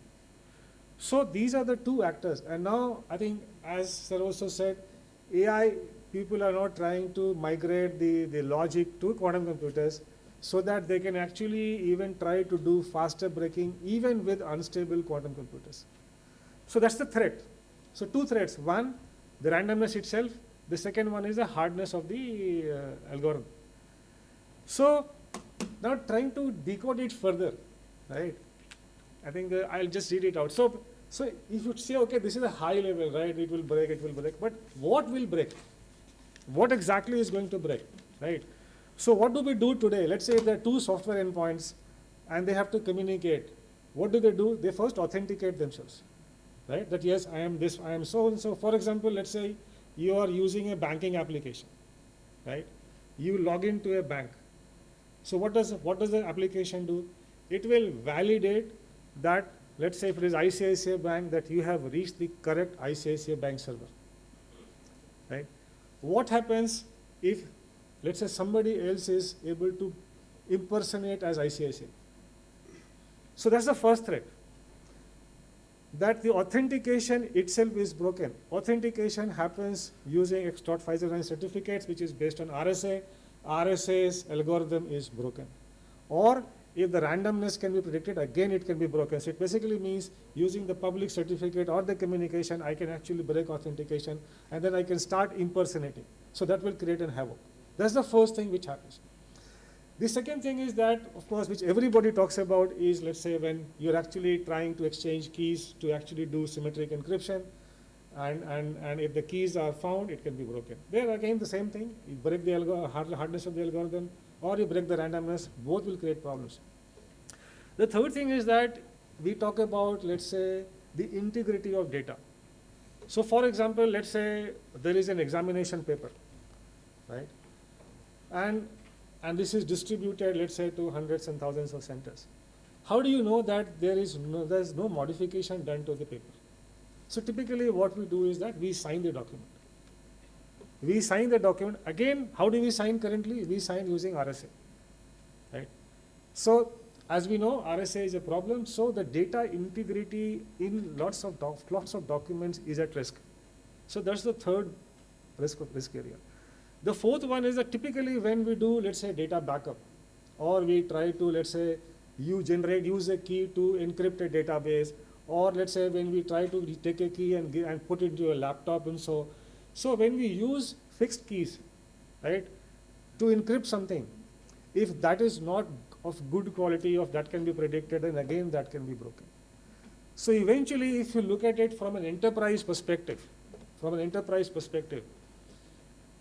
So these are the two actors. And now I think, as Sir also said, AI, people are now trying to migrate the logic to quantum computers so that they can actually even try to do faster breaking even with unstable quantum computers. So that's the threat. So two threats. One, the randomness itself. The second one is the hardness of the algorithm. So now trying to decode it further, right? I think I'll just read it out. So if you say, okay, this is a high level, right? It will break, but what will break? What exactly is going to break, right? So what do we do today? Let's say there are two software endpoints and they have to communicate. What do? They first authenticate themselves, right? That yes, I am this, I am so and so. For example, let's say you are using a banking application, right? You log into a bank. So what does the application do? It will validate that, let's say if it is ICICI Bank, that you have reached the correct ICICI Bank server, right? What happens if, let's say, somebody else is able to impersonate as ICICI? So that's the first threat, that the authentication itself is broken. Authentication happens using X.Pfizer certificates, which is based on RSA. RSA's algorithm is broken. Or if the randomness can be predicted, again it can be broken. So it basically means using the public certificate or the communication, I can actually break authentication and then I can start impersonating. So that will create an havoc. That's the first thing which happens. The second thing is that, of course, which everybody talks about is, let's say, when you're actually trying to exchange keys to actually do symmetric encryption, and if the keys are found, it can be broken. There again the same thing, you break the hardness of the algorithm or you break the randomness, both will create problems. The third thing is that we talk about, let's say, the integrity of data. So for example, let's say there is an examination paper, right? And this is distributed, let's say, to hundreds and thousands of centers. How do you know that there's no modification done to the paper? So typically what we do is that we sign the document. We sign the document. Again, how do we sign currently? We sign using RSA, right? So as we know, RSA is a problem, so the data integrity in lots of documents is at risk. So that's the third risk area. The fourth one is that typically when we do, let's say, data backup, or we try to, let's say, use a key to encrypt a database, or let's say when we try to take a key and put it into a laptop and so when we use fixed keys, right, to encrypt something, if that is not of good quality, of that can be predicted, and again that can be broken. So eventually, if you look at it from an enterprise perspective,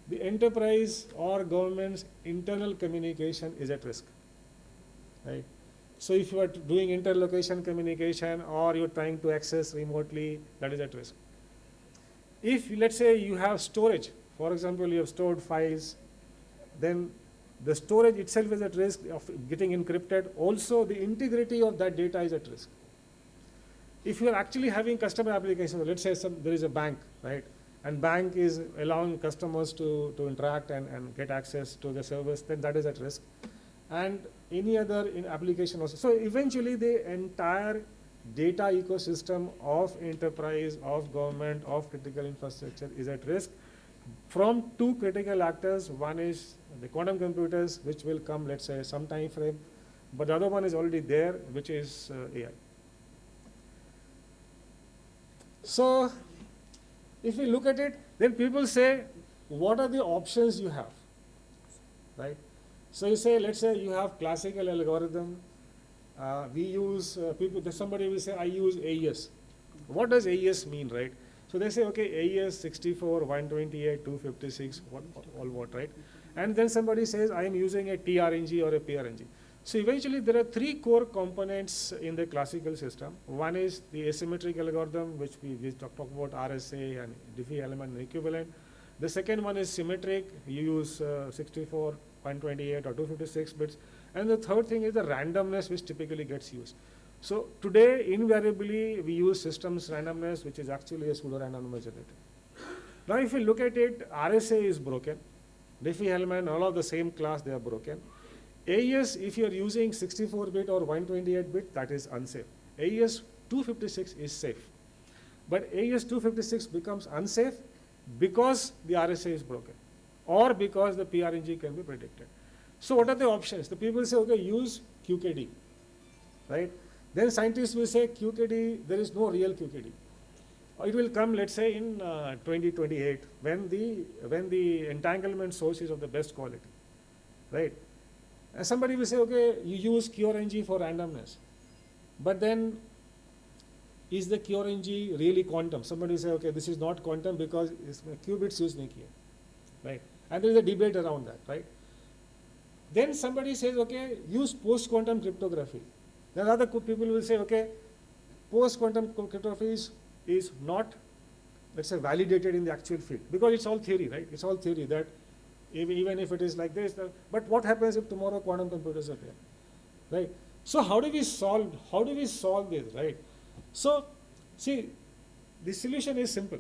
the enterprise or government's internal communication is at risk, right? So if you are doing interlocation communication or you're trying to access remotely, that is at risk. If, let's say, you have storage, for example, you have stored files, then the storage itself is at risk of getting encrypted. Also, the integrity of that data is at risk. If you are actually having customer applications, let's say there is a bank, right? And bank is allowing customers to interact and get access to the service, then that is at risk. And any other application also. So eventually the entire data ecosystem of enterprise, of government, of critical infrastructure is at risk from two critical actors. One is the quantum computers, which will come, let's say, some time frame, but the other one is already there, which is AI. So if we look at it, then people say, what are the options you have, right? So you say, let's say you have classical algorithm. We use, somebody will say, I use AES. What does AES mean, right? So they say, okay, AES 64, 128, 256, what, right? And then somebody says, I am using a TRNG or a PRNG. So eventually there are three core components in the classical system. One is the asymmetric algorithm, which we talk about RSA and Diffie element and equivalent. The second one is symmetric. You use 64, 128 or 256 bits. And the third thing is the randomness, which typically gets used. So today, invariably, we use systems randomness, which is actually a pseudo-randomness generator. Now, if you look at it, RSA is broken. Diffie element, all of the same class, they are broken. AES, if you are using 64-bit or 128-bit, that is unsafe. AES 256 is safe. But AES 256 becomes unsafe because the RSA is broken or because the PRNG can be predicted. So what are the options? The people say, okay, use QKD, right? Then scientists will say QKD, there is no real QKD. It will come, let's say, in 2028 when the entanglement source is of the best quality, right? And somebody will say, okay, you use QRNG for randomness. But then, is the QRNG really quantum? Somebody will say, okay, this is not quantum because qubits use Nikkei, right? And there is a debate around that, right? Then somebody says, okay, use post-quantum cryptography. Then other people will say, okay, post-quantum cryptography is not, let's say, validated in the actual field because it's all theory, right? It's all theory that even if it is like this, but what happens if tomorrow quantum computers are there, right? So how do we solve this, right? So see, the solution is simple.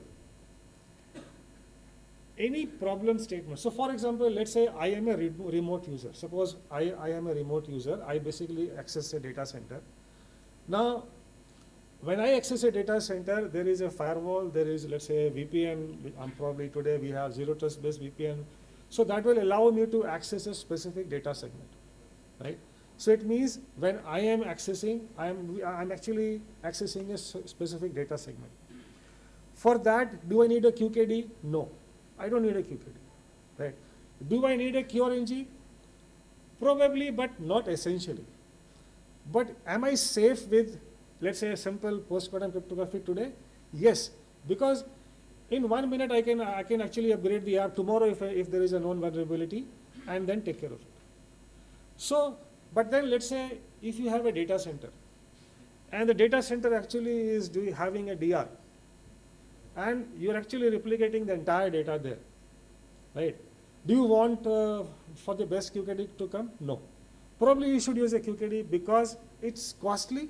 Any problem statement. So for example, let's say I am a remote user. Suppose I am a remote user. I basically access a data center. Now, when I access a data center, there is a firewall, there is, let's say, a VPN. Probably today we have zero trust based VPN. So that will allow me to access a specific data segment, right? So it means when I am accessing, I'm actually accessing a specific data segment. For that, do I need a QKD? No, I don't need a QKD, right? Do I need a QRNG? Probably, but not essentially. But am I safe with, let's say, a simple post-quantum cryptography today? Yes, because in 1 minute I can actually upgrade the app tomorrow if there is a known vulnerability and then take care of it. So, but then let's say if you have a data center and the data center actually is having a DR, and you're actually replicating the entire data there, right? Do you want for the best QKD to come? No. Probably you should use a QKD because it's costly,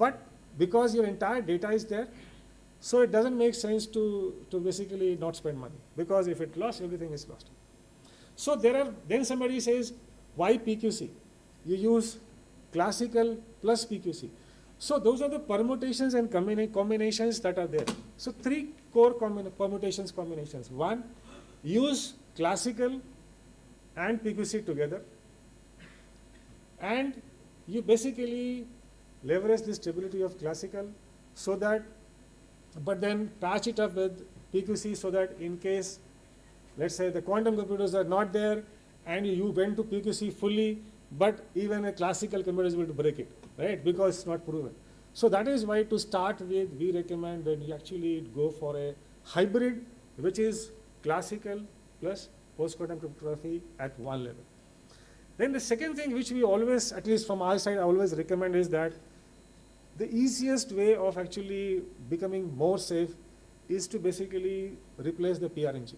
but because your entire data is there, so it doesn't make sense to basically not spend money, because if it lost, everything is lost. So then somebody says, why PQC? You use classical plus PQC. So those are the permutations and combinations that are there. So 3 core permutations combinations. One, use classical and PQC together, and you basically leverage the stability of classical so that, but then patch it up with PQC so that in case, let's say the quantum computers are not there and you went to PQC fully, but even a classical computer is able to break it, right? Because it's not proven. So that is why to start with, we recommend that you actually go for a hybrid, which is classical plus post-quantum cryptography at one level. Then the second thing which we always, at least from our side, I always recommend is that the easiest way of actually becoming more safe is to basically replace the PRNG.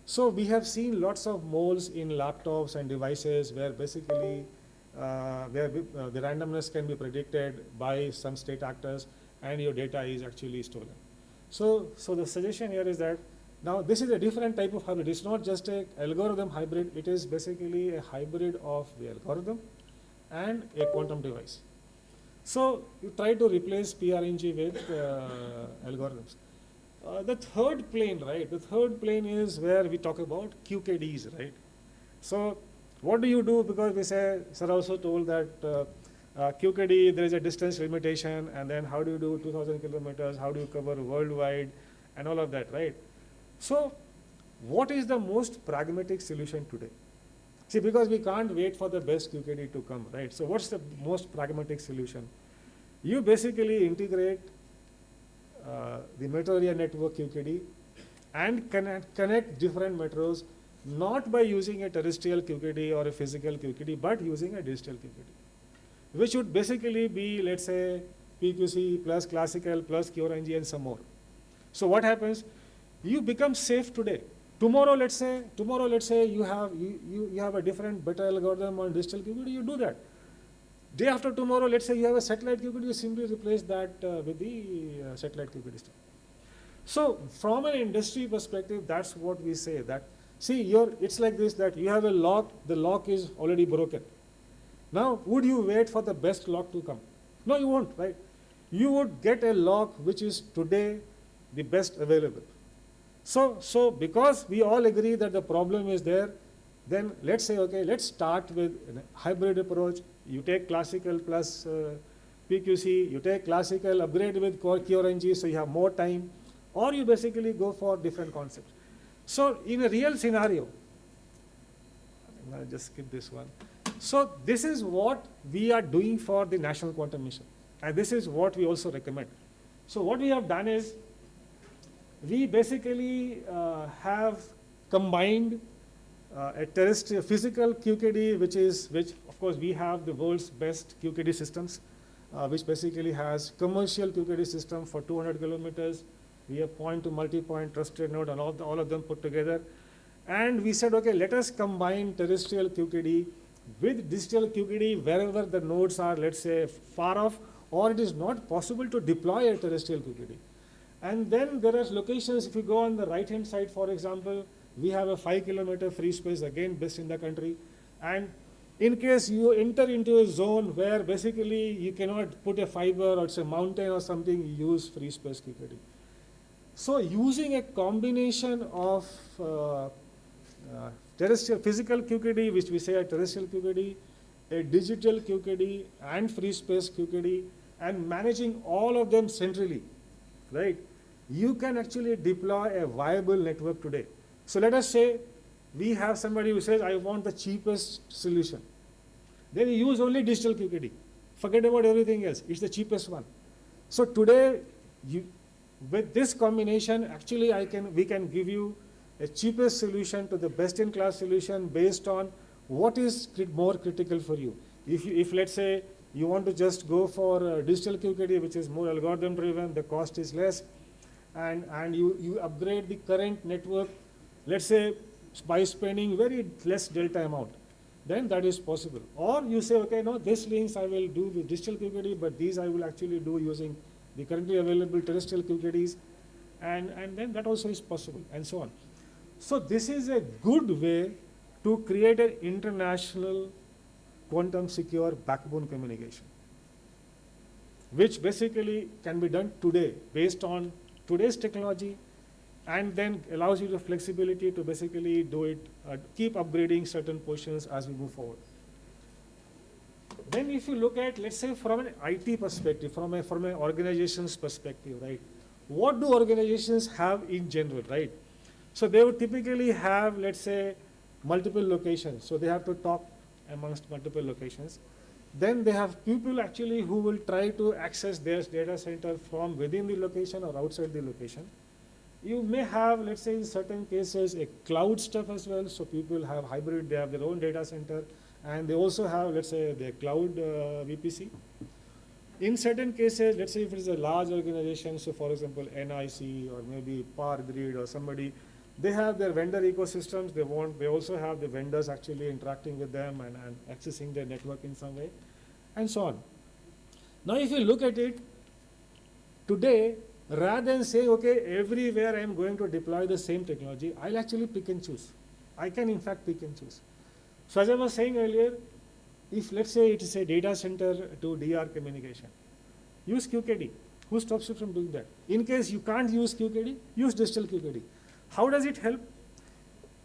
So we have seen lots of moles in laptops and devices where basically the randomness can be predicted by some state actors and your data is actually stolen. So the suggestion here is that now this is a different type of hybrid. It's not just an algorithm hybrid, it is basically a hybrid of the algorithm and a quantum device. So you try to replace PRNG with algorithms. The third plane, right? The third plane is where we talk about QKDs, right? So what do you do? Because we say, sir also told that QKD, there is a distance limitation, and then how do you do 2000 kilometers? How do you cover worldwide and all of that, right? So what is the most pragmatic solution today? See, because we can't wait for the best QKD to come, right? So what's the most pragmatic solution? You basically integrate the metro area network QKD and connect different metros, not by using a terrestrial QKD or a physical QKD, but using a digital QKD, which would basically be, let's say, PQC plus classical plus QRNG and some more. So what happens? You become safe today. Tomorrow, let's say you have a different better algorithm on digital QKD, you do that. Day after tomorrow, let's say you have a satellite QKD, you simply replace that with the satellite QKD stuff. So from an industry perspective, that's what we say, that see, it's like this, that you have a lock, the lock is already broken. Now, would you wait for the best lock to come? No, you won't, right? You would get a lock which is today the best available. So because we all agree that the problem is there, then let's say, okay, let's start with a hybrid approach. You take classical plus PQC, you take classical, upgrade with QRNG, so you have more time, or you basically go for different concepts. So in a real scenario, I'll just skip this one. So this is what we are doing for the National Quantum Mission, and this is what we also recommend. So what we have done is, we basically have combined a terrestrial physical QKD, which of course we have the world's best QKD systems, which basically has commercial QKD system for 200 kilometers. We have point to multi-point trusted node and all of them put together. And we said, okay, let us combine terrestrial QKD with digital QKD wherever the nodes are, let's say, far off, or it is not possible to deploy a terrestrial QKD. And then there are locations, if you go on the right-hand side, for example, we have a 5-kilometer free space, again, best in the country. And in case you enter into a zone where basically you cannot put a fiber or it's a mountain or something, you use free space QKD. So using a combination of terrestrial physical QKD, which we say a terrestrial QKD, a digital QKD, and free space QKD, and managing all of them centrally, right? You can actually deploy a viable network today. So let us say we have somebody who says, I want the cheapest solution. Then you use only digital QKD. Forget about everything else. It's the cheapest one. So today, with this combination, actually we can give you a cheapest solution to the best-in-class solution based on what is more critical for you. If let's say You want to just go for digital QKD, which is more algorithm driven, the cost is less, and you upgrade the current network, let's say by spending very less delta amount, then that is possible. Or you say, okay, no, this links I will do with digital QKD, but these I will actually do using the currently available terrestrial QKDs, and then that also is possible, and so on. So this is a good way to create an international quantum secure backbone communication, which basically can be done today based on today's technology, and then allows you the flexibility to basically do it, keep upgrading certain portions as we move forward. Then if you look at, let's say from an IT perspective, from an organization's perspective, right? What do organizations have in general, right? So they would typically have, let's say, multiple locations. So they have to talk amongst multiple locations. Then they have people actually who will try to access their data center from within the location or outside the location. You may have, let's say in certain cases, a cloud stuff as well. So people have hybrid, they have their own data center, and they also have, let's say, their cloud VPC. In certain cases, let's say if it is a large organization, so for example, NIC or maybe Power Grid or somebody, they have their vendor ecosystems. They also have the vendors actually interacting with them and accessing their network in some way, and so on. Now, if you look at it today, rather than say, okay, everywhere I am going to deploy the same technology, I'll actually pick and choose. I can in fact pick and choose. So as I was saying earlier, if let's say it is a data center to DR communication, use QKD. Who stops you from doing that? In case you can't use QKD, use digital QKD. How does it help?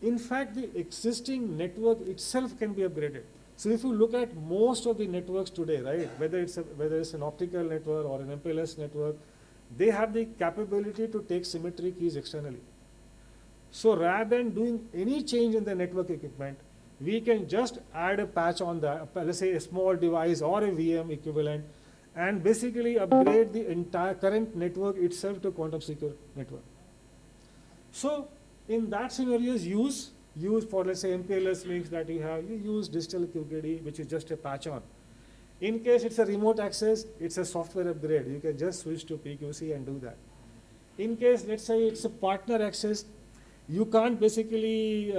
In fact, the existing network itself can be upgraded. So if you look at most of the networks today, right, whether it's an optical network or an MPLS network, they have the capability to take symmetry keys externally. So rather than doing any change in the network equipment, we can just add a patch on the, let's say a small device or a VM equivalent, and basically upgrade the entire current network itself to quantum secure network. So in that scenarios, use for, let's say, MPLS links that you have, you use digital QKD, which is just a patch on. In case it's a remote access, it's a software upgrade. You can just switch to PQC and do that. In case, let's say it's a partner access, you can't basically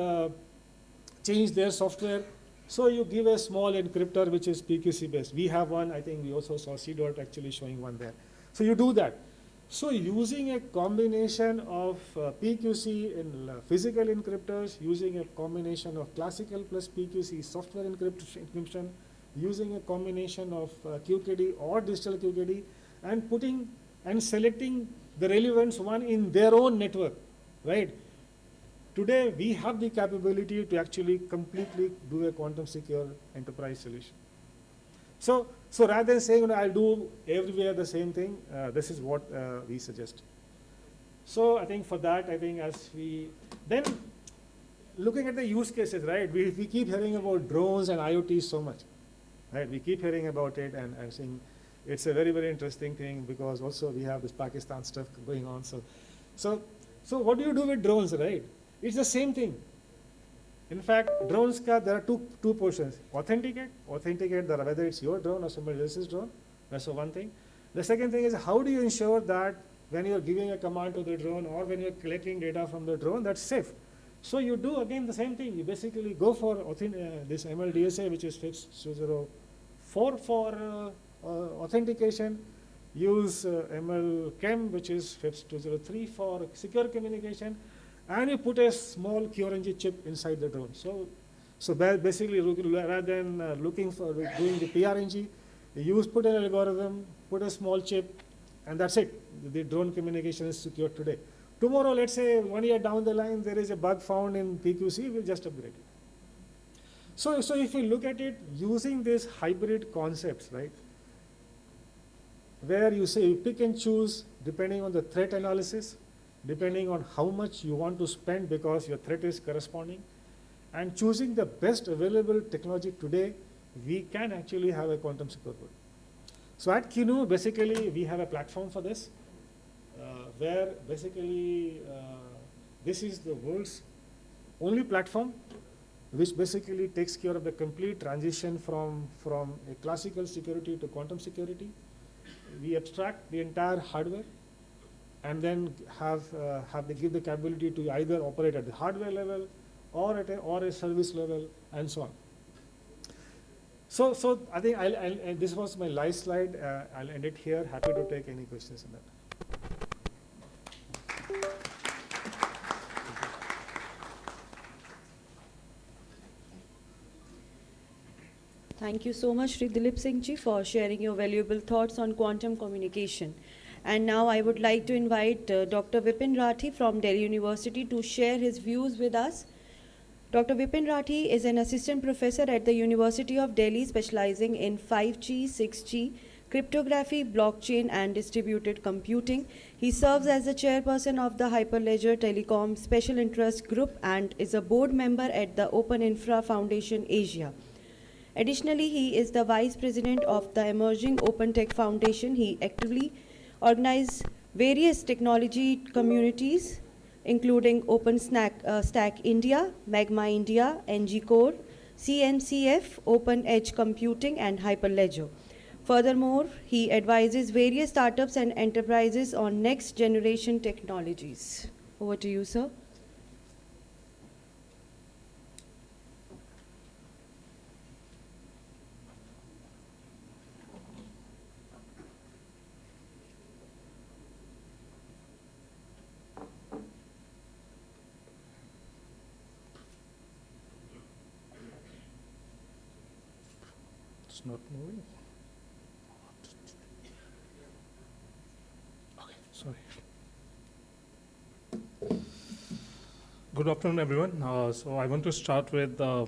change their software. So you give a small encryptor, which is PQC based. We have one, I think we also saw CDOT actually showing one there. So you do that. So using a combination of PQC in physical encryptors, using a combination of classical plus PQC software encryption, using a combination of QKD or digital QKD, and putting and selecting the relevant one in their own network, right? Today, we have the capability to actually completely do a quantum secure enterprise solution. So rather than saying, I'll do everywhere the same thing, this is what we suggest. So I think for that, I think as we, then looking at the use cases, right? We keep hearing about drones and IoT so much, right? We keep hearing about it and saying it's a very, very interesting thing, because also we have this Pakistan stuff going on. So what do you do with drones, right? It's the same thing. In fact, drones, there are two portions. Authenticate that whether it's your drone or somebody else's drone. That's one thing. The second thing is, how do you ensure that when you're giving a command to the drone or when you're collecting data from the drone, that's safe? So you do again the same thing. You basically go for this MLDSA, which is FIPS 204 for authentication. Use MLChem, which is FIPS 203 for secure communication. And you put a small QRNG chip inside the drone. So basically, rather than looking for doing the PRNG, put an algorithm, put a small chip, and that's it. The drone communication is secure today. Tomorrow, let's say 1 year down the line, there is a bug found in PQC, we'll just upgrade it. So if you look at it, using these hybrid concepts, right, where you say you pick and choose depending on the threat analysis, depending on how much you want to spend because your threat is corresponding, and choosing the best available technology today, we can actually have a quantum secure world. So at Keynote, basically, we have a platform for this, where basically this is the world's only platform which basically takes care of the complete transition from a classical security to quantum security. We abstract the entire hardware and then give the capability to either operate at the hardware level or at a service level and so on. So I think this was my last slide. I'll end it here. Happy to take any questions on that. Thank you so much, Shri Dilip Singh ji, for sharing your valuable thoughts on quantum communication. And now I would like to invite Dr. Vipin Rathi from Delhi University to share his views with us. Dr. Vipin Rathi is an assistant professor at the University of Delhi, specializing in 5G, 6G, cryptography, blockchain, and distributed computing. He serves as the chairperson of the Hyperledger Telecom Special Interest Group and is a board member at the Open Infra Foundation Asia. Additionally, he is the vice president of the emerging Open Tech Foundation. He actively organizes various technology communities, including Stack India, Magma India, NG Core, CNCF, Open Edge Computing, and Hyperledger. Furthermore, he advises various startups and enterprises on next generation technologies. Over to you, sir. It's not moving. Okay, sorry. Good afternoon, everyone. So I want to start with the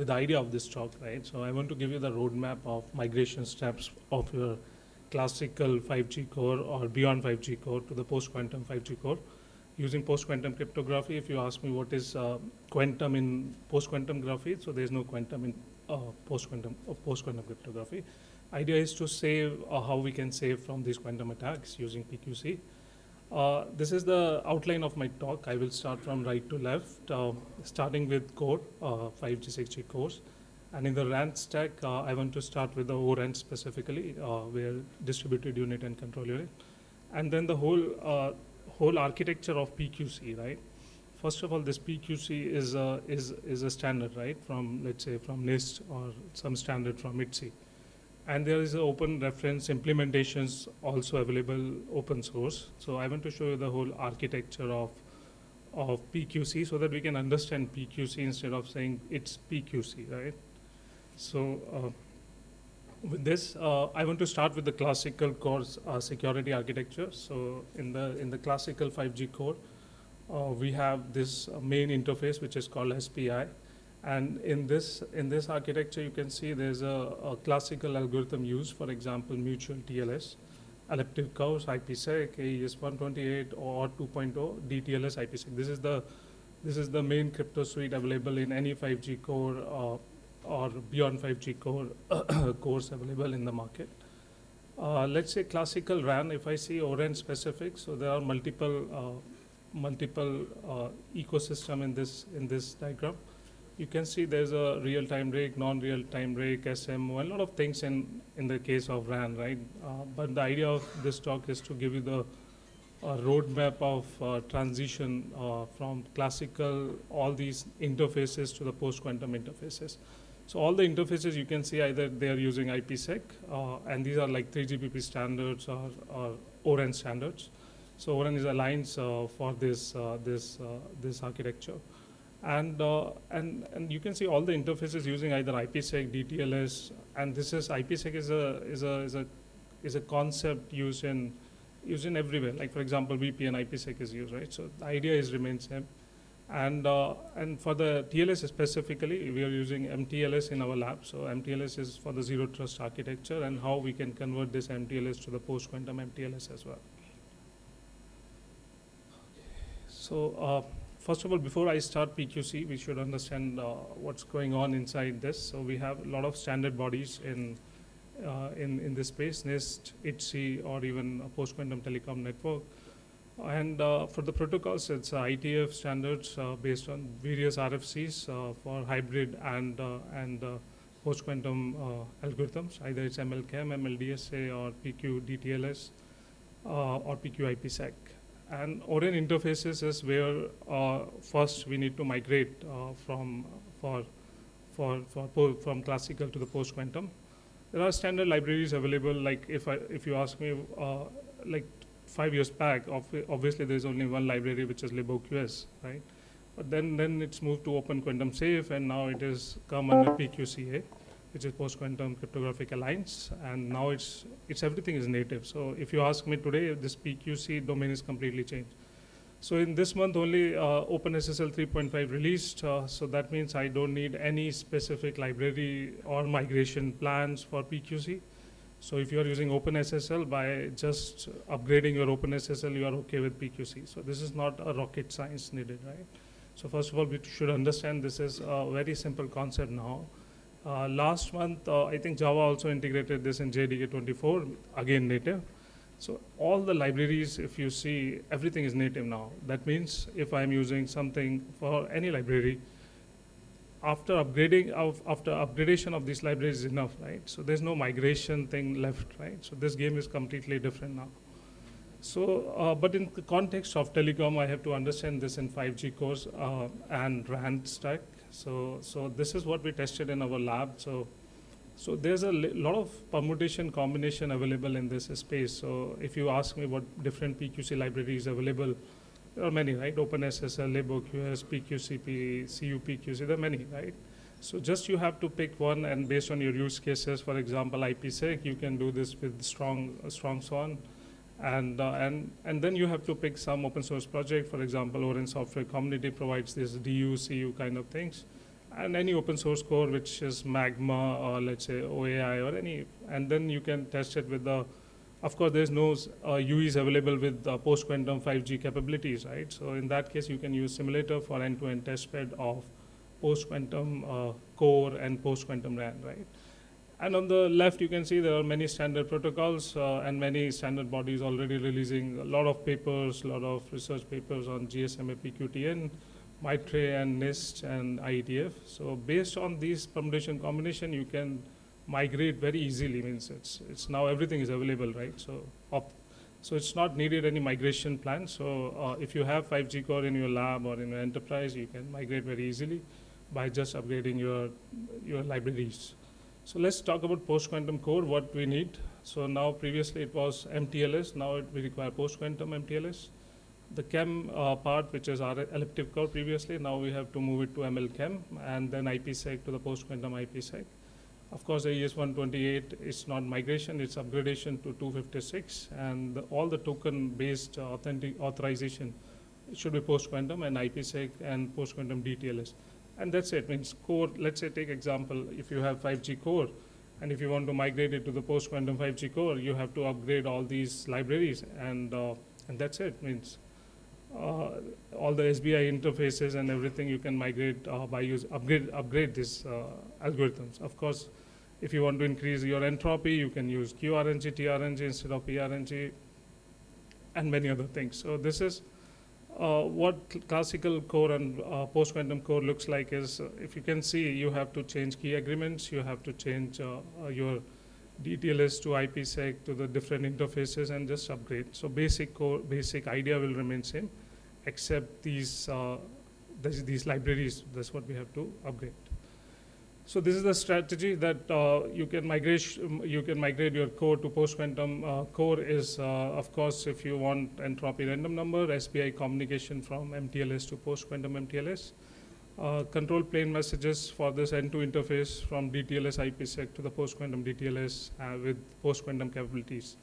idea of this talk, right? So I want to give you the roadmap of migration steps of your classical 5G core or beyond 5G core to the post-quantum 5G core. Using post-quantum cryptography, if you ask me what is quantum in post-quantum graphy, so there's no quantum in post-quantum cryptography. Idea is to save how we can save from these quantum attacks using PQC. This is the outline of my talk. I will start from right to left, starting with core, 5G, 6G cores. And in the RAN stack, I want to start with the ORAN specifically, where distributed unit and control unit. And then the whole architecture of PQC, right? First of all, this PQC is a standard, right? From, let's say, from NIST or some standard from ITSI. And there is an open reference implementations also available open source. So I want to show you the whole architecture of PQC so that we can understand PQC instead of saying it's PQC, right? So with this, I want to start with the classical core security architecture. So in the classical 5G core, we have this main interface which is called SPI. And in this architecture, you can see there's a classical algorithm used, for example, mutual TLS, elliptic curves, IPsec, AES 128 or 2.0, DTLS, IPsec. This is the main crypto suite available in any 5G core or beyond 5G core cores available in the market. Let's say classical RAN, if I see ORAN specific, so there are multiple ecosystem in this diagram. You can see there's a real-time rake, non-real-time rake, SMO, a lot of things in the case of RAN, right? But the idea of this talk is to give you the roadmap of transition from classical, all these interfaces to the post-quantum interfaces. So all the interfaces you can see either they are using IPsec, and these are like 3GPP standards or ORAN standards. So ORAN is alliance for this architecture. And you can see all the interfaces using either IPsec, DTLS, and this is IPsec is a concept used in everywhere. Like for example, VPN IPsec is used, right? So the idea remains same. And for the TLS specifically, we are using MTLS in our lab. So MTLS is for the zero trust architecture and how we can convert this MTLS to the post-quantum MTLS as well. So first of all, before I start PQC, we should understand what's going on inside this. So we have a lot of standard bodies in this space, NIST, ITSI, or even a post-quantum telecom network. And for the protocols, it's ITF standards based on various RFCs for hybrid and post-quantum algorithms. Either it's MLChem, MLDSA, or PQ DTLS, or PQ IPsec. And ORAN interfaces is where first we need to migrate from classical to the post-quantum. There are standard libraries available. Like if you ask me, like 5 years back, obviously there's only one library, which is liboqs, right? But then it's moved to Open Quantum Safe, and now it is come under PQCA, which is Post Quantum Cryptographic Alliance, and now it's everything is native. So if you ask me today, this PQC domain is completely changed. So in this month only, OpenSSL 3.5 released, so that means I don't need any specific library or migration plans for PQC. So if you are using OpenSSL, by just upgrading your OpenSSL, you are okay with PQC. So this is not a rocket science needed, right? So first of all, we should understand this is a very simple concept now. Last month, I think Java also integrated this in JDK 24, again native. So all the libraries, if you see, everything is native now. That means if I'm using something for any library, after upgradation of these libraries is enough, right? So there's no migration thing left, right? So this game is completely different now. So, but in the context of telecom, I have to understand this in 5G cores and RAN stack. So this is what we tested in our lab. So there's a lot of permutation combination available in this space. So if you ask me what different PQC libraries available, there are many, right? OpenSSL, liboqs, PQCP, CUPQC, there are many, right? So just you have to pick one, and based on your use cases, for example, IPsec, you can do this with strong SWAN. And then you have to pick some open source project. For example, Orange Software Community provides this DU, CU kind of things. And any open source core, which is Magma or let's say OAI or any, and then you can test it with the, of course, there's no UEs available with post-quantum 5G capabilities, right? So in that case, you can use simulator for end-to-end test bed of post-quantum core and post-quantum RAN, right? And on the left, you can see there are many standard protocols and many standard bodies already releasing a lot of papers, a lot of research papers on GSMA PQTN, MITRE and NIST and IETF. So based on these permutation combination, you can migrate very easily. Means it's now everything is available, right? So it's not needed any migration plan. So if you have 5G core in your lab or in your enterprise, you can migrate very easily by just upgrading your libraries. So let's talk about post-quantum core, what we need. So now previously it was MTLS, now we require post-quantum MTLS. The chem part, which is our elliptic core previously, now we have to move it to MLChem, and then IPsec to the post-quantum IPsec. Of course, the ES128 is not migration, it's upgradation to 256, and all the token-based authorization should be post-quantum and IPsec and post-quantum DTLS. And that's it. Means core, let's say take example, if you have 5G core, and if you want to migrate it to the post-quantum 5G core, you have to upgrade all these libraries, and that's it. Means all the SBI interfaces and everything you can migrate by upgrade these algorithms. Of course, if you want to increase your entropy, you can use QRNG, TRNG instead of PRNG, and many other things. So this is what classical core and post-quantum core looks like. Is if you can see, you have to change key agreements, you have to change your DTLS to IPsec to the different interfaces and just upgrade. So basic idea will remain same, except these libraries. That's what we have to upgrade. So this is the strategy that you can migrate your core to post-quantum core. Is of course, if you want entropy random number, SPI communication from MTLS to post-quantum MTLS. Control plane messages for this N2 interface from DTLS IPsec to the post-quantum DTLS with post-quantum capabilities.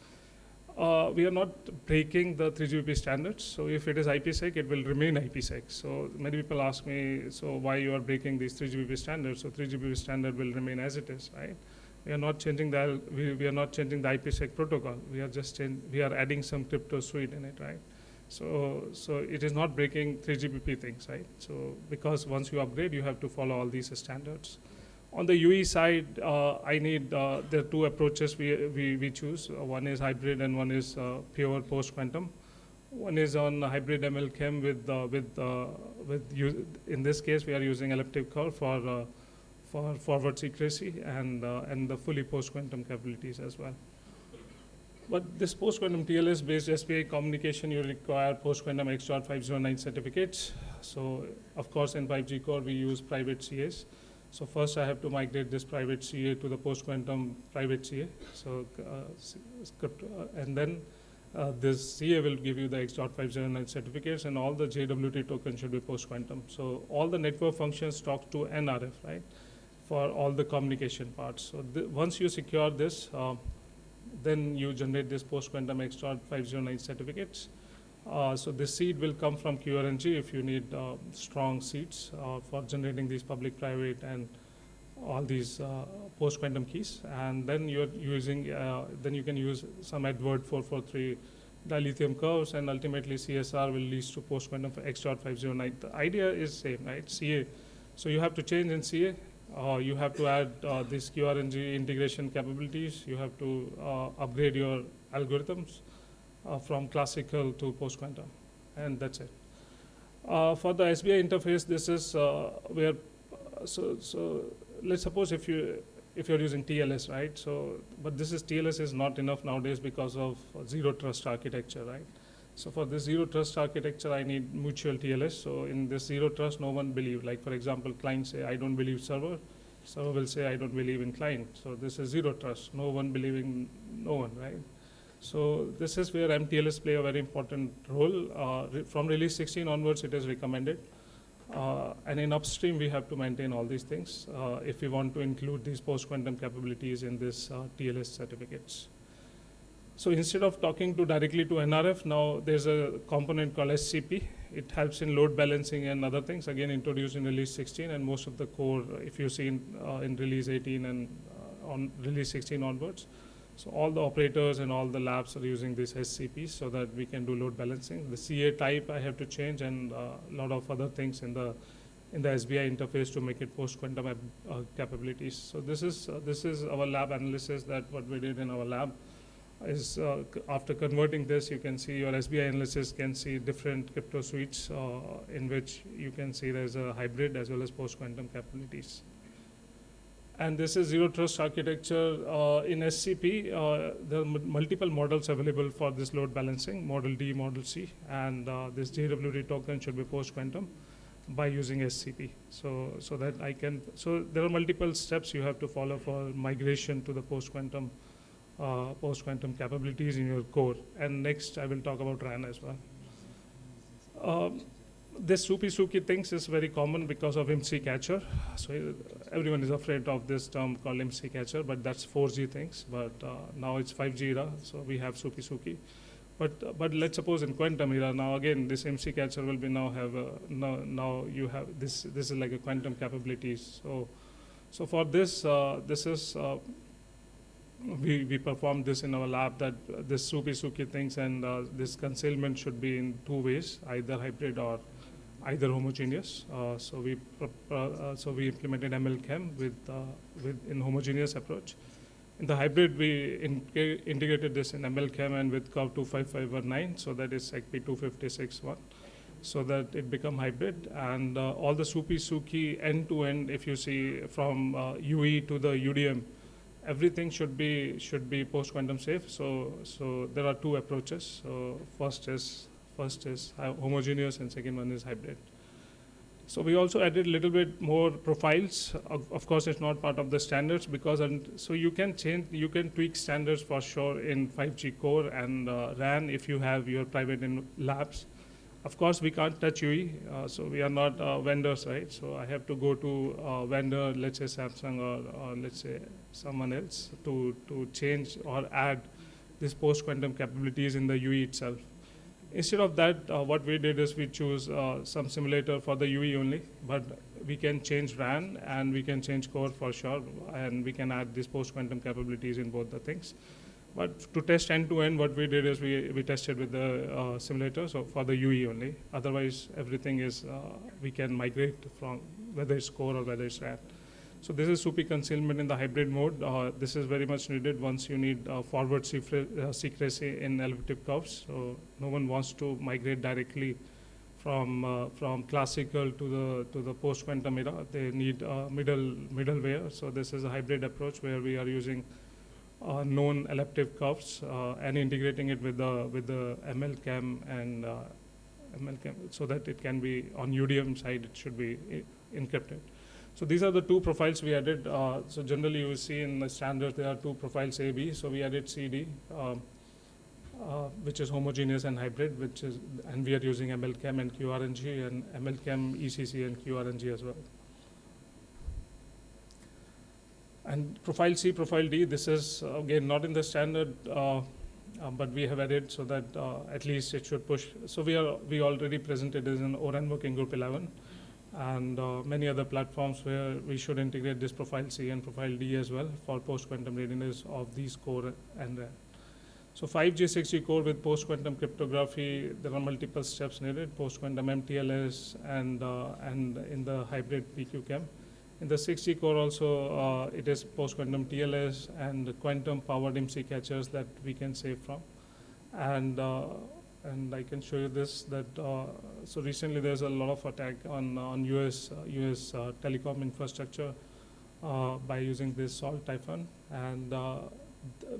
We are not breaking the 3GPP standards. So if it is IPsec, it will remain IPsec. So many people ask me, so why you are breaking these 3GPP standards? So 3GPP standard will remain as it is, right? We are not changing the we are not changing the IPsec protocol. We are just we are adding some crypto suite in it, right? So it is not breaking 3GPP things, right? So because once you upgrade, you have to follow all these standards. On the UE side, I need there are two approaches we choose. One is hybrid and one is pure post-quantum. One is on hybrid ML chem in this case we are using elliptic curve for forward secrecy and the fully post-quantum capabilities as well. But this post-quantum TLS-based SPI communication, you require post-quantum X.509 certificates. So, of course, in 5G core, we use private CAs. So first I have to migrate this private CA to the post-quantum private CA. So, and then this CA will give you the X.509 certificates, and all the JWT tokens should be post-quantum. So all the network functions talk to NRF, right, for all the communication parts. So once you secure this, then you generate this post-quantum X.509 certificates. So this seed will come from QRNG if you need strong seeds for generating these public, private, and all these post-quantum keys. And then you're using, then you can use some Edward 443 dilithium curves, and ultimately CSR will lead to post-quantum for X.509. The idea is same, right? CA. So you have to change in CA. You have to add this QRNG integration capabilities. You have to upgrade your algorithms from classical to post-quantum, and that's it. For the SBI interface, this is where, so let's suppose if you're using TLS, right? So, but TLS is not enough nowadays because of zero trust architecture, right? So for this zero trust architecture, I need mutual TLS. So in this zero trust, no one believes. Like for example, client say, I don't believe server. Server will say, I don't believe in client. So this is zero trust. No one believing no one, right? So this is where MTLS play a very important role. From release 16 onwards, it is recommended. And in upstream, we have to maintain all these things if we want to include these post-quantum capabilities in this TLS certificates. So instead of talking directly to NRF, now there's a component called SCP. It helps in load balancing and other things, again introduced in release 16, and most of the core, if you see in release 18 and on release 16 onwards. So all the operators and all the labs are using this SCP so that we can do load balancing. The CA type I have to change, and a lot of other things in the SBI interface to make it post-quantum capabilities. So this is our lab analysis, that what we did in our lab is after converting this, you can see your SBI analysis can see different crypto suites in which you can see there's a hybrid as well as post-quantum capabilities. And this is zero trust architecture. In SCP, there are multiple models available for this load balancing, model D, model C, and this JWT token should be post-quantum by using SCP. So there are multiple steps you have to follow for migration to the post-quantum capabilities in your core. And next, I will talk about RAN as well. This Suki things is very common because of MC catcher. So everyone is afraid of this term called MC catcher, but that's 4G things. But now it's 5G era, so we have Suki. But let's suppose in quantum era, now again this MC catcher will be now now you have this is like a quantum capabilities. So for this we performed this in our lab, that this Suki things and this concealment should be in two ways, either hybrid or either homogeneous. So we implemented ML chem with in homogeneous approach. In the hybrid, we integrated this in ML chem and with curve 25519, so that is SECP 256.1, so that it become hybrid. And all the Suki end to end, if you see from UE to the UDM, everything should be post-quantum safe. So there are two approaches. So first is homogeneous, and second one is hybrid. So we also added a little bit more profiles. Of course, it's not part of the standards because so you can tweak standards for sure in 5G core and RAN if you have your private labs. Of course, we can't touch UE, so we are not vendors, right? So I have to go to a vendor, let's say Samsung or let's say someone else, to change or add this post-quantum capabilities in the UE itself. Instead of that, what we did is we choose some simulator for the UE only, but we can change RAN and we can change core for sure, and we can add these post-quantum capabilities in both the things. But to test end-to-end, what we did is we tested with the simulator, so for the UE only. Otherwise, everything is, we can migrate from whether it's core or whether it's RAN. So this is SUPI concealment in the hybrid mode. This is very much needed once you need forward secrecy in elliptic curves. So no one wants to migrate directly from classical to the post-quantum era. They need middleware. So this is a hybrid approach where we are using known elliptic curves and integrating it with the MLChem and MLChem, so that it can be on UDM side. It should be encrypted. So these are the two profiles we added. So generally you will see in the standard there are two profiles A, B. So we added CD, which is homogeneous and hybrid, and we are using MLChem and QRNG, and MLChem, ECC and QRNG as well. And profile C, profile D, this is again not in the standard, but we have added so that at least it should push. So we already presented this in ORAN Working Group 11. And many other platforms where we should integrate this profile C and profile D as well for post-quantum readiness of these core and RAN. So 5G, 6G core with post-quantum cryptography, there are multiple steps needed, post-quantum MTLS and in the hybrid PQChem. In the 6G core also, it is post-quantum TLS and quantum-powered MC catchers that we can save from. And I can show you this, that so recently there's a lot of attack on US telecom infrastructure by using this Salt Typhoon, and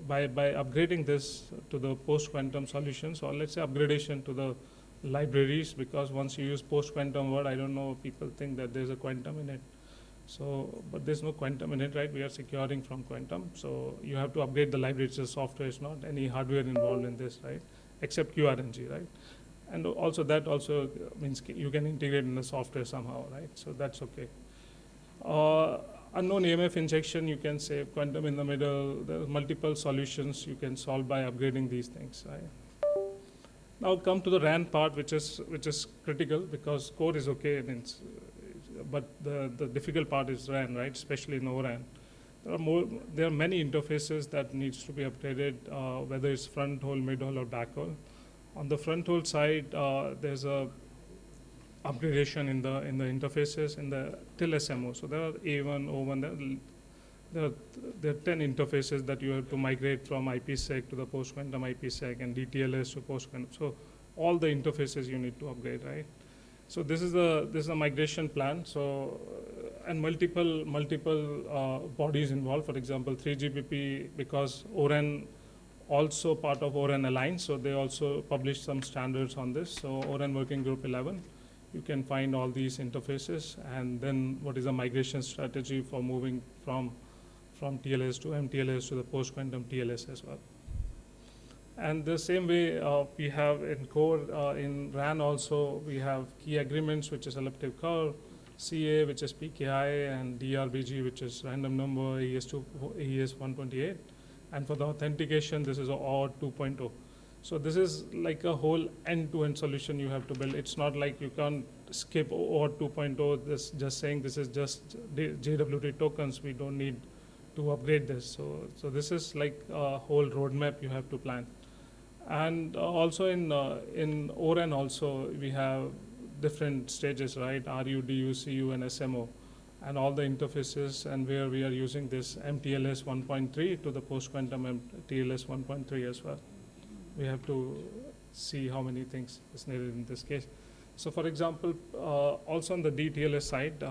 by upgrading this to the post-quantum solutions, or let's say upgradation to the libraries, because once you use post-quantum word, I don't know, people think that there's a quantum in it. So, but there's no quantum in it, right? We are securing from quantum, so you have to upgrade the libraries. The software is not any hardware involved in this, right? Except QRNG, right? And also that also means you can integrate in the software somehow, right? So that's okay. Unknown EMF injection, you can save quantum in the middle. There are multiple solutions you can solve by upgrading these things, right? Now come to the RAN part, which is critical, because core is okay, but the difficult part is RAN, right? Especially in ORAN. There are many interfaces that needs to be upgraded, whether it's front hole, mid hole, or back hole. On the front hole side, there's a upgradation in the interfaces in the till SMO. So there are A1, O1. There are 10 interfaces that you have to migrate from IPsec to the post-quantum IPsec and DTLS to post-quantum. So all the interfaces you need to upgrade, right? So this is a migration plan. So and multiple bodies involved. For example, 3GPP, because ORAN also part of ORAN Alliance, so they also published some standards on this. So ORAN Working Group 11, you can find all these interfaces, and then what is the migration strategy for moving from TLS to MTLS to the post-quantum TLS as well. And the same way we have in core, in RAN also, we have key agreements, which is elliptic curve, CA, which is PKI, and DRBG, which is random number, ES 128. And for the authentication, this is OR 2.0. So this is like a whole end-to-end solution you have to build. It's not like you can't skip OR 2.0, this just saying this is just JWT tokens, we don't need to upgrade this. So this is like a whole roadmap you have to plan. And also in ORAN also, we have different stages, right? RU, DU, CU, and SMO, and all the interfaces, and where we are using this MTLS 1.3 to the post-quantum TLS 1.3 as well. We have to see how many things is needed in this case. So for example, also on the DTLS side,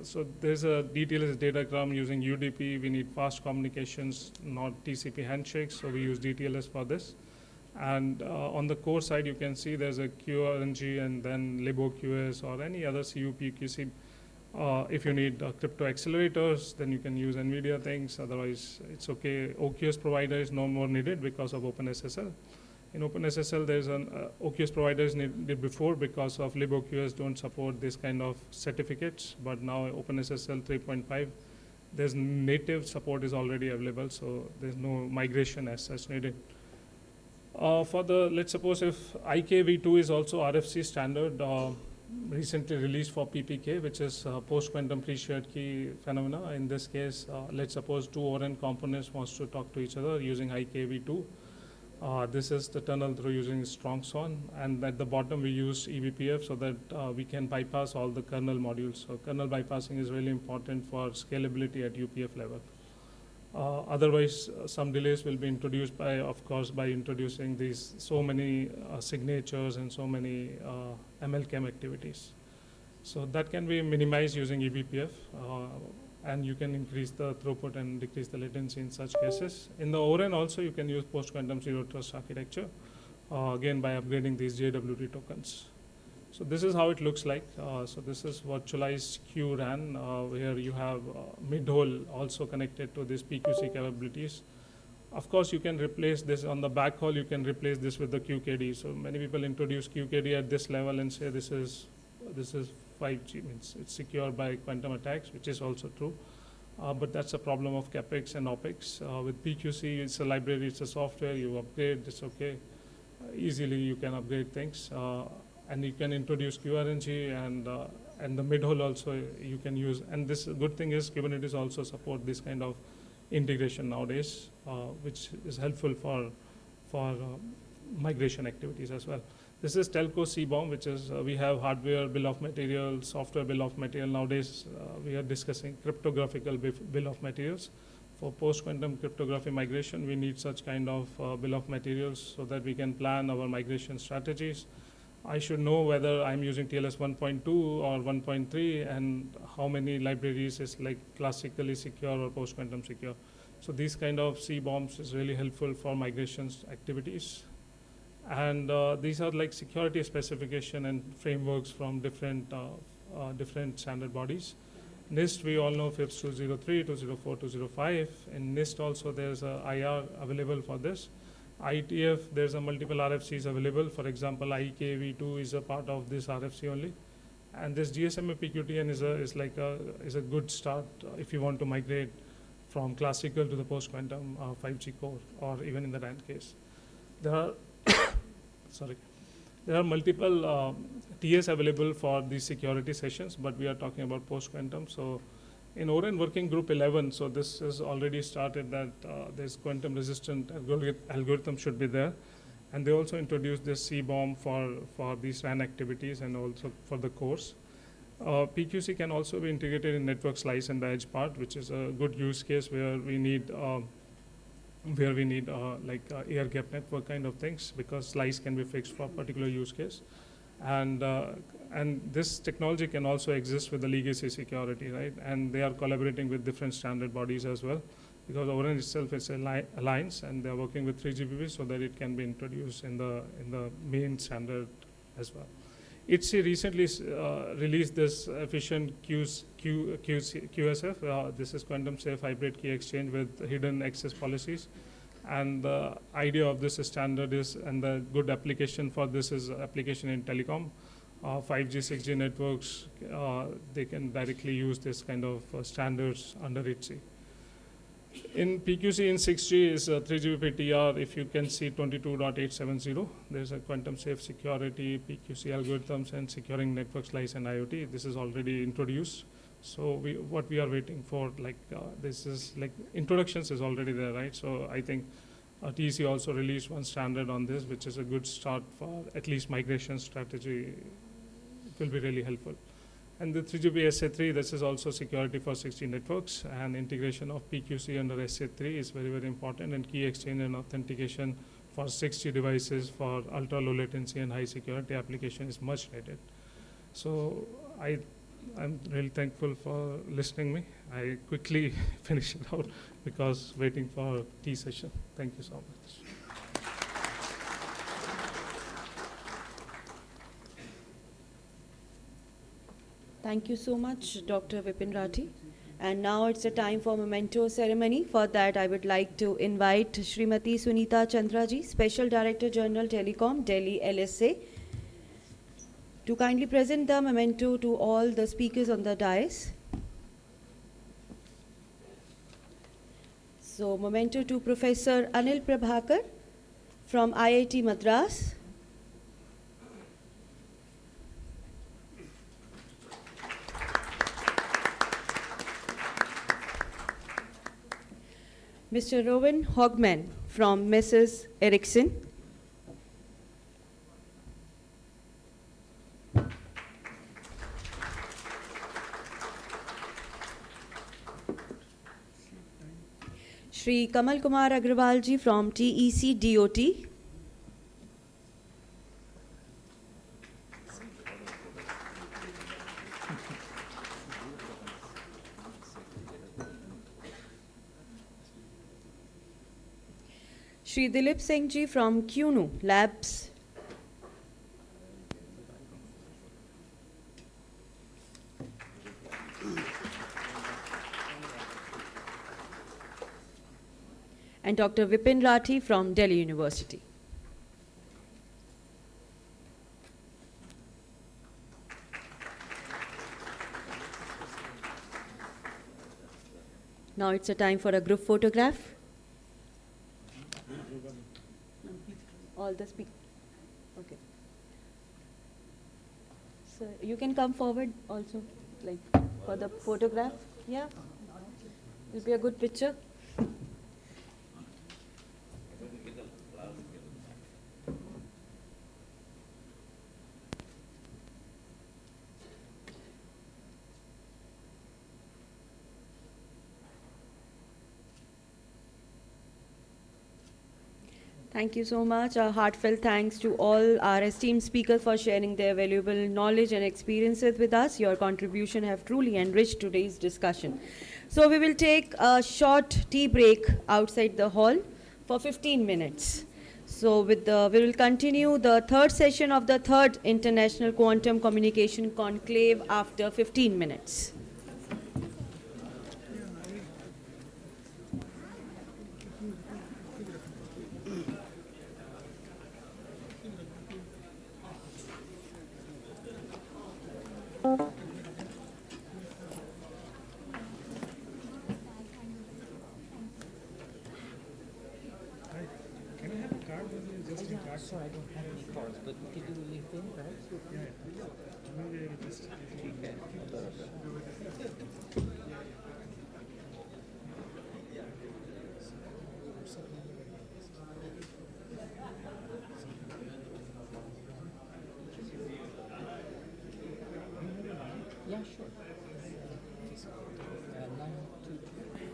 so there's a DTLS datagram using UDP. We need fast communications, not TCP handshakes, so we use DTLS for this. And on the core side, you can see there's a QRNG and then LibOQS or any other CUPQC. If you need crypto accelerators, then you can use NVIDIA things. Otherwise, it's okay. OQS provider is no more needed because of OpenSSL. In OpenSSL, there's an OQS provider is needed before because of LibOQS don't support this kind of certificates. But now OpenSSL 3.5, there's native support is already available, so there's no migration as such needed. For the, let's suppose if IKv2 is also RFC standard, recently released for PPK, which is post-quantum pre-shared key phenomena. In this case, let's suppose two ORAN components wants to talk to each other using IKv2. This is the tunnel through using strong SON, and at the bottom we use eBPF so that we can bypass all the kernel modules. So kernel bypassing is really important for scalability at UPF level. Otherwise, some delays will be introduced by, of course, by introducing these so many signatures and so many MLChem activities. So that can be minimized using eBPF, and you can increase the throughput and decrease the latency in such cases. In the ORAN also, you can use post-quantum zero trust architecture, again by upgrading these JWT tokens. So this is how it looks like. So this is virtualized QRAN, where you have mid-hole also connected to this PQC capabilities. Of course, you can replace this on the backhaul. You can replace this with the QKD. So many people introduce QKD at this level and say this is 5G, means it's secured by quantum attacks, which is also true. But that's a problem of CapEx and OpEx. With PQC, it's a library, it's a software. You upgrade, it's okay. Easily, you can upgrade things. And you can introduce QRNG, and the mid-hole also you can use. And this good thing is Kubernetes also support this kind of integration nowadays, which is helpful for migration activities as well. This is telco CBOM, which is we have hardware bill of material, software bill of material. Nowadays, we are discussing cryptographical bill of materials. For post-quantum cryptography migration, we need such kind of bill of materials so that we can plan our migration strategies. I should know whether I'm using TLS 1.2 or 1.3 and how many libraries is like classically secure or post-quantum secure. So these kind of CBOMs is really helpful for migrations activities. And these are like security specification and frameworks from different standard bodies. NIST, we all know FIPS 203, 204, 205. In NIST also there's a IR available for this. IETF, there's a multiple RFCs available. For example, IEKV2 is a part of this RFC only. And this GSMA PQTN is a good start if you want to migrate from classical to the post-quantum 5G core, or even in the RAN case. There are there are multiple TS available for these security sessions, but we are talking about post-quantum. So in ORAN Working Group 11, so this has already started that this quantum resistant algorithm should be there. And they also introduced this CBOM for these RAN activities and also for the cores. PQC can also be integrated in network slice and the edge part, which is a good use case where we need like air gap network kind of things, because slice can be fixed for a particular use case. And this technology can also exist with the legacy security, right? And they are collaborating with different standard bodies as well, because ORAN itself is an alliance, and they are working with 3GPP so that it can be introduced in the main standard as well. ITSI recently released this efficient QSF. This is quantum safe hybrid key exchange with hidden access policies. And the idea of this standard is, and the good application for this is application in telecom. 5G, 6G networks, they can directly use this kind of standards under ITSI. In PQC in 6G is 3GPP TR, if you can see 22.870. There's a quantum safe security, PQC algorithms, and securing network slice and IoT. This is already introduced. So what we are waiting for, like this is like introductions is already there, right? So I think TEC also released one standard on this, which is a good start for at least migration strategy. It will be really helpful. And the 3GPP SA3, this is also security for 6G networks, and integration of PQC under SA3 is very, very important, and key exchange and authentication for 6G devices for ultra low latency and high security application is much needed. So I'm really thankful for listening me. I quickly finish it out because waiting for tea session. Thank you so much. Thank you so much, Dr. Vipin Rathi. And now it's the time for memento ceremony. For that, I would like to invite Srimati Sunita Chandraji, Special Director General Telecom, Delhi LSA, to kindly present the memento to all the speakers on the dais. So, memento to Professor Anil Prabhakar from IIT Madras. Mr. Rowan Hogman from Messrs. Ericsson. Shri Kamal Kumar Agrawal ji from TEC DOT. Shri Dilip Singh ji from CUNU Labs. And Dr. Vipin Rathi from Delhi University. Now it's a time for a group photograph. All the speak. Okay. So you can come forward also, like for the photograph. Yeah. It'll be a good picture. Thank you so much. A heartfelt thanks to all our esteemed speakers for sharing their valuable knowledge and experiences with us. Your contribution have truly enriched today's discussion. So we will take a short tea break outside the hall for 15 minutes. So we will continue the third session of the third International Quantum Communication Conclave after 15 minutes. Sorry, I don't have any cards, but we could do a LinkedIn perhaps? Yeah, sure. 922 030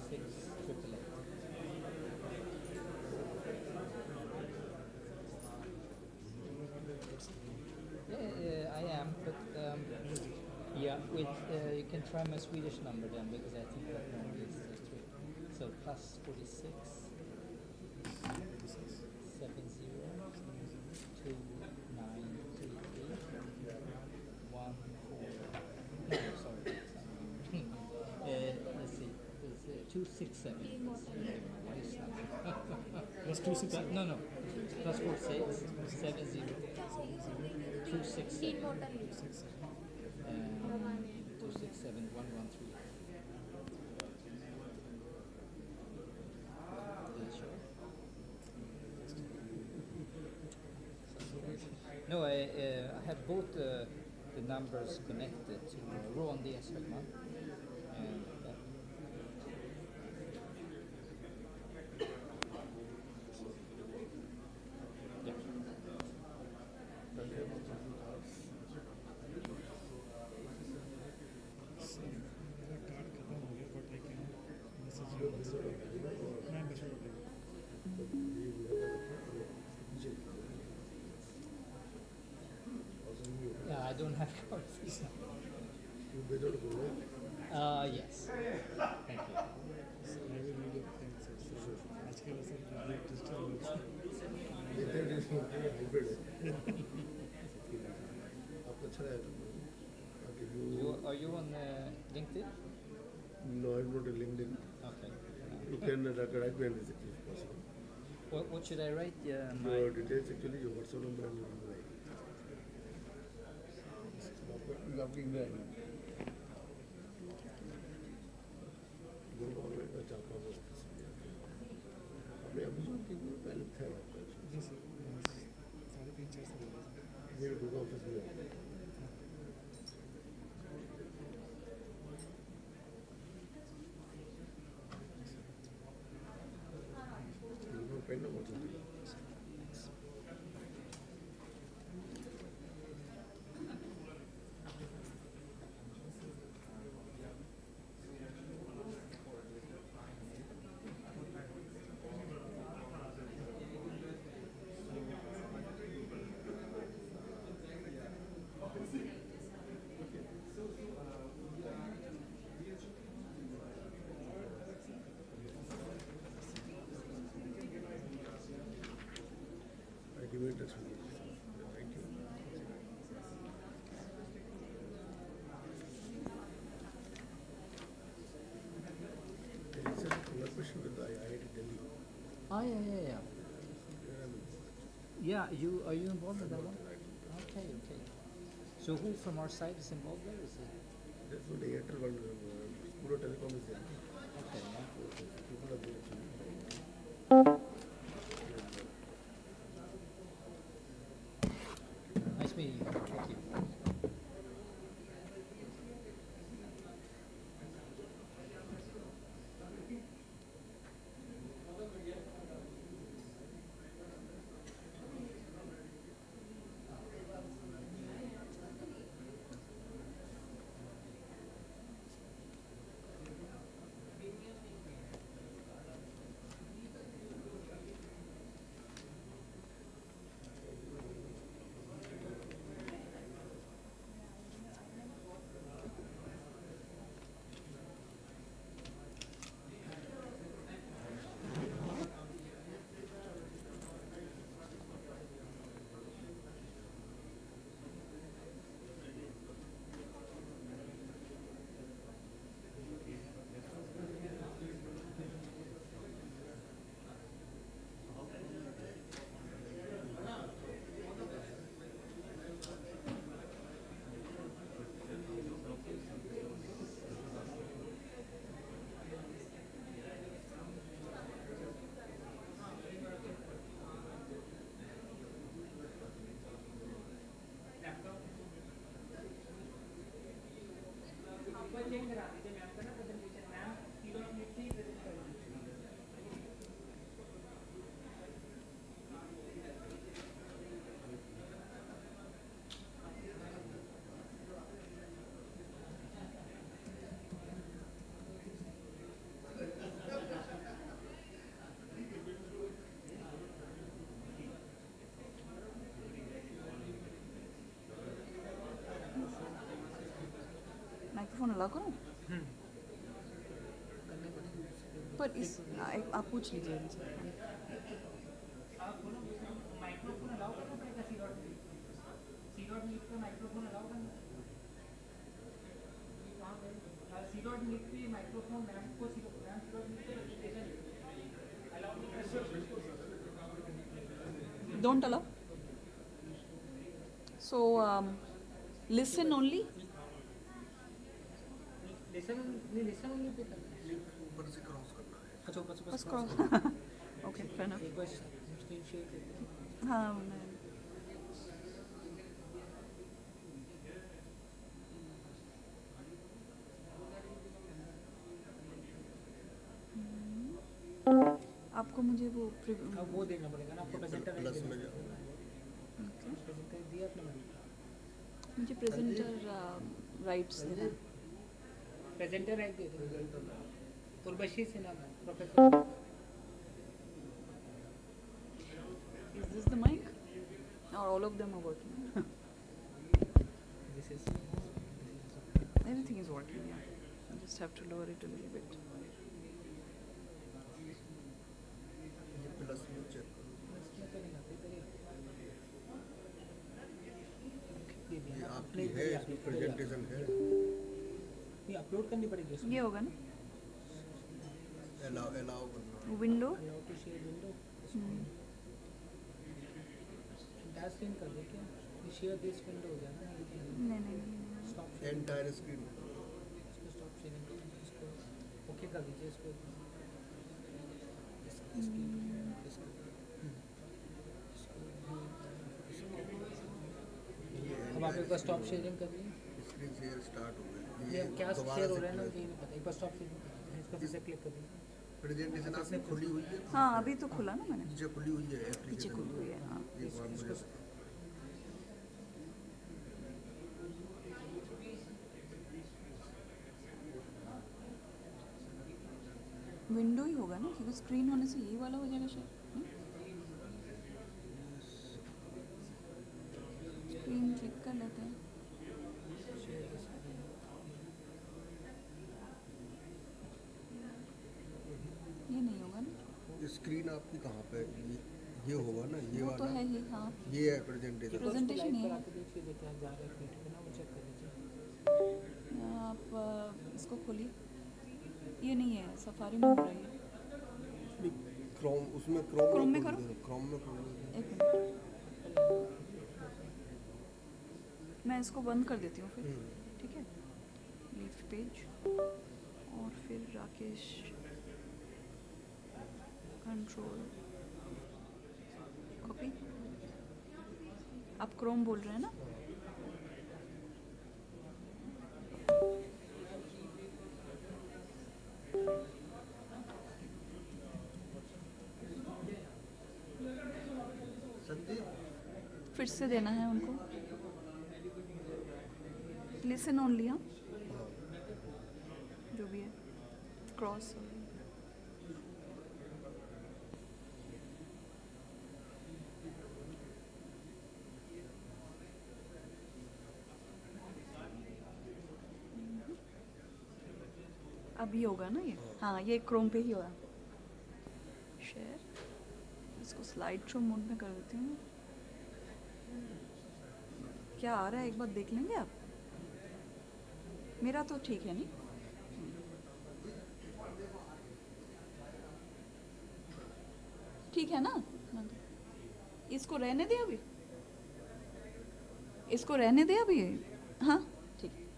688. I am, but yeah, with you can try my Swedish number then, because I think that one is true. So plus 46 70 2933 14. No, sorry. Let's see. It's 267. Plus 267. No. Plus 46 70 267 267 113. No, I have both the numbers connected to Ron D. Esselman and yeah, I don't have cards. Yes. Thank you. Are you on LinkedIn? No, I'm not a LinkedIn. Okay. You can write me a message if possible. What should I write? Your details actually, your WhatsApp number and your email ID. You have email ID. अभी जो कि पहले था जी sir 3.5 साल मेरे Durga office में I give it this one. Thank you. There is a collaboration with the IIT Delhi. Oh, yeah. Yeah, are you involved in that one? Okay. So who from our side is involved there? Is it? That's what the Airtel one, Puro Telecom is there. Okay, yeah. People are there actually. Nice meeting you. Thank you. Microphone allow करूँ? पर इस आप पूछ लीजिए इनसे. Microphone allow करना पड़ेगा C.Meet पे माइक्रोफोन अलाउ करना. C.Meet पे माइक्रोफोन मैम को C.Meet पे registration allow. Don't allow. So listen only. Listen only पे करना है. ऊपर से क्रॉस करना है. अच्छा ऊपर से बस क्रॉस. Okay, fair enough. एक बार स्क्रीन शेयर कर दो. हाँ मैं. आपको मुझे वो अब वो देना पड़ेगा ना आपको प्रेजेंटर प्लस में जाओ. प्रेजेंटर दिया आपने मैंने. मुझे प्रेजेंटर राइट्स देना. प्रेजेंटर राइट दे दो. Urvashi Sinha ma'am professor. Is this the mic? Or all of them are working? This is Everything is working, yeah. I just have to lower it a little bit. Plus में check करो. ये आपकी है, इसमें presentation है. ये upload करनी पड़ेगी उसमें. ये होगा ना? अलाउ करना. Window. Allow to share window. Dash screen कर दे क्या? ये शेयर दिस विंडो हो जाएगा. नहीं. स्टॉप. Entire screen. इसको स्टॉप शेयरिंग कर दीजिए. इसको ओके कर दीजिए. इसको अब आप एक बार स्टॉप शेयरिंग कर लीजिए. स्क्रीन शेयर स्टार्ट हो गया. ये क्या शेयर हो रहा है ना मुझे नहीं पता. एक बार स्टॉप शेयरिंग इसको फिर से क्लिक कर दीजिए. प्रेजेंटेशन आपने खुली हुई है? हाँ अभी तो खुला ना मैंने, पीछे खुली हुई है पीछे एप्लीकेशन? खुली हुई है हाँ। एक बार मुझे विंडो ही होगा ना, क्योंकि स्क्रीन होने से यही वाला हो जाएगा शायद। स्क्रीन चेक कर लेते हैं। ये नहीं होगा ना, स्क्रीन आपकी कहाँ पे? ये होगा ना, ये वो वाला तो है ही हाँ। ये है प्रेजेंटेशन। प्रेजेंटेशन ही है। आप इसको खोलिए, ये नहीं है, सफारी में हो रही है। क्रोम, उसमें क्रोम में करो। क्रोम में खोल दो। एक मिनट, मैं इसको बंद कर देती हूँ फिर, ठीक है। लीव पेज और फिर राकेश कंट्रोल कॉपी। आप क्रोम बोल रहे हैं ना? फिर से देना है उनको, लिसन ओनली हाँ, जो भी है क्रॉस। अभी होगा ना ये, हाँ ये क्रोम पे ही होगा। शेयर, इसको स्लाइड शो मोड में कर देती हूँ। क्या आ रहा है एक बार देख लेंगे आप? मेरा तो ठीक है नहीं? ठीक है ना? इसको रहने दे अभी, इसको रहने दे अभी। हाँ ठीक है।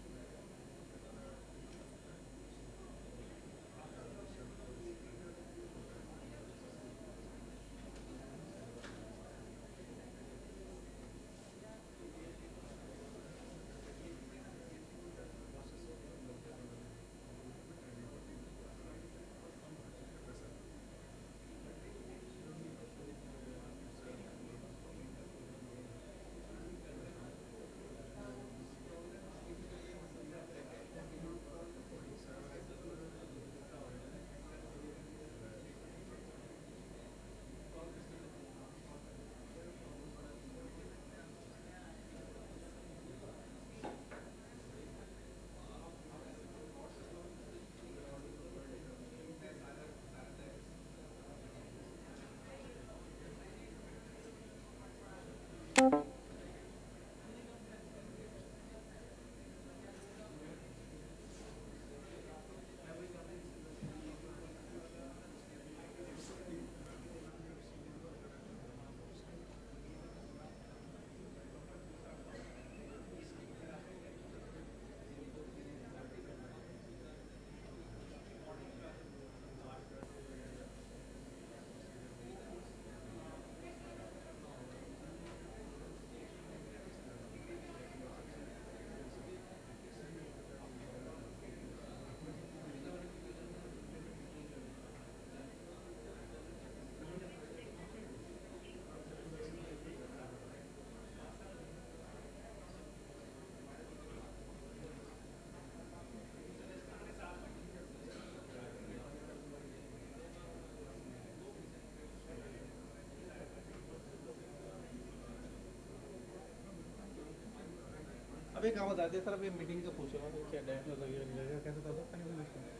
अभी क्या बता दिया सर, अभी मीटिंग का पूछ रहा हूँ क्या डेट लगेगा कैसे बता सकते हैं?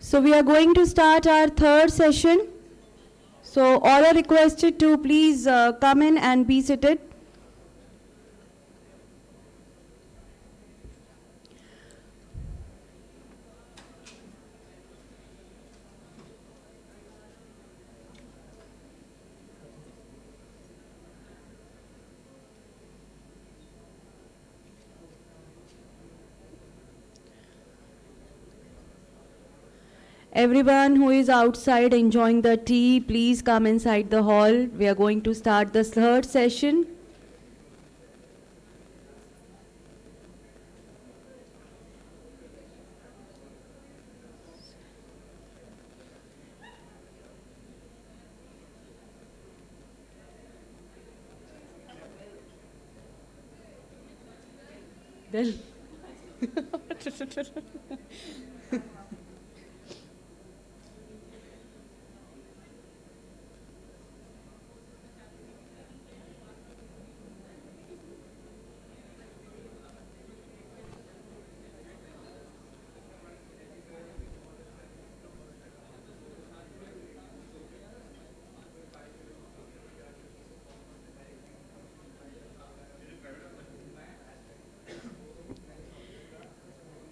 So we are going to start our third session. So all are requested to please come in and be seated. Everyone who is outside enjoying the tea, please come inside the hall. We are going to start the third session. Then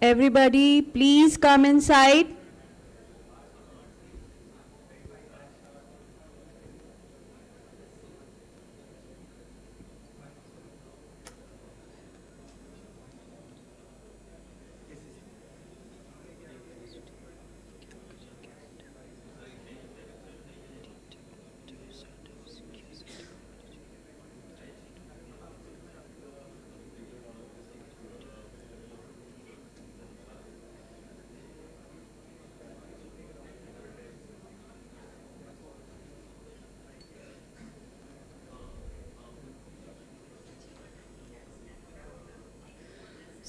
everybody, please come inside.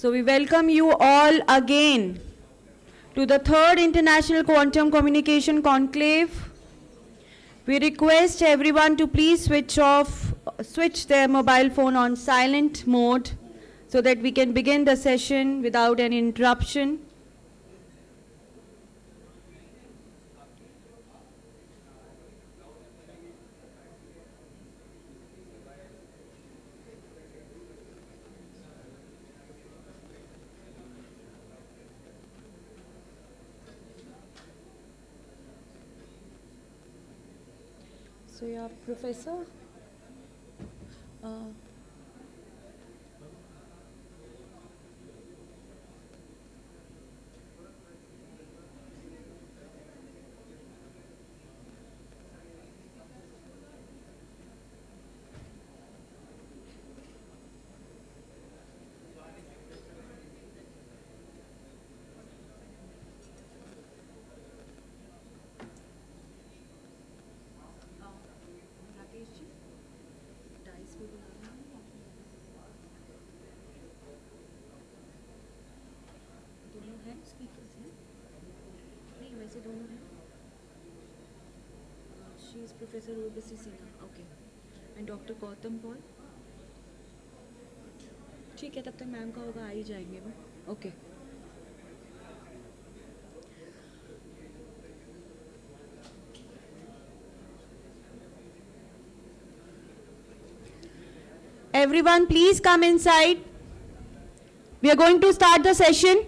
So we welcome you all again to the third International Quantum Communication Conclave. We request everyone to please switch their mobile phone on silent mode so that we can begin the session without any interruption. So yeah, Professor. She is Professor Urbasi Sinha. Okay. And Dr. Gautam Paul. ठीक है, तब तक ma'am का होगा, आ ही जाएंगे वो. Okay. Everyone, please come inside. We are going to start the session.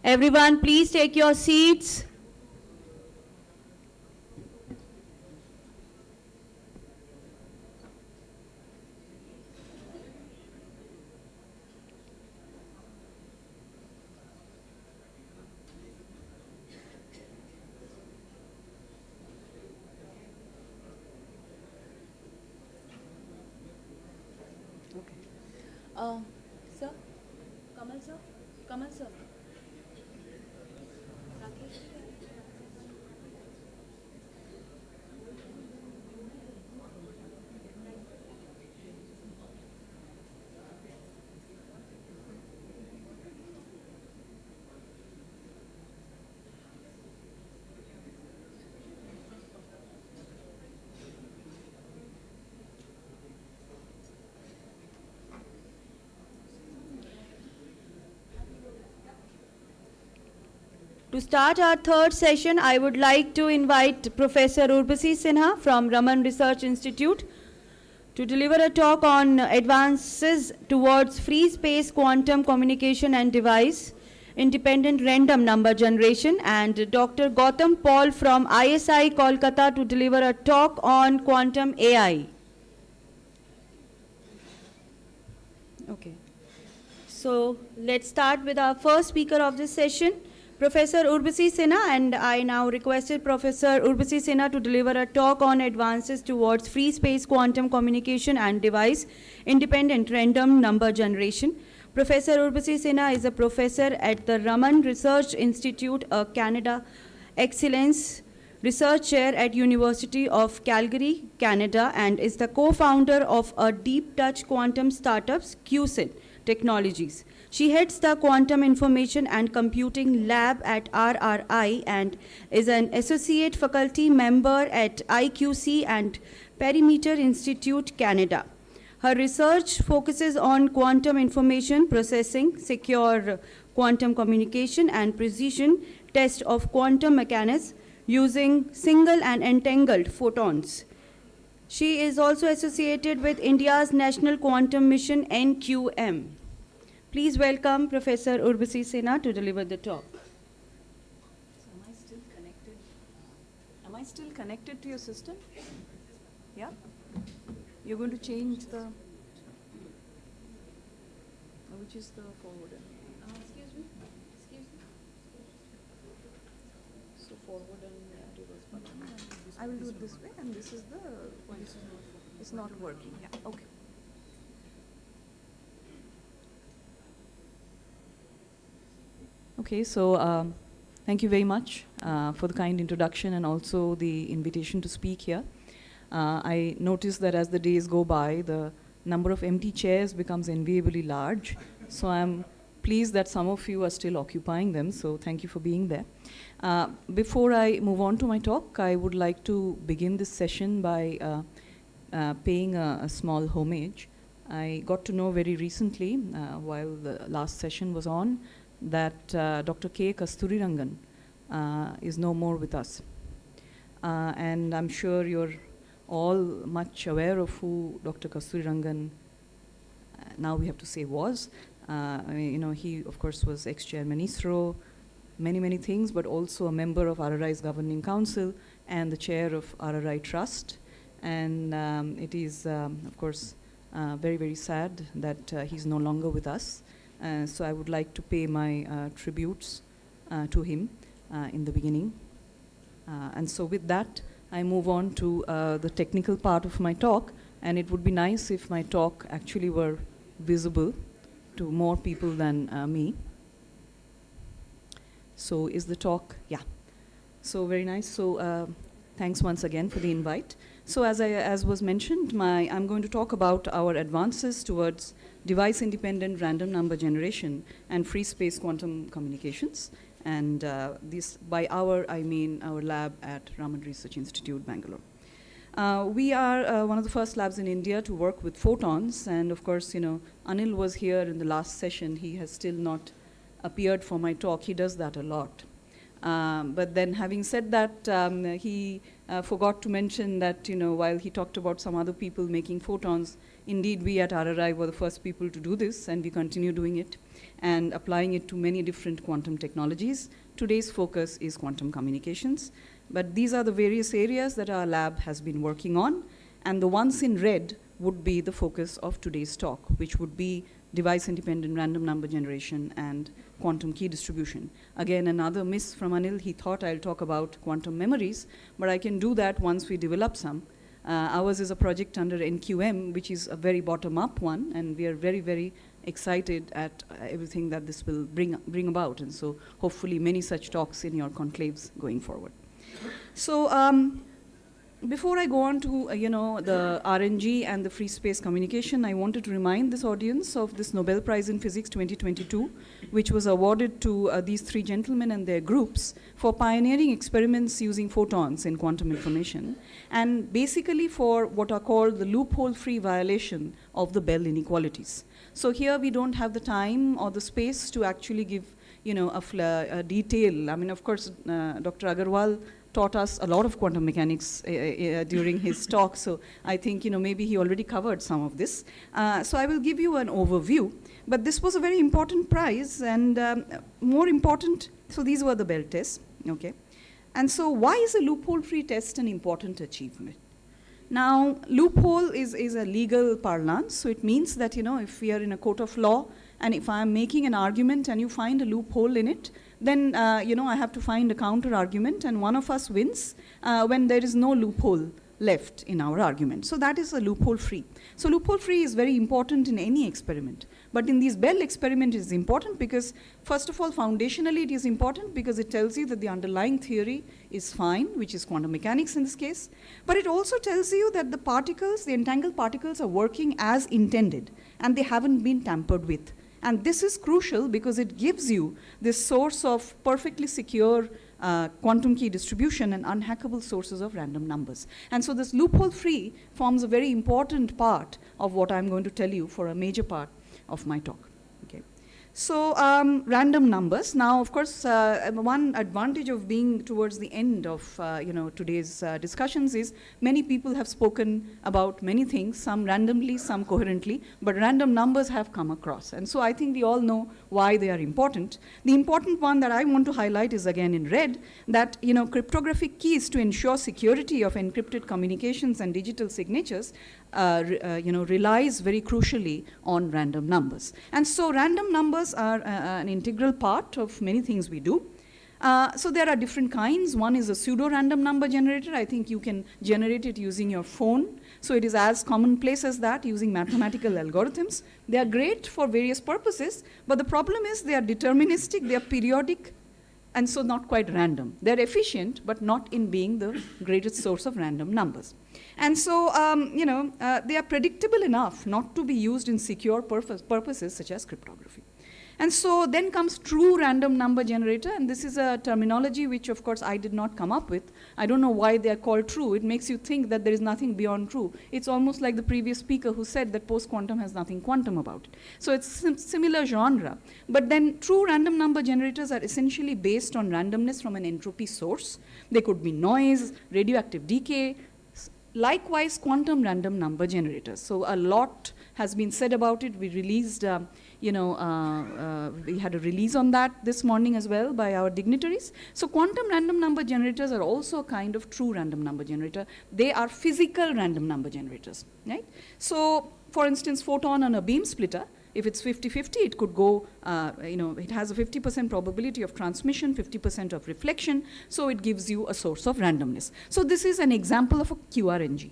Everyone, please take your seats. Okay. Sir? Kamal sir? Kamal sir? To start our third session, I would like to invite Professor Urvashi Sinha from Raman Research Institute to deliver a talk on advances towards free space quantum communication and device independent random number generation, and Dr. Gautam Paul from ISI Kolkata to deliver a talk on quantum AI. Okay. So let's start with our first speaker of this session, Professor Urvashi Sinha, and I now requested Professor Urvashi Sinha to deliver a talk on advances towards free space quantum communication and device independent random number generation. Professor Urvashi Sinha is a professor at the Raman Research Institute, a Canada Excellence Research Chair at University of Calgary, Canada, and is the co-founder of a deep touch quantum startups, QSIN Technologies. She heads the Quantum Information and Computing Lab at RRI and is an associate faculty member at IQC and Perimeter Institute, Canada. Her research focuses on quantum information processing, secure quantum communication, and precision test of quantum mechanics using single and entangled photons. She is also associated with India's National Quantum Mission, NQM. Please welcome Professor Urvashi Sinha to deliver the talk. So am I still connected? Am I still connected to your system? Yeah? You're going to change the, which is the forwarder? Excuse me? So forward and reverse button. I will do it this way, and this is the, it's not working. Yeah, okay. Okay, so thank you very much for the kind introduction and also the invitation to speak here. I noticed that as the days go by, the number of empty chairs becomes enviably large. So I'm pleased that some of you are still occupying them, so thank you for being there. Before I move on to my talk, I would like to begin this session by paying a small homage. I got to know very recently, while the last session was on, that Dr. K. Kasturirangan is no more with us. And I'm sure you're all much aware of who Dr. Kasturirangan, now we have to say was. I mean, you know, he of course was ex-chairman ISRO, many things, but also a member of RRI's governing council and the chair of RRI Trust. And it is, of course, very sad that he's no longer with us. So I would like to pay my tributes to him in the beginning. And so with that, I move on to the technical part of my talk, and it would be nice if my talk actually were visible to more people than me. So is the talk, yeah. So very nice. So thanks once again for the invite. So as was mentioned, I'm going to talk about our advances towards device-independent random number generation and free space quantum communications. And this, by our, I mean our lab at Raman Research Institute, Bangalore. We are one of the first labs in India to work with photons. And of course, you know, Anil was here in the last session. He has still not appeared for my talk. He does that a lot. But then having said that, he forgot to mention that, you know, while he talked about some other people making photons, indeed we at RRI were the first people to do this, and we continue doing it and applying it to many different quantum technologies. Today's focus is quantum communications, but these are the various areas that our lab has been working on, and the ones in red would be the focus of today's talk, which would be device-independent random number generation and quantum key distribution. Again, another miss from Anil. He thought I'll talk about quantum memories, but I can do that once we develop some. Ours is a project under NQM, which is a very bottom-up one, and we are very excited at everything that this will bring about. And so hopefully many such talks in your conclaves going forward. So before I go on to you know, the RNG and the free space communication, I wanted to remind this audience of this Nobel Prize in Physics 2022, which was awarded to these three gentlemen and their groups for pioneering experiments using photons in quantum information, and basically for what are called the loophole-free violation of the Bell inequalities. So here we don't have the time or the space to actually give a detail. I mean, of course, Dr. Agarwal taught us a lot of quantum mechanics during his talk, so I think, maybe he already covered some of this. So I will give you an overview, but this was a very important prize, and more important, so these were the Bell tests, okay? And so why is a loophole-free test an important achievement? Now, loophole is a legal parlance, so it means that, if we are in a court of law, and if I am making an argument and you find a loophole in it, then, I have to find a counter argument, and one of us wins when there is no loophole left in our argument. So that is a loophole-free. So loophole-free is very important in any experiment. But in these Bell experiment, it is important because, first of all, foundationally, it is important because it tells you that the underlying theory is fine, which is quantum mechanics in this case. But it also tells you that the particles, the entangled particles, are working as intended, and they haven't been tampered with. And this is crucial because it gives you this source of perfectly secure quantum key distribution and unhackable sources of random numbers. And so this loophole-free forms a very important part of what I'm going to tell you for a major part of my talk. Okay. So random numbers. Now, of course, one advantage of being towards the end of today's discussions is many people have spoken about many things, some randomly, some coherently, but random numbers have come across. And so I think we all know why they are important. The important one that I want to highlight is again in red, that cryptographic keys to ensure security of encrypted communications and digital signatures relies very crucially on random numbers. And so random numbers are an integral part of many things we do. So there are different kinds. One is a pseudo-random number generator. I think you can generate it using your phone. So it is as commonplace as that, using mathematical algorithms. They are great for various purposes, but the problem is they are deterministic, they are periodic, and so not quite random. They're efficient, but not in being the greatest source of random numbers. And so, they are predictable enough not to be used in secure purposes such as cryptography. And so then comes true random number generator, and this is a terminology which, of course, I did not come up with. I don't know why they are called true. It makes you think that there is nothing beyond true. It's almost like the previous speaker who said that post-quantum has nothing quantum about it. So it's similar genre. But then true random number generators are essentially based on randomness from an entropy source. They could be noise, radioactive decay, likewise quantum random number generators. So a lot has been said about it. We released we had a release on that this morning as well by our dignitaries. So quantum random number generators are also a kind of true random number generator. They are physical random number generators, right? So for instance, photon on a beam splitter, if it's 50-50, it could go, it has a 50% probability of transmission, 50% of reflection, so it gives you a source of randomness. So this is an example of a QRNG.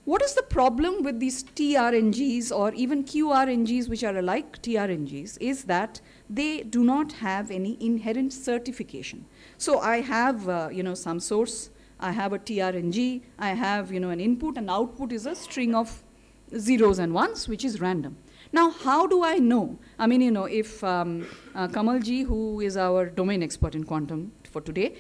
What is the problem with these TRNGs or even QRNGs, which are alike TRNGs, is that they do not have any inherent certification. So I have, some source, I have a TRNG, I have, an input, and output is a string of zeros and ones, which is random. Now, how do I know? I mean, if Kamalji, who is our domain expert in quantum for today,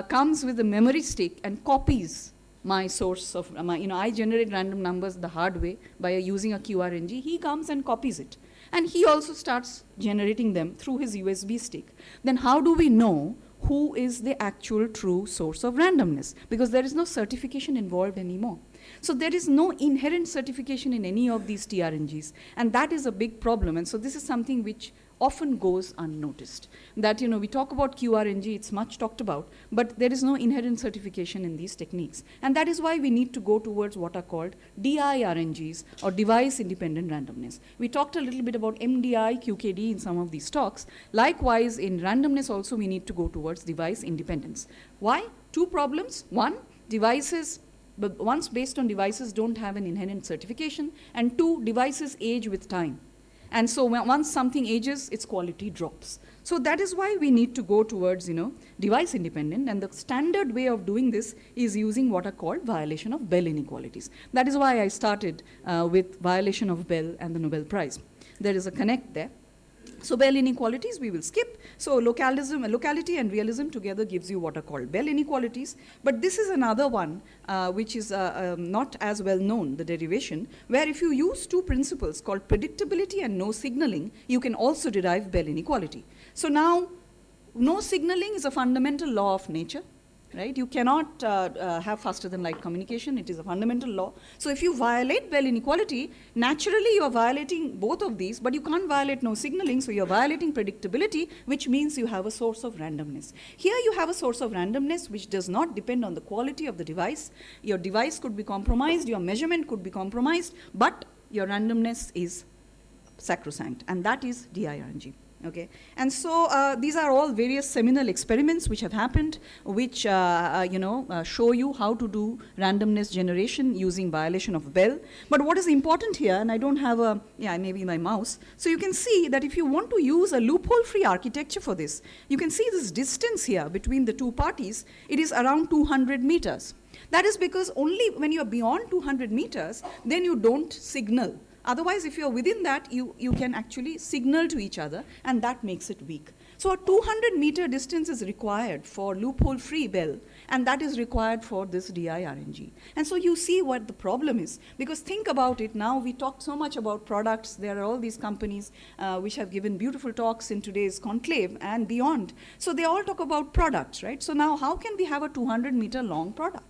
comes with a memory stick and copies my source of, I generate random numbers the hard way by using a QRNG. He comes and copies it. And he also starts generating them through his USB stick. Then how do we know who is the actual true source of randomness? Because there is no certification involved anymore. So there is no inherent certification in any of these TRNGs. And that is a big problem. And so this is something which often goes unnoticed. That, we talk about QRNG, it's much talked about, but there is no inherent certification in these techniques. And that is why we need to go towards what are called DIRNGs, or device-independent randomness. We talked a little bit about MDI, QKD in some of these talks. Likewise, in randomness also, we need to go towards device independence. Why? Two problems. One, devices, but once based on devices, don't have an inherent certification. And two, devices age with time. And so once something ages, its quality drops. So that is why we need to go towards, device independent. And the standard way of doing this is using what are called violation of Bell inequalities. That is why I started with violation of Bell and the Nobel Prize. There is a connect there. So Bell inequalities we will skip. So locality and realism together gives you what are called Bell inequalities. But this is another one which is not as well known, the derivation, where if you use two principles called predictability and no signaling, you can also derive Bell inequality. So now no signaling is a fundamental law of nature, right? You cannot have faster than light communication. It is a fundamental law. So if you violate Bell inequality, naturally you are violating both of these, but you can't violate no signaling, so you're violating predictability, which means you have a source of randomness. Here you have a source of randomness which does not depend on the quality of the device. Your device could be compromised, your measurement could be compromised, but your randomness is sacrosanct, and that is DIRNG. Okay, and so these are all various seminal experiments which have happened, which show you how to do randomness generation using violation of Bell. But what is important here, and I don't have maybe my mouse, so you can see that if you want to use a loophole-free architecture for this, you can see this distance here between the two parties. It is around 200 meters. That is because only when you are beyond 200 meters, then you don't signal. Otherwise, if you're within that, you can actually signal to each other, and that makes it weak. So a 200-meter distance is required for loophole-free Bell, and that is required for this DIRNG. And so you see what the problem is, because think about it now, we talked so much about products. There are all these companies which have given beautiful talks in today's conclave and beyond. So they all talk about products, right? So now how can we have a 200-meter long product?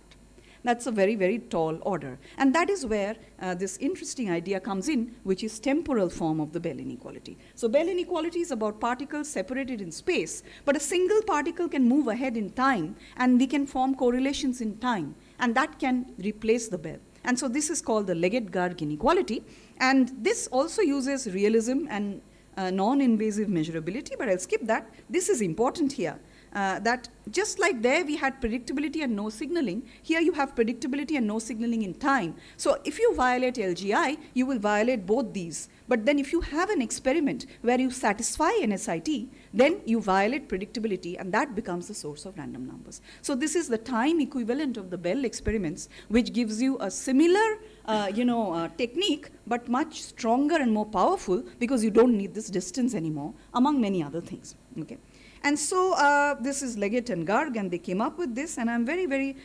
That's a very, very tall order. And that is where this interesting idea comes in, which is temporal form of the Bell inequality. So Bell inequality is about particles separated in space, but a single particle can move ahead in time, and we can form correlations in time, and that can replace the Bell. And so this is called the Leggett-Garg inequality. And this also uses realism and non-invasive measurability, but I'll skip that. This is important here. That just like there we had predictability and no signaling, here you have predictability and no signaling in time. So if you violate LGI, you will violate both these. But then if you have an experiment where you satisfy NSIT, then you violate predictability, and that becomes the source of random numbers. So this is the time equivalent of the Bell experiments, which gives you a similar technique, but much stronger and more powerful, because you don't need this distance anymore, among many other things. Okay. And so this is Leggett and Garg, and they came up with this, and I'm very, very,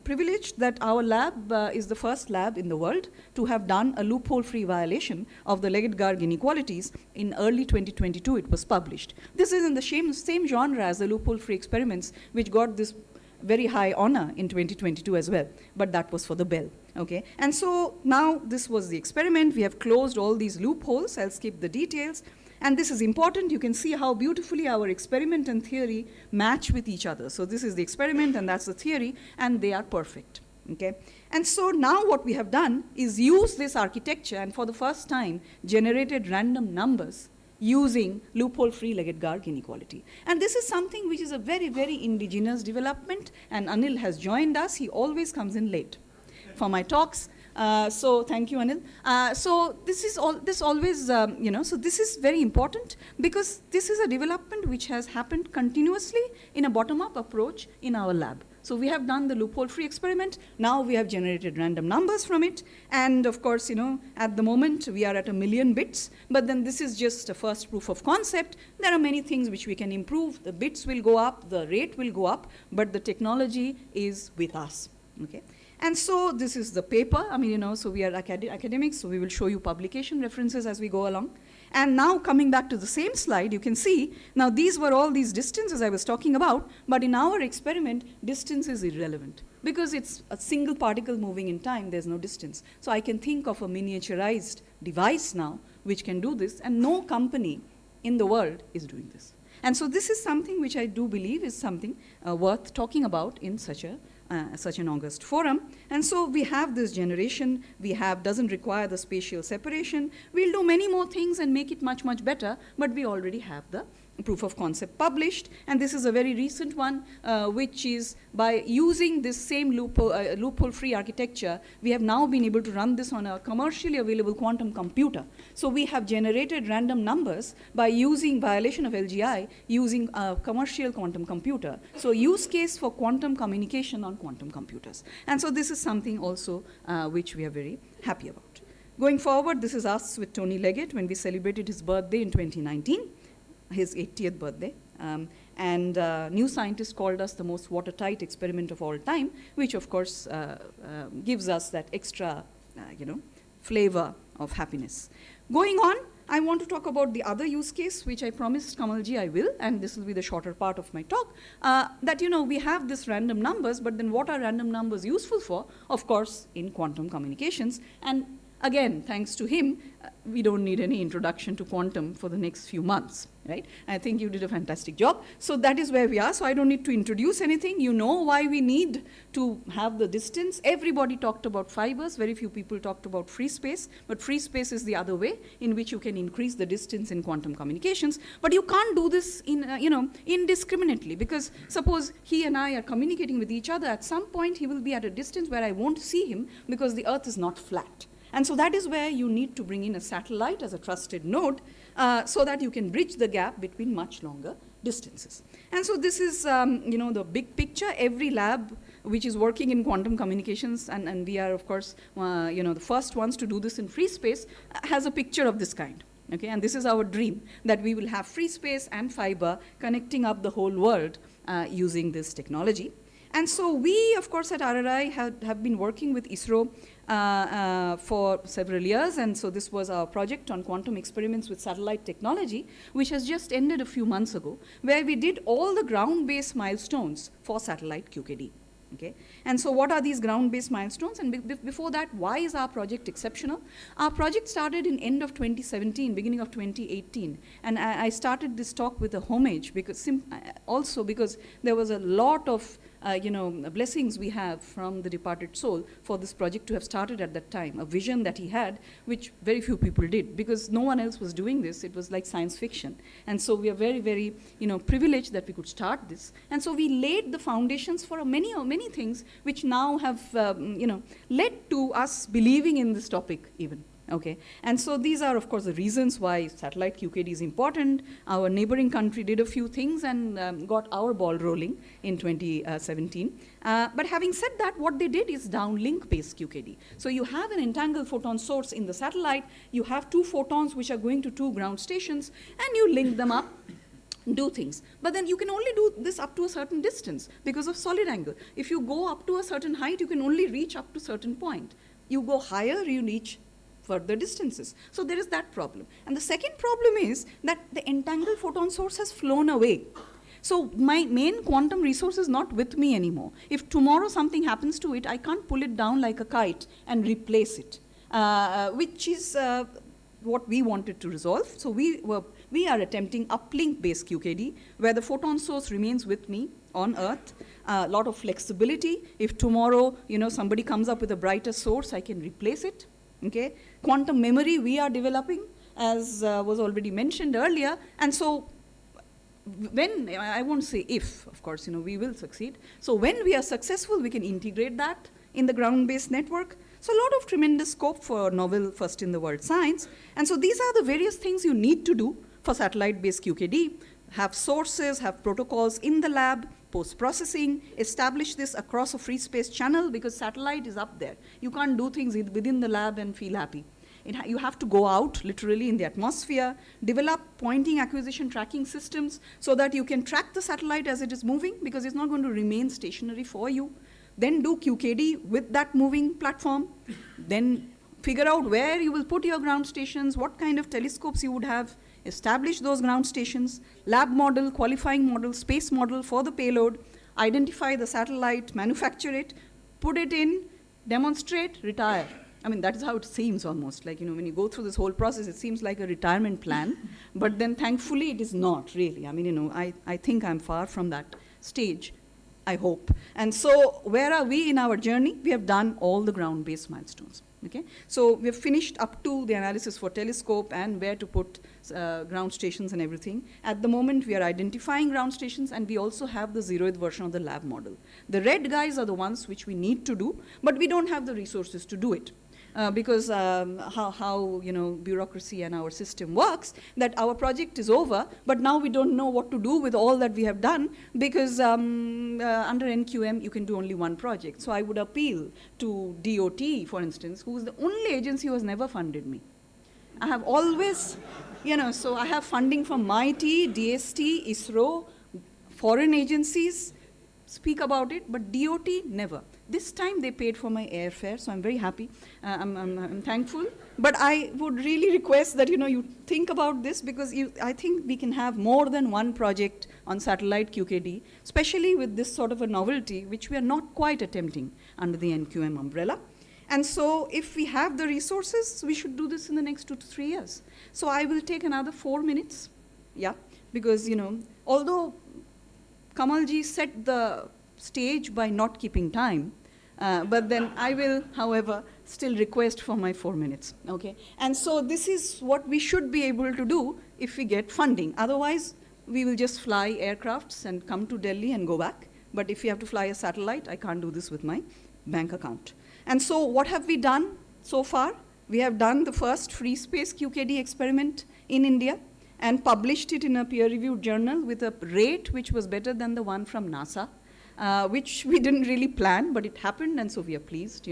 privileged that our lab is the first lab in the world to have done a loophole-free violation of the Leggett-Garg inequalities. In early 2022, it was published. This is in the same genre as the loophole-free experiments, which got this very high honor in 2022 as well, but that was for the Bell. Okay, and so now this was the experiment. We have closed all these loopholes. I'll skip the details. And this is important. You can see how beautifully our experiment and theory match with each other. So this is the experiment, and that's the theory, and they are perfect. Okay? And so now what we have done is use this architecture, and for the first time generated random numbers using loophole-free Leggett-Garg inequality. And this is something which is a very, very indigenous development, and Anil has joined us. He always comes in late for my talks. So thank you, Anil. So this is always, so this is very important, because this is a development which has happened continuously in a bottom-up approach in our lab. So we have done the loophole-free experiment. Now we have generated random numbers from it. And of course, at the moment we are at 1 million bits, but then this is just a first proof of concept. There are many things which we can improve. The bits will go up, the rate will go up, but the technology is with us. Okay. And so this is the paper. So we are academics, so we will show you publication references as we go along. And now coming back to the same slide, you can see, now these were all these distances I was talking about, but in our experiment, distance is irrelevant, because it's a single particle moving in time, there's no distance. So I can think of a miniaturized device now which can do this, and no company in the world is doing this. And so this is something which I do believe is something worth talking about in such an august forum. And so we have this generation, doesn't require the spatial separation. We'll do many more things and make it much, much better, but we already have the proof of concept published. And this is a very recent one, which is by using this same loophole-free architecture, we have now been able to run this on a commercially available quantum computer. So we have generated random numbers by using violation of LGI using a commercial quantum computer. So use case for quantum communication on quantum computers. And so this is something also which we are very happy about. Going forward, this is us with Tony Leggett when we celebrated his birthday in 2019. His 80th birthday. And New Scientist called us the most watertight experiment of all time, which of course gives us that extra, flavor of happiness. Going on, I want to talk about the other use case, which I promised Kamalji I will, and this will be the shorter part of my talk, that, we have this random numbers, but then what are random numbers useful for? Of course, in quantum communications. And again, thanks to him, we don't need any introduction to quantum for the next few months, right? I think you did a fantastic job. So that is where we are. So I don't need to introduce anything. You know why we need to have the distance. Everybody talked about fibers. Very few people talked about free space. But free space is the other way in which you can increase the distance in quantum communications. But you can't do this indiscriminately, because suppose he and I are communicating with each other. At some point, he will be at a distance where I won't see him because the Earth is not flat. And so that is where you need to bring in a satellite as a trusted node so that you can bridge the gap between much longer distances. And so this is, the big picture. Every lab which is working in quantum communications, and we are, of course, the first ones to do this in free space, has a picture of this kind. Okay, and this is our dream, that we will have free space and fiber connecting up the whole world using this technology. And so we, of course, at RRI have been working with ISRO for several years, and so this was our project on quantum experiments with satellite technology, which has just ended a few months ago, where we did all the ground-based milestones for satellite QKD. Okay? And so what are these ground-based milestones? And before that, why is our project exceptional? Our project started in end of 2017, beginning of 2018. And I started this talk with a homage, because also because there was a lot of blessings we have from the departed soul for this project to have started at that time, a vision that he had, which very few people did, because no one else was doing this. It was like science fiction. And so we are very, very, privileged that we could start this. And so we laid the foundations for many things which now have, led to us believing in this topic even. Okay, and so these are, of course, the reasons why satellite QKD is important. Our neighboring country did a few things and got our ball rolling in 2017. But having said that, what they did is downlink-based QKD. So you have an entangled photon source in the satellite. You have 2 photons which are going to 2 ground stations, and you link them up, do things. But then you can only do this up to a certain distance because of solid angle. If you go up to a certain height, you can only reach up to a certain point. You go higher, you reach further distances. So there is that problem. And the second problem is that the entangled photon source has flown away. So my main quantum resource is not with me anymore. If tomorrow something happens to it, I can't pull it down like a kite and replace it, which is what we wanted to resolve. So we are attempting uplink-based QKD, where the photon source remains with me on Earth. A lot of flexibility. If tomorrow, somebody comes up with a brighter source, I can replace it. Okay, quantum memory we are developing, as was already mentioned earlier, and so when, I won't say if, of course, we will succeed. So when we are successful, we can integrate that in the ground-based network. So a lot of tremendous scope for novel first-in-the-world science, and so these are the various things you need to do for satellite-based QKD. Have sources, have protocols in the lab, post-processing, establish this across a free space channel, because satellite is up there. You can't do things within the lab and feel happy. You have to go out literally in the atmosphere, develop pointing acquisition tracking systems so that you can track the satellite as it is moving, because it's not going to remain stationary for you. Then do QKD with that moving platform. Then figure out where you will put your ground stations, what kind of telescopes you would have, establish those ground stations, lab model, qualifying model, space model for the payload, identify the satellite, manufacture it, put it in, demonstrate, retire. I mean, that is how it seems almost. Like, when you go through this whole process, it seems like a retirement plan. But then thankfully, it is not really. I mean, I think I'm far from that stage, I hope. And so where are we in our journey? We have done all the ground-based milestones. Okay, so we've finished up to the analysis for telescope and where to put ground stations and everything. At the moment, we are identifying ground stations, and we also have the zeroth version of the lab model. The red guys are the ones which we need to do, but we don't have the resources to do it. Because how bureaucracy and our system works, that our project is over, but now we don't know what to do with all that we have done, because under NQM you can do only one project. So I would appeal to DOT, for instance, who is the only agency who has never funded me. I have always, so I have funding from MIT, DST, ISRO, foreign agencies speak about it, but DOT never. This time they paid for my airfare, so I'm very happy. I'm thankful. But I would really request that you think about this, because I think we can have more than one project on satellite QKD, especially with this sort of a novelty, which we are not quite attempting under the NQM umbrella. And so if we have the resources, we should do this in the next 2 to 3 years. So I will take another 4 minutes, because although Kamalji set the stage by not keeping time, but then I will, however, still request for my 4 minutes, okay? And so this is what we should be able to do if we get funding. Otherwise, we will just fly aircrafts and come to Delhi and go back. But if we have to fly a satellite, I can't do this with my bank account. And so what have we done so far? We have done the first free space QKD experiment in India and published it in a peer-reviewed journal with a rate which was better than the one from NASA, which we didn't really plan, but it happened, and so we are pleased,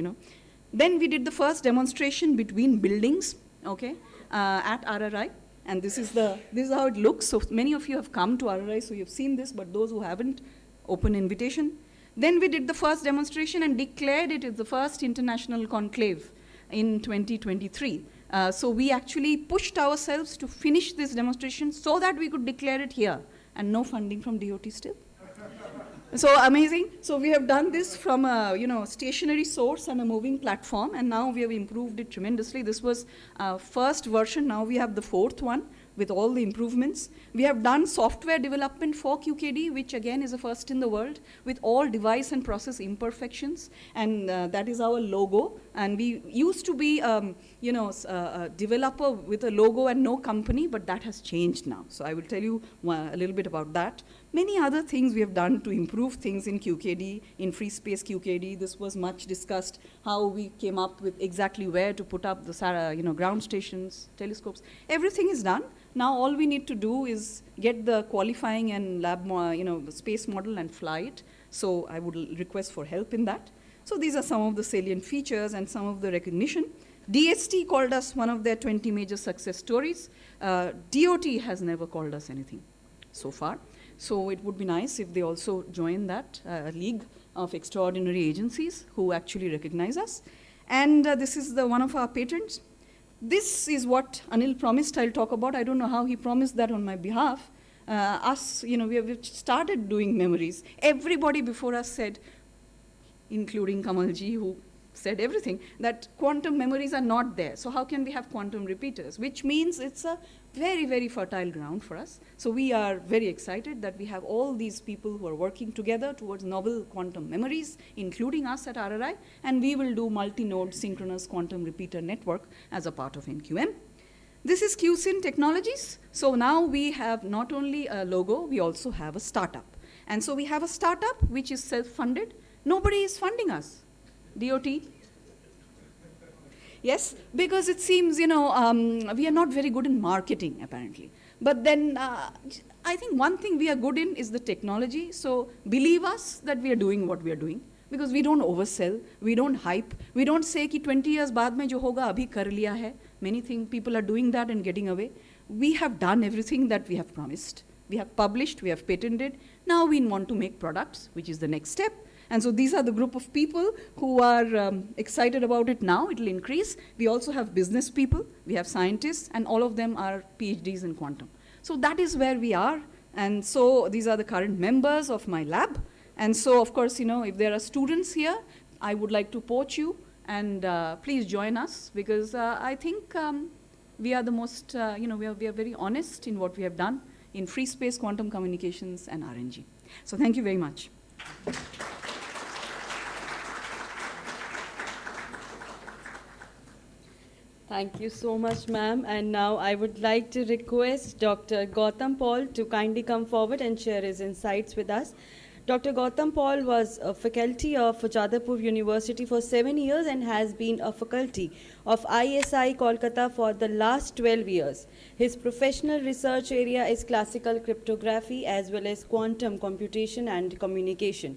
Then we did the first demonstration between buildings, okay, at RRI, and this is how it looks. So many of you have come to RRI, so you've seen this, but those who haven't, open invitation. Then we did the first demonstration and declared it as the first international conclave in 2023. So we actually pushed ourselves to finish this demonstration so that we could declare it here, and no funding from DOT still. So amazing. So we have done this from a stationary source and a moving platform, and now we have improved it tremendously. This was first version. Now we have the 4th one with all the improvements. We have done software development for QKD, which again is a first in the world, with all device and process imperfections, and that is our logo. And we used to be a developer with a logo and no company, but that has changed now. So I will tell you a little bit about that. Many other things we have done to improve things in QKD, in free space QKD. This was much discussed, how we came up with exactly where to put up the ground stations, telescopes. Everything is done. Now all we need to do is get the qualifying and lab, space model and fly it. So I would request for help in that. So these are some of the salient features and some of the recognition. DST called us one of their 20 major success stories. DOT has never called us anything so far. So it would be nice if they also join that league of extraordinary agencies who actually recognize us. And this is one of our patents. This is what Anil promised I'll talk about. I don't know how he promised that on my behalf. We've started doing memories. Everybody before us said, including Kamalji, who said everything, that quantum memories are not there. So how can we have quantum repeaters? Which means it's a very, very fertile ground for us. So we are very excited that we have all these people who are working together towards novel quantum memories, including us at RRI, and we will do multi-node synchronous quantum repeater network as a part of NQM. This is QSyn Technologies. So now we have not only a logo, we also have a startup. And so we have a startup which is self-funded. Nobody is funding us. DOT? Yes, because it seems, we are not very good in marketing, apparently. But then I think one thing we are good in is the technology. So believe us that we are doing what we are doing, because we don't oversell, we don't hype, we don't say कि 20 years बाद में जो होगा अभी कर लिया है. Many things people are doing that and getting away. We have done everything that we have promised. We have published, we have patented. Now we want to make products, which is the next step. And so these are the group of people who are excited about it now. It will increase. We also have business people, we have scientists, and all of them are PhDs in quantum. So that is where we are. And so these are the current members of my lab. And so, of course, if there are students here, I would like to poach you, and please join us, because I think we are the most, we are very honest in what we have done in free space quantum communications and RNG. So thank you very much. Thank you so much, ma'am. And now I would like to request Dr. Gautam Paul to kindly come forward and share his insights with us. Dr. Gautam Paul was a faculty of Jadavpur University for 7 years and has been a faculty of ISI Kolkata for the last 12 years. His professional research area is classical cryptography as well as quantum computation and communication.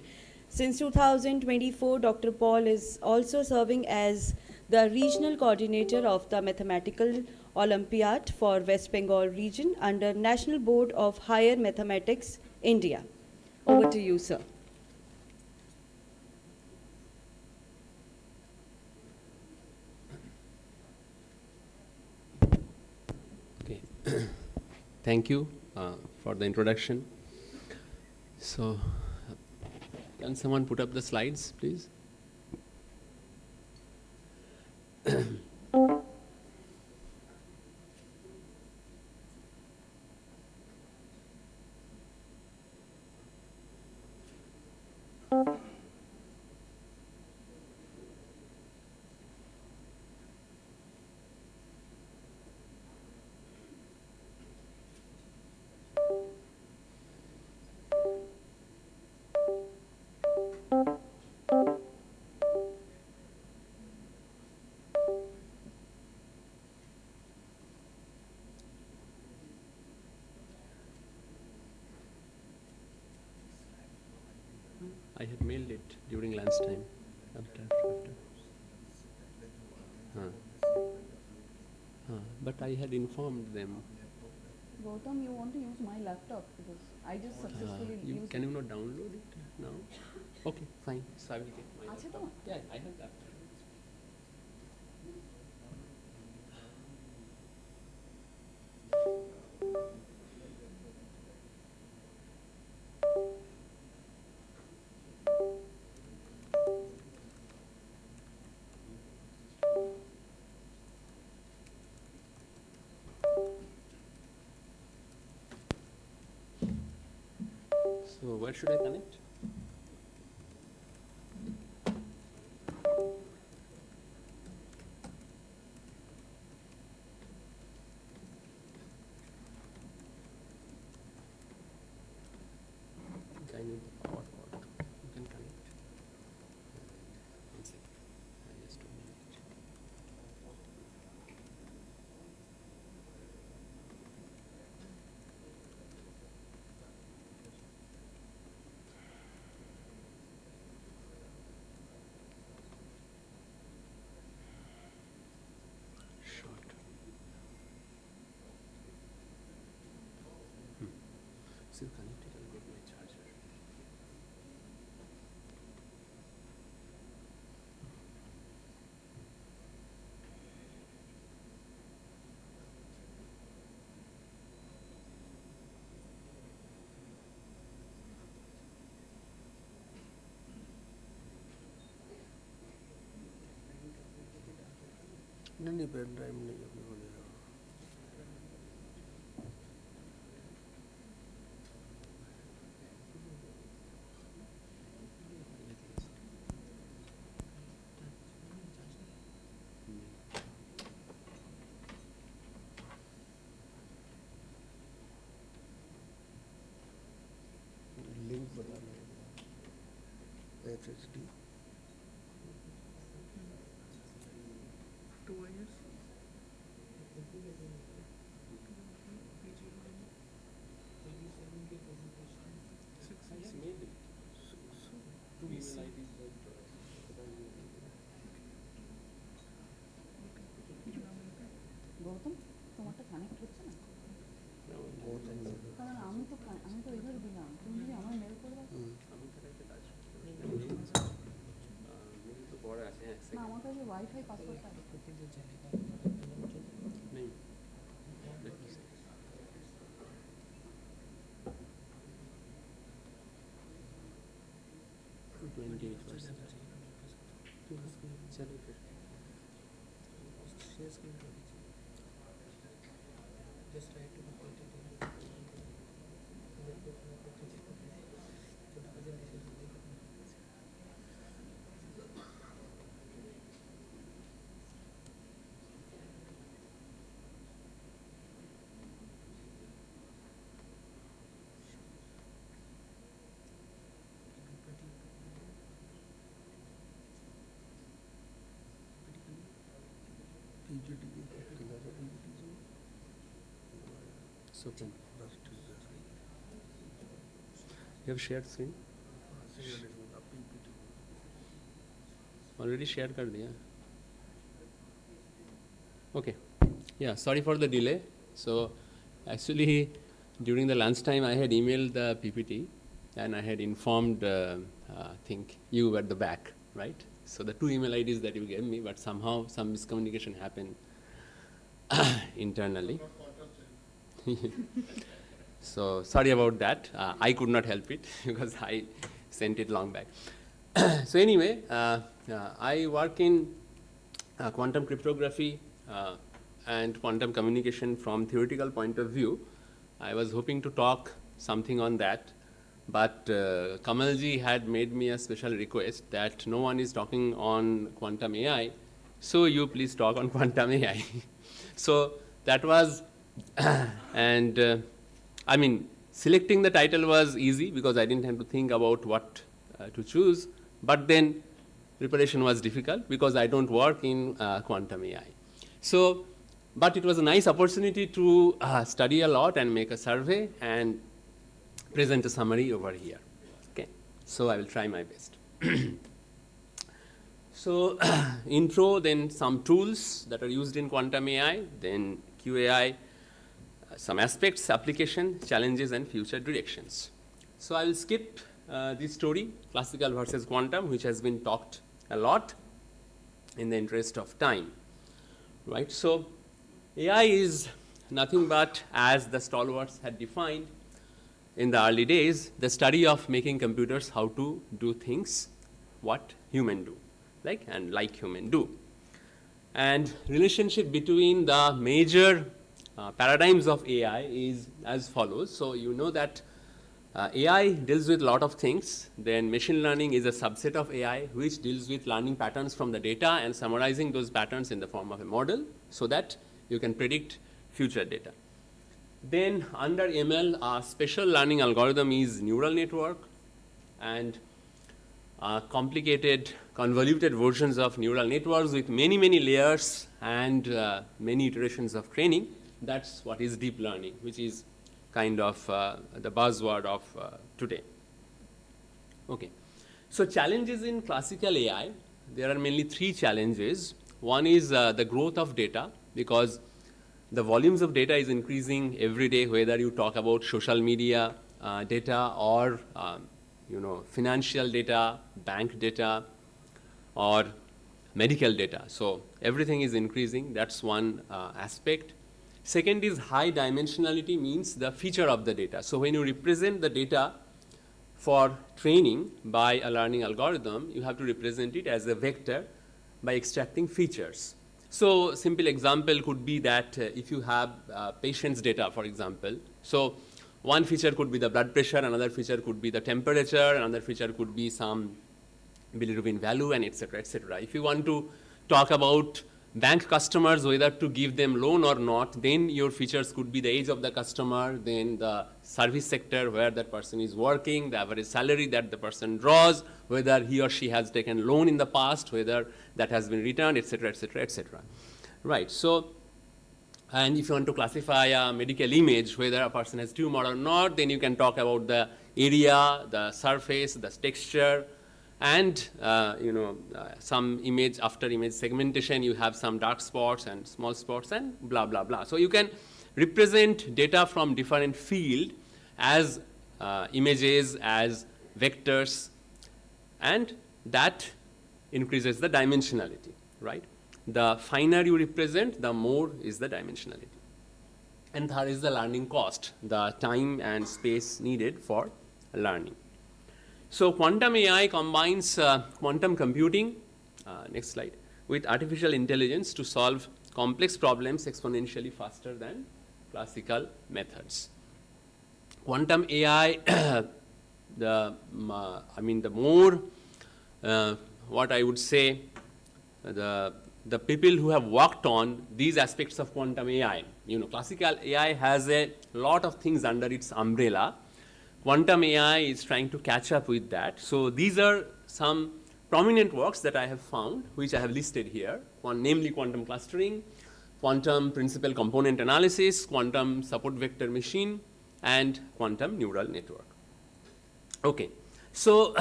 Since 2024, Dr. Paul is also serving as the regional coordinator of the Mathematical Olympiad for West Bengal region under National Board of Higher Mathematics, India. Over to you, sir. Thank you for the introduction. So, can someone put up the slides, please? I had mailed it during lunchtime. After. But I had informed them. Gautam, you want to use my laptop because I just successfully used Can you not download it now? Okay, fine. So I will get my Acha laptop. to? Yeah, I have that. So where should I connect? I need the power cord. You can connect. One second. I just don't need it. Short. Still connected. I'll get my charger. नहीं pen drive नहीं अभी हो गया link बताना HSD 2 years Gautam তোমারটা connect হচ্ছে না কারণ আমি তো এইভাবে দিলাম তুমি যদি আমার মেল করে দাও না আমার কাছে ওয়াইফাই পাসওয়ার্ডটা नहीं चलो फिर So can you have shared screen? Already shared कर दिया. Okay. Yeah, sorry for the delay. So actually during the lunchtime I had emailed the PPT and I had informed I think you at the back, right? So the 2 email IDs that you gave me, but somehow some miscommunication happened internally. So sorry about that. I could not help it because I sent it long back. So anyway, I work in quantum cryptography and quantum communication from theoretical point of view. I was hoping to talk something on that, but Kamalji had made me a special request that no one is talking on quantum AI, so you please talk on quantum AI. So that was, and I mean, selecting the title was easy because I didn't have to think about what to choose, but then preparation was difficult because I don't work in quantum AI. So, but it was a nice opportunity to study a lot and make a survey and present a summary over here. Okay, so I will try my best. So, intro, then some tools that are used in quantum AI, then QAI, some aspects, application, challenges, and future directions. So I will skip this story, classical versus quantum, which has been talked a lot in the interest of time, right? So AI is nothing but, as the stalwarts had defined in the early days, the study of making computers how to do things what human do, like human do. And relationship between the major paradigms of AI is as follows. So you know that AI deals with a lot of things. Then machine learning is a subset of AI which deals with learning patterns from the data and summarizing those patterns in the form of a model so that you can predict future data. Then under ML, a special learning algorithm is neural network, and complicated convoluted versions of neural networks with many, many layers and many iterations of training. That's what is deep learning, which is kind of the buzzword of today. Okay, so challenges in classical AI, there are mainly three challenges. One is the growth of data, because the volumes of data is increasing every day, whether you talk about social media data or financial data, bank data, or medical data. So everything is increasing. That's one aspect. Second is high dimensionality, means the feature of the data. So when you represent the data for training by a learning algorithm, you have to represent it as a vector by extracting features. So simple example could be that if you have patient's data, for example, so one feature could be the blood pressure, another feature could be the temperature, another feature could be some bilirubin value, and etc., etc. If you want to talk about bank customers, whether to give them loan or not, then your features could be the age of the customer, then the service sector where that person is working, the average salary that the person draws, whether he or she has taken loan in the past, whether that has been returned, etc., etc., etc. Right. So, and if you want to classify a medical image, whether a person has tumor or not, then you can talk about the area, the surface, the texture, and some image, after image segmentation, you have some dark spots and small spots and blah, blah, blah. So you can represent data from different field as images, as vectors, and that increases the dimensionality, right? The finer you represent, the more is the dimensionality. And third is the learning cost, the time and space needed for learning. So quantum AI combines quantum computing, next slide, with artificial intelligence to solve complex problems exponentially faster than classical methods. Quantum AI, the more, what I would say, the people who have worked on these aspects of quantum AI, classical AI has a lot of things under its umbrella. Quantum AI is trying to catch up with that. So these are some prominent works that I have found, which I have listed here. One, namely quantum clustering, quantum principal component analysis, quantum support vector machine, and quantum neural network. Okay, so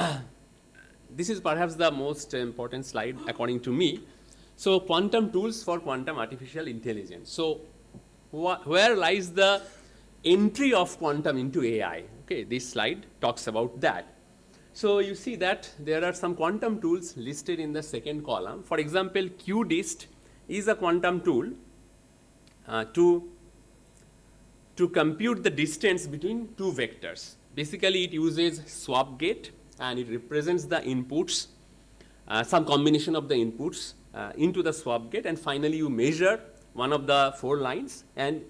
this is perhaps the most important slide according to me. So quantum tools for quantum artificial intelligence. So where lies the entry of quantum into AI? Okay, this slide talks about that. So you see that there are some quantum tools listed in the second column. For example, QDist is a quantum tool to to compute the distance between two vectors. Basically, it uses swap gate, and it represents the inputs, some combination of the inputs into the swap gate, and finally you measure one of the 4 lines, and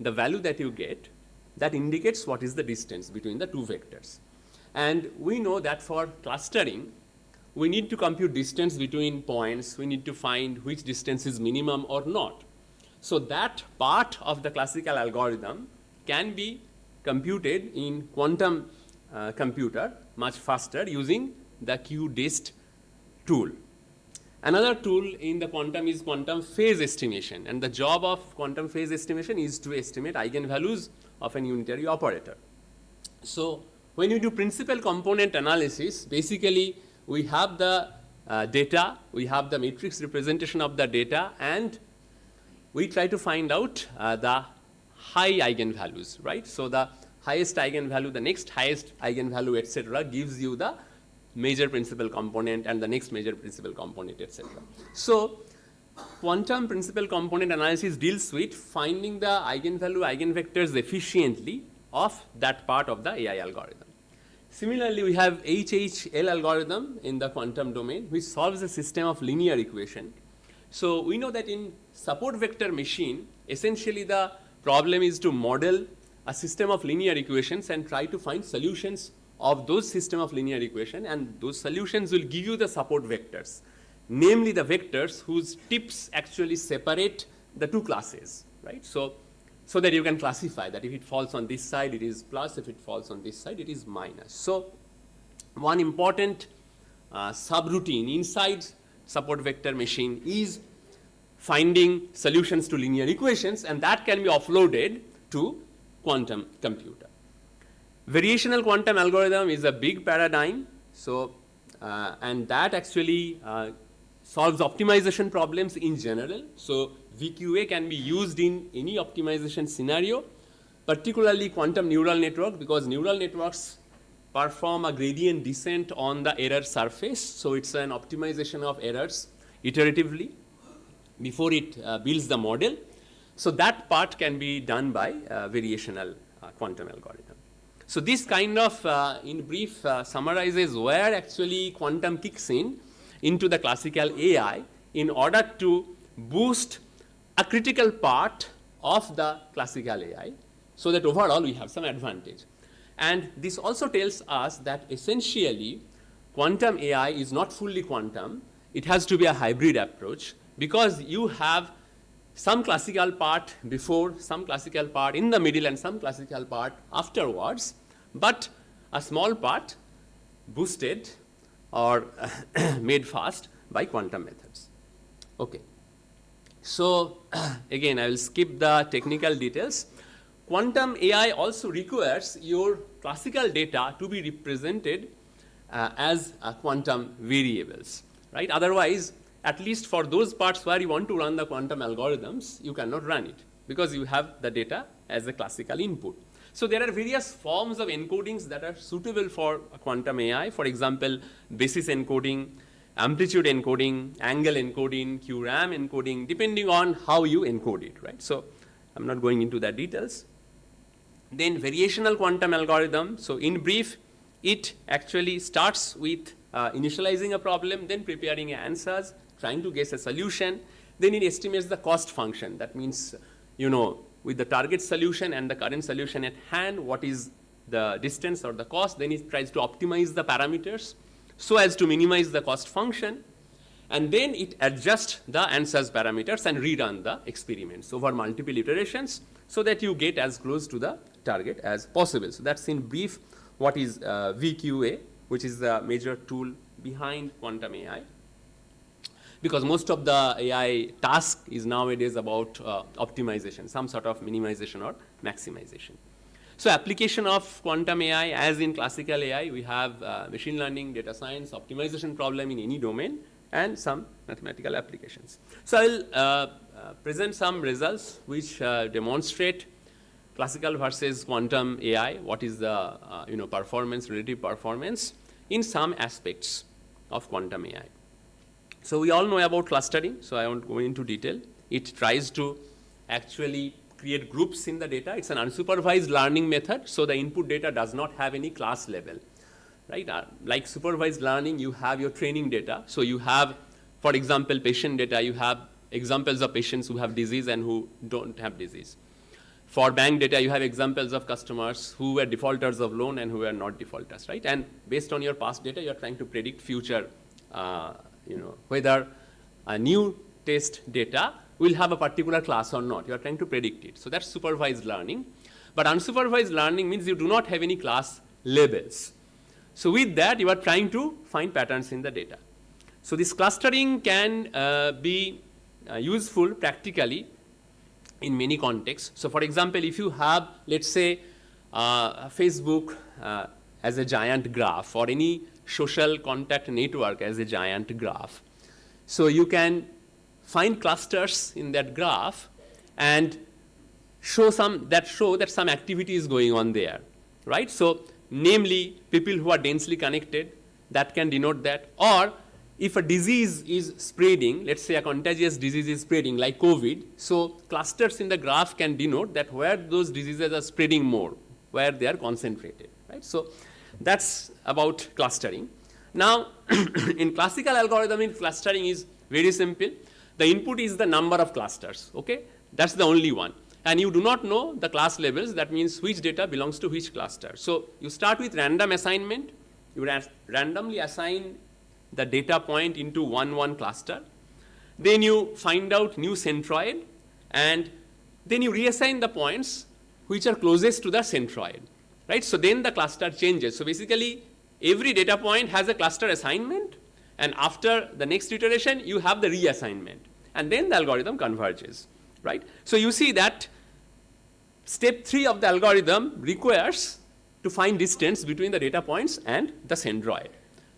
the value that you get, that indicates what is the distance between the two vectors. And we know that for clustering, we need to compute distance between points. We need to find which distance is minimum or not. So that part of the classical algorithm can be computed in quantum computer much faster using the QDist tool. Another tool in the quantum is quantum phase estimation, and the job of quantum phase estimation is to estimate eigenvalues of an unitary operator. So when you do principal component analysis, basically we have the data, we have the matrix representation of the data, and we try to find out the high eigenvalues, right? So the highest eigenvalue, the next highest eigenvalue, etc., gives you the major principal component and the next major principal component, etc. So quantum principal component analysis deals with finding the eigenvalue, eigenvectors efficiently of that part of the AI algorithm. Similarly, we have HHL algorithm in the quantum domain, which solves a system of linear equation. So we know that in support vector machine, essentially the problem is to model a system of linear equations and try to find solutions of those system of linear equation, and those solutions will give you the support vectors, namely the vectors whose tips actually separate the two classes, right? So that you can classify that if it falls on this side, it is plus, if it falls on this side, it is minus. So one important subroutine inside support vector machine is finding solutions to linear equations, and that can be offloaded to quantum computer. Variational quantum algorithm is a big paradigm, so and that actually solves optimization problems in general. So VQA can be used in any optimization scenario, particularly quantum neural network, because neural networks perform a gradient descent on the error surface. So it's an optimization of errors iteratively before it builds the model. So that part can be done by variational quantum algorithm. So this kind of, in brief, summarizes where actually quantum kicks in into the classical AI in order to boost a critical part of the classical AI, so that overall we have some advantage. And this also tells us that essentially quantum AI is not fully quantum. It has to be a hybrid approach, because you have some classical part before, some classical part in the middle, and some classical part afterwards, but a small part boosted or made fast by quantum methods. Okay. So again, I will skip the technical details. Quantum AI also requires your classical data to be represented as quantum variables, right? Otherwise, at least for those parts where you want to run the quantum algorithms, you cannot run it because you have the data as a classical input. So there are various forms of encodings that are suitable for quantum AI. For example, basis encoding, amplitude encoding, angle encoding, QRAM encoding, depending on how you encode it, right? So I'm not going into the details. Then variational quantum algorithm. So in brief, it actually starts with initializing a problem, then preparing answers, trying to guess a solution. Then it estimates the cost function. That means, you know, with the target solution and the current solution at hand, what is the distance or the cost. Then it tries to optimize the parameters so as to minimize the cost function. And then it adjusts the answers parameters and rerun the experiments over multiple iterations so that you get as close to the target as possible. So that's in brief what is VQA, which is the major tool behind quantum AI. Because most of the AI task is nowadays about optimization, some sort of minimization or maximization. So application of quantum AI, as in classical AI, we have machine learning, data science, optimization problem in any domain, and some mathematical applications. So I will present some results which demonstrate classical versus quantum AI, what is the performance, relative performance in some aspects of quantum AI. So we all know about clustering, so I won't go into detail. It tries to actually create groups in the data. It's an unsupervised learning method, so the input data does not have any class level, right? Like supervised learning, you have your training data. So you have, for example, patient data, you have examples of patients who have disease and who don't have disease. For bank data, you have examples of customers who were defaulters of loan and who were not defaulters, right? And based on your past data, you're trying to predict future, whether a new test data will have a particular class or not. You're trying to predict it. So that's supervised learning. But unsupervised learning means you do not have any class labels. So with that, you are trying to find patterns in the data. So this clustering can be useful practically in many contexts. So for example, if you have, let's say, Facebook as a giant graph, or any social contact network as a giant graph, so you can find clusters in that graph and show that some activity is going on there, right? So namely, people who are densely connected, that can denote that. Or if a disease is spreading, let's say a contagious disease is spreading like COVID, so clusters in the graph can denote that where those diseases are spreading more, where they are concentrated, right? So that's about clustering. Now, in classical algorithmic clustering is very simple. The input is the number of clusters, okay? That's the only one. And you do not know the class levels, that means which data belongs to which cluster. So you start with random assignment. You randomly assign the data point into one cluster. Then you find out new centroid, and then you reassign the points which are closest to the centroid, right? So then the cluster changes. So basically, every data point has a cluster assignment, and after the next iteration, you have the reassignment. And then the algorithm converges, right? So you see that step 3 of the algorithm requires to find distance between the data points and the centroid.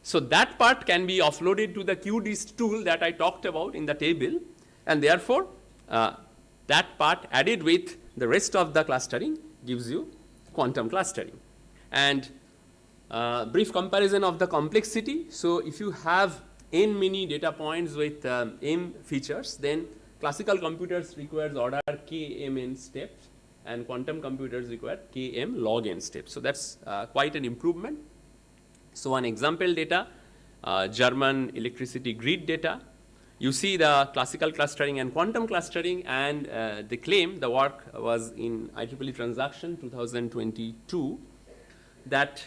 So that part can be offloaded to the QDist tool that I talked about in the table, and therefore that part added with the rest of the clustering gives you quantum clustering. And brief comparison of the complexity. So if you have n many data points with m features, then classical computers requires order kmn steps, and quantum computers require km log n steps. So that's quite an improvement. So one example data, German electricity grid data. You see the classical clustering and quantum clustering, and the claim, the work was in IEEE Transaction 2022, that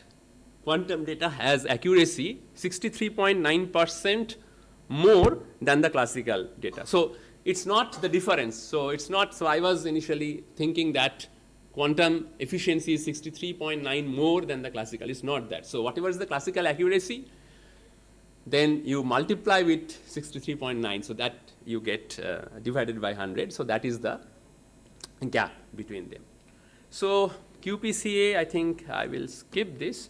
quantum data has accuracy 63.9% more than the classical data. So it's not the difference. So it's not, so I was initially thinking that quantum efficiency is 63.9 more than the classical. It's not that. So whatever is the classical accuracy, then you multiply with 63.9, so that you get divided by 100. So that is the gap between them. So QPCA, I think I will skip this.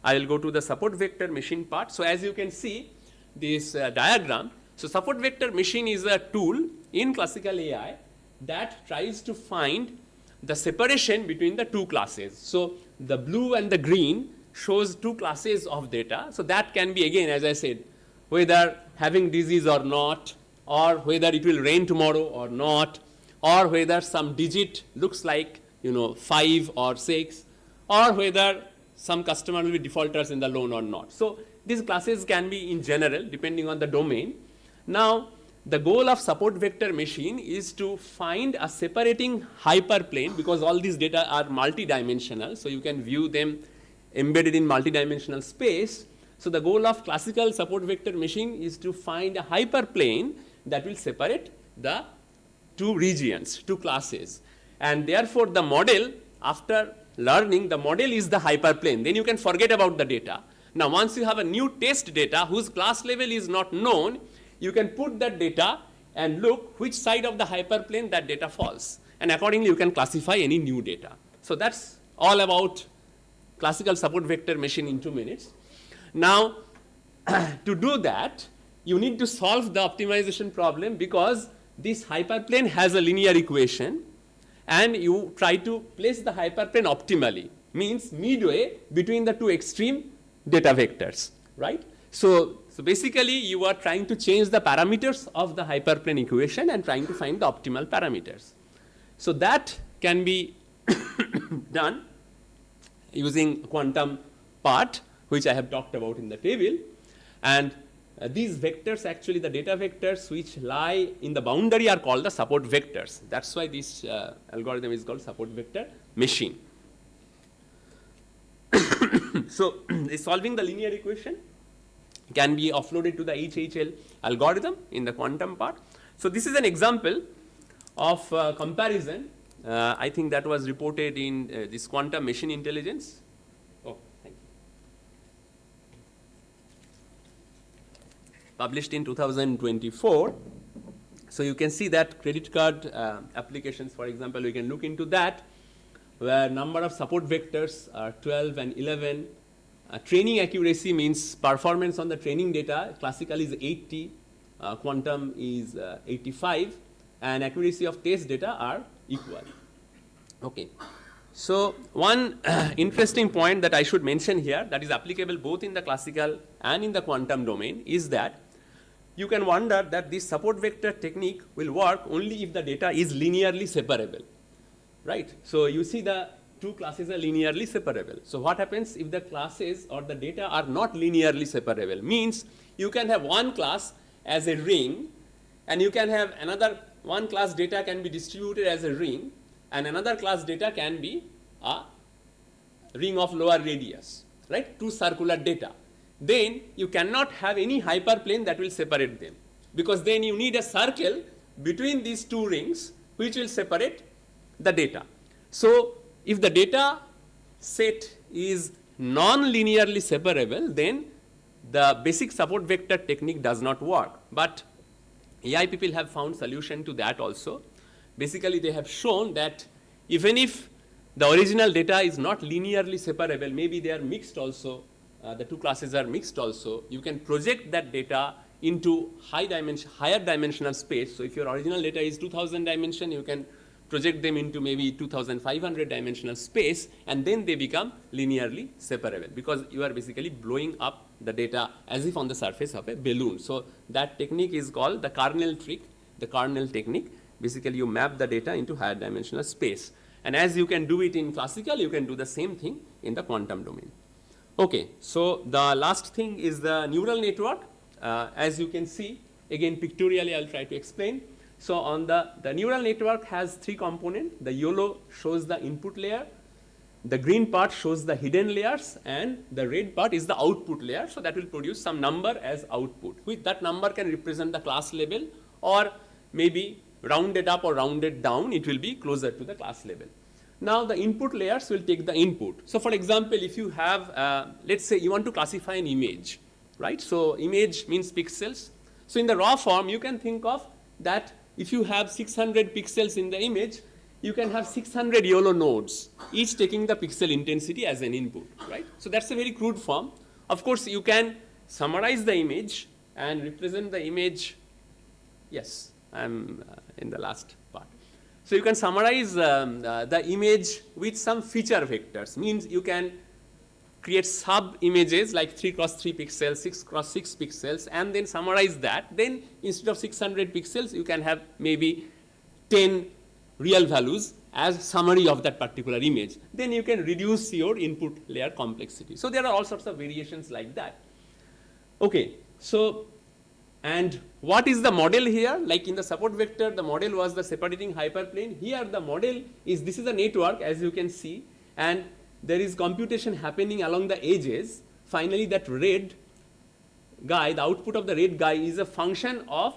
I will go to the support vector machine part. So as you can see, this diagram, so support vector machine is a tool in classical AI that tries to find the separation between the two classes. So the blue and the green shows two classes of data. So that can be, again, as I said, whether having disease or not, or whether it will rain tomorrow or not, or whether some digit looks like 5 or 6, or whether some customer will be defaulters in the loan or not. So these classes can be in general depending on the domain. Now the goal of support vector machine is to find a separating hyperplane, because all these data are multidimensional, so you can view them embedded in multidimensional space. So the goal of classical support vector machine is to find a hyperplane that will separate the two regions, two classes. And therefore the model, after learning, the model is the hyperplane. Then you can forget about the data. Now once you have a new test data whose class level is not known, you can put that data and look which side of the hyperplane that data falls. And accordingly you can classify any new data. So that's all about classical support vector machine in 2 minutes. Now to do that, you need to solve the optimization problem, because this hyperplane has a linear equation, and you try to place the hyperplane optimally, means midway between the two extreme data vectors, right? So basically you are trying to change the parameters of the hyperplane equation and trying to find the optimal parameters. So that can be done using quantum part, which I have talked about in the table. And these vectors, actually the data vectors which lie in the boundary are called the support vectors. That's why this algorithm is called support vector machine. So solving the linear equation can be offloaded to the HHL algorithm in the quantum part. So this is an example of comparison. I think that was reported in this quantum machine intelligence. Oh, thank you. Published in 2024. So you can see that credit card applications, for example, we can look into that, where number of support vectors are 12 and 11. Training accuracy means performance on the training data, classical is 80, quantum is 85, and accuracy of test data are equal. Okay. So one interesting point that I should mention here that is applicable both in the classical and in the quantum domain is that you can wonder that this support vector technique will work only if the data is linearly separable, right? So you see the two classes are linearly separable. So what happens if the classes or the data are not linearly separable? Means you can have one class as a ring, and you can have another one class data can be distributed as a ring, and another class data can be a ring of lower radius, right? Two circular data. Then you cannot have any hyperplane that will separate them, because then you need a circle between these two rings which will separate the data. So if the data set is non-linearly separable, then the basic support vector technique does not work. But AI people have found solution to that also. Basically, they have shown that even if the original data is not linearly separable, maybe they are mixed also, the two classes are mixed also, you can project that data into higher dimensional space. So if your original data is 2000 dimension, you can project them into maybe 2500 dimensional space, and then they become linearly separable, because you are basically blowing up the data as if on the surface of a balloon. So that technique is called the kernel trick, the kernel technique. Basically you map the data into higher dimensional space. And as you can do it in classical, you can do the same thing in the quantum domain. Okay, so the last thing is the neural network. As you can see, again pictorially I'll try to explain. So on the neural network has three components. The yellow shows the input layer, the green part shows the hidden layers, and the red part is the output layer. So that will produce some number as output. With that number can represent the class level, or maybe rounded up or rounded down, it will be closer to the class level. Now the input layers will take the input. So for example, if you have, let's say you want to classify an image, right? So image means pixels. So in the raw form, you can think of that if you have 600 pixels in the image, you can have 600 yellow nodes, each taking the pixel intensity as an input, right? So that's a very crude form. Of course, you can summarize the image and represent the image. Yes, I'm in the last part. So you can summarize the image with some feature vectors. Means you can create sub-images like 3 cross 3 pixels, 6 cross 6 pixels, and then summarize that. Then instead of 600 pixels, you can have maybe 10 real values as summary of that particular image. Then you can reduce your input layer complexity. So there are all sorts of variations like that. Okay, so, and what is the model here? Like in the support vector, the model was the separating hyperplane. Here the model is, this is a network as you can see, and there is computation happening along the edges. Finally, that red guy, the output of the red guy is a function of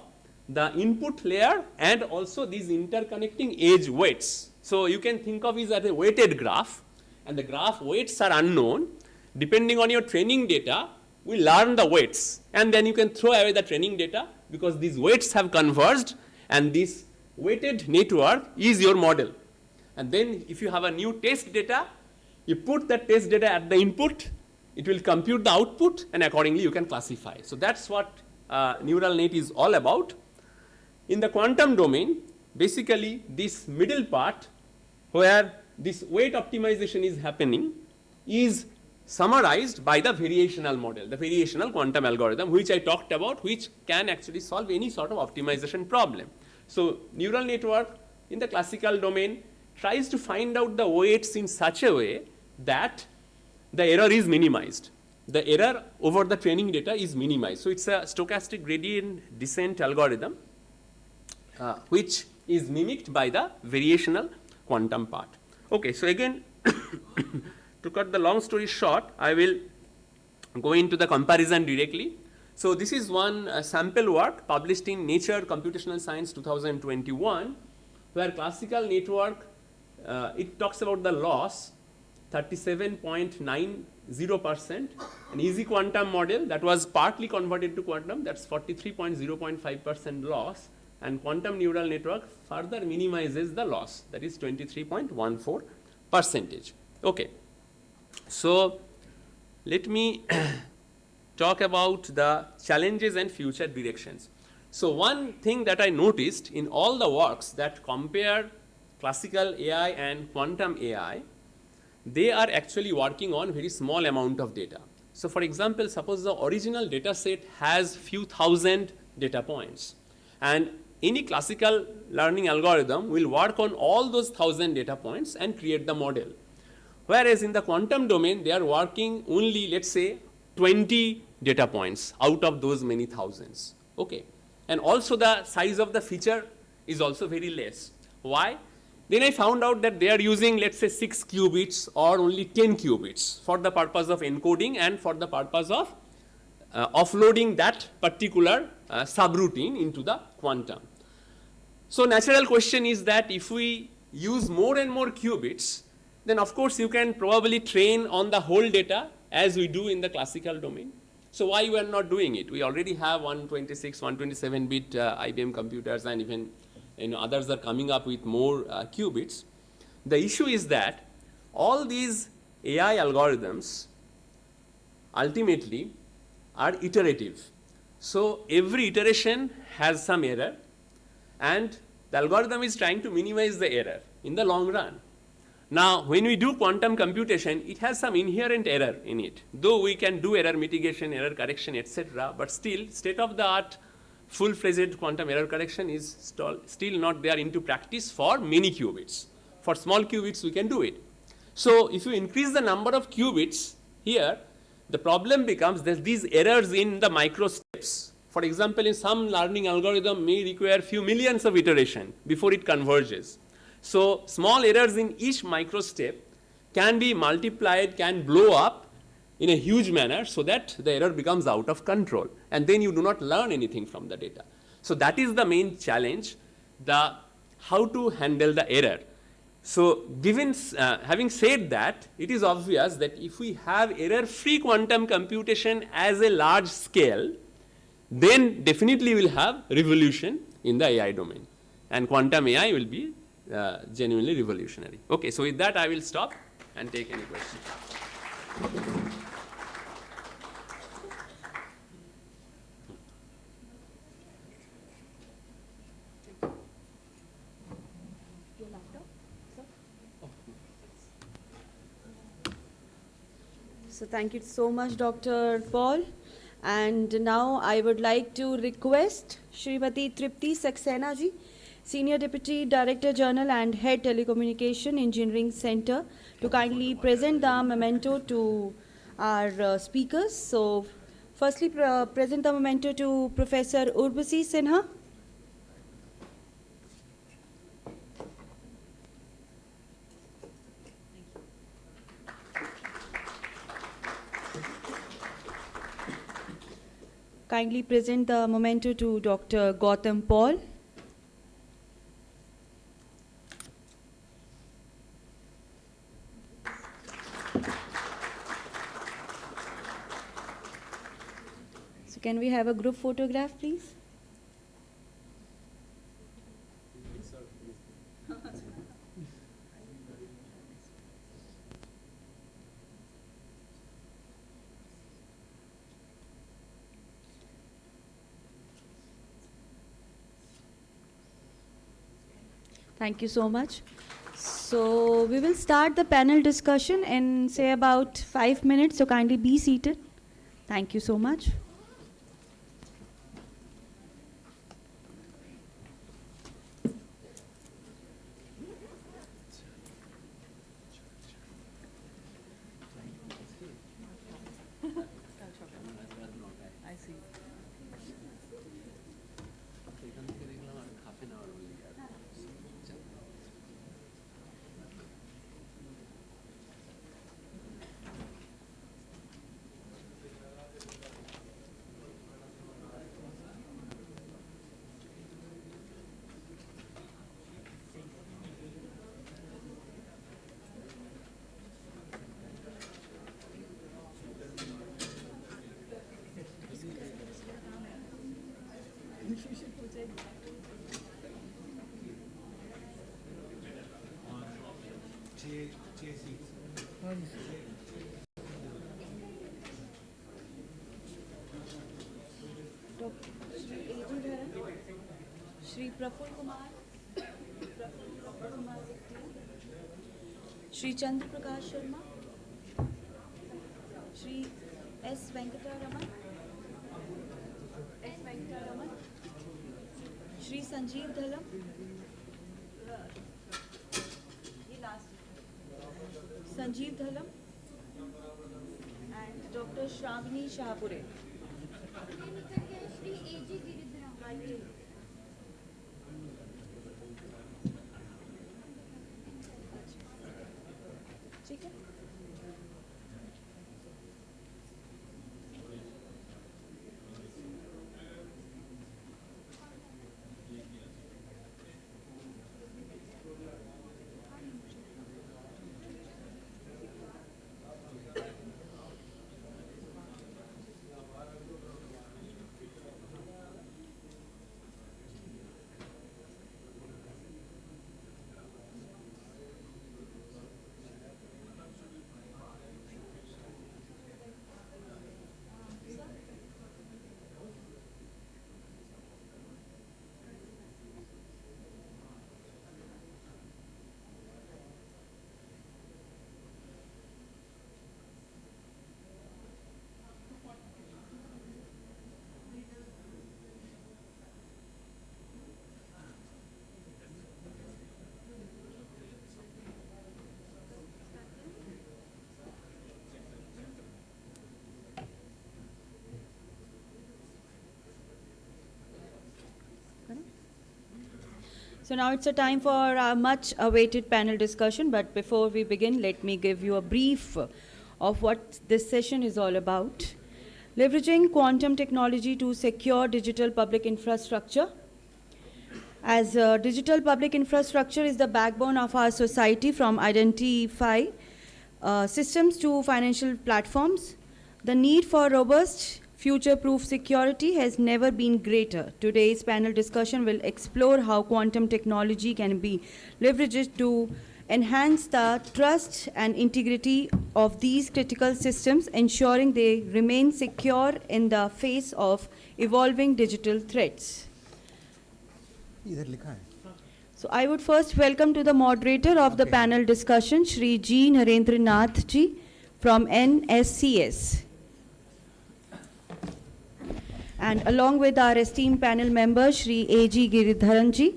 the input layer and also these interconnecting edge weights. So you can think of it as a weighted graph, and the graph weights are unknown. Depending on your training data, we learn the weights, and then you can throw away the training data because these weights have converged, and this weighted network is your model. And then if you have a new test data, you put that test data at the input, it will compute the output, and accordingly you can classify. So that's what neural net is all about. In the quantum domain, basically this middle part where this weight optimization is happening is summarized by the variational model, the variational quantum algorithm, which I talked about, which can actually solve any sort of optimization problem. So neural network in the classical domain tries to find out the weights in such a way that the error is minimized. The error over the training data is minimized. So it's a stochastic gradient descent algorithm which is mimicked by the variational quantum part. Okay, so again, to cut the long story short, I will go into the comparison directly. So this is one sample work published in Nature Computational Science 2021, where classical network, it talks about the loss, 37.90%, an easy quantum model that was partly converted to quantum, that's 43.0.5% loss, and quantum neural network further minimizes the loss, that is 23.14%. Okay, so let me talk about the challenges and future directions. So one thing that I noticed in all the works that compare classical AI and quantum AI, they are actually working on very small amount of data. So for example, suppose the original data set has few thousand data points, and any classical learning algorithm will work on all those 1,000 data points and create the model. Whereas in the quantum domain, they are working only, let's say, 20 data points out of those many thousands. Okay. And also the size of the feature is also very less. Why? Then I found out that they are using, let's say, 6 qubits or only 10 qubits for the purpose of encoding and for the purpose of offloading that particular subroutine into the quantum. So natural question is that if we use more and more qubits, then of course you can probably train on the whole data as we do in the classical domain. So why we are not doing it? We already have 126, 127-bit IBM computers, and even others are coming up with more qubits. The issue is that all these AI algorithms ultimately are iterative. So every iteration has some error, and the algorithm is trying to minimize the error in the long run. Now, when we do quantum computation, it has some inherent error in it. Though we can do error mitigation, error correction, etc., but still, state-of-the-art, full-fledged quantum error correction is still not there into practice for many qubits. For small qubits, we can do it. So, if you increase the number of qubits here, the problem becomes that these errors in the micro steps. For example, in some learning algorithm may require few millions of iterations before it converges. So small errors in each micro step can be multiplied, can blow up in a huge manner so that the error becomes out of control, and then you do not learn anything from the data. So that is the main challenge, the how to handle the error. So given, having said that, it is obvious that if we have error-free quantum computation as a large scale, then definitely we'll have revolution in the AI domain, and quantum AI will be genuinely revolutionary. Okay, so with that I will stop and take any questions. So thank you so much, Dr. Paul. And now I would like to request Srimati Tripti Saxena ji, Senior Deputy Director General and Head Telecommunication Engineering Center, to kindly present the memento to our speakers. So firstly, present the memento to Professor Urvasi Sinha. Kindly present the memento to Dr. Gautam Paul. So can we have a group photograph, please? Thank you so much. So we will start the panel discussion in say about 5 minutes, so kindly be seated. Thank you so much. Shri Praful Kumar, Shri Chandra Prakash Sharma, Shri S. Venkataraman, Shri Sanjeev Dhalam, Sanjeev Dhalam, and Dr. Shravani Shahapure. ठीक है. So now it's a time for our much awaited panel discussion, but before we begin, let me give you a brief of what this session is all about. Leveraging quantum technology to secure digital public infrastructure. As digital public infrastructure is the backbone of our society, from identify systems to financial platforms, the need for robust future-proof security has never been greater. Today's panel discussion will explore how quantum technology can be leveraged to enhance the trust and integrity of these critical systems, ensuring they remain secure in the face of evolving digital threats. So I would first welcome to the moderator of the panel discussion, Shri G. Narendranath Ji from NSCS. And along with our esteemed panel member, Shri A.G. Giridharan Ji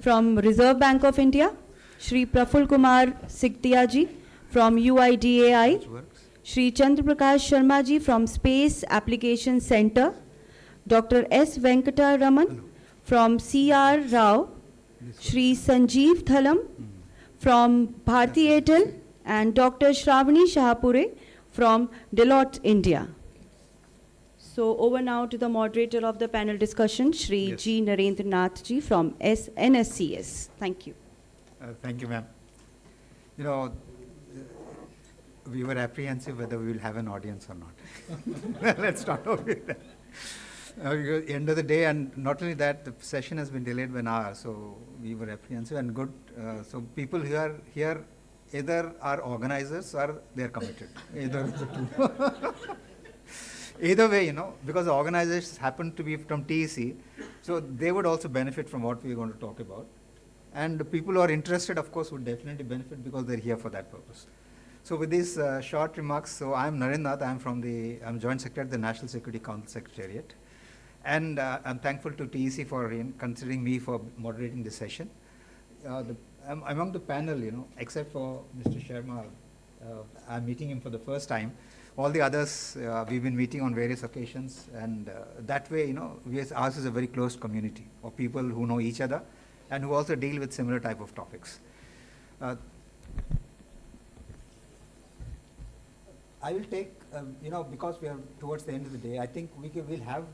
from Reserve Bank of India, Shri Praful Kumar Siktia Ji from UIDAI, Shri Chandra Prakash Sharma Ji from Space Application Center, Dr. S. Venkataraman from C.R. Rao, Shri Sanjeev Dhalam from Bharti Airtel, and Dr. Shravani Shahapure from Deloitte, India. So over now to the moderator of the panel discussion, Shri G. Narendranath Ji from NSCS. Thank you. Thank you, ma'am. You know, we were apprehensive whether we will have an audience or not. Let's start off with that. End of the day, and not only that, the session has been delayed by an hour, so we were apprehensive and good. So people who are here either are organizers or they are committed. Either of the two. Either way, you know, because the organizers happen to be from TEC, so they would also benefit from what we are going to talk about. And the people who are interested, of course, would definitely benefit because they're here for that purpose. So with these short remarks, so I'm Narendranath, I'm Joint Secretary at the National Security Council Secretariat. And I'm thankful to TEC for considering me for moderating this session. Among the panel, you know, except for Mr. Sharma, I'm meeting him for the first time. All the others, we've been meeting on various occasions, and that way, you know, ours is a very close community of people who know each other and who also deal with similar type of topics. I will take, you know, because we are towards the end of the day, I think we'll have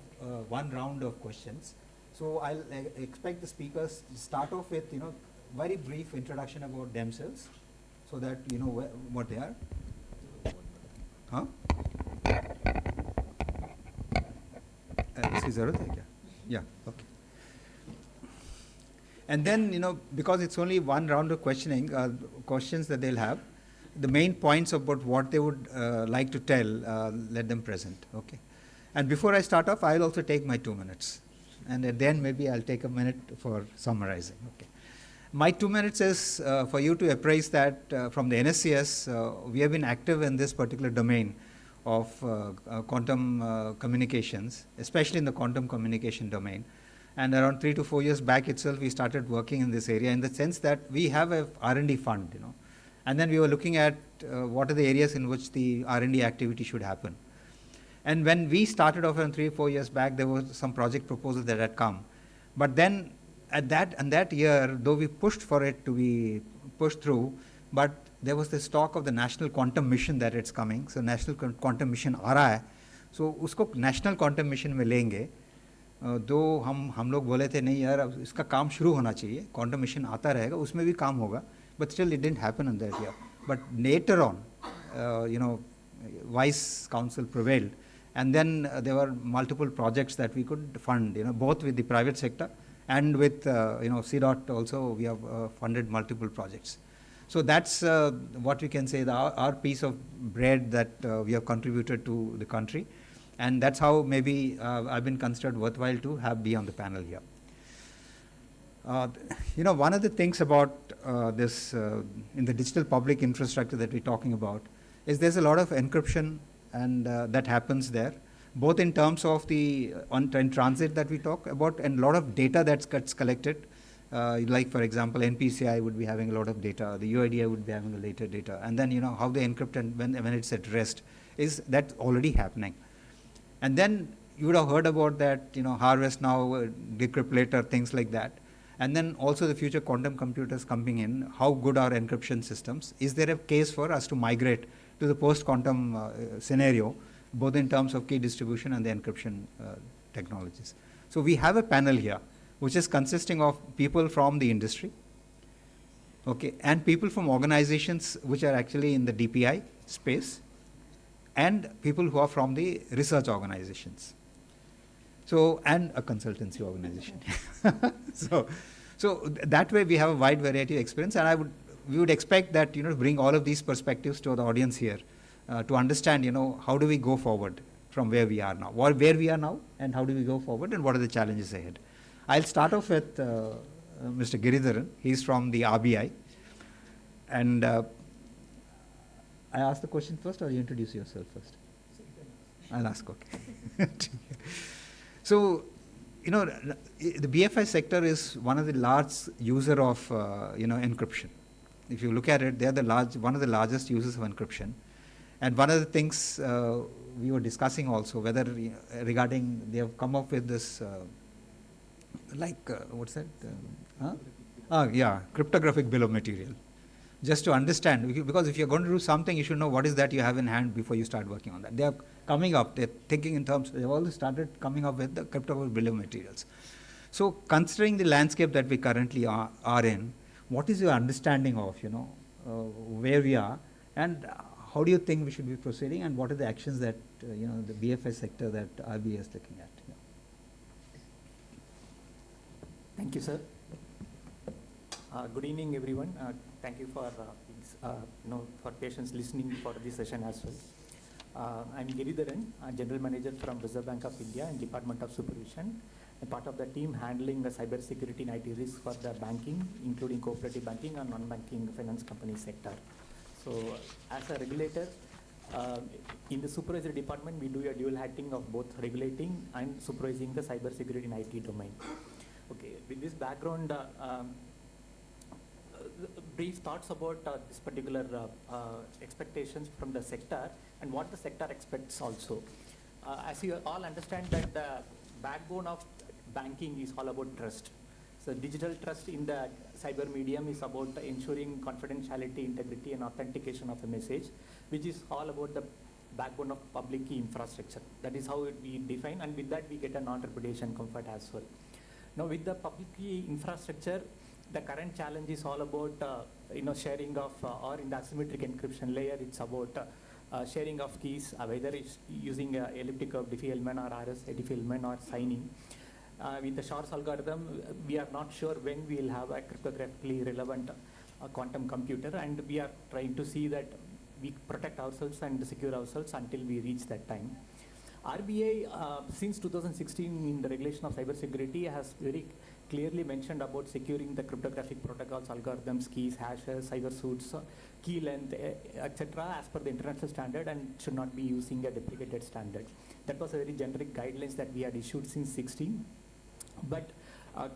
one round of questions. So I'll expect the speakers to start off with, you know, very brief introduction about themselves so that you know what they are. Huh? Yeah, okay. And then, you know, because it's only one round of questioning, questions that they'll have, the main points about what they would like to tell, let them present. Okay. And before I start off, I'll also take my 2 minutes. And at the end, maybe I'll take a minute for summarizing. Okay. My 2 minutes is for you to appraise that from the NSCS, we have been active in this particular domain of quantum communications, especially in the quantum communication domain. And around 3 to 4 years back itself, we started working in this area in the sense that we have a R&D fund, you know. And then we were looking at what are the areas in which the R&D activity should happen. And when we started off around 3 or 4 years back, there was some project proposals that had come. But then at that year, though we pushed for it to be pushed through, but there was this talk of the National Quantum Mission that it's coming. So National Quantum Mission आ रहा है. So उसको National Quantum Mission में लेंगे. दो हम लोग बोले थे नहीं यार अब इसका काम शुरू होना चाहिए. Quantum Mission आता रहेगा, उसमें भी काम होगा. But still it didn't happen in that year. But later on, you know, Vice Council prevailed. And then there were multiple projects that we could fund, you know, both with the private sector and with, you know, CDOT also we have funded multiple projects. So that's what we can say, our piece of bread that we have contributed to the country. And that's how maybe I've been considered worthwhile to be on the panel here. You know, one of the things about this in the digital public infrastructure that we're talking about is there's a lot of encryption and that happens there, both in terms of the in transit that we talk about and a lot of data that gets collected. Like for example, NPCI would be having a lot of data, the UIDI would be having a later data, and then you know how they encrypt and when it's at rest, is that already happening. And then you would have heard about that, you know, harvest now, decrypt later, things like that. And then also the future quantum computers coming in, how good are encryption systems? Is there a case for us to migrate to the post-quantum scenario, both in terms of key distribution and the encryption technologies? So we have a panel here, which is consisting of people from the industry, okay, and people from organizations which are actually in the DPI space, and people who are from the research organizations. So, and a consultancy organization. So that way we have a wide variety of experience, and we would expect that, you know, to bring all of these perspectives to the audience here, to understand, you know, how do we go forward from where we are now, where we are now, and how do we go forward, and what are the challenges ahead. I'll start off with Mr. Giridharan. He's from the RBI. And I ask the question first, or you introduce yourself first? I'll ask, okay. So, you know, the BFI sector is one of the large user of, you know, encryption. If you look at it, they're one of the largest users of encryption. And one of the things we were discussing also, whether regarding, they have come up with this, what's that? Yeah, cryptographic bill of material. Just to understand, because if you're going to do something, you should know what is that you have in hand before you start working on that. They are coming up, they're thinking in terms, they've already started coming up with the cryptographic bill of materials. So considering the landscape that we currently are in, what is your understanding of, you know, where we are, and how do you think we should be proceeding, and what are the actions that, you know, the BFI sector that RBI is looking at? Yeah. Thank you, sir. Good evening, everyone. Thank you for for patience listening for this session as well. I'm Giridharan, General Manager from Reserve Bank of India and Department of Supervision, and part of the team handling the cyber security and IT risk for the banking, including cooperative banking and non-banking finance company sector. So, as a regulator, in the supervisory department, we do a dual hatting of both regulating and supervising the cyber security and IT domain. Okay, with this background, brief thoughts about this particular expectations from the sector and what the sector expects also. As you all understand that the backbone of banking is all about trust. So digital trust in the cyber medium is about ensuring confidentiality, integrity and authentication of a message, which is all about the backbone of public key infrastructure. That is how we define, and with that we get a non-repudiation comfort as well. Now with the public key infrastructure, the current challenge is all about sharing of, or in the asymmetric encryption layer, it's about sharing of keys, whether it's using elliptic curve Diffie-Hellman or RS Diffie-Hellman or signing. With the Shor's algorithm, we are not sure when we will have a cryptographically relevant quantum computer, and we are trying to see that we protect ourselves and secure ourselves until we reach that time. RBI, since 2016 in the regulation of cybersecurity, has very clearly mentioned about securing the cryptographic protocols, algorithms, keys, hashes, cyber suits, key length, etc. as per the international standard and should not be using a deprecated standard. That was a very generic guidelines that we had issued since 16. But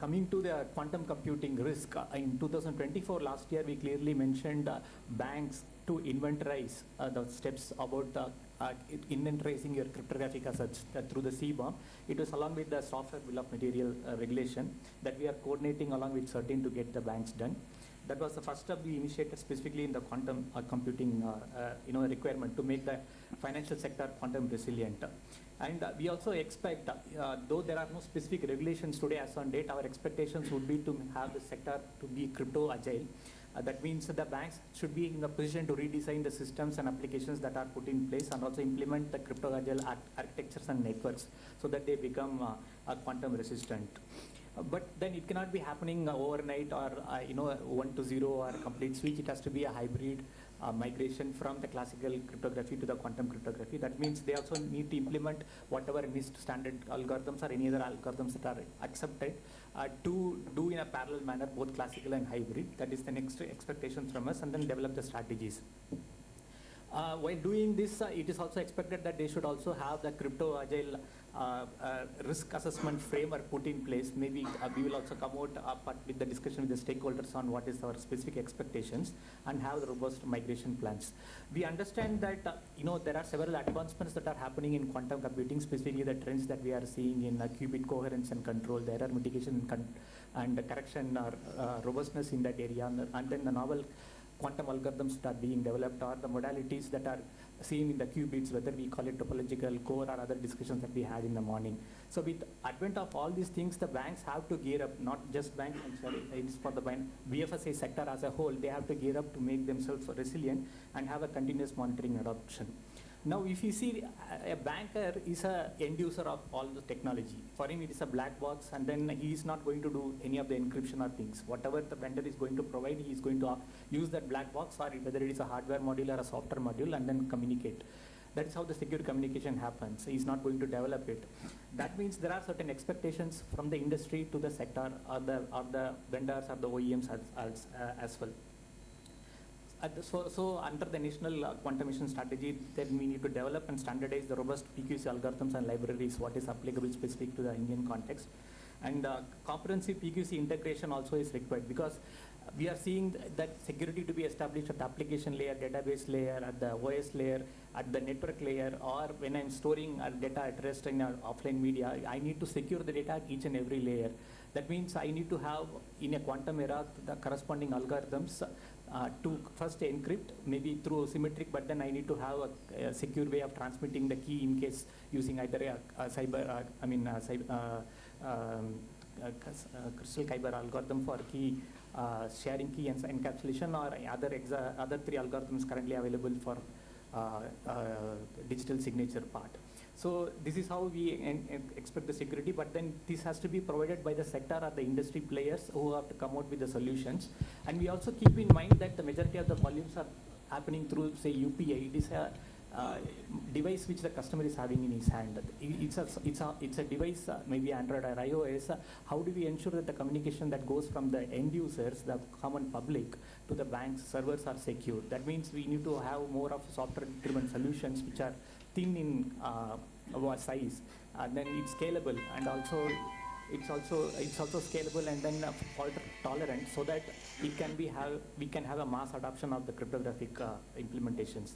coming to the quantum computing risk, in 2024 last year we clearly mentioned banks to inventorize the steps about inventorizing your cryptographic assets through the CBOM. It was along with the software bill of material regulation that we are coordinating along with CERTIN to get the banks done. That was the first step we initiated specifically in the quantum computing requirement to make the financial sector quantum resilient. And we also expect, though there are no specific regulations today as on date, our expectations would be to have the sector to be crypto agile. That means that the banks should be in a position to redesign the systems and applications that are put in place and also implement the crypto agile architectures and networks so that they become quantum resistant. But then it cannot be happening overnight or 1 to 0 or a complete switch. It has to be a hybrid migration from the classical cryptography to the quantum cryptography. That means they also need to implement whatever NIST standard algorithms or any other algorithms that are accepted to do in a parallel manner both classical and hybrid. That is the next expectation from us, and then develop the strategies. While doing this, it is also expected that they should also have the crypto agile risk assessment framework put in place. Maybe we will also come out with the discussion with the stakeholders on what is our specific expectations and have the robust migration plans. We understand that there are several advancements that are happening in quantum computing, specifically the trends that we are seeing in qubit coherence and control, the error mitigation and correction robustness in that area, and then the novel quantum algorithms that are being developed or the modalities that are seen in the qubits, whether we call it topological core or other discussions that we had in the morning. So with advent of all these things, the banks have to gear up, not just banks, it's for the BFSI sector as a whole, they have to gear up to make themselves resilient and have a continuous monitoring adoption. Now, if you see, a banker is an end user of all the technology. For him, it is a black box, and then he is not going to do any of the encryption or things. Whatever the vendor is going to provide, he is going to use that black box, or whether it is a hardware module or a software module, and then communicate. That is how the secure communication happens. He is not going to develop it. That means there are certain expectations from the industry to the sector, or the vendors or the OEMs as well. So under the national quantum mission strategy, then we need to develop and standardize the robust PQC algorithms and libraries, what is applicable specific to the Indian context. And comprehensive PQC integration also is required, because we are seeing that security to be established at the application layer, database layer, at the OS layer, at the network layer, or when I'm storing data at rest in offline media, I need to secure the data at each and every layer. That means I need to have, in a quantum era, the corresponding algorithms to first encrypt, maybe through symmetric, but then I need to have a secure way of transmitting the key in case using either a crystal kyber algorithm for key sharing key and encapsulation, or other three algorithms currently available for digital signature part. So this is how we expect the security, but then this has to be provided by the sector or the industry players who have to come out with the solutions. And we also keep in mind that the majority of the volumes are happening through, say, UPI. It is a device which the customer is having in his hand. It's a device, maybe Android or iOS. How do we ensure that the communication that goes from the end users, the common public, to the bank's servers are secure? That means we need to have more of software-driven solutions which are thin in size, and then it's scalable, and also it's also scalable and then fault tolerant, so that we can have a mass adoption of the cryptographic implementations.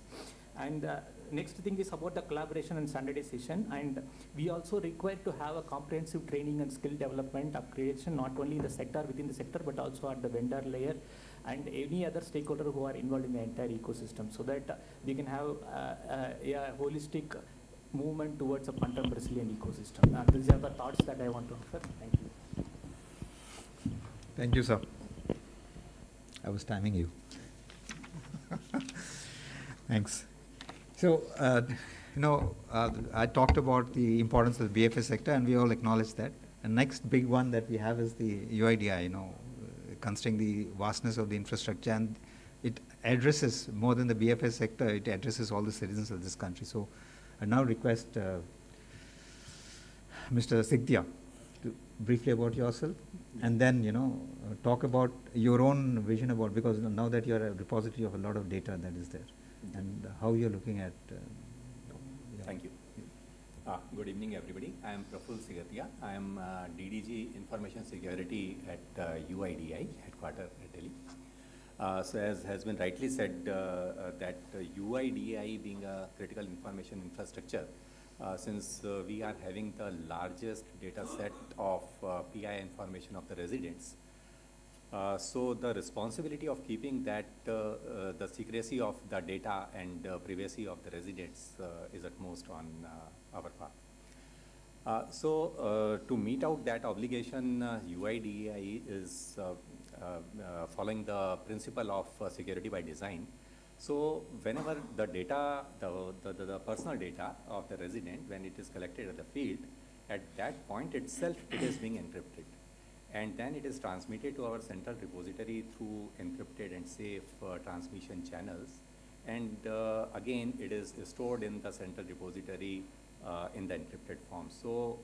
And next thing is about the collaboration and standardization, and we also require to have a comprehensive training and skill development upgradation, not only in the sector, within the sector, but also at the vendor layer and any other stakeholder who are involved in the entire ecosystem, so that we can have a holistic movement towards a quantum resilient ecosystem. These are the thoughts that I want to offer. Thank you. Thank you, sir. I was timing you. Thanks. So, I talked about the importance of the BFS sector, and we all acknowledge that. The next big one that we have is the UIDI, considering the vastness of the infrastructure, and it addresses, more than the BFS sector, it addresses all the citizens of this country. So I now request Mr. Sigdia to briefly about yourself, and then, talk about your own vision about, because now that you're a repository of a lot of data that is there, and how you're looking at. Thank you. Good evening, everybody. I am Praful Sigatia. I am DDG Information Security at UIDI, headquarter at Delhi. So as has been rightly said, that UIDI being a critical information infrastructure, since we are having the largest data set of PI information of the residents, so the responsibility of keeping that the secrecy of the data and privacy of the residents is utmost on our part. So to meet out that obligation, UIDAI is following the principle of security by design. So whenever the data, the personal data of the resident, when it is collected at the field, at that point itself it is being encrypted. And then it is transmitted to our central repository through encrypted and safe transmission channels. And again, it is stored in the central repository in the encrypted form. So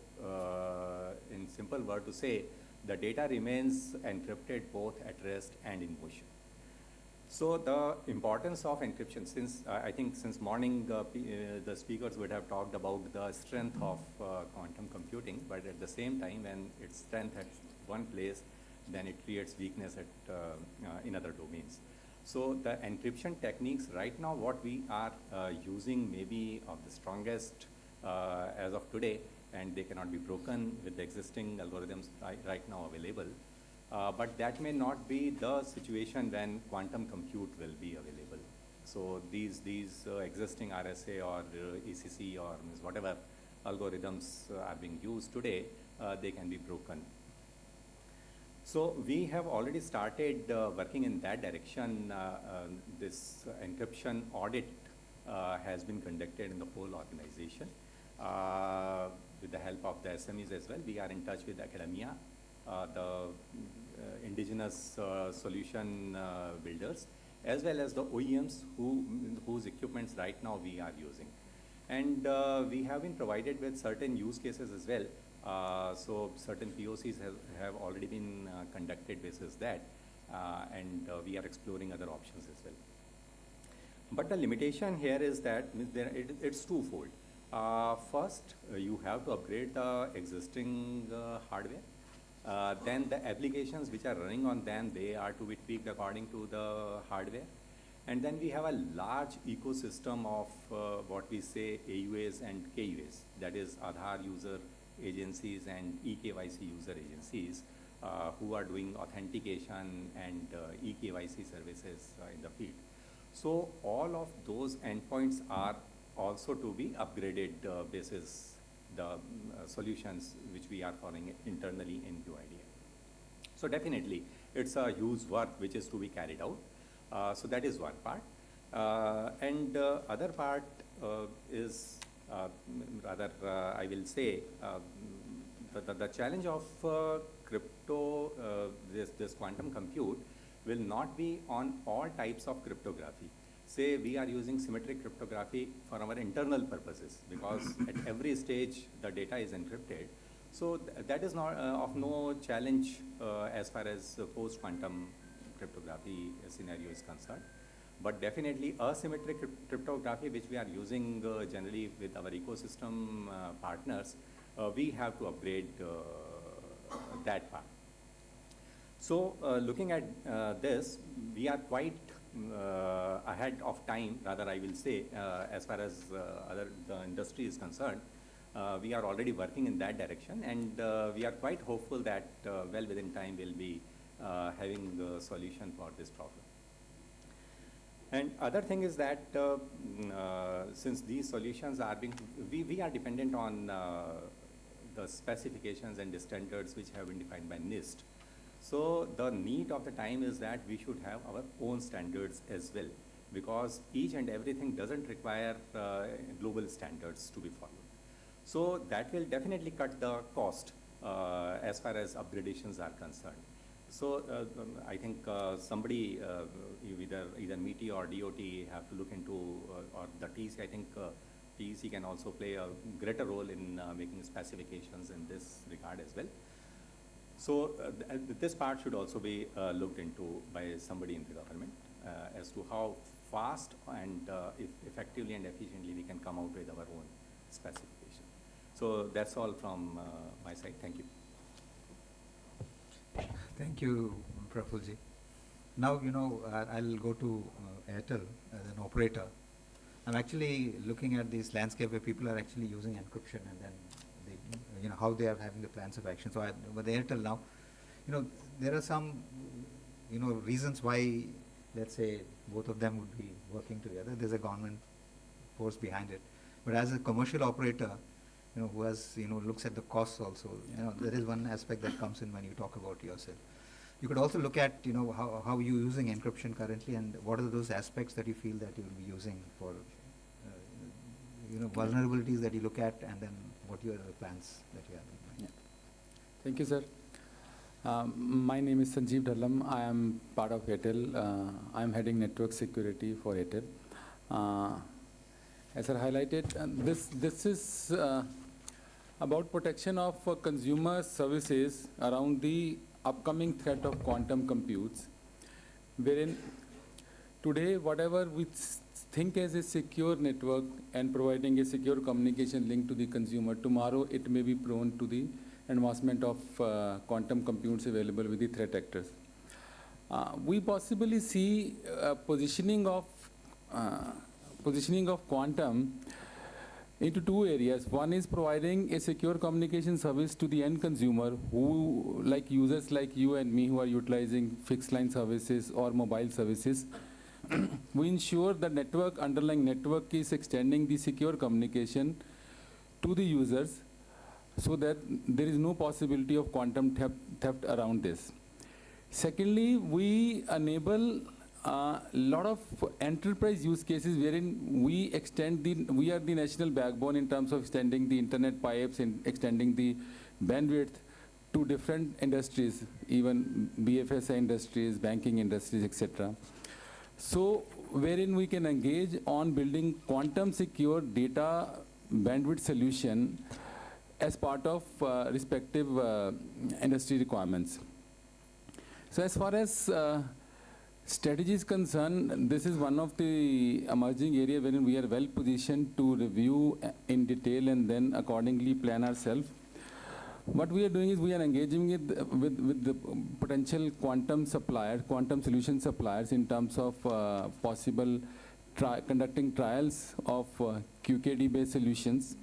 in simple word to say, the data remains encrypted both at rest and in motion. So the importance of encryption, since I think since morning the speakers would have talked about the strength of quantum computing, but at the same time, when its strength at one place, then it creates weakness at in other domains. So the encryption techniques right now, what we are using may be of the strongest as of today, and they cannot be broken with the existing algorithms right now available. But that may not be the situation when quantum compute will be available. So these existing RSA or ECC or whatever algorithms are being used today, they can be broken. So we have already started working in that direction. This encryption audit has been conducted in the whole organization with the help of the SMEs as well. We are in touch with academia, the indigenous solution builders, as well as the OEMs whose equipments right now we are using. And we have been provided with certain use cases as well. So certain POCs have already been conducted basis that, and we are exploring other options as well. But the limitation here is that it's twofold. First, you have to upgrade the existing hardware. Then the applications which are running on them, they are to be tweaked according to the hardware. And then we have a large ecosystem of what we say AUAs and KUAs, that is Aadhaar user agencies and eKYC user agencies who are doing authentication and eKYC services in the field. So all of those endpoints are also to be upgraded basis the solutions which we are following internally in UIDA. So definitely it's a huge work which is to be carried out. So that is one part. And other part is rather I will say the challenge of crypto, this quantum compute will not be on all types of cryptography. Say we are using symmetric cryptography for our internal purposes, because at every stage the data is encrypted. So that is not of no challenge as far as post-quantum cryptography scenario is concerned. But definitely asymmetric cryptography, which we are using generally with our ecosystem partners, we have to upgrade that part. So looking at this, we are quite ahead of time, rather I will say, as far as the industry is concerned. We are already working in that direction, and we are quite hopeful that well within time we'll be having a solution for this problem. And other thing is that since these solutions are being, we are dependent on the specifications and the standards which have been defined by NIST. So the need of the time is that we should have our own standards as well, because each and everything doesn't require global standards to be followed. So that will definitely cut the cost as far as upgradations are concerned. So I think somebody, either MITI or DOT have to look into, or the TEC, I think TEC can also play a greater role in making specifications in this regard as well. So this part should also be looked into by somebody in the government as to how fast and effectively and efficiently we can come out with our own specification. So that's all from my side. Thank you. Thank you, Prafulji. Now, I'll go to Airtel as an operator. I'm actually looking at this landscape where people are actually using encryption, and then they, how they are having the plans of action. So with Airtel now, there are some, reasons why, let's say, both of them would be working together. There's a government force behind it. But as a commercial operator, who has, looks at the costs also, there is one aspect that comes in when you talk about yourself. You could also look at, how you're using encryption currently, and what are those aspects that you feel that you will be using for, vulnerabilities that you look at, and then what are the plans that you have in mind. Thank you, sir. My name is Sanjeev Dhallam. I am part of Airtel. I am heading network security for Airtel. As I highlighted, this is about protection of consumer services around the upcoming threat of quantum computes, wherein today whatever we think as a secure network and providing a secure communication link to the consumer, tomorrow it may be prone to the advancement of quantum computes available with the threat actors. We possibly see positioning of quantum into two areas. One is providing a secure communication service to the end consumer, who, like users like you and me, who are utilizing fixed line services or mobile services. We ensure the underlying network is extending the secure communication to the users, so that there is no possibility of quantum theft around this. Secondly, we enable a lot of enterprise use cases wherein we are the national backbone in terms of extending the internet pipes and extending the bandwidth to different industries, even BFSI industries, banking industries, etc. So wherein we can engage on building quantum secure data bandwidth solution as part of respective industry requirements. So as far as strategy is concerned, this is one of the emerging area wherein we are well positioned to review in detail and then accordingly plan ourselves. What we are doing is we are engaging with the potential quantum suppliers, quantum solution suppliers, in terms of possible conducting trials of QKD-based solutions.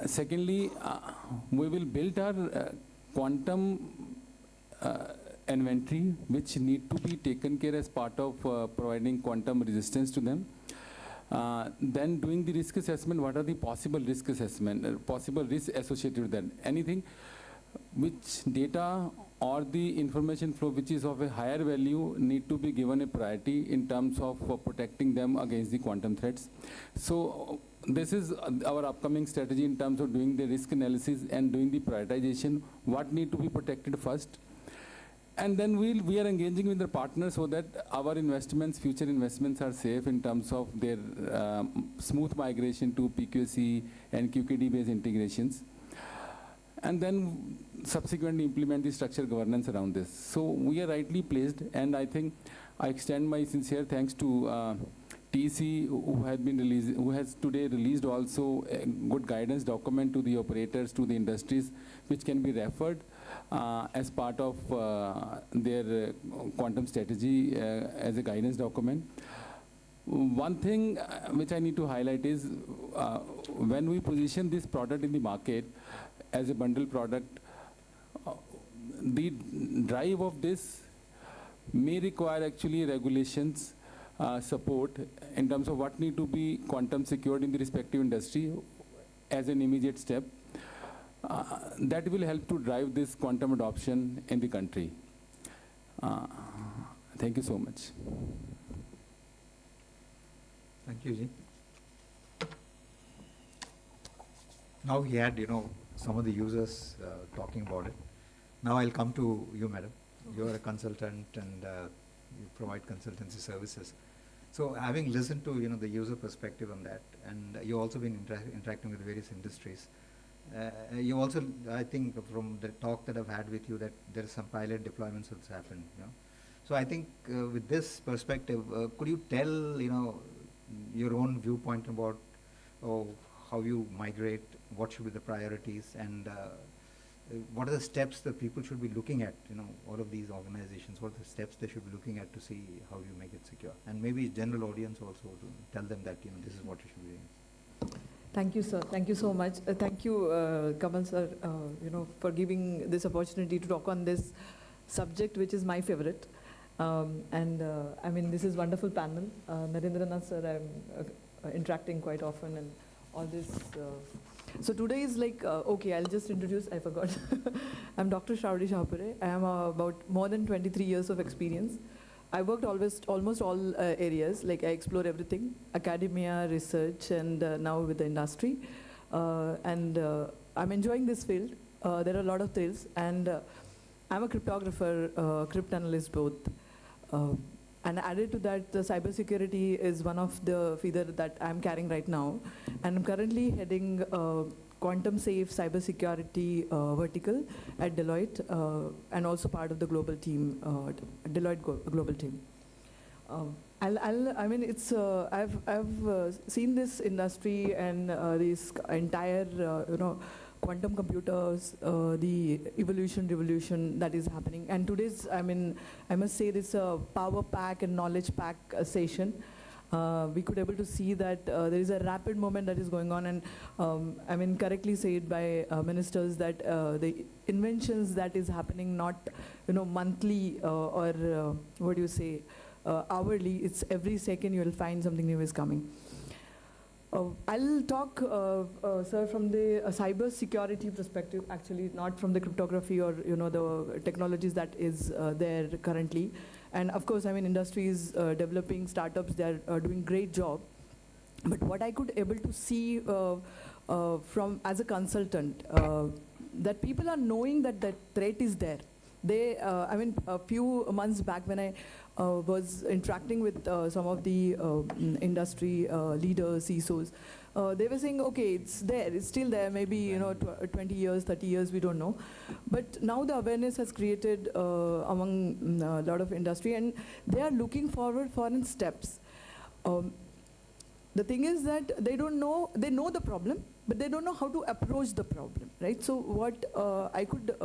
Secondly, we will build our quantum inventory, which need to be taken care as part of providing quantum resistance to them. Then doing the risk assessment, what are the possible risk assessment, possible risks associated with that. Anything which data or the information flow which is of a higher value need to be given a priority in terms of protecting them against the quantum threats. So this is our upcoming strategy in terms of doing the risk analysis and doing the prioritization, what need to be protected first. And then we are engaging with the partners so that our investments, future investments, are safe in terms of their smooth migration to PQC and QKD-based integrations. And then subsequently implement the structured governance around this. So we are rightly placed, and I think I extend my sincere thanks to TEC, who has today released also a good guidance document to the operators, to the industries, which can be referred as part of their quantum strategy as a guidance document. One thing which I need to highlight is when we position this product in the market as a bundle product, the drive of this may require actually regulations support in terms of what need to be quantum secured in the respective industry as an immediate step. That will help to drive this quantum adoption in the country. Thank you so much. Thank you, Ji. Now we had, some of the users talking about it. Now I'll come to you, madam. You are a consultant and you provide consultancy services. So having listened to the user perspective on that, and you've also been interacting with various industries, you also, I think from the talk that I've had with you, that there are some pilot deployments that's happened. So I think with this perspective, could you tell your own viewpoint about how you migrate, what should be the priorities, and what are the steps that people should be looking at, all of these organizations, what are the steps they should be looking at to see how you make it secure? And maybe general audience also to tell them that, this is what you should be doing. Thank you, sir. Thank you so much. Thank you, Kamal sir, for giving this opportunity to talk on this subject, which is my favorite. I mean, this is wonderful panel. Narendranath sir, I'm interacting quite often and all this. So today is like, okay, I'll just introduce, I forgot. I'm Dr. Shravani Shahapure. I am about more than 23 years of experience. I worked almost all areas, like I explore everything, academia, research, and now with the industry. I'm enjoying this field. There are a lot of thrills, and I'm a cryptographer, cryptanalyst both. And added to that, the cybersecurity is one of the feather that I'm carrying right now. And I'm currently heading quantum safe cybersecurity vertical at Deloitte, and also part of the global team, Deloitte global team. I mean, it's I've seen this industry and this entire quantum computers, the revolution that is happening. And today's, I mean, I must say this power pack and knowledge pack session. We could able to see that there is a rapid movement that is going on, and I mean, correctly said by ministers that the inventions that is happening not, monthly or what do you say, hourly. It's every second you will find something new is coming. I'll talk, sir, from the cyber security perspective, actually, not from the cryptography or the technologies that is there currently. And of course, I mean, industry is developing, startups, they are doing great job. But what I could able to see from as a consultant, that people are knowing that the threat is there. They, I mean, a few months back when I was interacting with some of the industry leaders, CISOs, they were saying, okay, it's there, it's still there, maybe 20 years, 30 years, we don't know. But now the awareness has created among a lot of industry, and they are looking forward for steps. The thing is that they don't know, they know the problem, but they don't know how to approach the problem, right? So what I could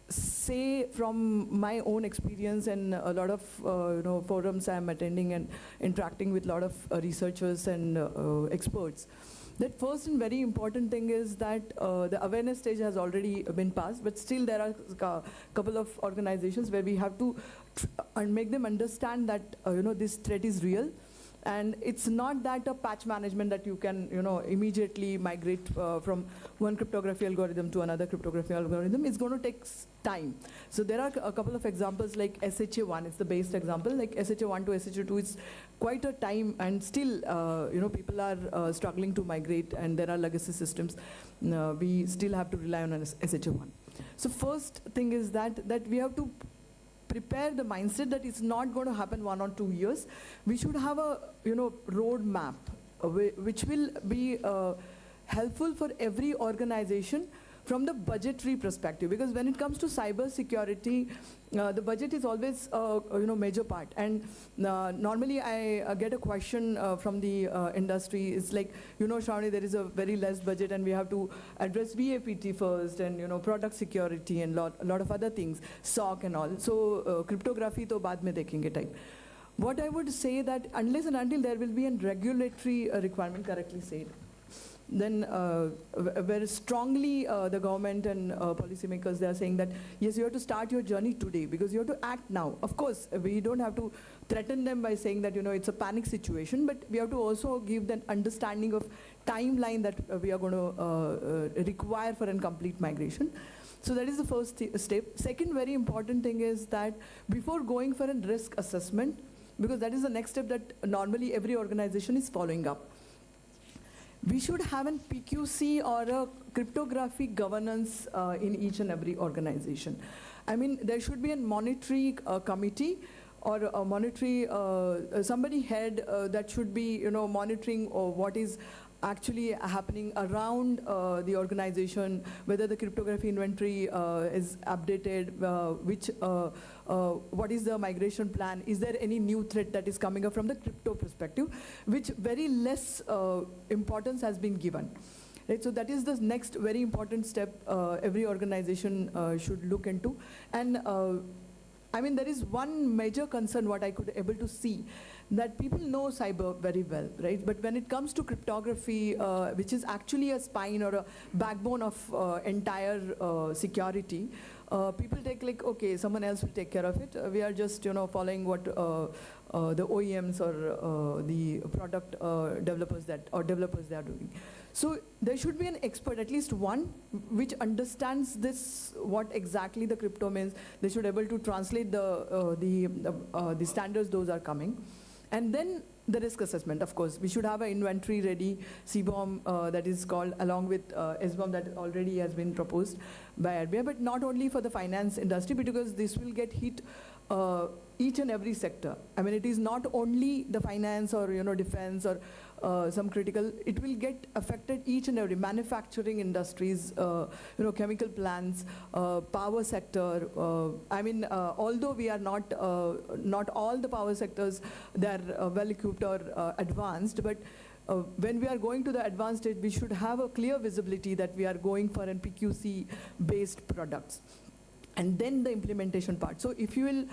say from my own experience and a lot of forums I'm attending and interacting with a lot of researchers and experts, that first and very important thing is that the awareness stage has already been passed, but still there are a couple of organizations where we have to make them understand that this threat is real. And it's not that a patch management that you can, immediately migrate from one cryptography algorithm to another cryptography algorithm. It's going to take time. So there are a couple of examples like SHA-1. It's the best example. Like SHA-1 to SHA-2 is quite a time, and still, people are struggling to migrate, and there are legacy systems. We still have to rely on SHA-1. So first thing is that we have to prepare the mindset that it's not going to happen 1 or 2 years. We should have a road map which will be helpful for every organization from the budgetary perspective, because when it comes to cyber security, the budget is always major part. And normally I get a question from the industry. It's like, Shravani, there is a very less budget and we have to address VAPT first, and product security and a lot of other things, SOC and all. So cryptography to baad mein dekhenge type. What I would say that unless and until there will be a regulatory requirement, correctly said, then very strongly the government and policymakers, they are saying that, yes, you have to start your journey today because you have to act now. Of course, we don't have to threaten them by saying that, it's a panic situation, but we have to also give them understanding of timeline that we are going to require for a complete migration. So that is the first step. Second very important thing is that before going for a risk assessment, because that is the next step that normally every organization is following up, we should have an PQC or a cryptographic governance in each and every organization. I mean, there should be a monetary committee or a monetary, somebody head that should be, monitoring what is actually happening around the organization, whether the cryptography inventory is updated, what is the migration plan, is there any new threat that is coming up from the crypto perspective, which very less importance has been given. Right, so that is the next very important step every organization should look into. And I mean, there is one major concern what I could able to see, that people know cyber very well, right? But when it comes to cryptography, which is actually a spine or a backbone of entire security, people take like, okay, someone else will take care of it. We are just, following what the OEMs or the product developers they are doing. So there should be an expert, at least one, which understands this, what exactly the crypto means. They should be able to translate the standards those are coming. And then the risk assessment, of course. We should have an inventory ready, CBOM that is called, along with SBOM that already has been proposed by RBI, but not only for the finance industry, because this will get hit each and every sector. I mean, it is not only the finance or, defense or some critical, it will get affected each and every manufacturing industries, chemical plants, power sector. I mean, although we are not all the power sectors, they are well equipped or advanced, but when we are going to the advanced stage, we should have a clear visibility that we are going for an PQC-based products. And then the implementation part. So if you will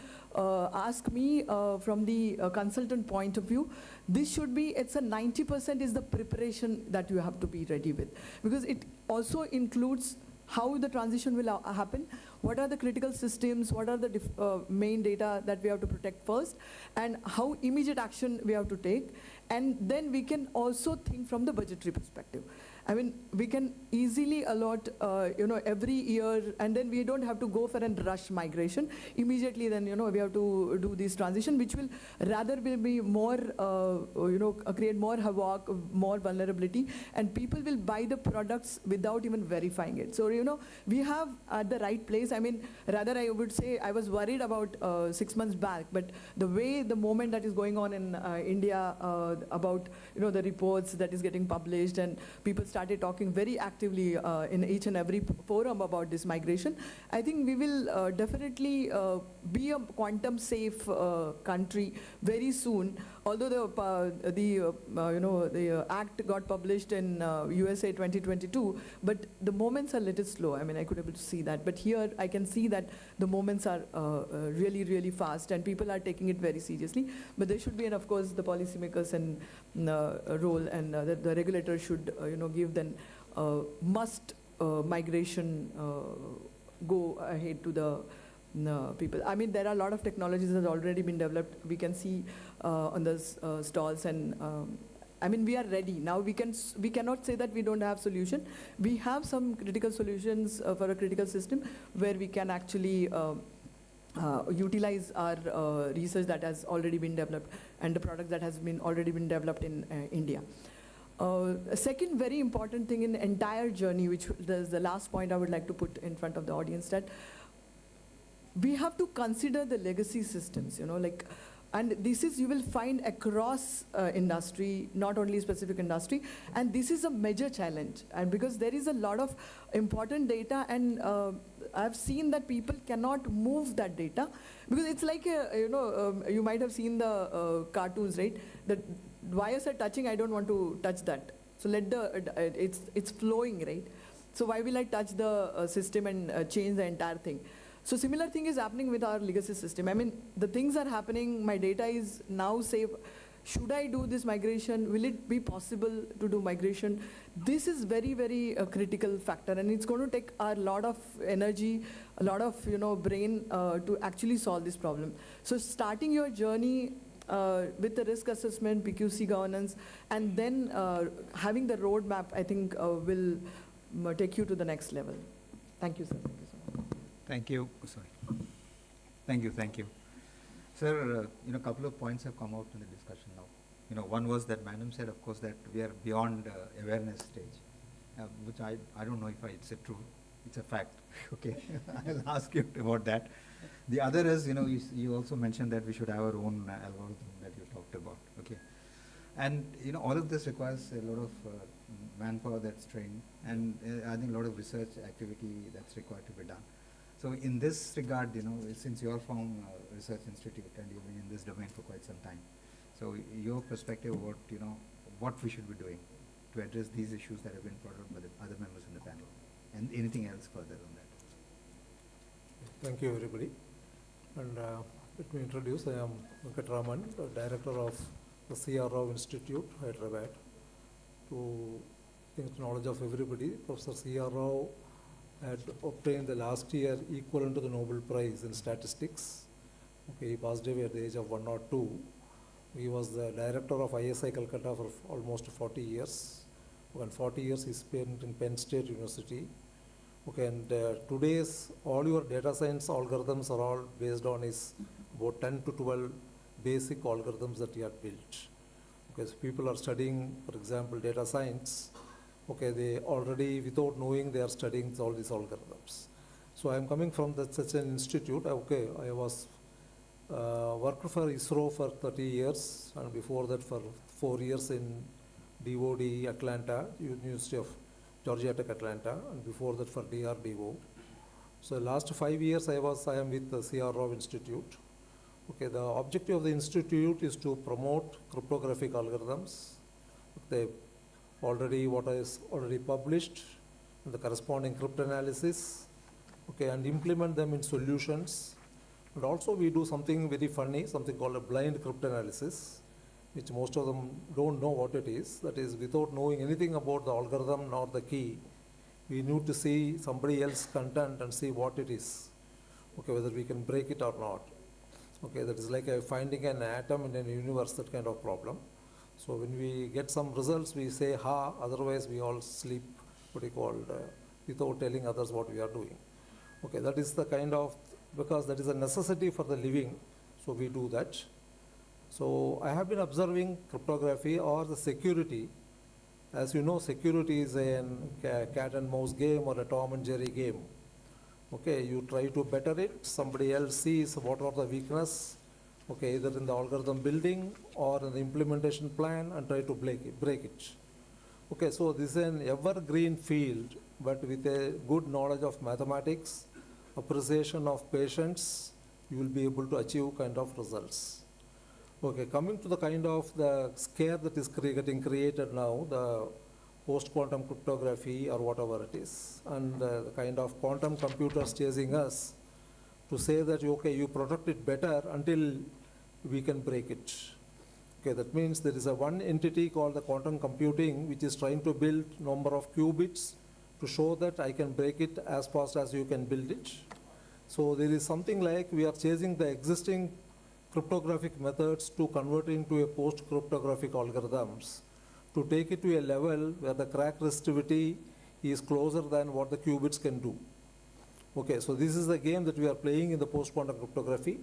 ask me from the consultant point of view, this should be, it's a 90% is the preparation that you have to be ready with. Because it also includes how the transition will happen, what are the critical systems, what are the main data that we have to protect first, and how immediate action we have to take. And then we can also think from the budgetary perspective. I mean, we can easily allot, every year, and then we don't have to go for a rush migration. Immediately then, we have to do this transition, which will rather will be more, create more havoc, more vulnerability, and people will buy the products without even verifying it. So, we have at the right place. I mean, rather I would say I was worried about 6 months back, but the way the moment that is going on in India about, the reports that is getting published, and people started talking very actively in each and every forum about this migration. I think we will definitely be a quantum safe country very soon. Although the act got published in USA 2022, but the moments are a little slow. I mean, I could able to see that. But here I can see that the moments are really, really fast, and people are taking it very seriously. But there should be, and of course, the policymakers and role, and the regulator should, give them must migration go ahead to the people. I mean, there are a lot of technologies that have already been developed. We can see on the stalls, and I mean, we are ready. Now we cannot say that we don't have solution. We have some critical solutions for a critical system where we can actually utilize our research that has already been developed and the products that has been already been developed in India. A second very important thing in the entire journey, which is the last point I would like to put in front of the audience, that we have to consider the legacy systems, and this is, you will find across industry, not only specific industry, and this is a major challenge. And because there is a lot of important data, and I've seen that people cannot move that data, because it's like, you might have seen the cartoons, right? The wires are touching, I don't want to touch that. So let it's flowing, right? So why will I touch the system and change the entire thing? So similar thing is happening with our legacy system. I mean, the things are happening, my data is now safe. Should I do this migration? Will it be possible to do migration? This is very, very critical factor, and it's going to take a lot of energy, a lot of brain to actually solve this problem. So starting your journey with the risk assessment, PQC governance, and then having the roadmap, I think will take you to the next level. Thank you, sir. Thank you so much. Thank you. Sorry. Thank you. Sir, a couple of points have come out in the discussion now. one was that Madam said, of course, that we are beyond awareness stage, which I don't know if it's a true, it's a fact. Okay, I'll ask you about that. The other is, you also mentioned that we should have our own algorithm that you talked about. Okay, and all of this requires a lot of manpower that's trained, and I think a lot of research activity that's required to be done. So in this regard, since you're from Research Institute and you've been in this domain for quite some time, so your perspective about what we should be doing to address these issues that have been brought up by the other members in the panel, and anything else further on that. Thank you, everybody. And let me introduce, I am Venkat Raman, the director of the CRO Institute, Hyderabad. To think knowledge of everybody, Professor CRO had obtained the last year equivalent to the Nobel Prize in statistics. Okay, he passed away at the age of 102. He was the director of ISI Calcutta for almost 40 years. And 40 years he spent in Penn State University. Okay, and today's all your data science algorithms are all based on his about 10 to 12 basic algorithms that he had built. Okay, so people are studying, for example, data science. Okay, they already, without knowing, they are studying all these algorithms. So I am coming from such an institute. Okay, I was worked for ISRO for 30 years, and before that for 4 years in DOD Atlanta, University of Georgia Tech Atlanta, and before that for DRDO. So last 5 years I am with the CRO Institute. Okay, the objective of the institute is to promote cryptographic algorithms. They what is already published, the corresponding cryptanalysis, okay, and implement them in solutions. And also we do something very funny, something called a blind cryptanalysis, which most of them don't know what it is. That is, without knowing anything about the algorithm nor the key, we need to see somebody else's content and see what it is, okay, whether we can break it or not. Okay, that is like finding an atom in a universe, that kind of problem. So when we get some results, we say, ha, otherwise we all sleep, without telling others what we are doing. Okay, that is the kind of, because that is a necessity for the living, so we do that. So I have been observing cryptography or the security. As you know, security is a cat and mouse game or a Tom and Jerry game. Okay, you try to better it, somebody else sees what are the weakness, okay, either in the algorithm building or in the implementation plan, and try to break it. Okay, so this is an evergreen field, but with a good knowledge of mathematics, appreciation of patience, you will be able to achieve kind of results. Okay, coming to the kind of the scare that is getting created now, the post-quantum cryptography or whatever it is, and the kind of quantum computers chasing us to say that, okay, you protect it better until we can break it. Okay, that means there is a one entity called the quantum computing which is trying to build number of qubits to show that I can break it as fast as you can build it. So there is something like we are chasing the existing cryptographic methods to convert into a post-cryptographic algorithms to take it to a level where the crack resistivity is closer than what the qubits can do. Okay, so this is the game that we are playing in the post-quantum cryptography.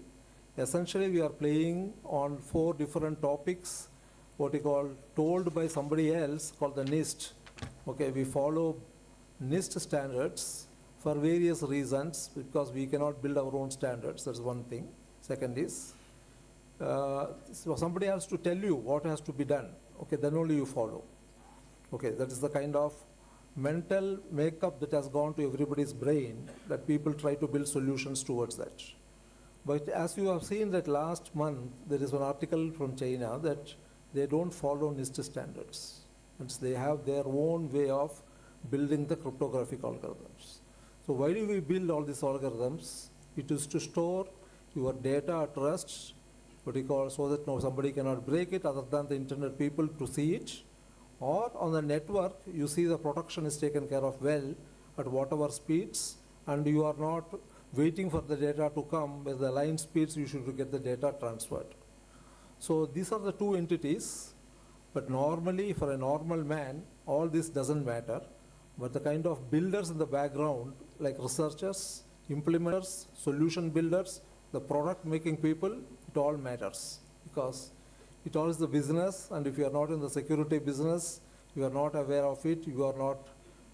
Essentially, we are playing on 4 different topics, what we call told by somebody else called the NIST. Okay, we follow NIST standards for various reasons because we cannot build our own standards. That's one thing. Second is, so somebody has to tell you what has to be done. Okay, then only you follow. Okay, that is the kind of mental makeup that has gone to everybody's brain that people try to build solutions towards that. But as you have seen that last month, there is an article from China that they don't follow NIST standards. They have their own way of building the cryptographic algorithms. So why do we build all these algorithms? It is to store your data at rest, what we call, so that somebody cannot break it other than the internet people to see it. Or on the network, you see the protection is taken care of well at whatever speeds, and you are not waiting for the data to come. With the line speeds, you should get the data transferred. So these are the 2 entities, but normally for a normal man, all this doesn't matter. But the kind of builders in the background, like researchers, implementers, solution builders, the product making people, it all matters. Because It all is the business, and if you are not in the security business, you are not aware of it, you are not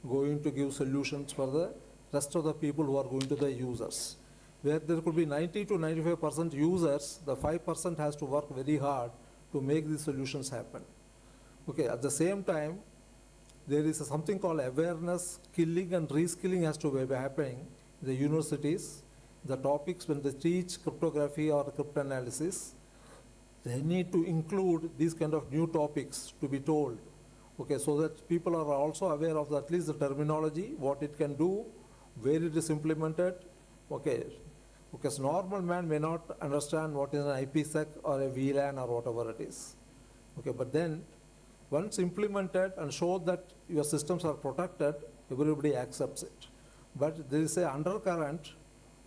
going to give solutions for the rest of the people who are going to the users. Where there could be 90 to 95% users, the 5% has to work very hard to make these solutions happen. Okay, at the same time, there is something called awareness, skilling and reskilling has to be happening in the universities. The topics when they teach cryptography or cryptanalysis, they need to include these kind of new topics to be told. Okay, so that people are also aware of at least the terminology, what it can do, where it is implemented. Okay, because normal man may not understand what is an IPsec or a VLAN or whatever it is. Okay, but then once implemented and show that your systems are protected, everybody accepts it. But there is an undercurrent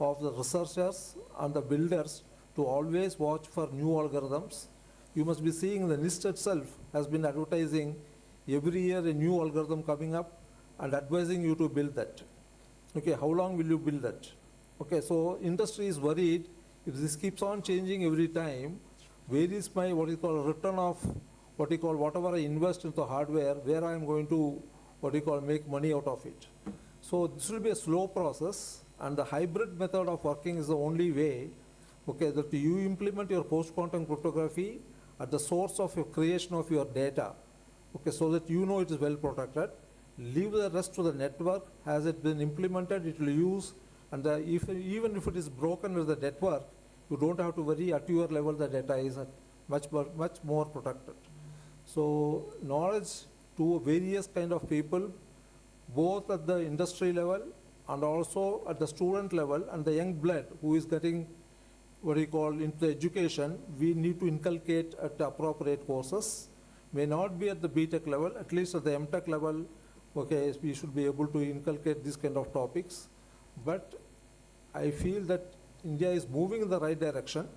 of the researchers and the builders to always watch for new algorithms. You must be seeing the NIST itself has been advertising every year a new algorithm coming up and advising you to build that. Okay, how long will you build that? Okay, so industry is worried if this keeps on changing every time, where is my what is called return of what you call whatever I invest into hardware, where I am going to what you call make money out of it. So this will be a slow process, and the hybrid method of working is the only way. Okay, that you implement your post-quantum cryptography at the source of your creation of your data. Okay, so that you know it is well protected. Leave the rest to the network. Has it been implemented, it will use. And even if it is broken with the network, you don't have to worry. At your level, the data is much more protected. So knowledge to various kind of people, both at the industry level and also at the student level, and the young blood who is getting what you call into the education, we need to inculcate at the appropriate courses. May not be at the BTech level, at least at the MTech level, okay, we should be able to inculcate these kind of topics. But I feel that India is moving in the right direction.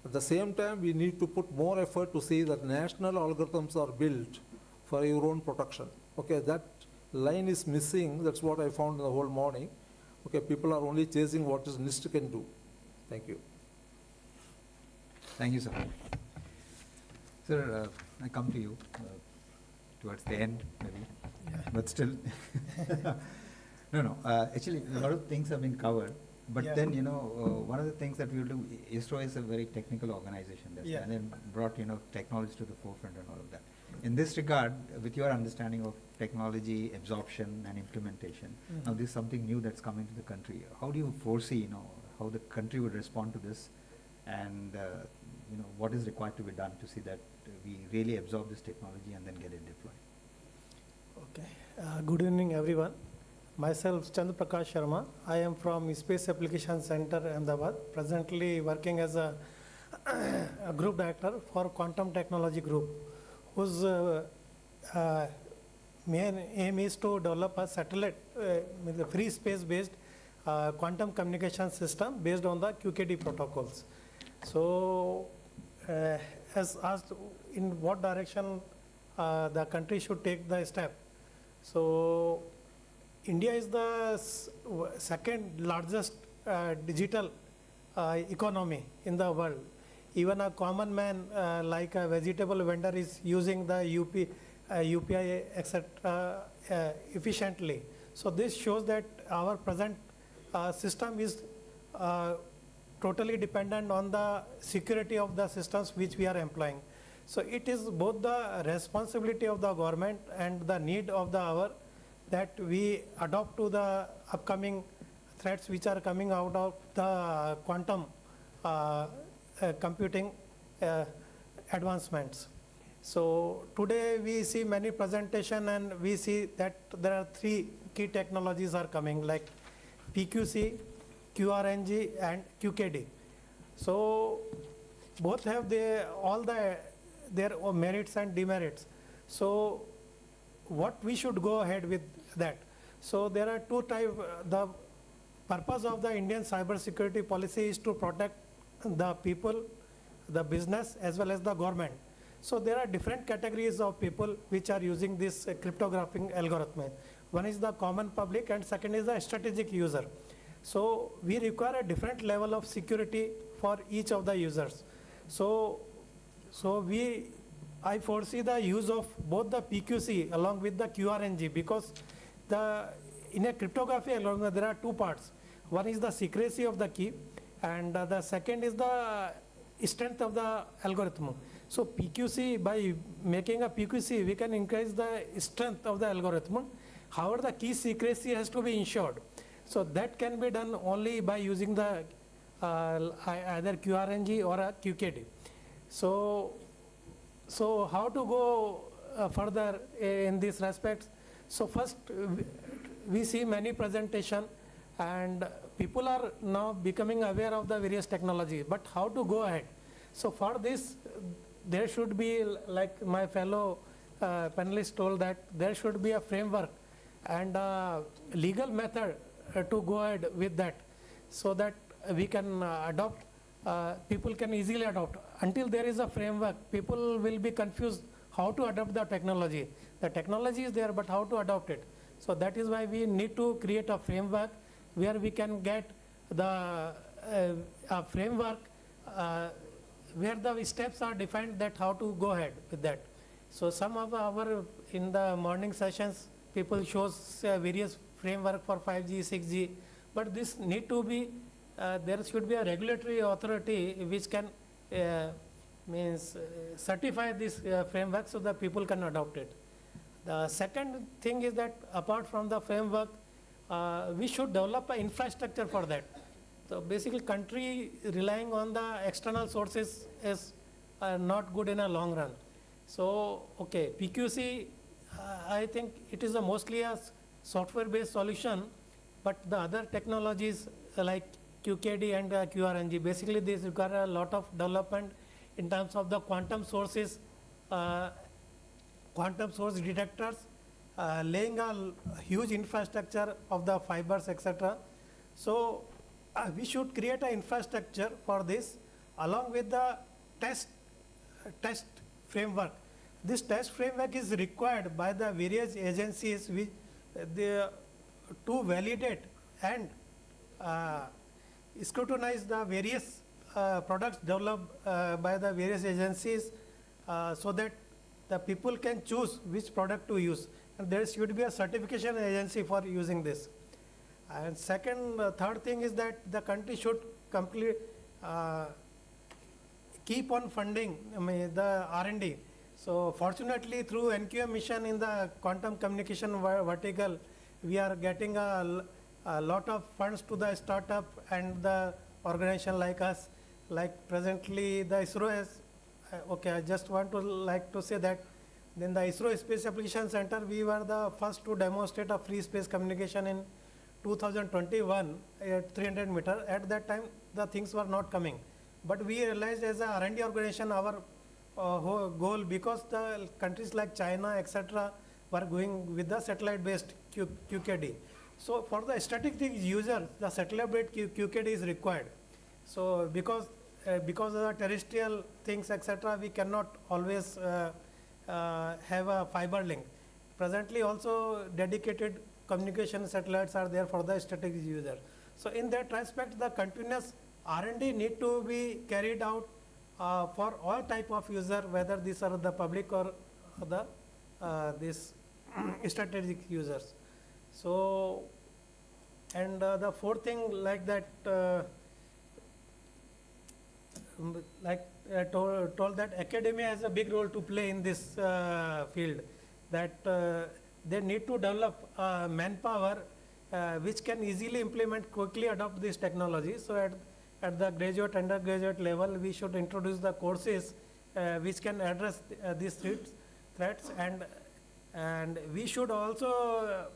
At the same time, we need to put more effort to see that national algorithms are built for your own protection. Okay, that line is missing. That's what I found in the whole morning. Okay, people are only chasing what is NIST can do. Thank you. Thank you, sir. Sir, I come to you towards the end, maybe, but still. No, actually, a lot of things have been covered. But then, you know, one of the things that we will do, ISRO is a very technical organization, and then brought, you know, technology to the forefront and all of that. In this regard, with your understanding of technology absorption and implementation, now this is something new that's coming to the country. How do you foresee, you know, how the country would respond to this, and you know, what is required to be done to see that we really absorb this technology and then get it deployed? Okay. Good evening, everyone. Myself, Chandra Prakash Sharma. I am from Space Application Center, Ahmedabad, presently working as a group director for Quantum Technology Group, whose main aim is to develop a satellite, with a free space-based quantum communication system based on the QKD protocols. So, as asked, in what direction the country should take the step. So, India is the second largest digital economy in the world. Even a common man like a vegetable vendor is using the UPI, etc. Efficiently. So this shows that our present system is totally dependent on the security of the systems which we are employing. So it is both the responsibility of the government and the need of the hour that we adopt to the upcoming threats which are coming out of the quantum computing advancements. So today we see many presentation, and we see that there are three key technologies are coming, like PQC, QRNG and QKD. So both have their merits and demerits. So what we should go ahead with that. So there are two types. The purpose of the Indian cyber security policy is to protect the people, the business, as well as the government. So there are different categories of people which are using this cryptographic algorithm. One is the common public, and second is the strategic user. So we require a different level of security for each of the users. So So I foresee the use of both the PQC along with the QRNG, because in a cryptography algorithm there are two parts. One is the secrecy of the key, and the second is the strength of the algorithm. So PQC, by making a PQC, we can increase the strength of the algorithm. However, the key secrecy has to be ensured. So that can be done only by using the either QRNG or a QKD. So how to go further in this respect? So first, we see many presentation, and people are now becoming aware of the various technology, but how to go ahead? So for this, there should be, like my fellow panelists told, that there should be a framework and a legal method to go ahead with that, so that we can adopt, people can easily adopt. Until there is a framework, people will be confused how to adopt the technology. The technology is there, but how to adopt it? So that is why we need to create a framework where we can get the a framework where the steps are defined, that how to go ahead with that. So some of our, in the morning sessions, people shows various framework for 5G, 6G, but this need to be, there should be a regulatory authority which can certify this framework so that people can adopt it. The second thing is that apart from the framework, we should develop an infrastructure for that. So basically, country relying on the external sources is not good in a long run. So, okay, PQC, I think it is mostly a software-based solution, but the other technologies like QKD and QRNG, basically these require a lot of development in terms of the quantum sources, quantum source detectors, laying a huge infrastructure of the fibers, etc. So we should create an infrastructure for this along with the test framework. This test framework is required by the various agencies which to validate and scrutinize the various products developed by the various agencies, so that the people can choose which product to use. And there should be a certification agency for using this. And second, third thing is that the country should keep on funding the R&D. So fortunately, through NQM mission in the quantum communication vertical, we are getting a lot of funds to the startup and the organization like us. Like presently, the ISRO has, okay, I just want to like to say that then the ISRO Space Application Center, we were the first to demonstrate a free space communication in 2021 at 300 meters. At that time, the things were not coming. But we realized as a R&D organization, our whole goal, because the countries like China, etc., were going with the satellite-based QKD. So for the static user, the satellite-based QKD is required. So because of the terrestrial things, etc., we cannot always have a fiber link. Presently also dedicated communication satellites are there for the static user. So in that respect, the continuous R&D need to be carried out for all type of user, whether these are the public or the this strategic users. So, and the fourth thing like that, told that academia has a big role to play in this field, that they need to develop manpower which can easily implement, quickly adopt this technology. So at the graduate, undergraduate level, we should introduce the courses which can address these threats, and we should also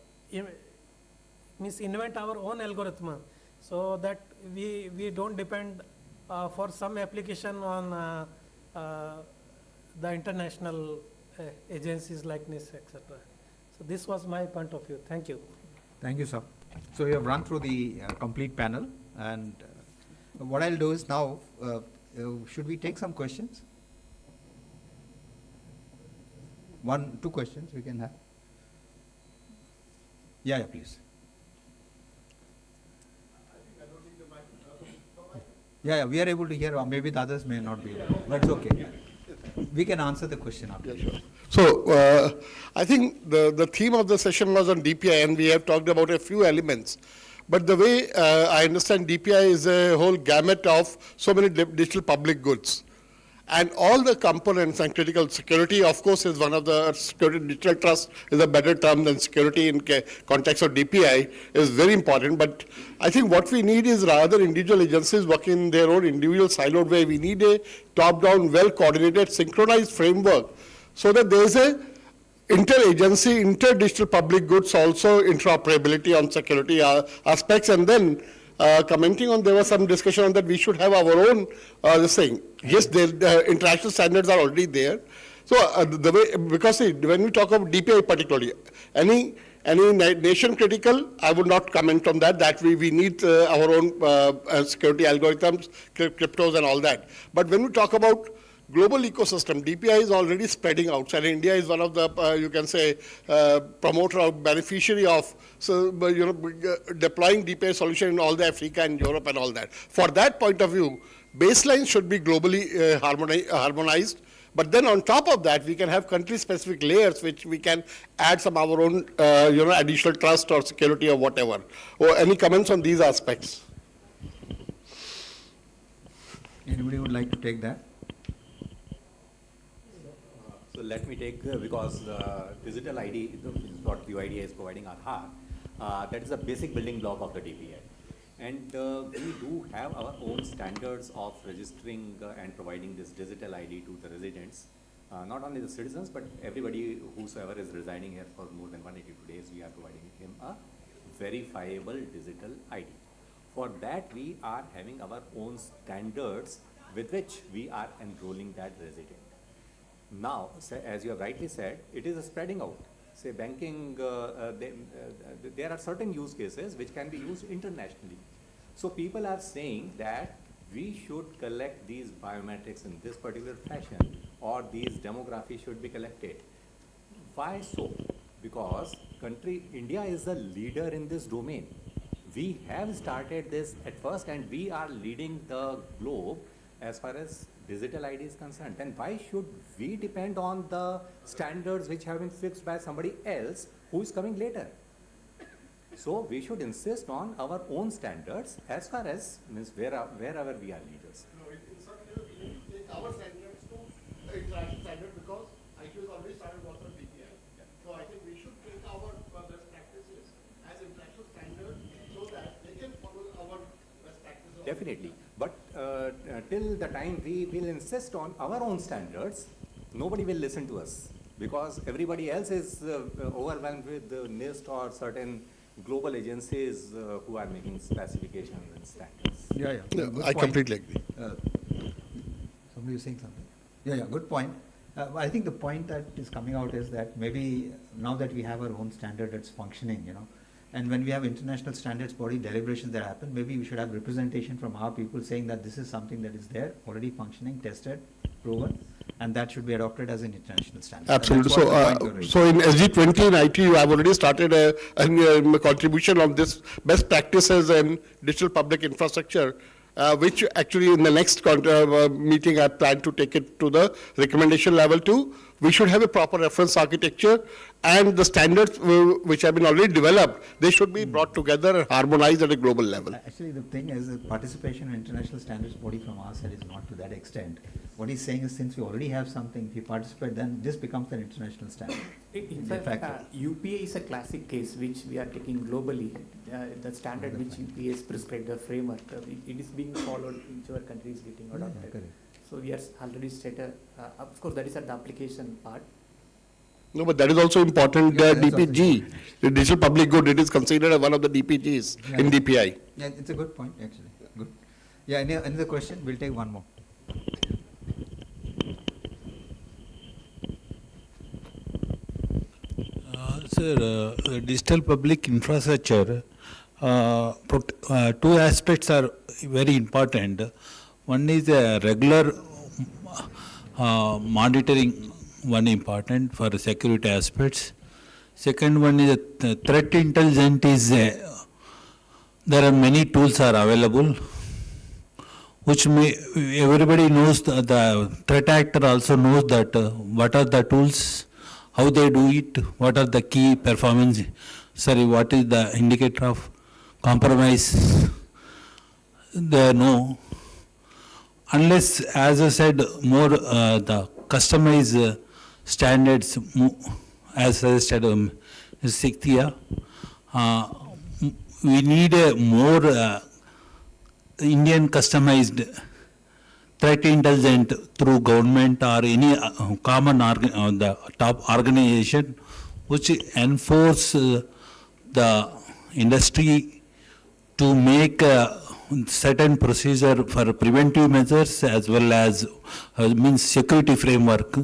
invent our own algorithm, so that we don't depend for some application on the international agencies like NIST, etc. So this was my point of view. Thank you. Thank you, sir. So you have run through the complete panel, and what I'll do is now, should we take some questions? 1, 2 questions we can have. Yeah, please. Yeah, we are able to hear, or maybe the others may not be able, but it's okay. We can answer the question after. Yeah, sure. So I think the theme of the session was on DPI, and we have talked about a few elements. But the way I understand DPI is a whole gamut of so many digital public goods. And all the components and critical security, of course, is one of the security. Digital trust is a better term than security in context of DPI, is very important. But I think what we need is rather individual agencies working in their own individual siloed way. We need a top-down, well-coordinated, synchronized framework so that there is a inter-agency, inter-digital public goods also interoperability on security aspects. And then commenting on, there was some discussion on that we should have our own this thing. Yes, the international standards are already there. So the way, because see, when we talk about DPI particularly, any nation critical, I would not comment on that, that we need our own security algorithms, cryptos and all that. But when we talk about global ecosystem, DPI is already spreading out, and India is one of the, you can say, promoter or beneficiary of, deploying DPI solution in all the Africa and Europe and all that. For that point of view, baseline should be globally harmonized, but then on top of that, we can have country-specific layers which we can add some our own, additional trust or security or whatever. Or any comments on these aspects? Anybody would like to take that? So let me take, because digital ID, what UIDAI is providing our heart, that is a basic building block of the DPI. And we do have our own standards of registering and providing this digital ID to the residents. Not only the citizens, but everybody whosoever is residing here for more than 182 days, we are providing him a verifiable digital ID. For that, we are having our own standards with which we are enrolling that resident. Now, as you have rightly said, it is spreading out. Say banking, there are certain use cases which can be used internationally. So people are saying that we should collect these biometrics in this particular fashion, or these demographics should be collected. Why so? Because India is the leader in this domain. We have started this at first, and we are leading the globe as far as digital ID is concerned. Then why should we depend on the standards which have been fixed by somebody else who is coming later? So we should insist on our own standards as far as means wherever we are leaders. No, it's not clear. We need to take our standards to the international standard because IQ has already started working on DPI. Yeah. So I think we should take our best practices as international standards so that they can follow our best practices. Definitely. But till the time we will insist on our own standards, nobody will listen to us because everybody else is overwhelmed with the NIST or certain global agencies who are making specifications and standards. Yeah. I completely agree. Somebody was saying something. Yeah, good point. I think the point that is coming out is that maybe now that we have our own standard that's functioning, and when we have international standards body deliberations that happen, maybe we should have representation from our people saying that this is something that is there, already functioning, tested, proven, and that should be adopted as an international standard. Absolutely. So in SG20 and IT, you have already started a contribution of this best practices and digital public infrastructure, which actually in the next meeting I plan to take it to the recommendation level too. We should have a proper reference architecture, and the standards which have been already developed, they should be brought together and harmonized at a global level. Actually, the thing is that participation in international standards body from our side is not to that extent. What he's saying is since we already have something, if you participate, then this becomes an international standard. In fact, UPA is a classic case which we are taking globally. The standard which UPA is prescribed, the framework, it is being followed, whichever country is getting adopted. So we are already stated, of course that is at the application part. No, but that is also important. DPG, the digital public good, it is considered as one of the DPGs in DPI. Yeah, it's a good point actually. Good. Yeah, another question? We'll take one more. Sir, digital public infrastructure, two aspects are very important. One is regular monitoring, one important for security aspects. Second one is threat intelligence is, there are many tools are available. which may, everybody knows, the threat actor also knows that what are the tools, how they do it, what are the key performance, what is the indicator of compromise, they know. Unless, as I said, more the customized standards, as I said, Sikthia, we need a more Indian customized threat intelligence through government or any common the top organization which enforce the industry to make certain procedure for preventive measures as well as means security framework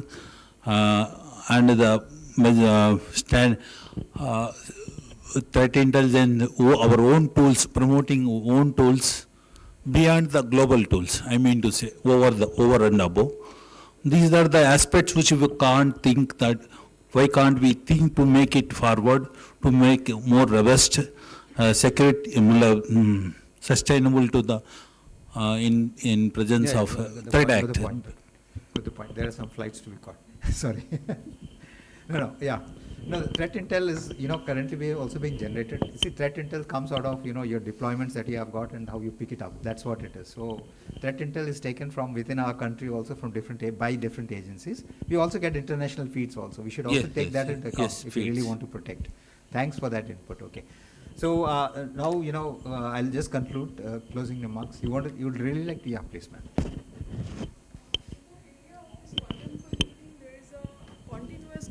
and the threat intelligence, our own tools, promoting own tools beyond the global tools, I mean to say, over and above. These are the aspects which we can't think that, why can't we think to make it forward, to make more robust, security, sustainable to the, in presence of threat act. Good point. There are some flights to be caught. Sorry. Yeah. No, threat intel is, currently also being generated. See, threat intel comes out of, your deployments that you have got and how you pick it up. That's what it is. So, threat intel is taken from within our country also from by different agencies. We also get international feeds also. We should also take that into account if we really want to protect. Thanks for that input. Okay. So, now, I'll just conclude, closing remarks. You would really like to, please, ma'am.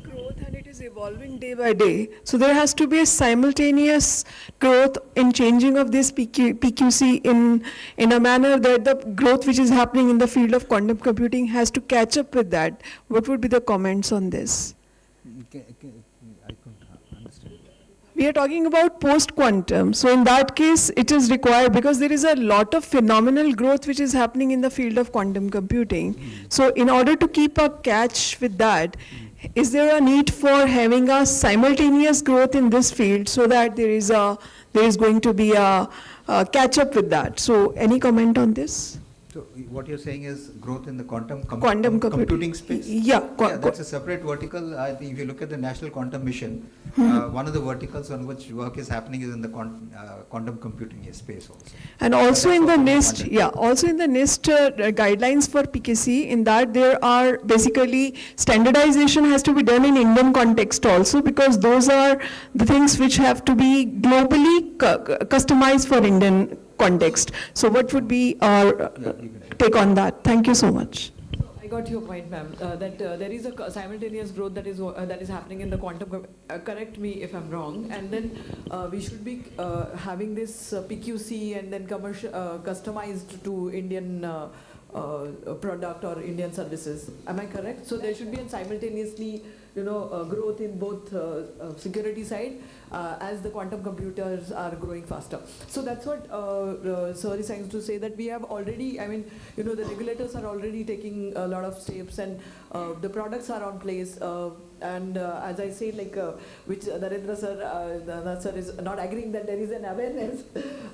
Growth and it is evolving day by day. So there has to be a simultaneous growth in changing of this PQC in a manner that the growth which is happening in the field of quantum computing has to catch up with that. What would be the comments on this? I couldn't understand. We are talking about post-quantum. So in that case, it is required because there is a lot of phenomenal growth which is happening in the field of quantum computing. So in order to keep a catch with that, is there a need for having a simultaneous growth in this field so that there is going to be a catch up with that? So any comment on this? So what you're saying is growth in the quantum computing space? Yeah. That's a separate vertical. I think if you look at the National Quantum Mission, one of the verticals on which work is happening is in the quantum computing space also. And also in the NIST, also in the NIST guidelines for PKC, in that there are basically standardization has to be done in Indian context also, because those are the things which have to be globally customized for Indian context. So what would be our take on that? Thank you so much. I got your point, ma'am, that there is a simultaneous growth that is happening in the quantum, correct me if I'm wrong, and then we should be having this PQC and then commercial, customized to Indian product or Indian services. Am I correct? So there should be a simultaneously growth in both security side as the quantum computers are growing faster. So that's what Sir is trying to say, that we have already, the regulators are already taking a lot of steps, and the products are on place. And as I say, which Narendra sir is not agreeing that there is an awareness.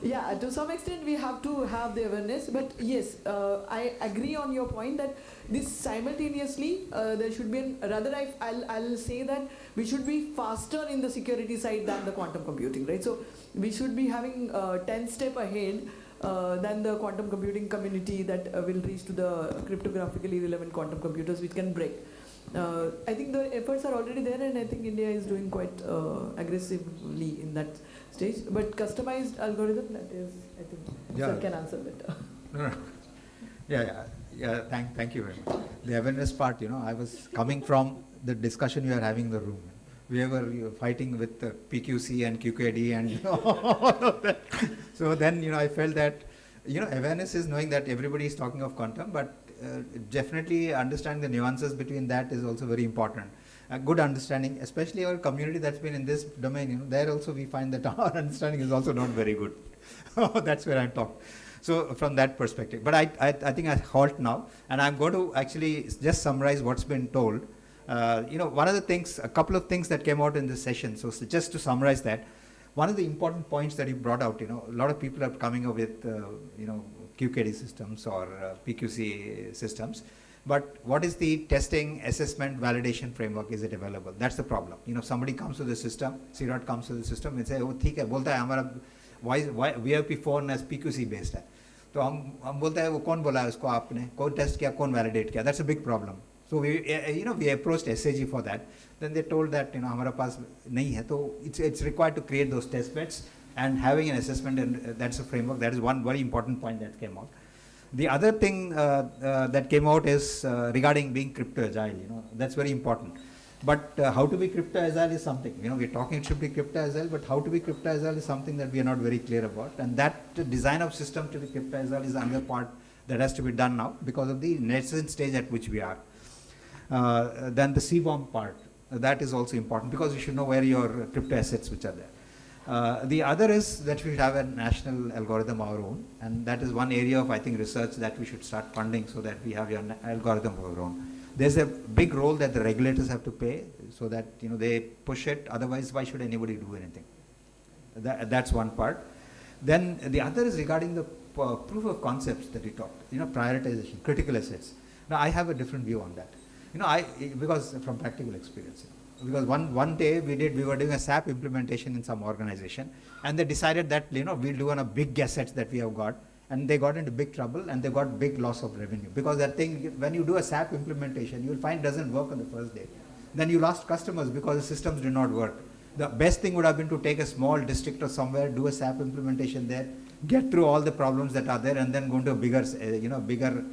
Yeah, to some extent we have to have the awareness, but yes, I agree on your point that this simultaneously there should be I'll say that we should be faster in the security side than the quantum computing, right? So we should be having 10 steps ahead than the quantum computing community that will reach to the cryptographically relevant quantum computers which can break. I think the efforts are already there, and I think India is doing quite aggressively in that stage. But customized algorithm, that is, I think, Sir can answer better. Yeah. Thank you very much. The awareness part, I was coming from the discussion you are having in the room. We were fighting with PQC and QKD and all of that. So then, I felt that, awareness is knowing that everybody is talking of quantum, but definitely understanding the nuances between that is also very important. A good understanding, especially our community that's been in this domain, there also we find that our understanding is also not very good. That's where I'm talking. So from that perspective, but I think I halt now, and I'm going to actually just summarize what's been told. One of the things, a couple of things that came out in this session. So just to summarize that, one of the important points that you brought out, a lot of people are coming up with, QKD systems or PQC systems. But what is the testing, assessment, validation framework? Is it available? That's the problem. You know, somebody comes to the system, CROT comes to the system and say, oh, ठीक है, बोलता है हमारा VIP phone as PQC based है. तो हम बोलते हैं वो कौन बोला है उसको आपने, कौन टेस्ट किया, कौन validate किया? That's a big problem. So we approached SAG for that. Then they told that हमारा पास नहीं है. So it's required to create those test beds and having an assessment, and that's a framework. That is one very important point that came out. The other thing that came out is regarding being crypto agile. That's very important. But how to be crypto agile is something. We're talking it should be crypto agile, but how to be crypto agile is something that we are not very clear about. And that design of system to be crypto agile is another part that has to be done now because of the nascent stage at which we are. Then the CBOM part, that is also important because you should know where your crypto assets which are there. The other is that we should have a national algorithm of our own, and that is one area of, I think, research that we should start funding so that we have your algorithm of our own. There's a big role that the regulators have to play so that they push it. Otherwise, why should anybody do anything? That's one part. Then the other is regarding the proof of concepts that we talked. Prioritization, critical assets. Now I have a different view on that. Because from practical experience. Because one day we were doing a SAP implementation in some organization, and they decided that we'll do on a big assets that we have got, and they got into big trouble and they got big loss of revenue because that thing, when you do a SAP implementation, you will find doesn't work on the first day. Then you lost customers because the systems did not work. The best thing would have been to take a small district or somewhere, do a SAP implementation there, get through all the problems that are there, and then go into a bigger, bigger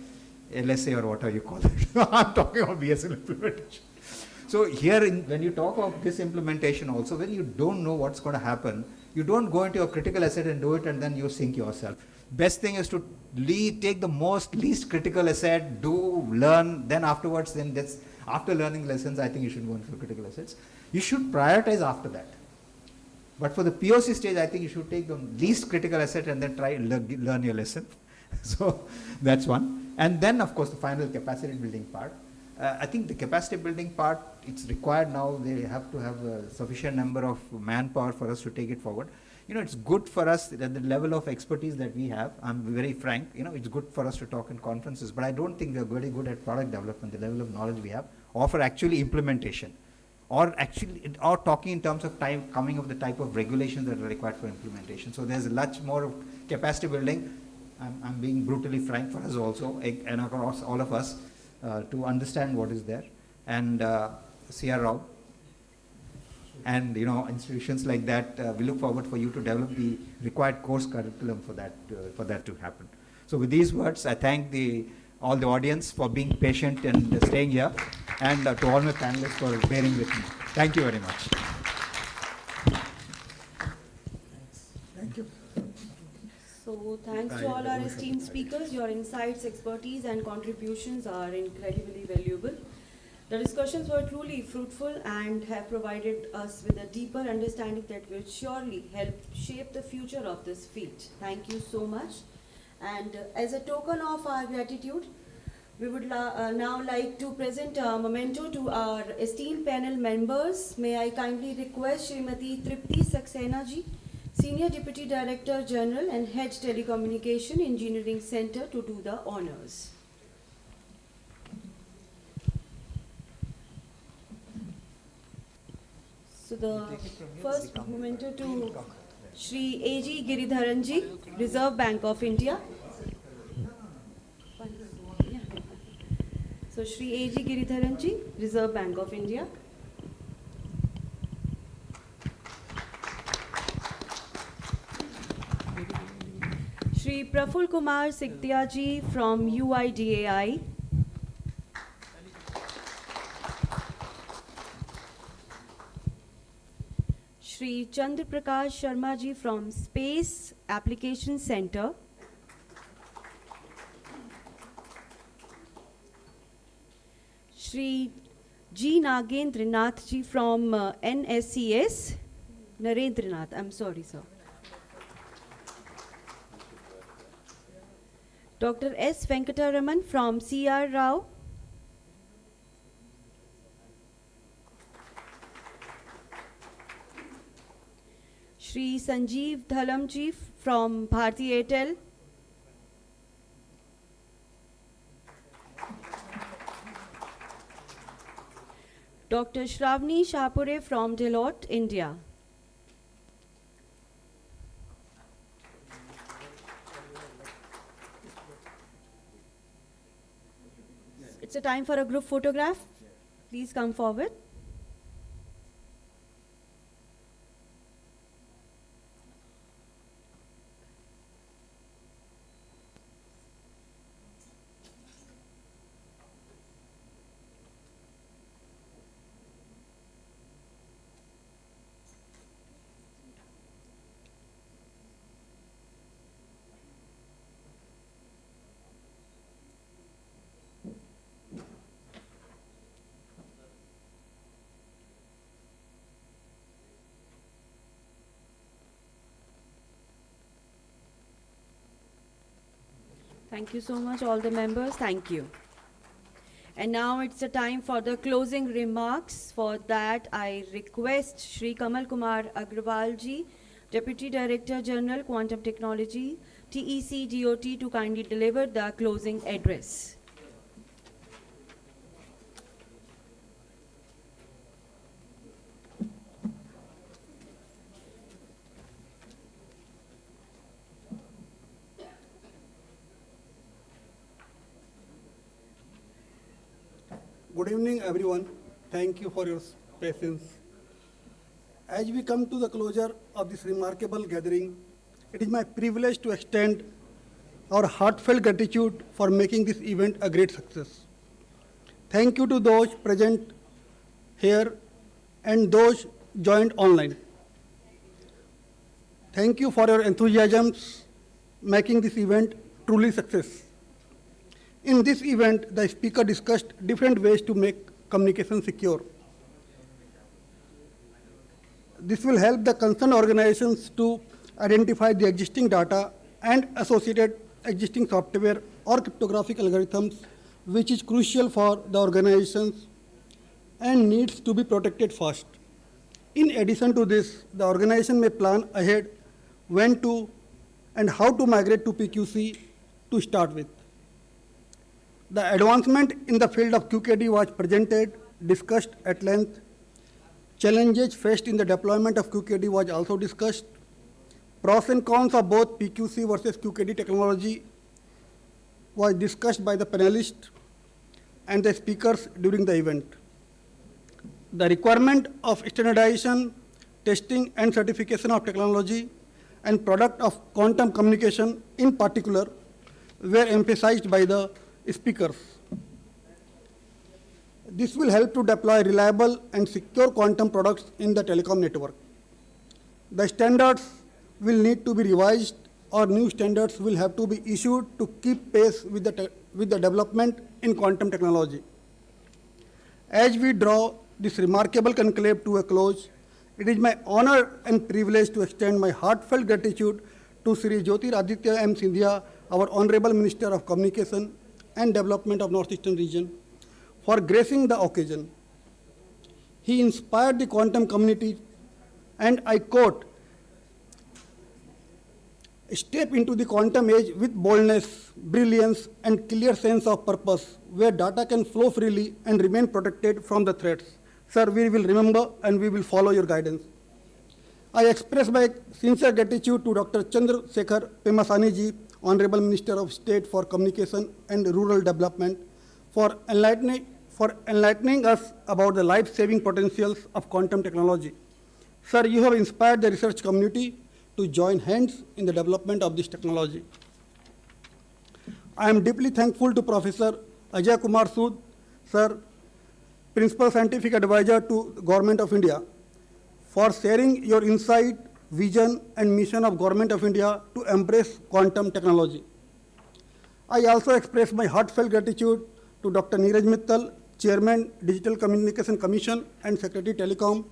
LSA or whatever you call it. I'm talking about BSL implementation. So here, when you talk of this implementation also, when you don't know what's going to happen, you don't go into a critical asset and do it and then you sink yourself. Best thing is to take the least critical asset, learn, then afterwards, after learning lessons, I think you should go into critical assets. You should prioritize after that. But for the POC stage, I think you should take the least critical asset and then try and learn your lesson. So that's one. And then, of course, the final capacity building part. I think the capacity building part, it's required now. They have to have a sufficient number of manpower for us to take it forward. It's good for us at the level of expertise that we have. I'm very frank. It's good for us to talk in conferences, but I don't think we are very good at product development, the level of knowledge we have, or for actually implementation, or talking in terms of coming up with the type of regulations that are required for implementation. So there's much more capacity building. I'm being brutally frank for us also, and across all of us, to understand what is there, and CRO and institutions like that. We look forward for you to develop the required course curriculum for that to happen. So with these words, I thank all the audience for being patient and staying here, and to all my panelists for bearing with me. Thank you very much. Thank you. So thanks to all our esteemed speakers. Your insights, expertise and contributions are incredibly valuable. The discussions were truly fruitful and have provided us with a deeper understanding that will surely help shape the future of this field. Thank you so much. And as a token of our gratitude, we would now like to present a memento to our esteemed panel members. May I kindly request Srimati Tripti Saxena ji, Senior Deputy Director General and Head Telecommunication Engineering Center, to do the honors. So the first memento to Shri A.G. Giridharan ji, Reserve Bank of India. So Shri A.G. Giridharan ji, Reserve Bank of India. Shri Praful Kumar Siktia ji from UIDAI. Shri Chandra Prakash Sharma ji from Space Application Center. Shri G. Nagendra Nath ji from NSCS. Narendra Nath, I'm sorry, sir. Dr. S. Venkataraman from C.R. Rao. Shri Sanjeev Dhalam ji from Bharti Airtel. Dr. Shravani Shapure from Deloitte, India. It's a time for a group photograph. Please come forward. Thank you so much, all the members. Thank you. And now it's the time for the closing remarks. For that, I request Shri Kamal Kumar Agrawal ji, Deputy Director General, Quantum Technology, TEC DOT, to kindly deliver the closing address. Good evening, everyone. Thank you for your patience. As we come to the closure of this remarkable gathering, it is my privilege to extend our heartfelt gratitude for making this event a great success. Thank you to those present here and those joined online. Thank you for your enthusiasm making this event truly success. In this event, the speaker discussed different ways to make communication secure. This will help the concerned organizations to identify the existing data and associated existing software or cryptographic algorithms, which is crucial for the organizations and needs to be protected first. In addition to this, the organization may plan ahead when to and how to migrate to PQC to start with. The advancement in the field of QKD was presented, discussed at length. Challenges faced in the deployment of QKD was also discussed. Pros and cons of both PQC versus QKD technology was discussed by the panelists and the speakers during the event. The requirement of standardization, testing, and certification of technology and product of quantum communication in particular were emphasized by the speakers. This will help to deploy reliable and secure quantum products in the telecom network. The standards will need to be revised, or new standards will have to be issued to keep pace with the development in quantum technology. As we draw this remarkable conclave to a close, it is my honor and privilege to extend my heartfelt gratitude to Sri Jyotiraditya M. Scindia, our Honorable Minister of Communication and Development of Northeastern Region, for gracing the occasion. He inspired the quantum community, and I quote, "Step into the quantum age with boldness, brilliance, and clear sense of purpose, where data can flow freely and remain protected from the threats. Sir, we will remember and we will follow your guidance." I express my sincere gratitude to Dr. Chandrasekhar Pemasani ji, Honorable Minister of State for Communication and Rural Development, for enlightening us about the life-saving potentials of quantum technology. Sir, you have inspired the research community to join hands in the development of this technology. I am deeply thankful to Professor Ajay Kumar Sood, Sir, Principal Scientific Advisor to the Government of India, for sharing your insight, vision, and mission of Government of India to embrace quantum technology. I also express my heartfelt gratitude to Dr. Neeraj Mittal, Chairman, Digital Communication Commission and Secretary Telecom.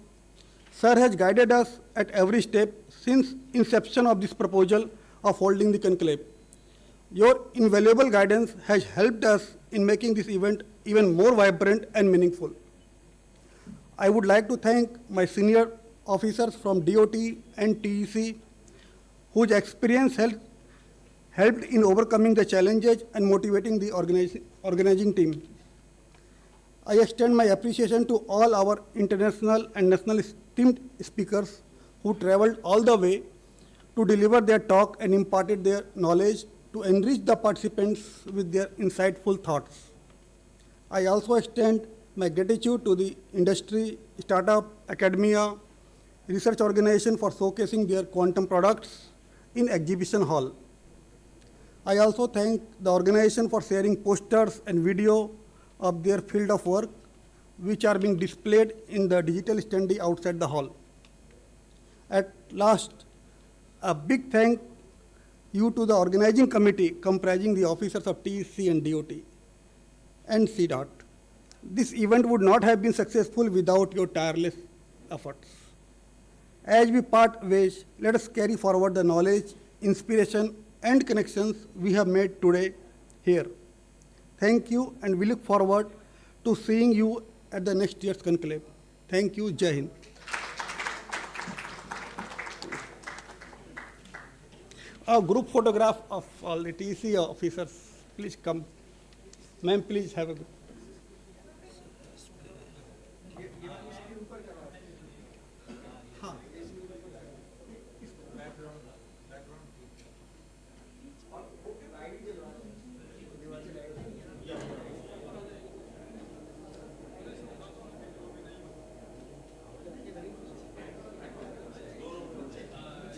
Sir has guided us at every step since inception of this proposal of holding the conclave. Your invaluable guidance has helped us in making this event even more vibrant and meaningful. I would like to thank my senior officers from DOT and TEC, whose experience helped in overcoming the challenges and motivating the organizing team. I extend my appreciation to all our international and national esteemed speakers who traveled all the way to deliver their talk and imparted their knowledge to enrich the participants with their insightful thoughts. I also extend my gratitude to the industry, startup, academia, research organization for showcasing their quantum products in exhibition hall. I also thank the organization for sharing posters and video of their field of work, which are being displayed in the digital standee outside the hall. At last, a big thank you to the organizing committee comprising the officers of TEC and DOT and CDOT. This event would not have been successful without your tireless efforts. As we part ways, let us carry forward the knowledge, inspiration, and connections we have made today here. Thank you, and we look forward to seeing you at the next year's conclave. Thank you. Jai Hind. A group photograph of all the TC officers. Please come. Ma'am, please have a group.